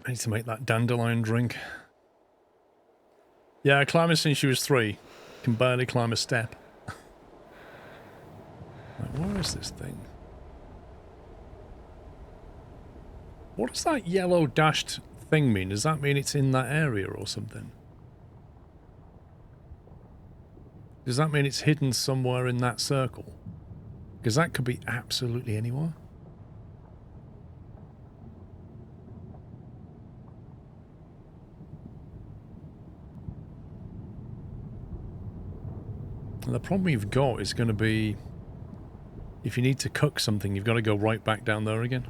I need to make that dandelion drink. Yeah, climbing since she was 3. Can barely climb a step. Right, where is this thing? What does that yellow dashed thing mean? Does that mean it's in that area or something? Does that mean it's hidden somewhere in that circle? Because that could be absolutely anywhere. And the problem you've got is going to be, if you need to cook something, you've got to go right back down there again.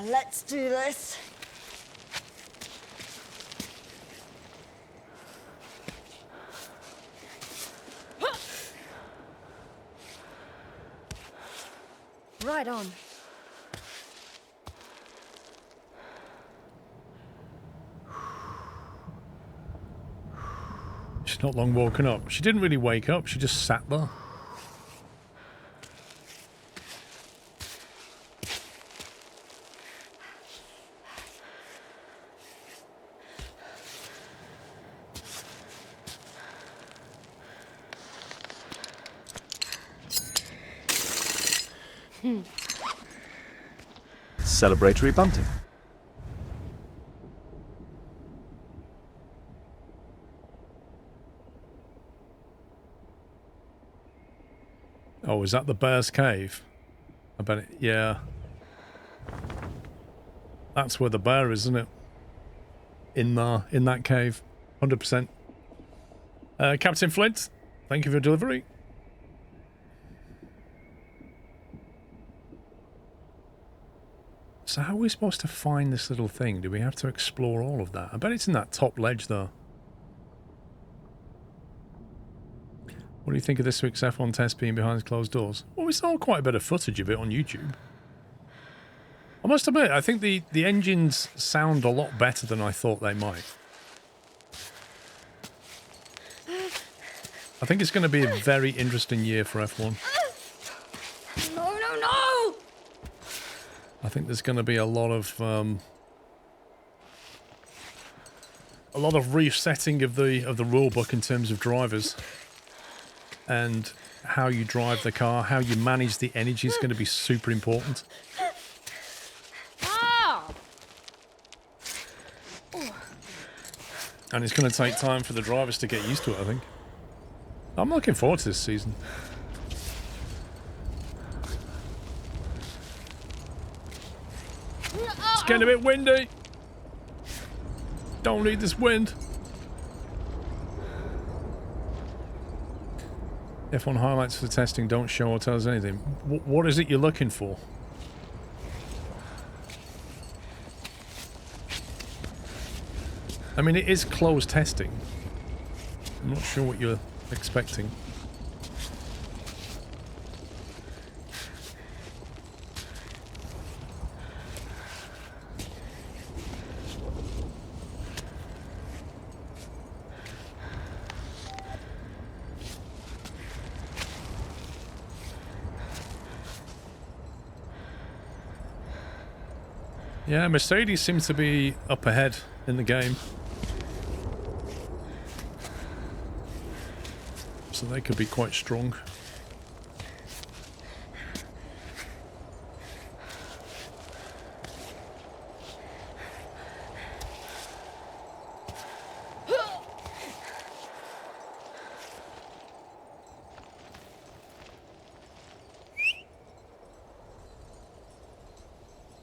Let's do this. Right on. She's not long woken up. She didn't really wake up, she just sat there. Celebratory bunting. Oh, is that the bear's cave? I bet it, yeah. That's where the bear is, isn't it? In that cave. 100%. Captain Flint, thank you for your delivery. So how are we supposed to find this little thing? Do we have to explore all of that? I bet it's in that top ledge, though. What do you think of this week's F1 test being behind closed doors? Well, we saw quite a bit of footage of it on YouTube. I must admit, I think the engines sound a lot better than I thought they might. I think it's going to be a very interesting year for F1. No, no, no! I think there's going to be a lot of resetting of the rule book in terms of drivers and how you drive the car, how you manage the energy is going to be super important. And it's going to take time for the drivers to get used to it, I think. I'm looking forward to this season. It's getting a bit windy. Don't need this wind. F1 highlights for the testing don't show or tell us anything. What is it you're looking for? I mean, it is closed testing. I'm not sure what you're expecting. Yeah, Mercedes seems to be up ahead in the game. So they could be quite strong.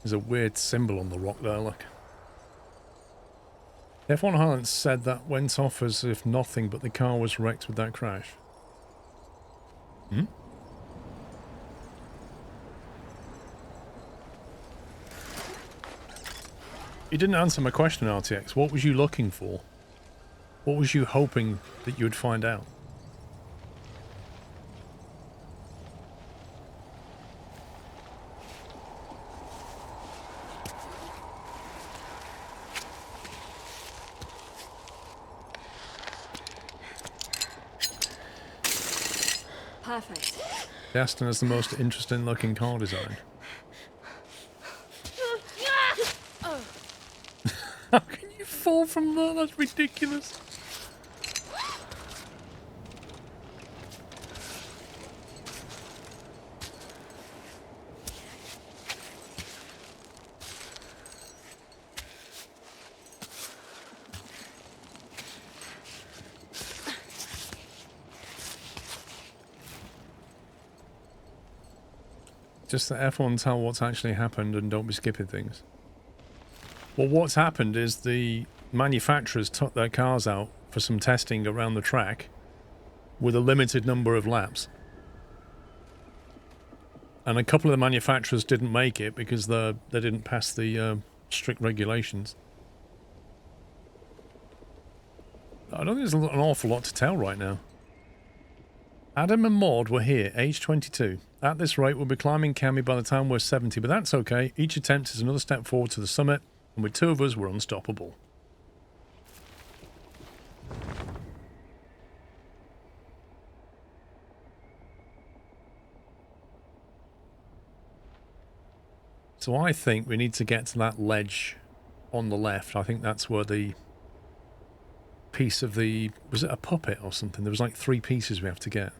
There's a weird symbol on the rock there, look. F1 Highlands said that went off as if nothing, but the car was wrecked with that crash. Hmm? You didn't answer my question, RTX. What was you looking for? What was you hoping that you would find out? Perfect. The Aston has the most interesting looking car design. How can you fall from that? That's ridiculous. Just that F1 tell what's actually happened and don't be skipping things. Well, what's happened is the manufacturers took their cars out for some testing around the track with a limited number of laps. And a couple of the manufacturers didn't make it because they didn't pass the strict regulations. I don't think there's an awful lot to tell right now. Adam and Maud were here, age 22. At this rate, we'll be climbing Cami by the time we're 70, but that's okay. Each attempt is another step forward to the summit, and with two of us, we're unstoppable. So I think we need to get to that ledge on the left. I think that's where the piece of the... Was it a puppet or something? There was like 3 pieces we have to get.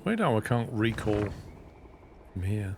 Weird how I can't recall from here.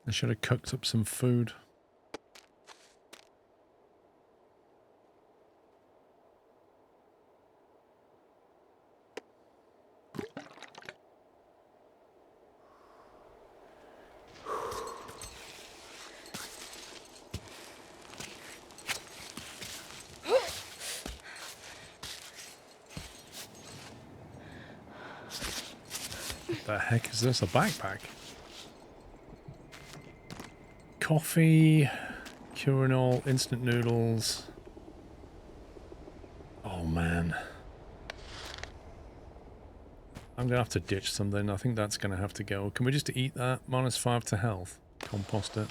I should have cooked up some food. What the heck is this? A backpack? Coffee, Curinol, instant noodles. Oh man. I'm going to have to ditch something. I think that's going to have to go. Can we just eat that? -5 to health. Compost it.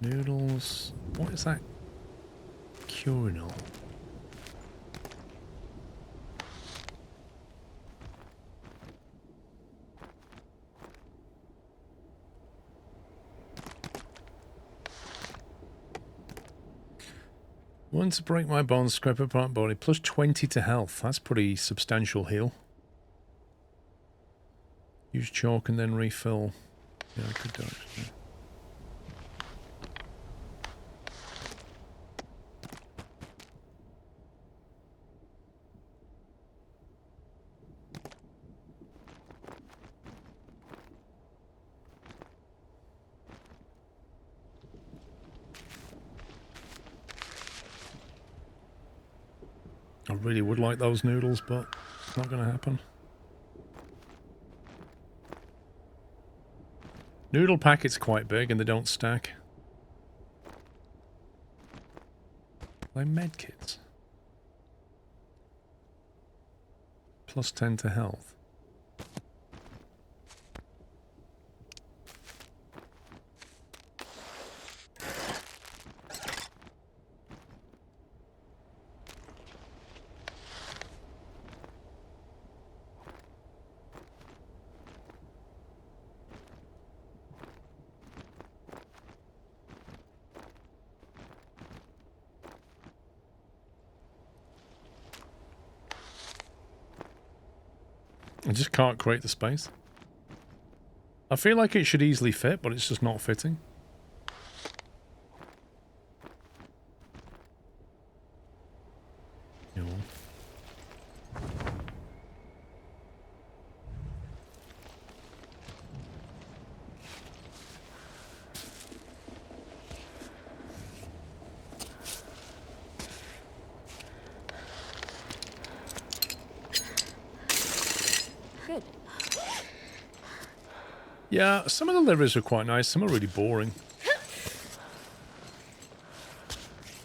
Noodles. What is that? Curinol. Once to break my bones, scrape apart body, plus 20 to health. That's pretty substantial heal. Use chalk and then refill. Yeah, I could do actually. I really would like those noodles, but it's not going to happen. Noodle packet's quite big and they don't stack. Like medkits. Plus 10 to health. I just can't create the space. I feel like it should easily fit, but it's just not fitting. You know. Yeah, some of the livers are quite nice, some are really boring.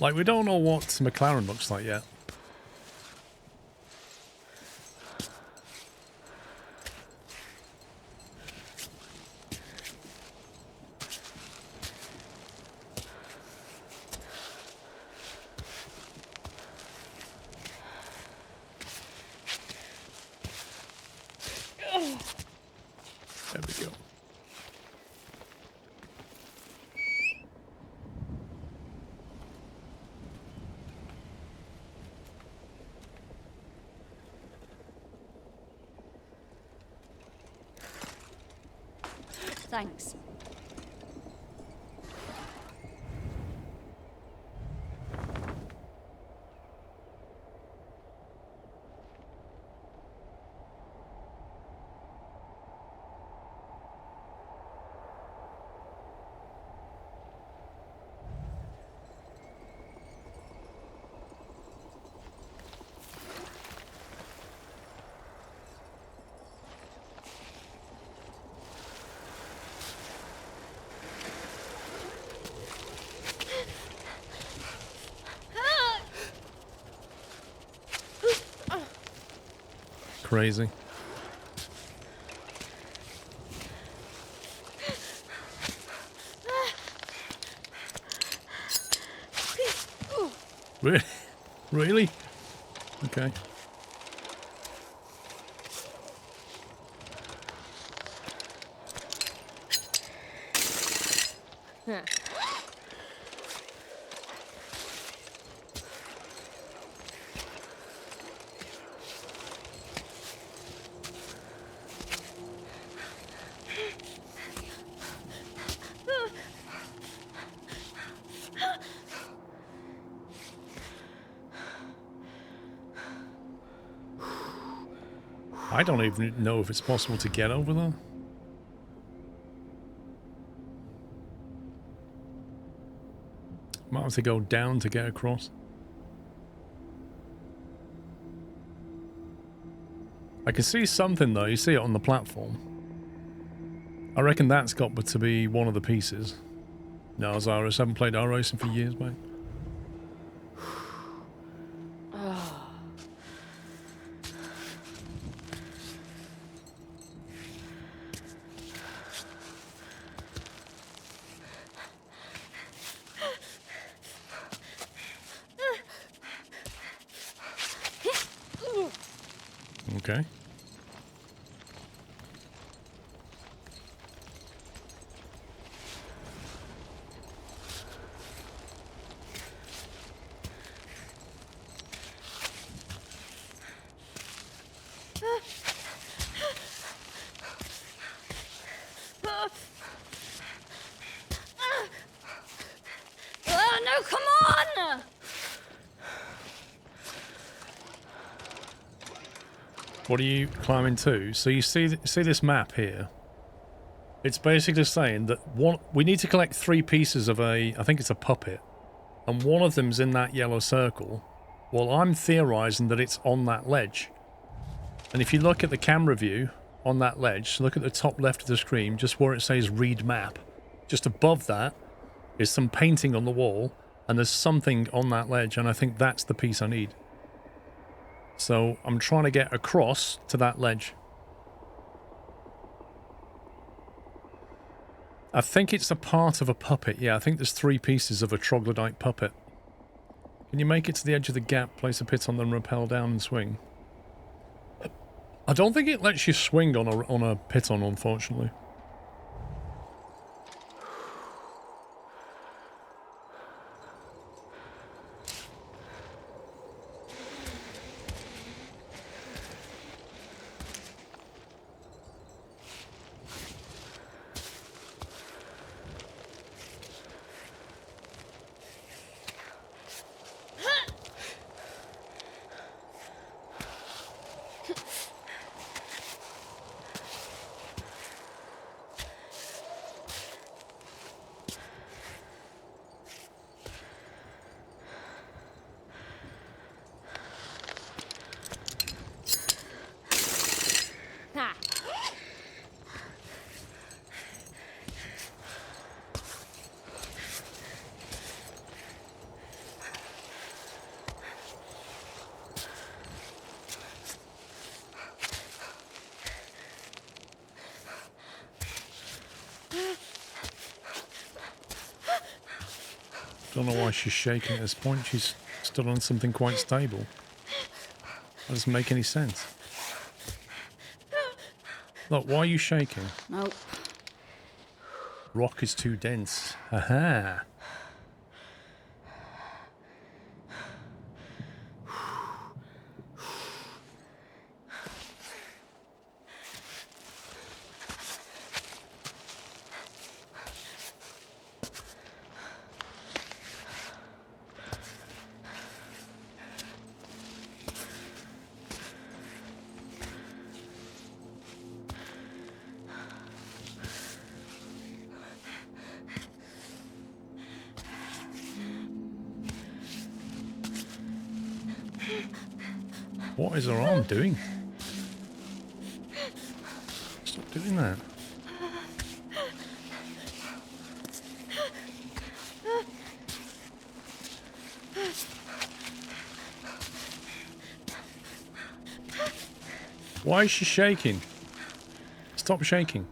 Like, we don't know what McLaren looks like yet. There we go. Thanks. Crazy. Really? Okay. I don't even know if it's possible to get over there. Might have to go down to get across. I can see something though, you see it on the platform. I reckon that's got to be one of the pieces. No, Zaris, haven't played R-Racing for years, mate. Okay. No, come on! What are you climbing to? So you see this map here? It's basically saying that we need to collect 3 pieces of I think it's a puppet, and one of them's in that yellow circle. Well, I'm theorizing that it's on that ledge. And if you look at the camera view on that ledge, look at the top left of the screen, just where it says read map. Just above that is some painting on the wall, and there's something on that ledge, and I think that's the piece I need. So I'm trying to get across to that ledge. I think it's a part of a puppet. Yeah, I think there's 3 pieces of a troglodyte puppet. Can you make it to the edge of the gap, place a piton, then rappel down and swing? I don't think it lets you swing on a piton, unfortunately. Don't know why she's shaking at this point. She's stood on something quite stable. That doesn't make any sense. Look, why are you shaking? Nope. Rock is too dense. Aha. What is her arm doing? Stop doing that. Why is she shaking? Stop shaking.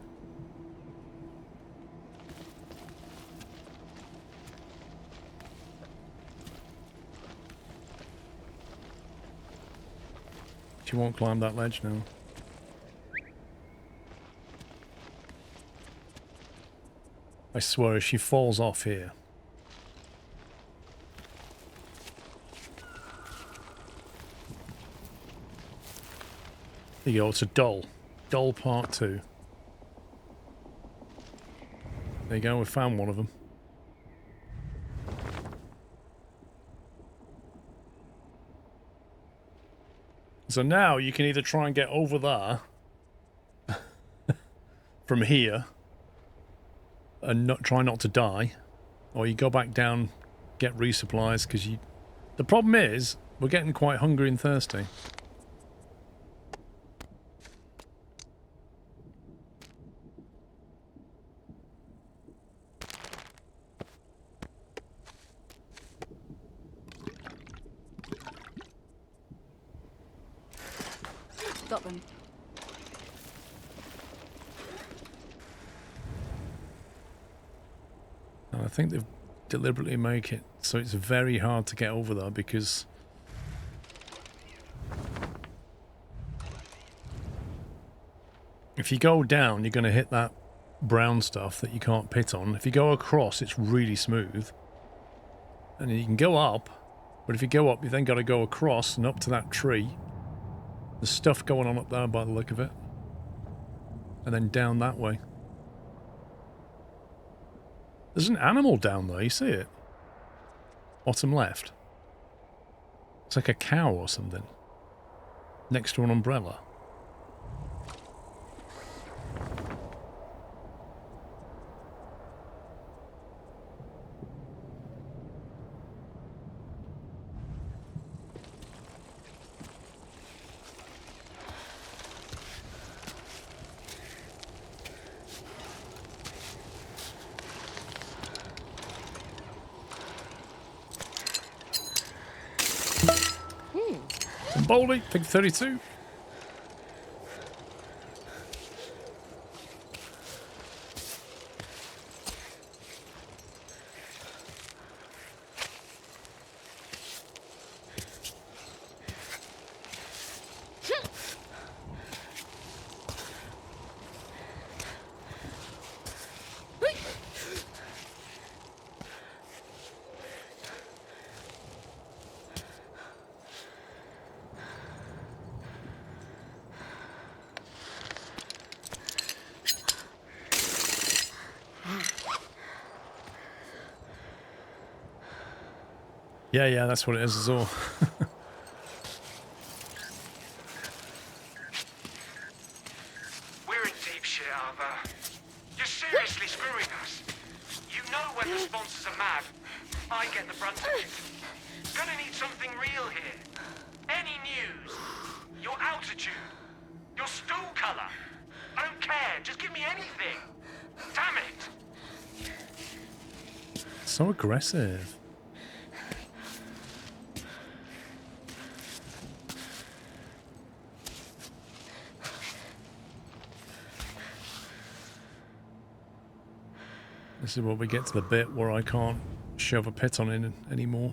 She won't climb that ledge now. I swear if she falls off here. There you go, it's a doll. Doll part 2. There you go, we found one of them. So now you can either try and get over there from here and try not to die, or you go back down, get resupplies, because you... The problem is, we're getting quite hungry and thirsty. carbon. And I think they've deliberately make it so it's very hard to get over there because if you go down, you're going to hit that brown stuff that you can't pit on. If you go across, it's really smooth. And you can go up, but if you go up, you then got to go across and up to that tree. There's stuff going on up there by the look of it. And then down that way. There's an animal down there, you see it? Bottom left. It's like a cow or something. Next to an umbrella. Boldy, take 32. Yeah, that's what it is as well. We're in deep shit, Arthur. You're seriously screwing us. You know when the sponsors are mad, I get the brunt of it. Gonna need something real here. Any news? Your altitude? Your stool color? I don't care. Just give me anything. Damn it. So aggressive. This is where we get to the bit where I can't shove a piton in anymore.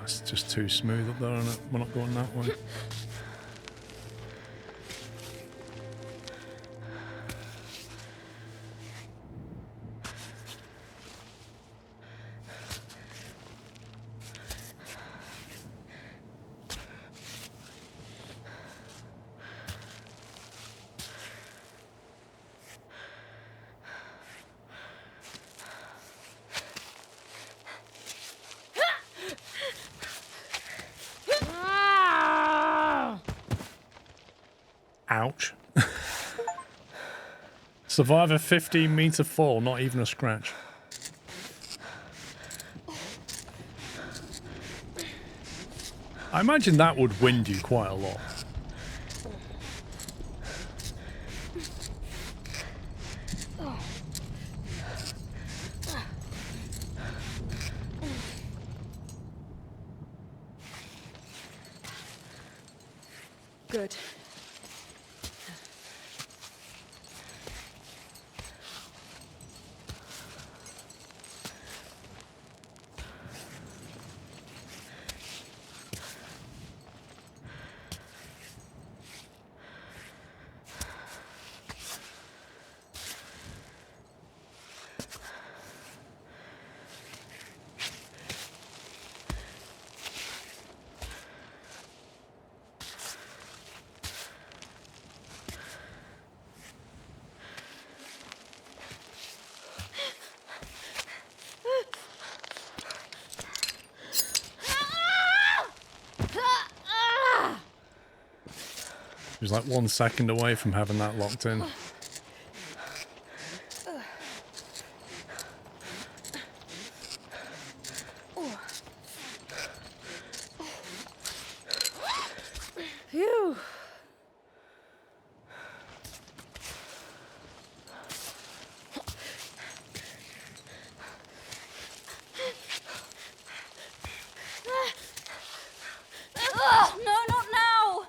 It's just too smooth up there, and we're not going that way. Ouch. Survive a 15-meter fall, not even a scratch. I imagine that would wind you quite a lot. Good. He was like 1 second away from having that locked in. Phew. Oh, no, not now!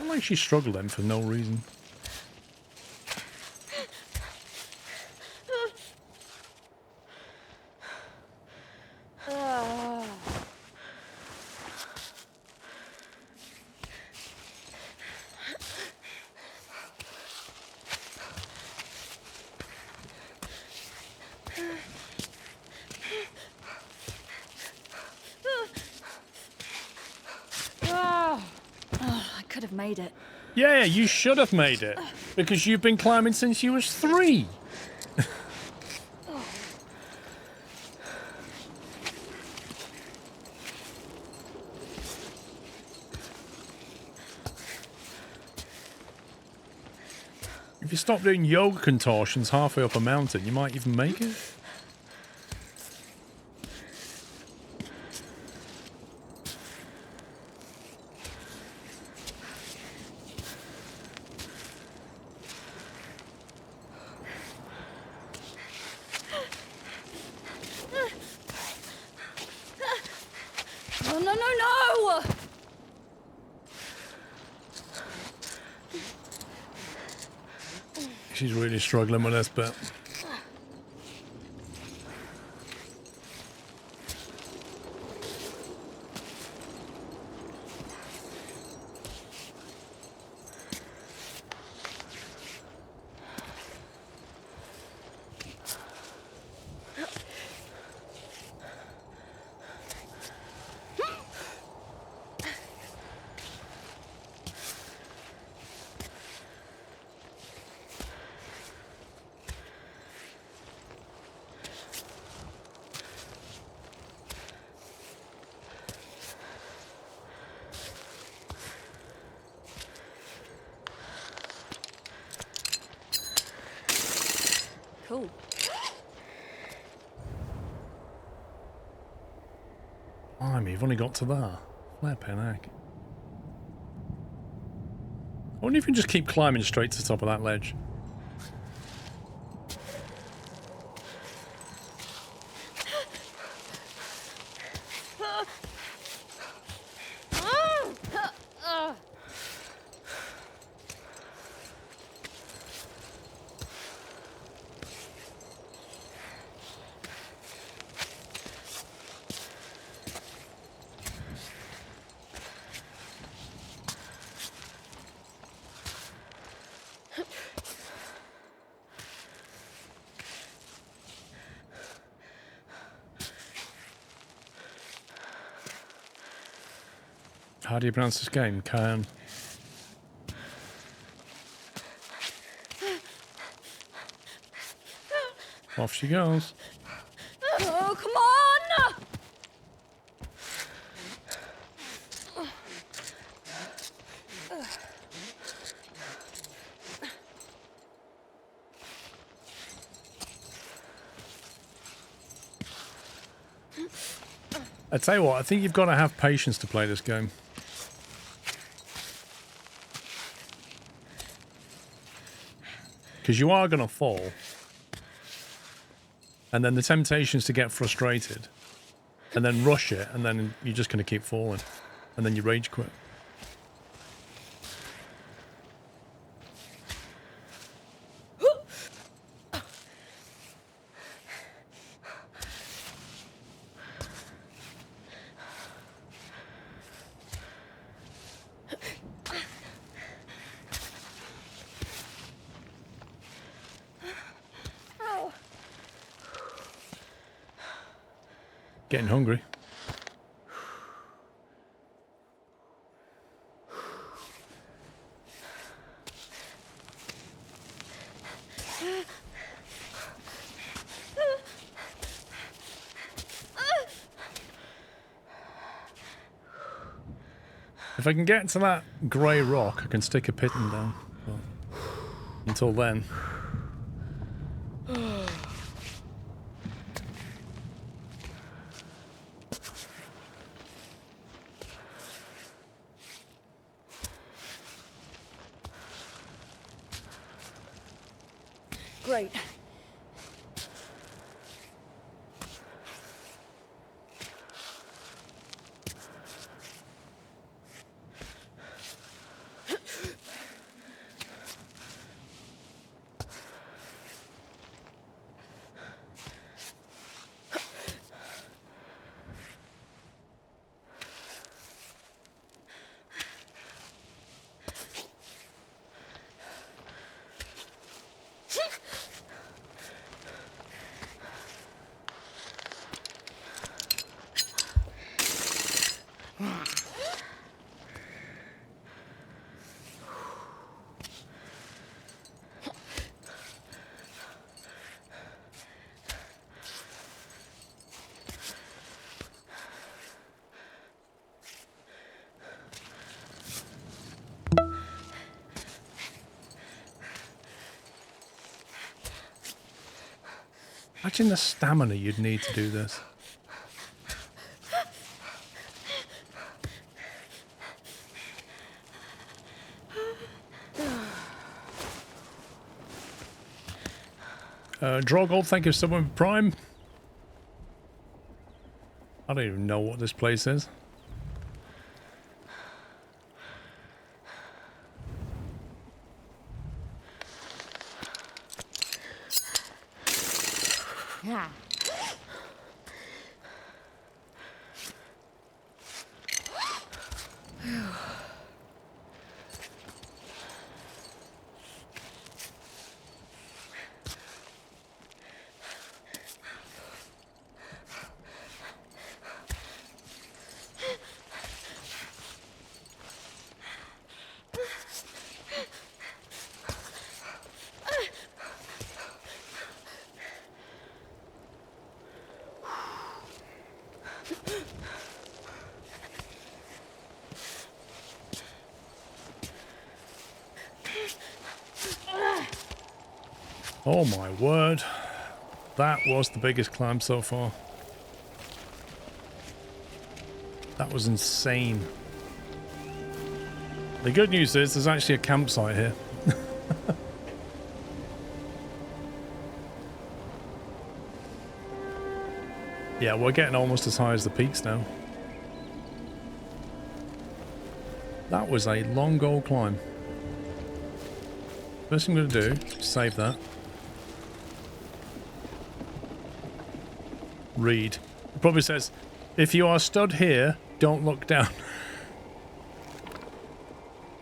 I like she struggled then for no reason. I could have made it. Yeah, you should have made it. Because you've been climbing since you was 3. If you stop doing yoga contortions halfway up a mountain, you might even make it. No, no, no, no! She's really struggling with this bit. Cool. Blimey, you've only got to there. Flippin' heck. I wonder if you can just keep climbing straight to the top of that ledge. How do you pronounce this game? Cairn. Off she goes. Oh, come on! I tell you what, I think you've got to have patience to play this game. Because you are going to fall. And then the temptation is to get frustrated. And then rush it, and then you're just going to keep falling. And then you rage quit. Getting hungry. If I can get to that grey rock, I can stick a piton down. But until then... Great. Imagine the stamina you'd need to do this. Drogold, thank you so much for Prime. I don't even know what this place is. Yeah. Oh my word. That was the biggest climb so far. That was insane. The good news is there's actually a campsite here. Yeah, we're getting almost as high as the peaks now. That was a long old climb. First thing I'm going to do is save that. Read. It probably says, if you are stood here, don't look down.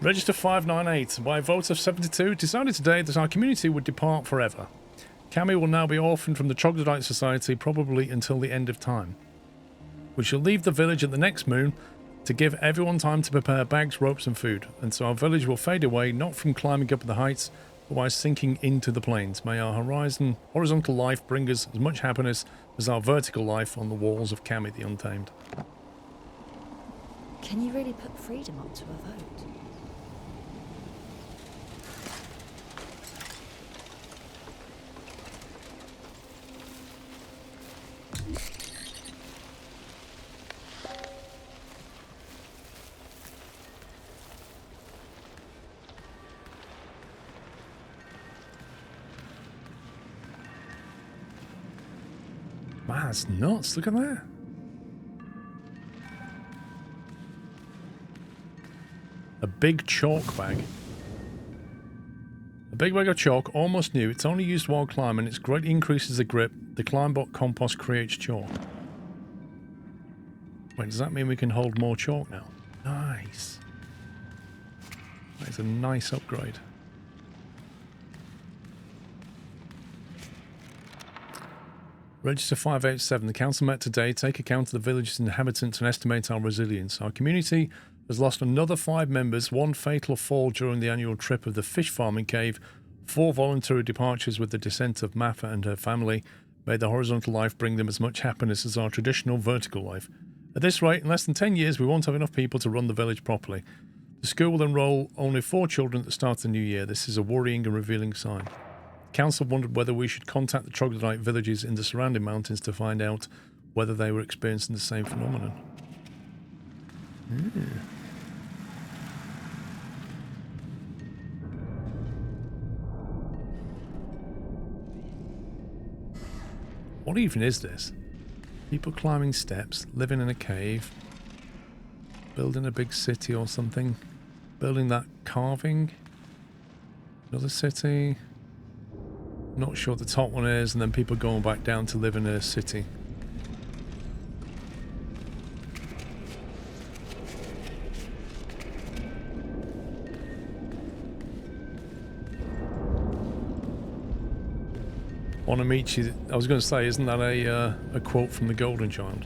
Register 598, by a vote of 72, decided today that our community would depart forever. Cammy will now be orphaned from the Troglodyte Society probably until the end of time. We shall leave the village at the next moon to give everyone time to prepare bags, ropes and food, and so our village will fade away not from climbing up the heights, but by sinking into the plains. May our horizontal life bring us as much happiness as our vertical life on the walls of Cammy the Untamed. Can you really put freedom up to a vote? Man, that's nuts. Look at that. A big chalk bag. A big bag of chalk, almost new. It's only used while climbing. It greatly increases the grip. The Climbot compost creates chalk. Wait, does that mean we can hold more chalk now? Nice. That is a nice upgrade. Register 587. The council met today to take account of the village's inhabitants and estimate our resilience. Our community has lost another 5 members, 1 fatal fall during the annual trip of the fish farming cave, 4 voluntary departures with the descent of Mappa and her family. May the horizontal life bring them as much happiness as our traditional vertical life. At this rate, in less than 10 years, we won't have enough people to run the village properly. The school will enroll only 4 children at the start of the new year. This is a worrying and revealing sign. The council wondered whether we should contact the troglodyte villages in the surrounding mountains to find out whether they were experiencing the same phenomenon. What even is this? People climbing steps, living in a cave, building a big city or something, building that carving, another city, not sure what the top one is, and then people going back down to live in a city. Onamichi, I was going to say, isn't that a quote from the Golden Child?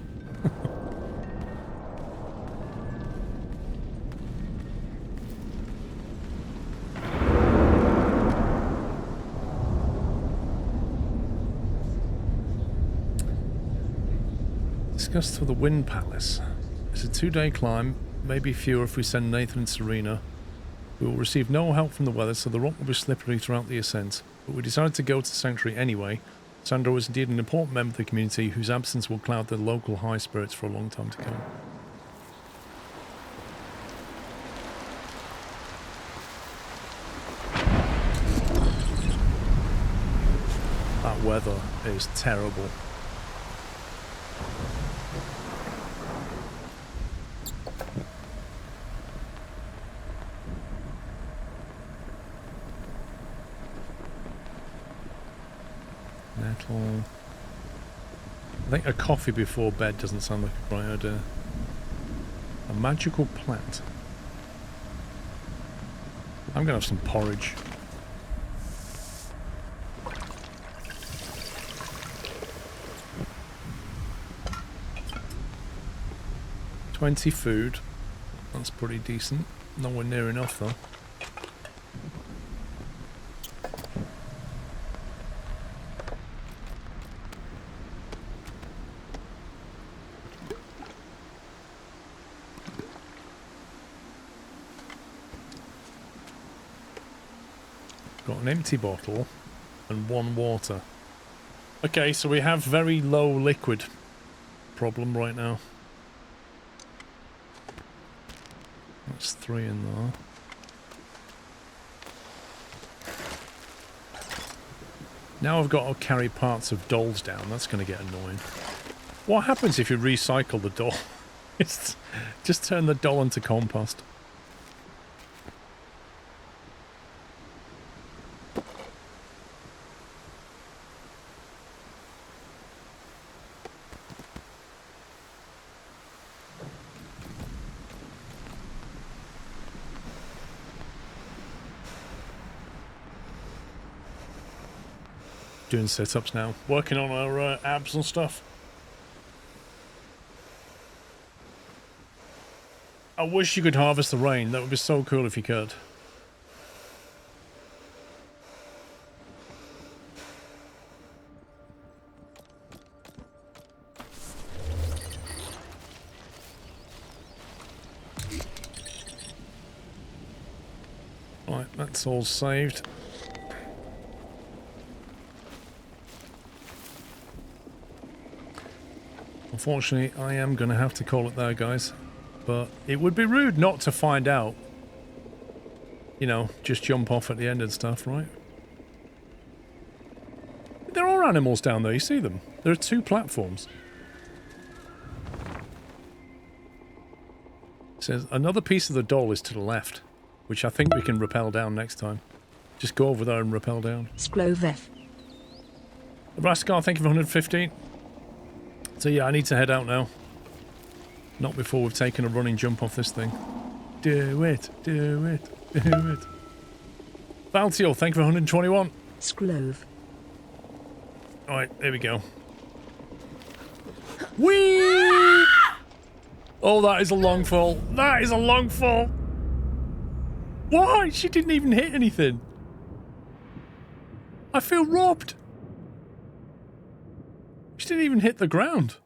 Discussed for the Wind Palace. It's a 2-day climb, maybe fewer if we send Nathan and Serena. We will receive no help from the weather, so the rock will be slippery throughout the ascent. But we decided to go to the sanctuary anyway. Sandra was indeed an important member of the community whose absence will cloud the local high spirits for a long time to come. That weather is terrible. Nettle. I think a coffee before bed doesn't sound like a great idea. A magical plant. I'm gonna have some porridge. $20 food. That's pretty decent. Nowhere near enough though. Got an empty bottle and 1 water. Okay, so we have very low liquid problem right now. That's 3 in there. Now I've got to carry parts of dolls down. That's going to get annoying. What happens if you recycle the doll? It's just turn the doll into compost. Doing sit-ups now, working on our abs and stuff. I wish you could harvest the rain. That would be so cool if you could. Right, that's all saved. Unfortunately, I am going to have to call it there, guys. But it would be rude not to find out. You know, just jump off at the end and stuff, right? There are animals down there, you see them. There are 2 platforms. It says, another piece of the doll is to the left, which I think we can rappel down next time. Just go over there and rappel down. Skloveth. Raskar, thank you for 115. So yeah, I need to head out now. Not before we've taken a running jump off this thing. Do it, do it, do it. Valtiel, thank you for 121. Sklove. Alright, there we go. Whee! Oh, that is a long fall. That is a long fall. Why? She didn't even hit anything. I feel robbed. She didn't even hit the ground.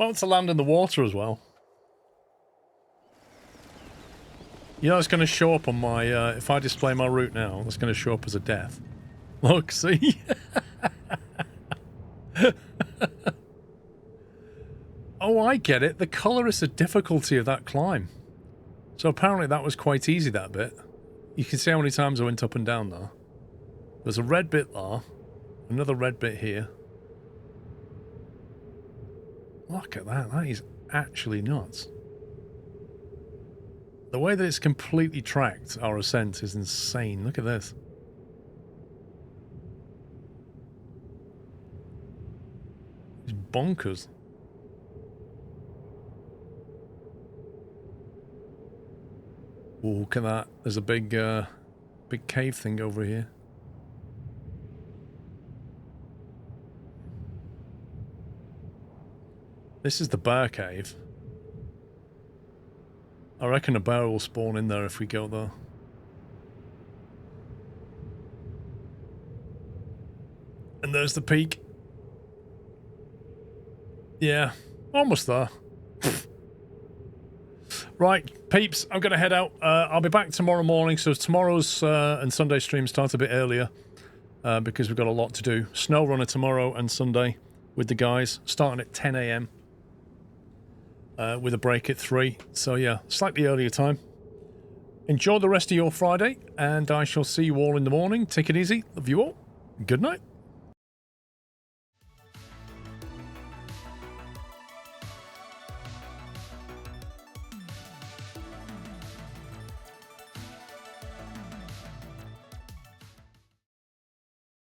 About to land in the water as well. You know, it's going to show up on my, if I display my route now, it's going to show up as a death. Look, see? Oh, I get it. The colour is the difficulty of that climb. So apparently that was quite easy, that bit. You can see how many times I went up and down there. There's a red bit there. Another red bit here. Look at that. That is actually nuts. The way that it's completely tracked our ascent is insane. Look at this. It's bonkers. Oh, look at that. There's a big cave thing over here. This is the bear cave. I reckon a bear will spawn in there if we go there. And there's the peak. Yeah, almost there. Right, peeps, I'm going to head out. I'll be back tomorrow morning, so tomorrow's and Sunday stream start a bit earlier because we've got a lot to do. Snow runner tomorrow and Sunday with the guys, starting at 10 AM. With a break at 3. So yeah, slightly earlier time. Enjoy the rest of your Friday, and I shall see you all in the morning. Take it easy. Love you all. Good night.